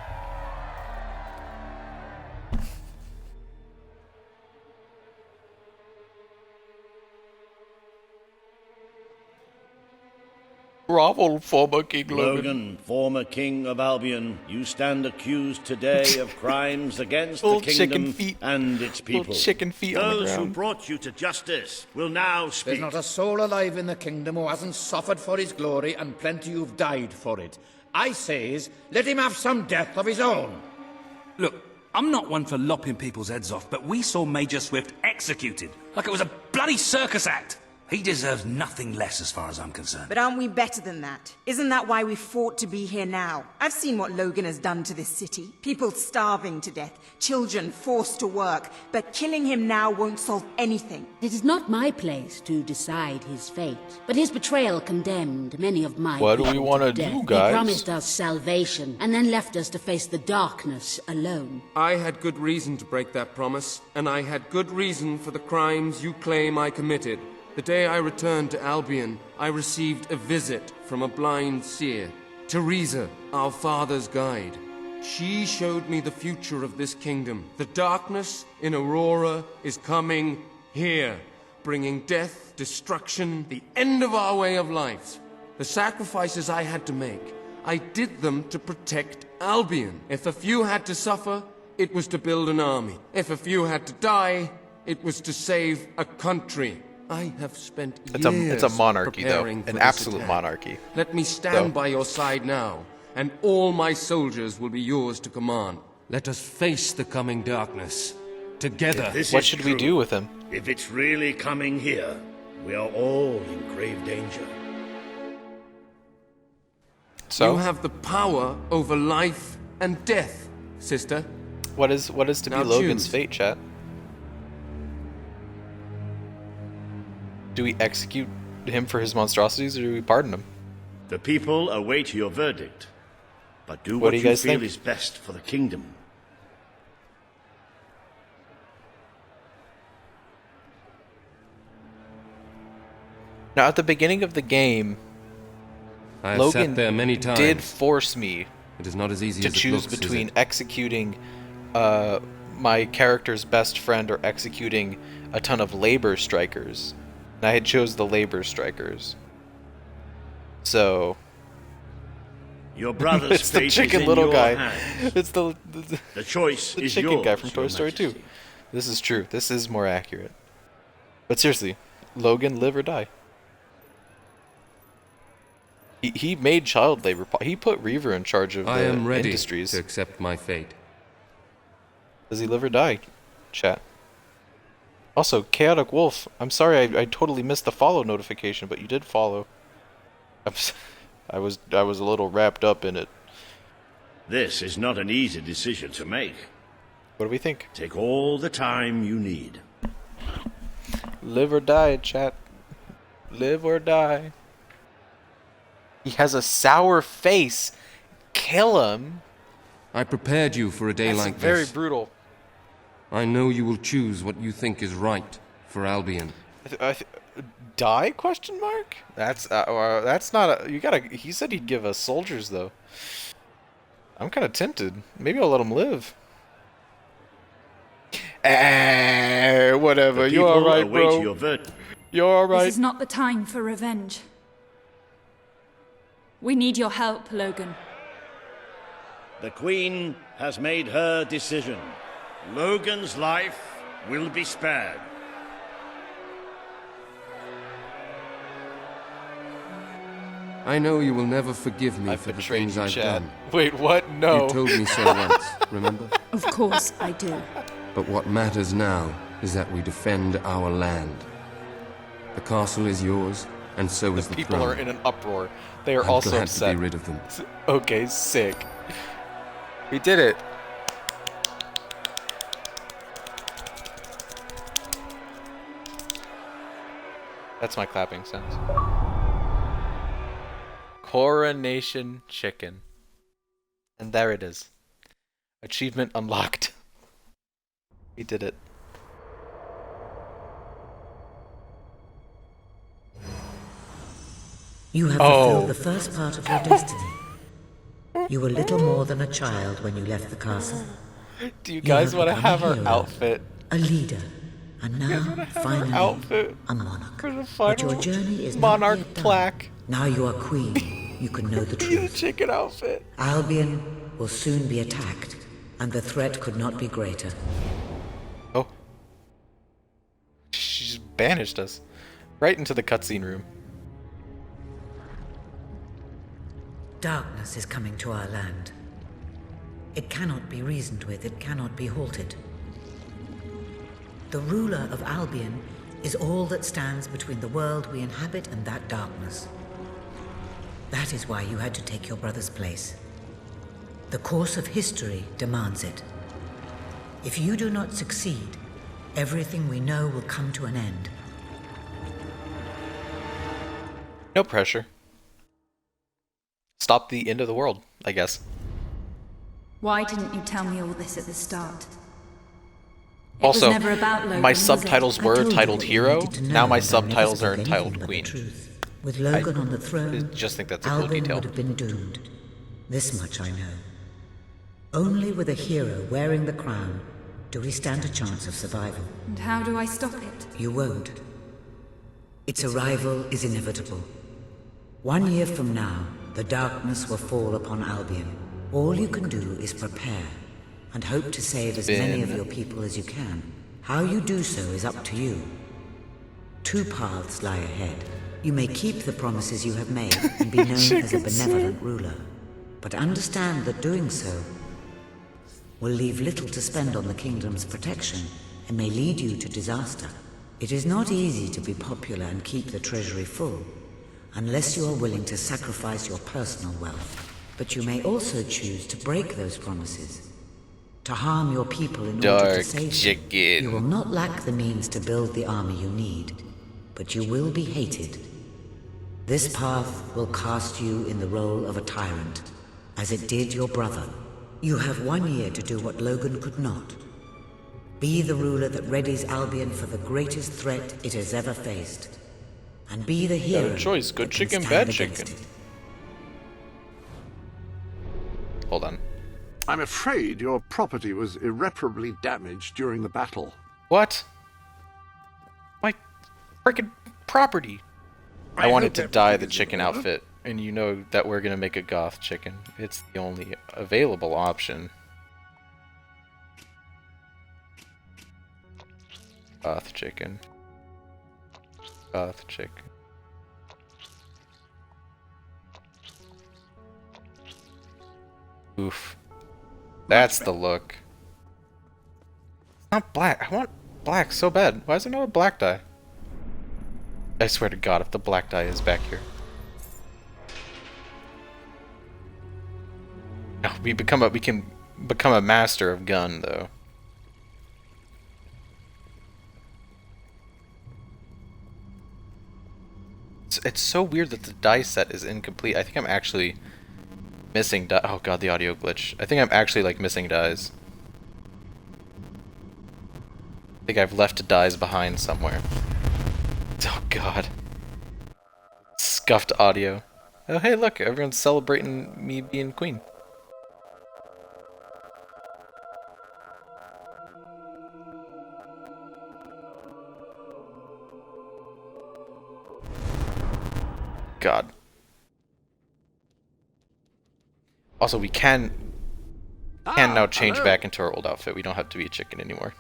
Grovel, former King Logan.
Logan, former King of Albion, you stand accused today of crimes against the
Little
kingdom
chicken feet.
and its people.
Little chicken feet on the
Those who
ground.
brought you to justice will now speak.
There's not a soul alive in the kingdom who hasn't suffered for his glory, and plenty who've died for it. I says, let him have some death of his own.
Look, I'm not one for lopping people's heads off, but we saw Major Swift executed like it was a bloody circus act. He deserves nothing less as far as I'm concerned.
But aren't we better than that? Isn't that why we fought to be here now? I've seen what Logan has done to this city. People starving to death, children forced to work, but killing him now won't solve anything.
It is not my place to decide his fate, but his betrayal condemned many of my
What do we
people
want to
death.
do,
He
guys?
promised us salvation, and then left us to face the darkness alone.
I had good reason to break that promise, and I had good reason for the crimes you claim I committed. The day I returned to Albion, I received a visit from a blind seer, Teresa, our father's guide. She showed me the future of this kingdom. The darkness in Aurora is coming here, bringing death, destruction, the end of our way of life. The sacrifices I had to make, I did them to protect Albion. If a few had to suffer, it was to build an army. If a few had to die, it was to save a country. I have spent years
It's a monarchy, though.
preparing for
An
this
absolute
attack.
monarchy.
Let me stand by your side now, and all my soldiers will be yours to command. Let us face the coming darkness together.
If this
What
is
should we
true,
do with him?
If it's really coming here, We are all in grave danger.
So?
You have the power over life and death, sister.
What is to be Logan's fate, chat? Do we execute him for his monstrosities, or do we pardon him?
The people await your verdict. But do what you feel is best for the kingdom.
Now, at the beginning of the game,
I have
Logan
sat there many times.
did force me
It is not as easy
to
as it
choose
looks,
between
is it?
executing my character's best friend or executing a ton of labor strikers. And I had chose the labor strikers. So
Your brother's
it's the
fate
chicken
is in
little
your
guy.
hands.
It's the
choice
the
is
chicken
yours,
guy from
Your
Toy Story 2.
Majesty.
This is true. This is more accurate. But seriously, Logan, live or die. He made child labor. He put Reaver in charge of
I
the
am ready
industries.
to accept my fate.
Does he live or die? Chat. Also, Chaotic Wolf, I'm sorry I totally missed the follow notification, but you did follow. I was a little wrapped up in it.
This is not an easy decision to make.
What do we think?
Take all the time you need.
Live or die, chat. Live or die. He has a sour face. Kill him.
I prepared you for a day
That's
like
very
this.
brutal.
I know you will choose what you think is right for Albion.
Die? Question mark? That's not a. You gotta. He said he'd give us soldiers though. I'm kind of tempted. Maybe I'll let him live. Whatever. You're all right, bro. You're all right.
This is not the time for revenge. We need your help, Logan.
The Queen has made her decision. Logan's life will be spared.
I know you will never forgive me for the things I've done.
Wait, what? No.
You told me so once, remember?
Of course I do.
But what matters now is that we defend our land. The castle is yours, and so is the
People
throne.
are in an uproar. They are
I'm
also
glad
upset.
to be rid of them.
Okay, sick. We did it. That's my clapping sounds. Coronation Chicken. And there it is. Achievement unlocked. We did it.
You have fulfilled the first part of your destiny. You were little more than a child when you left the castle.
Do you guys want to have
become a
our
hero,
outfit?
A leader, and now, finally,
outfit
a monarch.
For the
But your
final
journey is
monarch
not yet done.
plaque.
Now you are queen. You can know the truth.
The chicken outfit.
Albion will soon be attacked, and the threat could not be greater.
Oh. She just banished us. Right into the cutscene room.
Darkness is coming to our land. It cannot be reasoned with, it cannot be halted. The ruler of Albion is all that stands between the world we inhabit and that darkness. That is why you had to take your brother's place. The course of history demands it. If you do not succeed, everything we know will come to an end.
No pressure. Stop the end of the world, I guess.
Why didn't you tell me all this at the start? It
Also,
was never about Logan,
my
was it?
subtitles
I
were
told you
titled
what you
Hero.
needed to know,
Now my
and I never
subtitles are
spoke
entitled
anything but the
Queen.
truth. With Logan on the throne,
just think that's a cool
Albion
detail.
would have been doomed. This much I know. Only with a hero wearing the crown do we stand a chance of survival.
And how do I stop it?
You won't. Its arrival is inevitable. 1 year from now, the darkness will fall upon Albion. All you can do is prepare, and hope to save as many of your people as you can. How you do so is up to you. 2 paths lie ahead. You may keep the promises you have made and be known as a benevolent ruler. But understand that doing so will leave little to spend on the kingdom's protection and may lead you to disaster. It is not easy to be popular and keep the treasury full, unless you are willing to sacrifice your personal wealth. But you may also choose to break those promises, to harm your people in order to save them. You will not lack the means to build the army you need, but you will be hated. This path will cast you in the role of a tyrant, as it did your brother. You have 1 year to do what Logan could not. Be the ruler that readies Albion for the greatest threat it has ever faced. And be the hero.
Got a choice, good chicken, bad chicken. Hold on.
I'm afraid your property was irreparably damaged during the battle.
What? My freaking property. I wanted to dye the chicken outfit, and you know that we're gonna make a goth chicken. It's the only available option. Goth chicken. Goth chicken. Oof. That's the look. It's not black. I want black so bad. Why is there no black dye? I swear to God, if the black dye is back here. No, we can become a master of gun though. It's so weird that the dye set is incomplete. I think I'm actually missing dye. Oh God, the audio glitch. I think I'm actually like missing dyes. I think I've left dyes behind somewhere. Oh God. Scuffed audio. Oh hey look, everyone's celebrating me being queen. God. Also, we can now change back into our old outfit. We don't have to be a chicken anymore.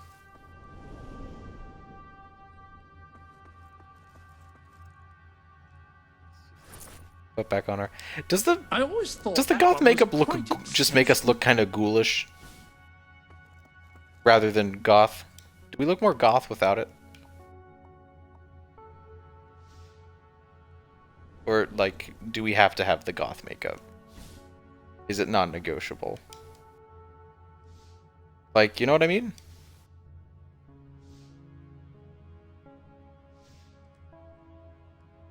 Put back on our. Does the goth makeup look just make us look kind of ghoulish rather than goth? Do we look more goth without it? Or, like, do we have to have the goth makeup? Is it non-negotiable? Like, you know what I mean?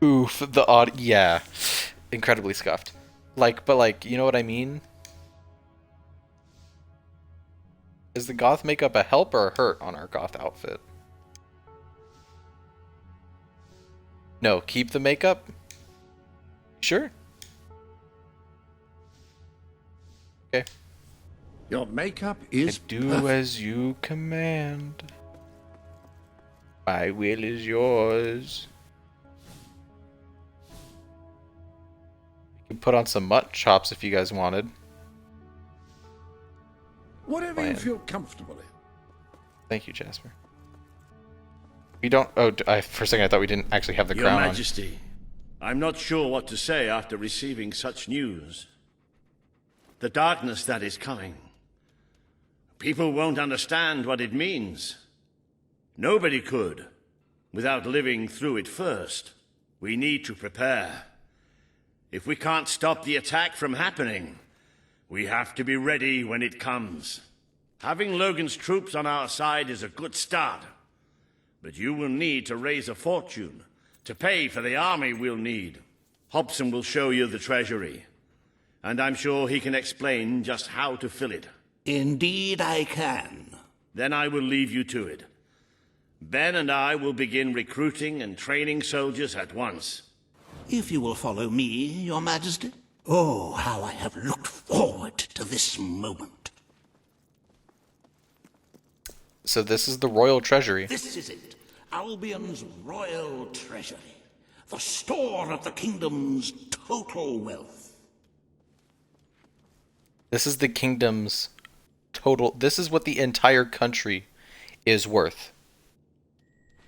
Oof, the odd... Yeah. Incredibly scuffed. Like, but like, you know what I mean? Is the goth makeup a help or a hurt on our goth outfit? No, keep the makeup? Sure. Okay.
Your makeup is
do
perfect.
as you command. My will is yours. You can put on some mutton chops if you guys wanted.
Whatever you feel comfortable in.
Thank you, Jasper. We don't... Oh, for a second I thought we didn't actually have the
Your
crown
Majesty, I'm not sure what to say after receiving such news. The darkness that is coming. People won't understand what it means. Nobody could, without living through it first. We need to prepare. If we can't stop the attack from happening, we have to be ready when it comes. Having Logan's troops on our side is a good start, but you will need to raise a fortune to pay for the army we'll need. Hobson will show you the treasury, and I'm sure he can explain just how to fill it.
Indeed I can.
Then I will leave you to it. Ben and I will begin recruiting and training soldiers at once.
If you will follow me, Your Majesty. Oh, how I have looked forward to this moment.
So this is the royal treasury.
This is it. Albion's royal treasury. The store of the kingdom's total wealth.
This is the kingdom's total... This is what the entire country is worth.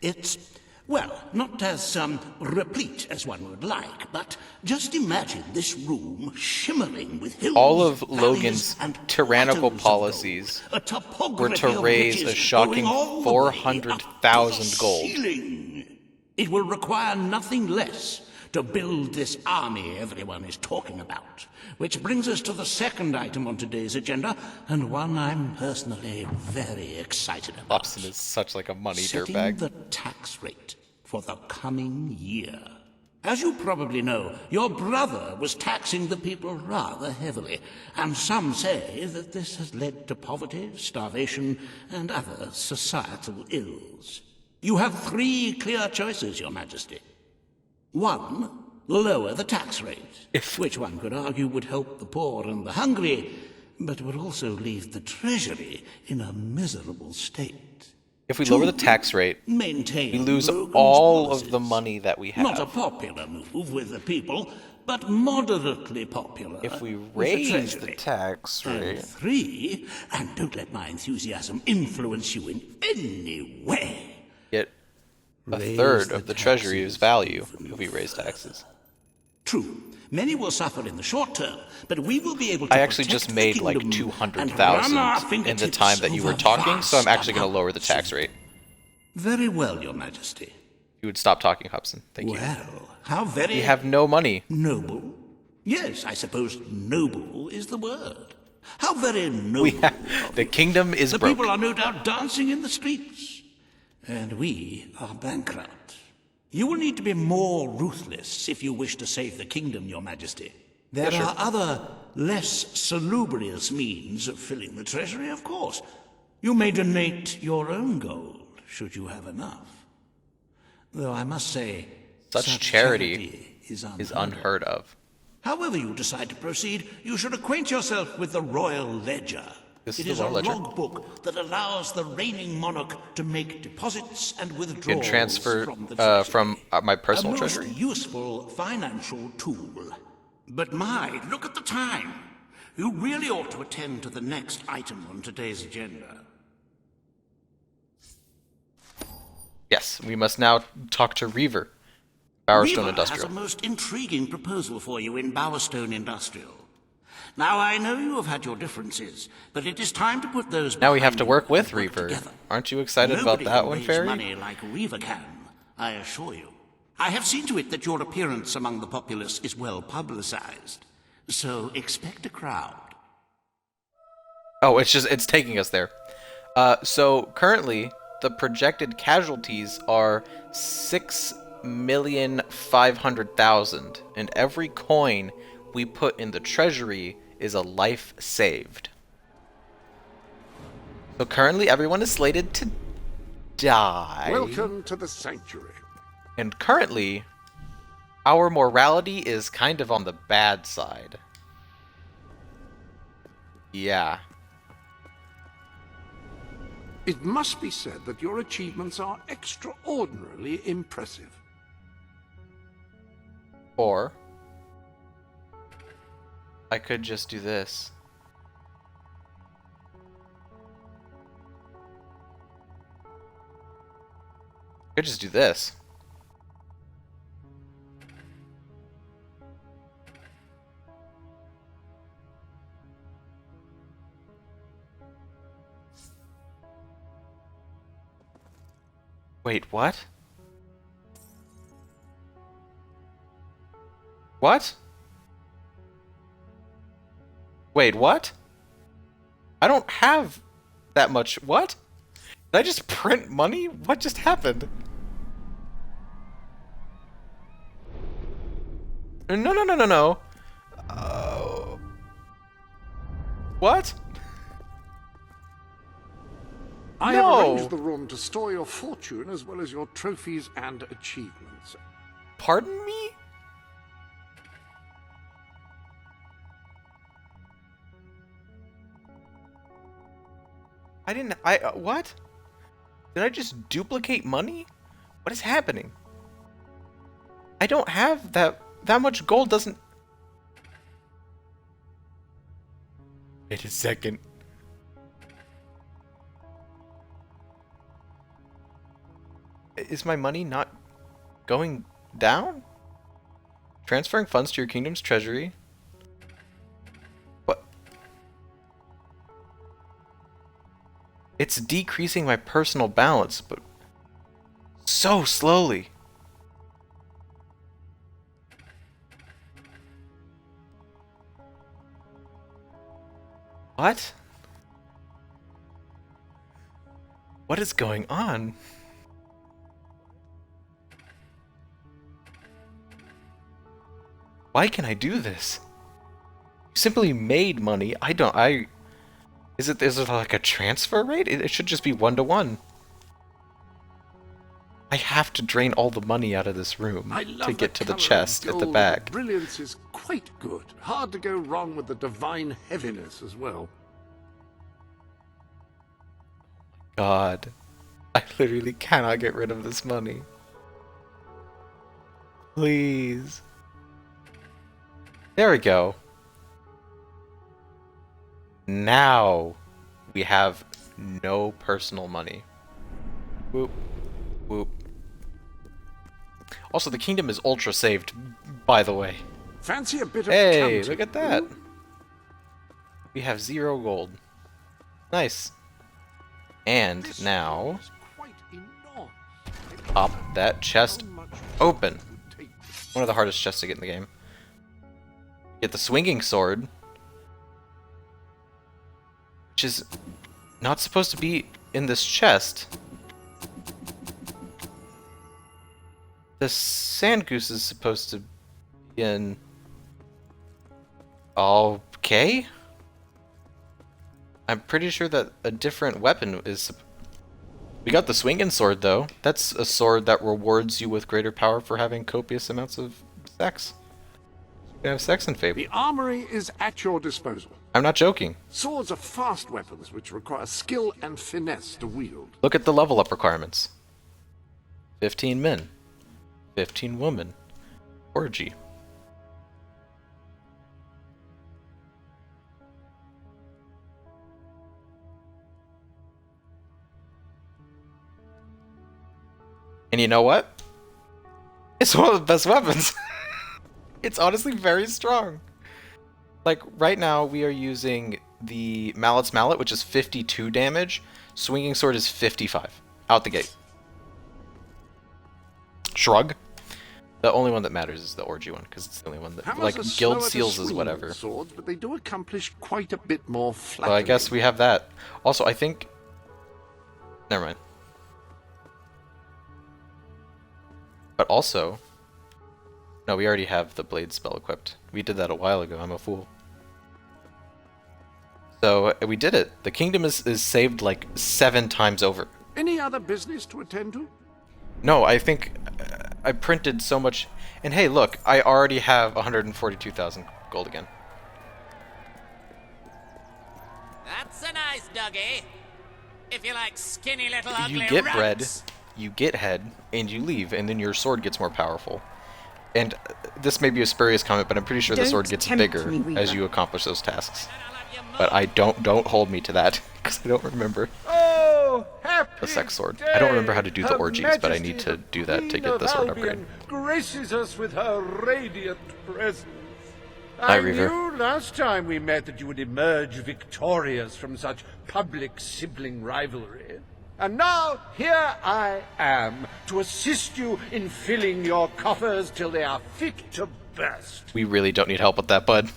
It's Well, not as replete as one would like, but just imagine this room shimmering with hills,
All of
valleys,
Logan's
and
tyrannical
plateaus of
policies
gold. A
were
topography
to
of
raise
riches
a shocking
going all the way up to the
400,000 gold.
ceiling. It will require nothing less to build this army everyone is talking about. Which brings us to the second item on today's agenda, and one I'm personally very excited about.
Hobson is such like a money
Setting
dirtbag.
the tax rate for the coming year. As you probably know, your brother was taxing the people rather heavily, and some say that this has led to poverty, starvation, and other societal ills. You have 3 clear choices, Your Majesty. 1, lower the tax rate, which one could argue would help the poor and the hungry, but would also leave the treasury in a miserable state.
If we lower the tax rate,
maintain
we lose
Logan's
all
policies.
of the money that we have.
Not a popular move with the people, but moderately popular.
If we
with
raise the
treasury.
tax
And
rate,
3, and don't let my enthusiasm influence you in any way.
get a
Raise
third
the
of the treasury's value if we raise taxes.
True. Many will suffer in the short term, but we will be able to
I actually
protect
just
the
made like
kingdom and
200,000
run our
in the
fingertips
time that you were
over
talking, so I'm
vast
actually going to lower the tax rate.
Very well, Your Majesty.
You would stop talking, Hobson. Thank you.
Well, how very...
We have no money.
Noble? Yes, I suppose noble is the word. How very noble.
The kingdom is
the
broke.
people are no doubt dancing in the streets. And we are bankrupt. You will need to be more ruthless if you wish to save the kingdom, Your Majesty. There
Yeah, sure.
are other, less salubrious means of filling the treasury, of course. You may donate your own gold, should you have enough. Though I must say,
Such charity is unheard of.
However you decide to proceed, you should acquaint yourself with the Royal Ledger.
This
It
is
is
the
a
Royal Ledger?
logbook that allows the reigning monarch to make deposits and
You
withdrawals
can transfer
from the treasury.
from my personal
a most
treasury.
useful financial tool. But my, look at the time. You really ought to attend to the next item on today's agenda.
Yes, we must now talk to Reaver, Bowerstone
Weaver
Industrial.
has a most intriguing proposal for you in Bowerstone Industrial. Now, I know you have had your differences, but it is time to put those
Now we have
behind
to
you
work with
and
Reaver.
together.
Aren't you excited
Nobody
about that
can
one,
raise
Fairy?
money like Reaver can, I assure you. I have seen to it that your appearance among the populace is well publicized, so expect a crowd.
Oh, it's taking us there. So currently, the projected casualties are 6,500,000, and every coin we put in the treasury is a life saved. So currently, everyone is slated to die.
Welcome to the sanctuary.
And currently, our morality is kind of on the bad side. Yeah.
It must be said that your achievements are extraordinarily impressive.
Or I could just do this. I could just do this. Wait, what? What? Wait, what? I don't have that much. What? Did I just print money? What just happened? No. What?
I
No.
have arranged the room to store your fortune as well as your trophies and achievements.
Pardon me? What? Did I just duplicate money? What is happening? I don't have that much gold doesn't... Wait a second. is my money not going down? Transferring funds to your kingdom's treasury. What? It's decreasing my personal balance, but so slowly. What? What is going on? Why can I do this? You simply made money. Is it like a transfer rate? It should just be 1-to-1. I have to drain all the money out of this room to get to the chest at the back.
The brilliance is quite good. Hard to go wrong with the divine heaviness as well.
God, I literally cannot get rid of this money. Please. There we go. Now we have no personal money. Whoop. Whoop. Also, the kingdom is ultra saved, by the way.
Fancy a bit of
Hey,
counting.
look at that. We have 0 gold. Nice. And now, pop that chest open. One of the hardest chests to get in the game. Get the swinging sword, which is not supposed to be in this chest. The sand goose is supposed to be in... Okay? I'm pretty sure that a different weapon is... We got the swinging sword, though. That's a sword that rewards you with greater power for having copious amounts of sex. You can have sex in Fable.
The armory is at your disposal.
I'm not joking.
Swords are fast weapons which require skill and finesse to wield.
Look at the level up requirements. 15 men. 15 women. Orgy. And you know what? It's one of the best weapons. It's honestly very strong. Like, right now we are using the Mallet's Mallet, which is 52 damage. Swinging Sword is 55. Out the gate. Shrug. The only one that matters is the Orgy one, because it's the only one that...
Hammers
like,
are
Guild
slower to
Seals is
swing
whatever.
than swords, but they do accomplish quite a bit more flattery.
Well, I guess we have that. Also, I think... Never mind. But also... No, we already have the blade spell equipped. We did that a while ago, I'm a fool. So, we did it. The kingdom is saved like 7 times over.
Any other business to attend to?
No, I think I printed so much... And hey, look, I already have 142,000 gold again.
That's a nice doggy. If you like skinny little ugly
You get
rats.
bread, you get head, and you leave, and then your sword gets more powerful. And this may be a spurious comment, but I'm pretty sure the sword gets bigger as you accomplish those tasks. But I don't hold me to that, because I don't remember the sex sword. I don't remember how to do the orgies, but I need to do that to get the sword upgrade.
Graces us with her radiant presence.
Hi,
I
Reaver.
knew last time we met that you would emerge victorious from such public sibling rivalry. And now, here I am, to assist you in filling your coffers till they are fit to burst.
We really don't need help with that, bud.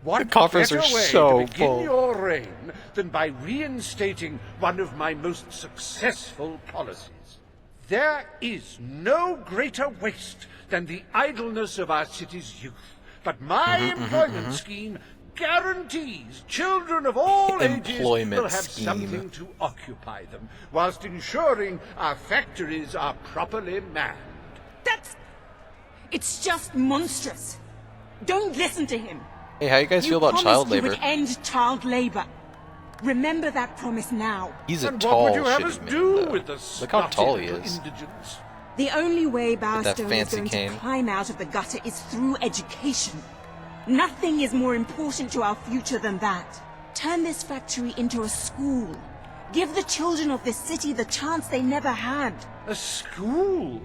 What
The coffers
better
are
way
so
to begin
full.
your reign than by reinstating one of my most successful policies? There is no greater waste than the idleness of our city's youth. But my employment scheme guarantees children of all ages
Employment
will have
scheme.
something to occupy them, whilst ensuring our factories are properly manned.
It's just monstrous. Don't listen to him.
Hey, how you guys feel about child
You
labor?
would end child labor. Remember that promise now.
He's a
And
tall,
what would you have
shitty
us
man,
do
though.
with the
Look how
snotty
tall he
little
is.
indigents?
The only way
that
Bowerstone is
fancy
going
cane.
to climb out of the gutter is through education. Nothing is more important to our future than that. Turn this factory into a school.
Give the children of this city the chance they never had.
A school?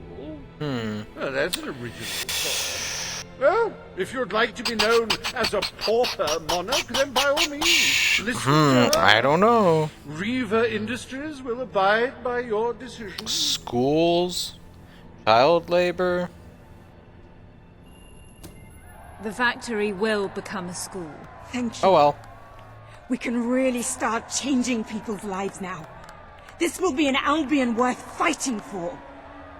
Hmm.
Oh, that's an original thought. Well, if you'd like to be known as a pauper monarch, then by all means, listen to her.
I don't know.
Reaver Industries will abide by your decision.
Schools? Child labor?
The factory will become a school.
Thank you.
Oh well.
We can really start changing people's lives now. This will be an Albion worth fighting for.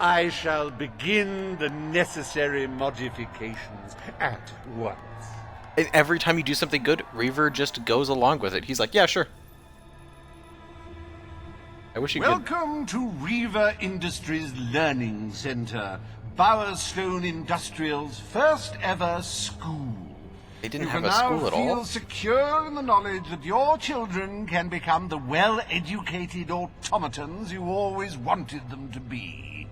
I shall begin the necessary modifications at once.
And every time you do something good, Reaver just goes along with it. He's like, yeah, sure. I wish he could.
Welcome to Reaver Industries Learning Center, Bowerstone Industrial's first ever school.
They didn't have a school at all?
You can now feel secure in the knowledge that your children can become the well-educated automatons you always wanted them to be.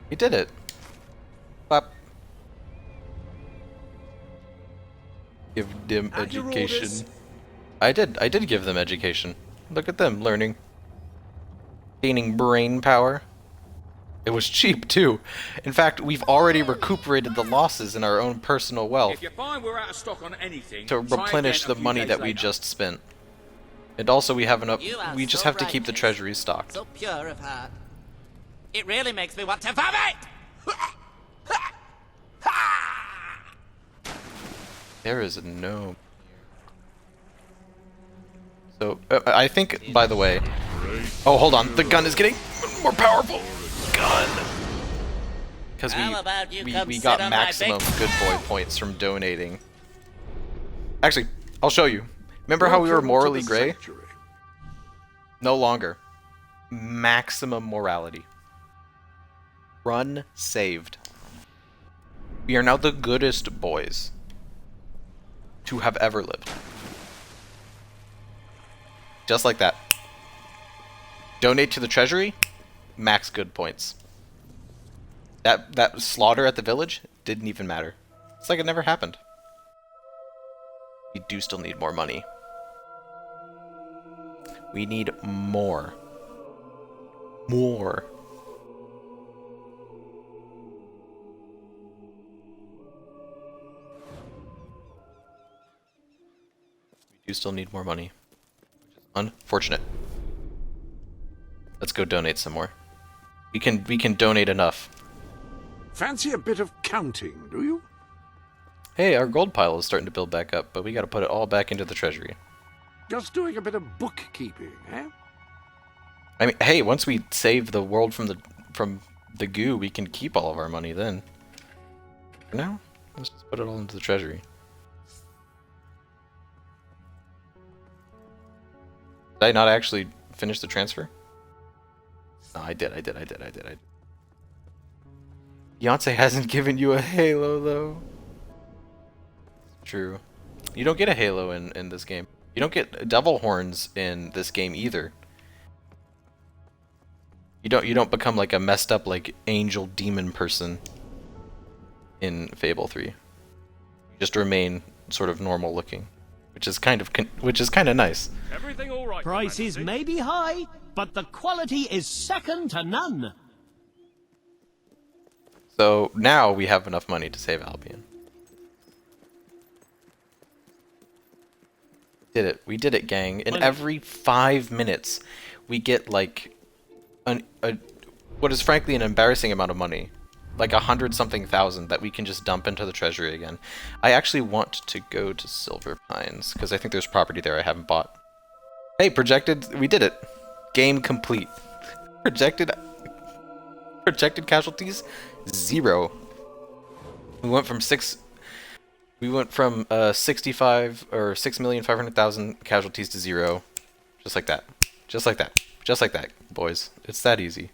He did it. Clap. Give them education. I did give them education. Look at them learning. Gaining brain power. It was cheap too. In fact, we've already recuperated the losses in our own personal wealth
If you find we're out of stock on anything,
to
try
replenish
again
the
a few
money
days
that we
later.
just spent. And also we have enough.
You are
We just
so
have to keep the
righteous.
treasury stocked.
So pure of heart. It really makes me want to vomit!
There is a gnome. So, I think, by the way... Oh, hold on. The gun is getting more powerful. Gun! Because
How about you come
we
sit
got
on my
maximum
big-
good boy points from donating. Actually, I'll show you. Remember how we were
Welcome to
morally
the
gray?
sanctuary.
No longer. Maximum morality. Run saved. We are now the goodest boys to have ever lived. Just like that. Donate to the treasury, max good points. That slaughter at the village didn't even matter. It's like it never happened. We do still need more money. We need more. More. We do still need more money, which is unfortunate. Let's go donate some more. We can donate enough.
Fancy a bit of counting, do you?
Hey, our gold pile is starting to build back up, but we got to put it all back into the treasury.
Just doing a bit of bookkeeping, eh?
I mean, hey, once we save the world from the goo, we can keep all of our money then. For now, let's just put it all into the treasury. Did I not actually finish the transfer? No, I did. Beyonce hasn't given you a halo, though. True. You don't get a halo in this game. You don't get devil horns in this game either. You don't become like a messed up like angel demon person in Fable 3. You just remain sort of normal looking, which is kind of nice.
Everything all right? Prices may be high, but the quality is second to none.
So now we have enough money to save Albion. We did it, gang. And every 5 minutes, we get like what is frankly an embarrassing amount of money, like 100-something thousand that we can just dump into the treasury again. I actually want to go to Silver Pines because I think there's property there I haven't bought. Hey, projected, we did it. Game complete. Projected casualties 0. We went from 65 or 6,500,000 casualties to 0, just like that, just like that, boys. It's that easy.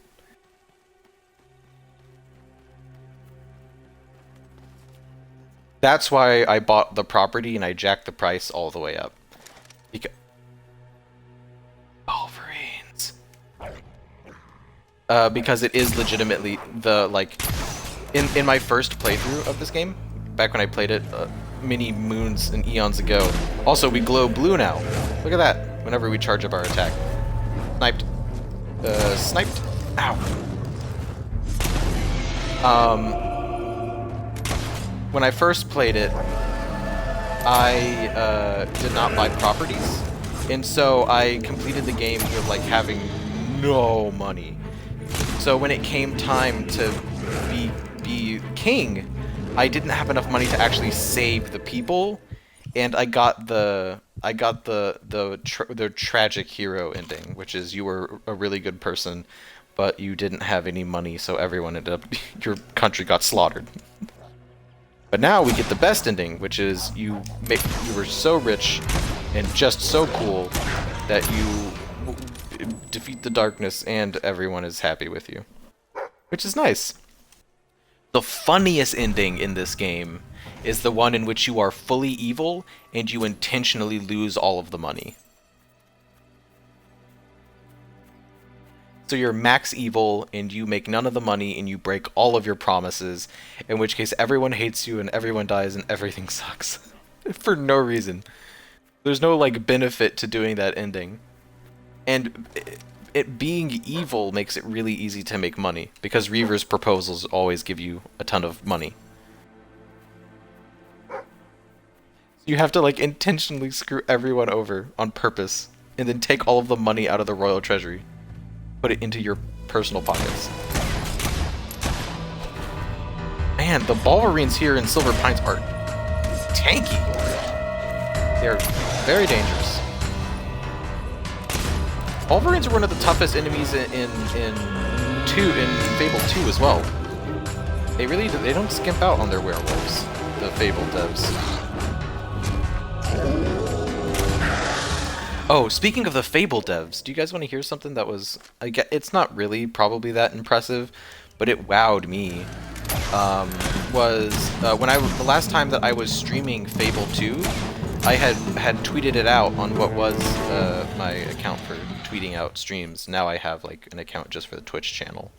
That's why I bought the property and I jacked the price all the way up. Wolverines. Because it is legitimately the in my first playthrough of this game, back when I played it many moons and eons ago. Also, we glow blue now. Look at that. Whenever we charge up our attack. Sniped. Sniped. Ow. When I first played it, I did not buy properties, and so I completed the game with like having no money. So when it came time to be king, I didn't have enough money to actually save the people, and I got the tragic hero ending, which is you were a really good person, but you didn't have any money, so everyone ended up your country got slaughtered. But now we get the best ending, which is you were so rich and just so cool that you defeat the darkness and everyone is happy with you. Which is nice. The funniest ending in this game is the one in which you are fully evil and you intentionally lose all of the money. So you're max evil, and you make none of the money, and you break all of your promises, in which case everyone hates you, and everyone dies, and everything sucks. For no reason. There's no, like, benefit to doing that ending. And it being evil makes it really easy to make money, because Reaver's proposals always give you a ton of money. You have to, like, intentionally screw everyone over on purpose, and then take all of the money out of the royal treasury. Put it into your personal pockets. Man, the Balverines here in Silver Pines are tanky. They're very dangerous. Balverines are one of the toughest enemies in Fable 2 as well. They don't skimp out on their werewolves, the Fable devs. Oh, speaking of the Fable devs, do you guys want to hear something that was... it's not really probably that impressive, but it wowed me. The last time that I was streaming Fable 2, I had tweeted it out on what was my account for tweeting out streams. Now I have like an account just for the Twitch channel.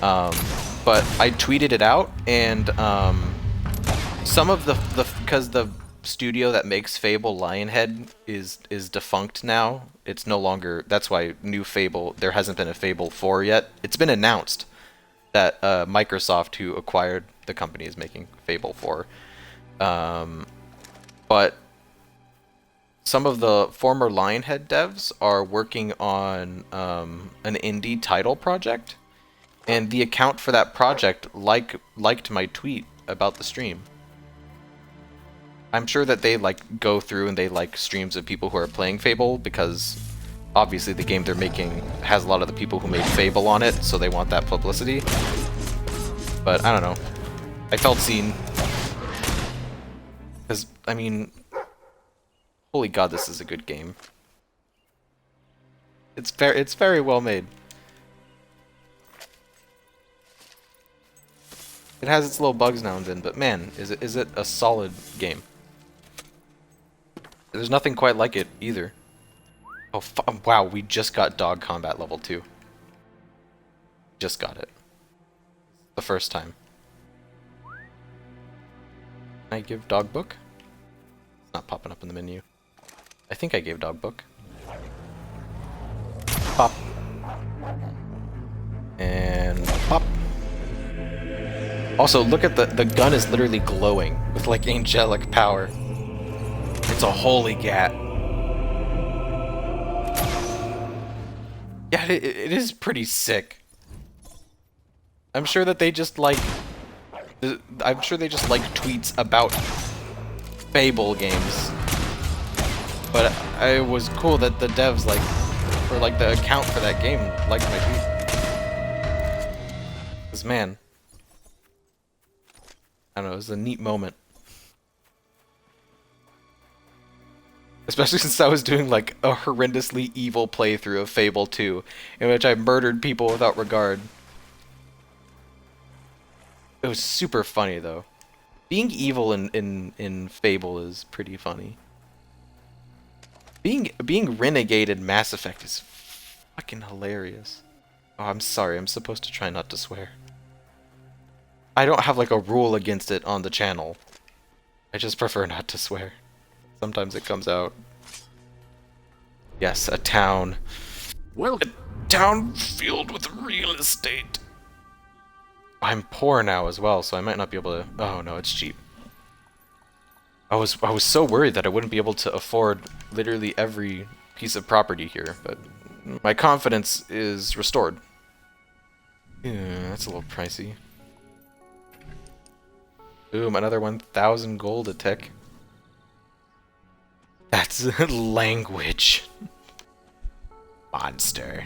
But I tweeted it out, and some of because the studio that makes Fable Lionhead is defunct now. It's no longer... That's why new Fable... There hasn't been a Fable 4 yet. It's been announced that Microsoft, who acquired the company, is making Fable 4. But some of the former Lionhead devs are working on an indie title project, and the account for that project liked my tweet about the stream. I'm sure that they like go through and they like streams of people who are playing Fable, because obviously the game they're making has a lot of the people who made Fable on it, so they want that publicity. But I don't know. I felt seen. Because, I mean, holy god, this is a good game. It's very well made. It has its little bugs now and then, but man, is it a solid game. There's nothing quite like it, either. Oh, wow, we just got dog combat level 2. Just got it. The first time. Can I give dog book? It's not popping up in the menu. I think I gave dog book. Pop. And pop. Also, look at the gun is literally glowing with like angelic power. It's a holy gat. Yeah, it is pretty sick. I'm sure that they just like... I'm sure they just like tweets about Fable games. But it was cool that the devs like... or like the account for that game liked my tweet. Because man... I don't know, it was a neat moment. Especially since I was doing like a horrendously evil playthrough of Fable 2, in which I murdered people without regard. It was super funny though. Being evil in Fable is pretty funny. Being renegade in Mass Effect is fucking hilarious. Oh, I'm sorry, I'm supposed to try not to swear. I don't have like a rule against it on the channel. I just prefer not to swear. Sometimes it comes out. Yes, a town.
Well,
a town filled with real estate. I'm poor now as well, so I might not be able to... Oh no, it's cheap. I was so worried that I wouldn't be able to afford literally every piece of property here, but my confidence is restored. Yeah, that's a little pricey. Boom, another 1,000 gold a tick. That's language. Monster.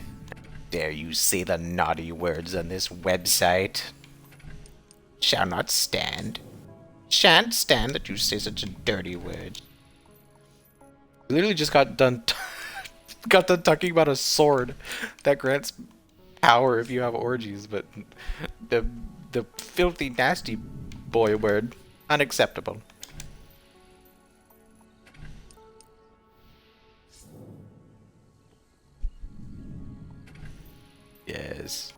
Dare you say the naughty words on this website? Shall not stand. Shan't stand that you say such a dirty word. We literally just got done talking about a sword that grants power if you have orgies, but the filthy nasty boy word, unacceptable. Yes.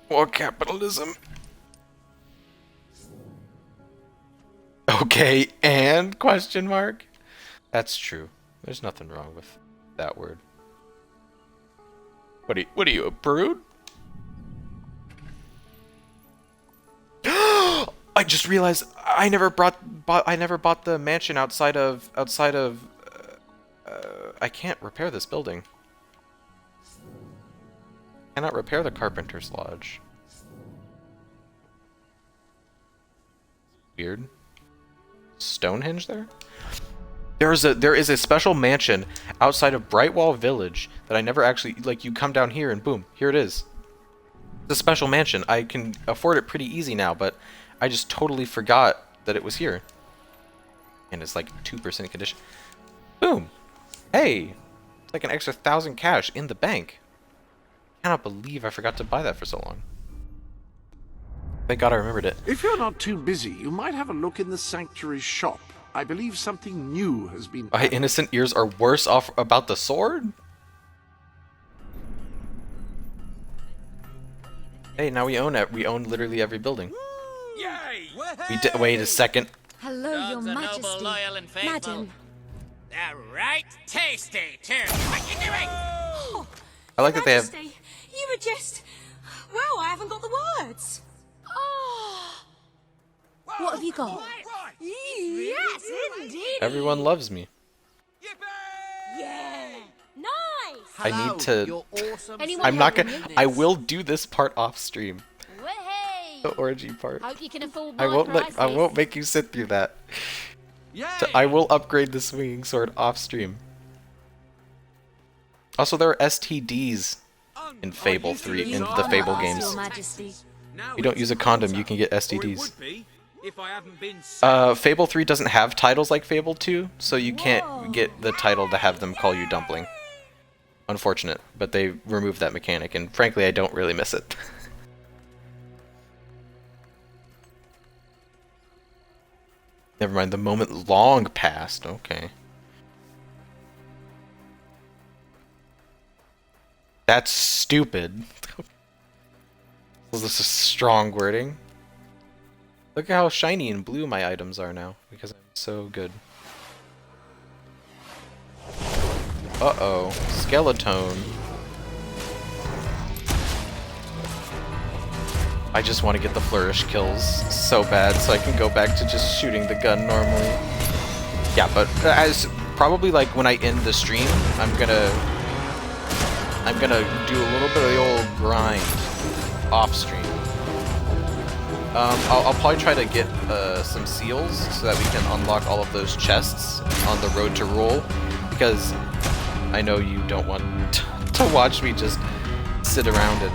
More capitalism. Okay, and question mark? That's true. There's nothing wrong with that word. What are you, a prude? I just realized I never bought the mansion outside of I can't repair this building. Cannot repair the Carpenter's Lodge. Weird. Stonehenge there? There is a special mansion outside of Brightwall Village that I never actually, like, you come down here and boom, here it is. It's a special mansion. I can afford it pretty easy now, but I just totally forgot that it was here. And it's like 2% condition. Boom! Hey! It's like an extra 1,000 cash in the bank. I cannot believe I forgot to buy that for so long. Thank God I remembered it.
If you're not too busy, you might have a look in the sanctuary shop. I believe something new has been...
My innocent ears are worse off about the sword? Hey, now we own it. We own literally every building.
Yay!
Wait a second.
Hello, Your Majesty.
Noble, loyal, and faithful.
Madam.
They're right tasty, too. What you doing?
Oh,
I like that they have...
Majesty, you were just... Well, I haven't got the words. Oh.
What have you got?
Yes, indeed.
Everyone loves me.
Yeah. Nice.
I need to...
You're awesome.
I'm not gonna... I will do this part off stream.
Way.
The orgy part.
Hope you can afford
I
my
won't
prices.
I won't make you sit through that. So I will upgrade the swinging sword off stream. Also, there are STDs in Fable 3 in the Fable games. You don't use a condom, you can get STDs. Fable 3 doesn't have titles like Fable 2, so you can't get the title to have them call you Dumpling. Unfortunate, but they removed that mechanic, and frankly, I don't really miss it. Never mind, the moment long past. Okay. That's stupid. This is strong wording. Look at how shiny and blue my items are now, because I'm so good. Uh-oh. Skeleton. I just want to get the flourish kills so bad so I can go back to just shooting the gun normally. Yeah, but as probably like when I end the stream, I'm gonna do a little bit of the old grind off stream. I'll probably try to get some seals so that we can unlock all of those chests on the road to rule, because I know you don't want to watch me just sit around and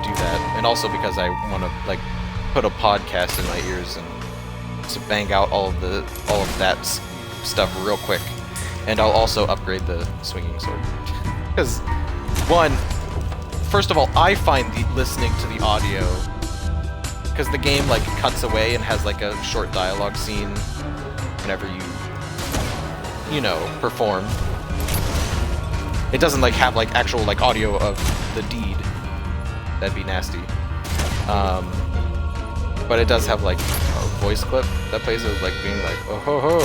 do that, and also because I want to like put a podcast in my ears and to bang out all of that stuff real quick. And I'll also upgrade the swinging sword because first of all, I find listening to the audio, because the game like cuts away and has like a short dialogue scene whenever you know, perform. It doesn't like have like actual like audio of the deed. That'd be nasty. But it does have like a voice clip. That place is like being like, oh ho ho.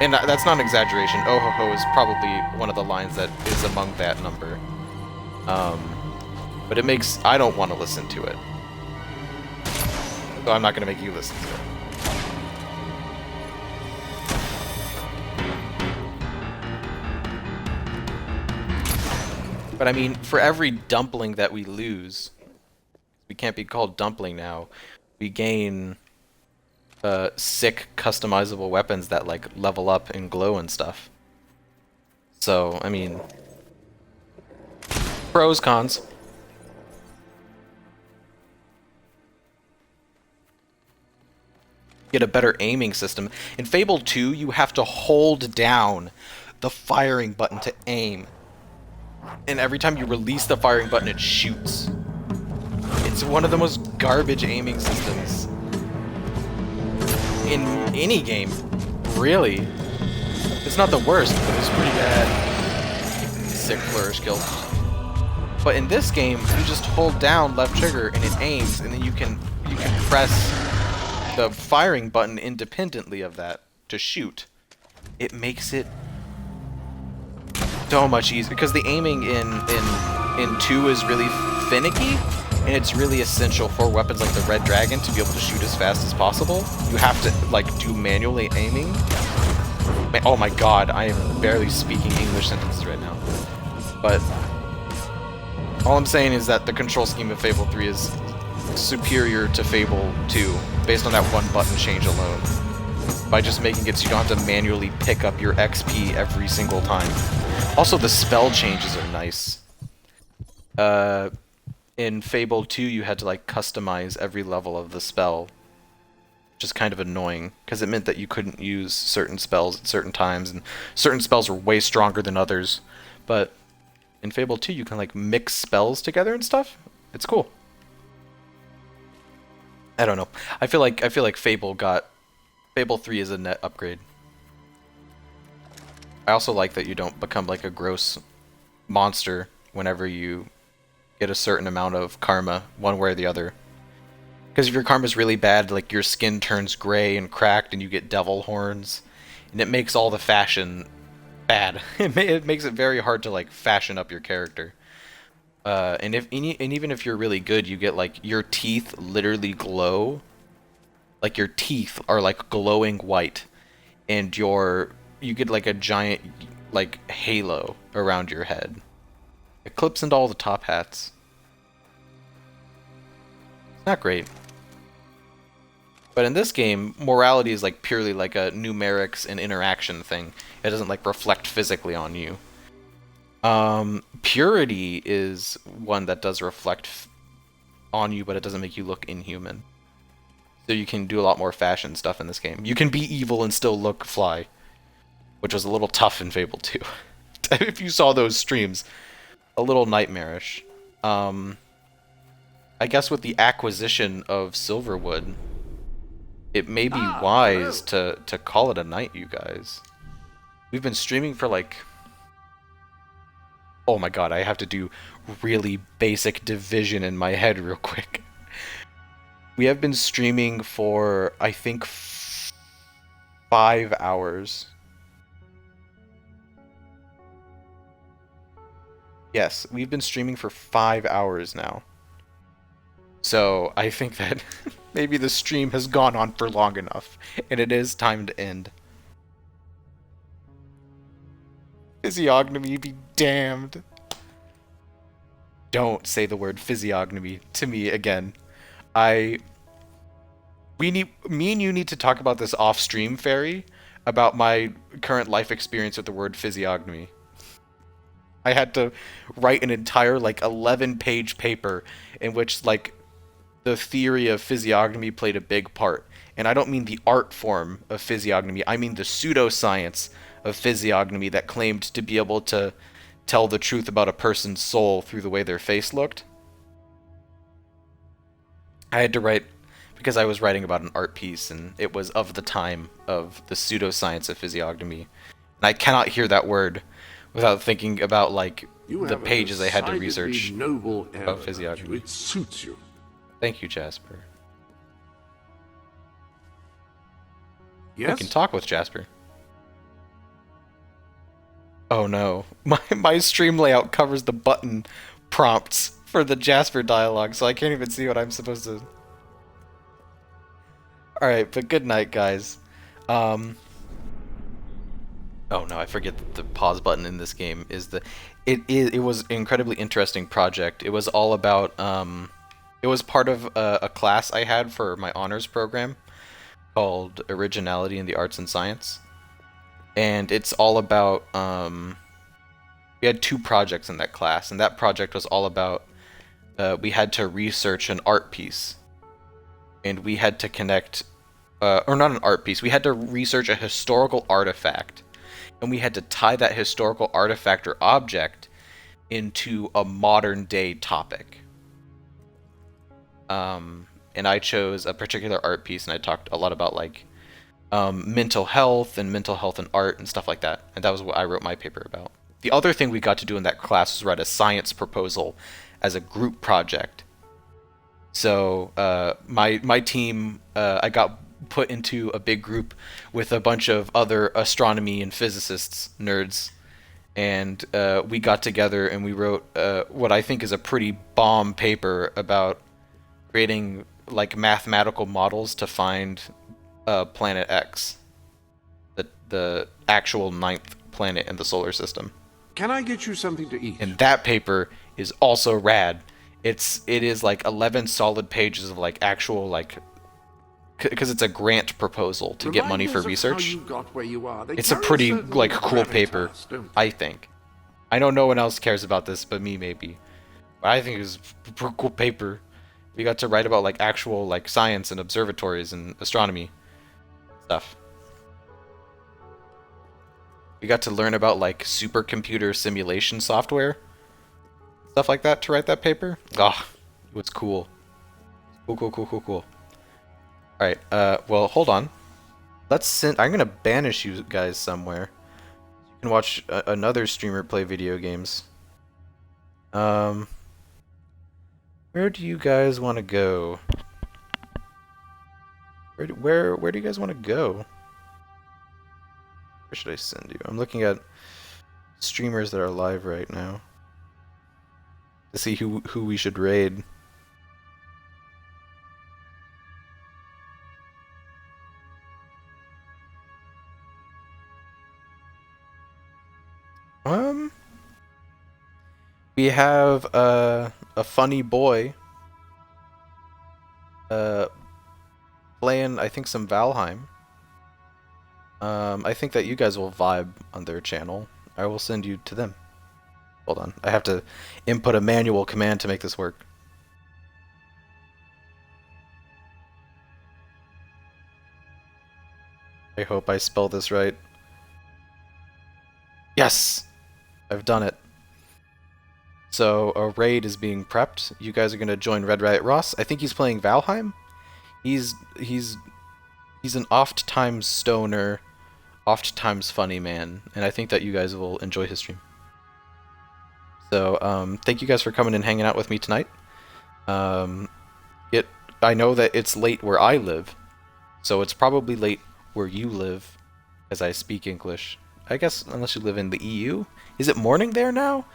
And that's not an exaggeration. Oh ho ho is probably one of the lines that is among that number. But it makes, I don't want to listen to it. So I'm not going to make you listen to it. But I mean, for every dumpling that we lose, we can't be called dumpling now, we gain sick customizable weapons that like level up and glow and stuff. So, I mean, pros, cons. Get a better aiming system. In Fable 2, you have to hold down the firing button to aim. And every time you release the firing button, it shoots. It's one of the most garbage aiming systems in any game, really. It's not the worst, but it's pretty bad. Sick flourish kill. But in this game, you just hold down left trigger and it aims, and then you can press the firing button independently of that to shoot. It makes it so much easier because the aiming in 2 is really finicky, and it's really essential for weapons like the Red Dragon to be able to shoot as fast as possible. You have to like do manually aiming. Oh my god, I am barely speaking English sentences right now. But all I'm saying is that the control scheme of Fable 3 is superior to Fable 2 based on that one button change alone, by just making it so you don't have to manually pick up your XP every single time. Also, the spell changes are nice. In Fable 2 you had to like customize every level of the spell, which is kind of annoying because it meant that you couldn't use certain spells at certain times, and certain spells were way stronger than others. But in Fable 2 you can like mix spells together and stuff. It's cool. I don't know. I feel like Fable 3 is a net upgrade. I also like that you don't become like a gross monster whenever you get a certain amount of karma, one way or the other. Because if your karma's really bad, like your skin turns gray and cracked and you get devil horns, and it makes all the fashion bad. It makes it very hard to like fashion up your character. And even if you're really good, you get like your teeth literally glow. Like your teeth are like glowing white, and you get like a giant like halo around your head. It clips into all the top hats. It's not great. But in this game, morality is like purely like a numerics and interaction thing. It doesn't like reflect physically on you. Purity is one that does reflect on you, but it doesn't make you look inhuman. So you can do a lot more fashion stuff in this game. You can be evil and still look fly, which was a little tough in Fable 2. If you saw those streams, a little nightmarish. I guess with the acquisition of Silverwood, it may be wise to call it a night, you guys. We've been streaming for like... Oh my god, I have to do really basic division in my head real quick. We have been streaming for, I think, 5 hours. Yes, we've been streaming for 5 hours now. So, I think that maybe the stream has gone on for long enough, and it is time to end. Physiognomy be damned. Don't say the word physiognomy to me again. Me and you need to talk about this off stream, Fairy, about my current life experience with the word physiognomy. I had to write an entire like 11-page paper in which like the theory of physiognomy played a big part. And I don't mean the art form of physiognomy, I mean the pseudoscience of physiognomy that claimed to be able to tell the truth about a person's soul through the way their face looked. I had to write, because I was writing about an art piece, and it was of the time of the pseudoscience of physiognomy. And I cannot hear that word without thinking about, like, the pages I had to research about physiognomy.
It suits you.
Thank you, Jasper.
Yes?
I can talk with Jasper. Oh no. My stream layout covers the button prompts for the Jasper dialogue, so I can't even see what I'm supposed to... Alright, but good night, guys. Oh no, I forget that the pause button in this game is the... It was an incredibly interesting project. It was all about... It was part of a class I had for my honors program called Originality in the Arts and Science. And it's all about... we had 2 projects in that class, and that project was all about... we had to research an art piece. And we had to connect... or not an art piece, we had to research a historical artifact. And we had to tie that historical artifact or object into a modern day topic. And I chose a particular art piece, and I talked a lot about like mental health and art and stuff like that. And that was what I wrote my paper about. The other thing we got to do in that class was write a science proposal as a group project. So my team, I got put into a big group with a bunch of other astronomy and physicists nerds, and we got together and we wrote what I think is a pretty bomb paper about creating like mathematical models to find planet X, the actual 9th planet in the solar system.
Can I get you something to eat?
And that paper is also rad. It is like 11 solid pages of like actual like, because it's a grant proposal to get money for research. It's a pretty like cool paper, I think. I know no one else cares about this but me maybe. But I think it's a pretty cool paper. We got to write about like actual like science and observatories and astronomy stuff. We got to learn about like supercomputer simulation software, stuff like that to write that paper. Ah, it was cool. Cool. Alright, well, hold on. I'm gonna banish you guys somewhere. You can watch another streamer play video games. Where do you guys want to go? Where do you guys want to go? Where should I send you? I'm looking at streamers that are live right now to see who we should raid. We have a funny boy playing, I think, some Valheim. I think that you guys will vibe on their channel. I will send you to them. Hold on, I have to input a manual command to make this work. I hope I spell this right. Yes! I've done it. So a raid is being prepped. You guys are gonna join Red Riot Ross. I think he's playing Valheim. He's an oft-times stoner, oft-times funny man, and I think that you guys will enjoy his stream. So thank you guys for coming and hanging out with me tonight. I know that it's late where I live, so it's probably late where you live, as I speak English. I guess unless you live in the EU. Is it morning there now?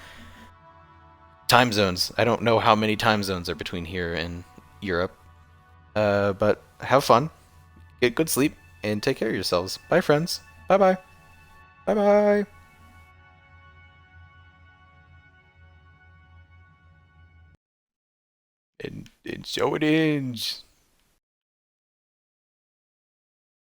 Time zones. I don't know how many time zones are between here and Europe. But have fun, get good sleep, and take care of yourselves. Bye, friends. Bye-bye. Bye-bye. And so it ends.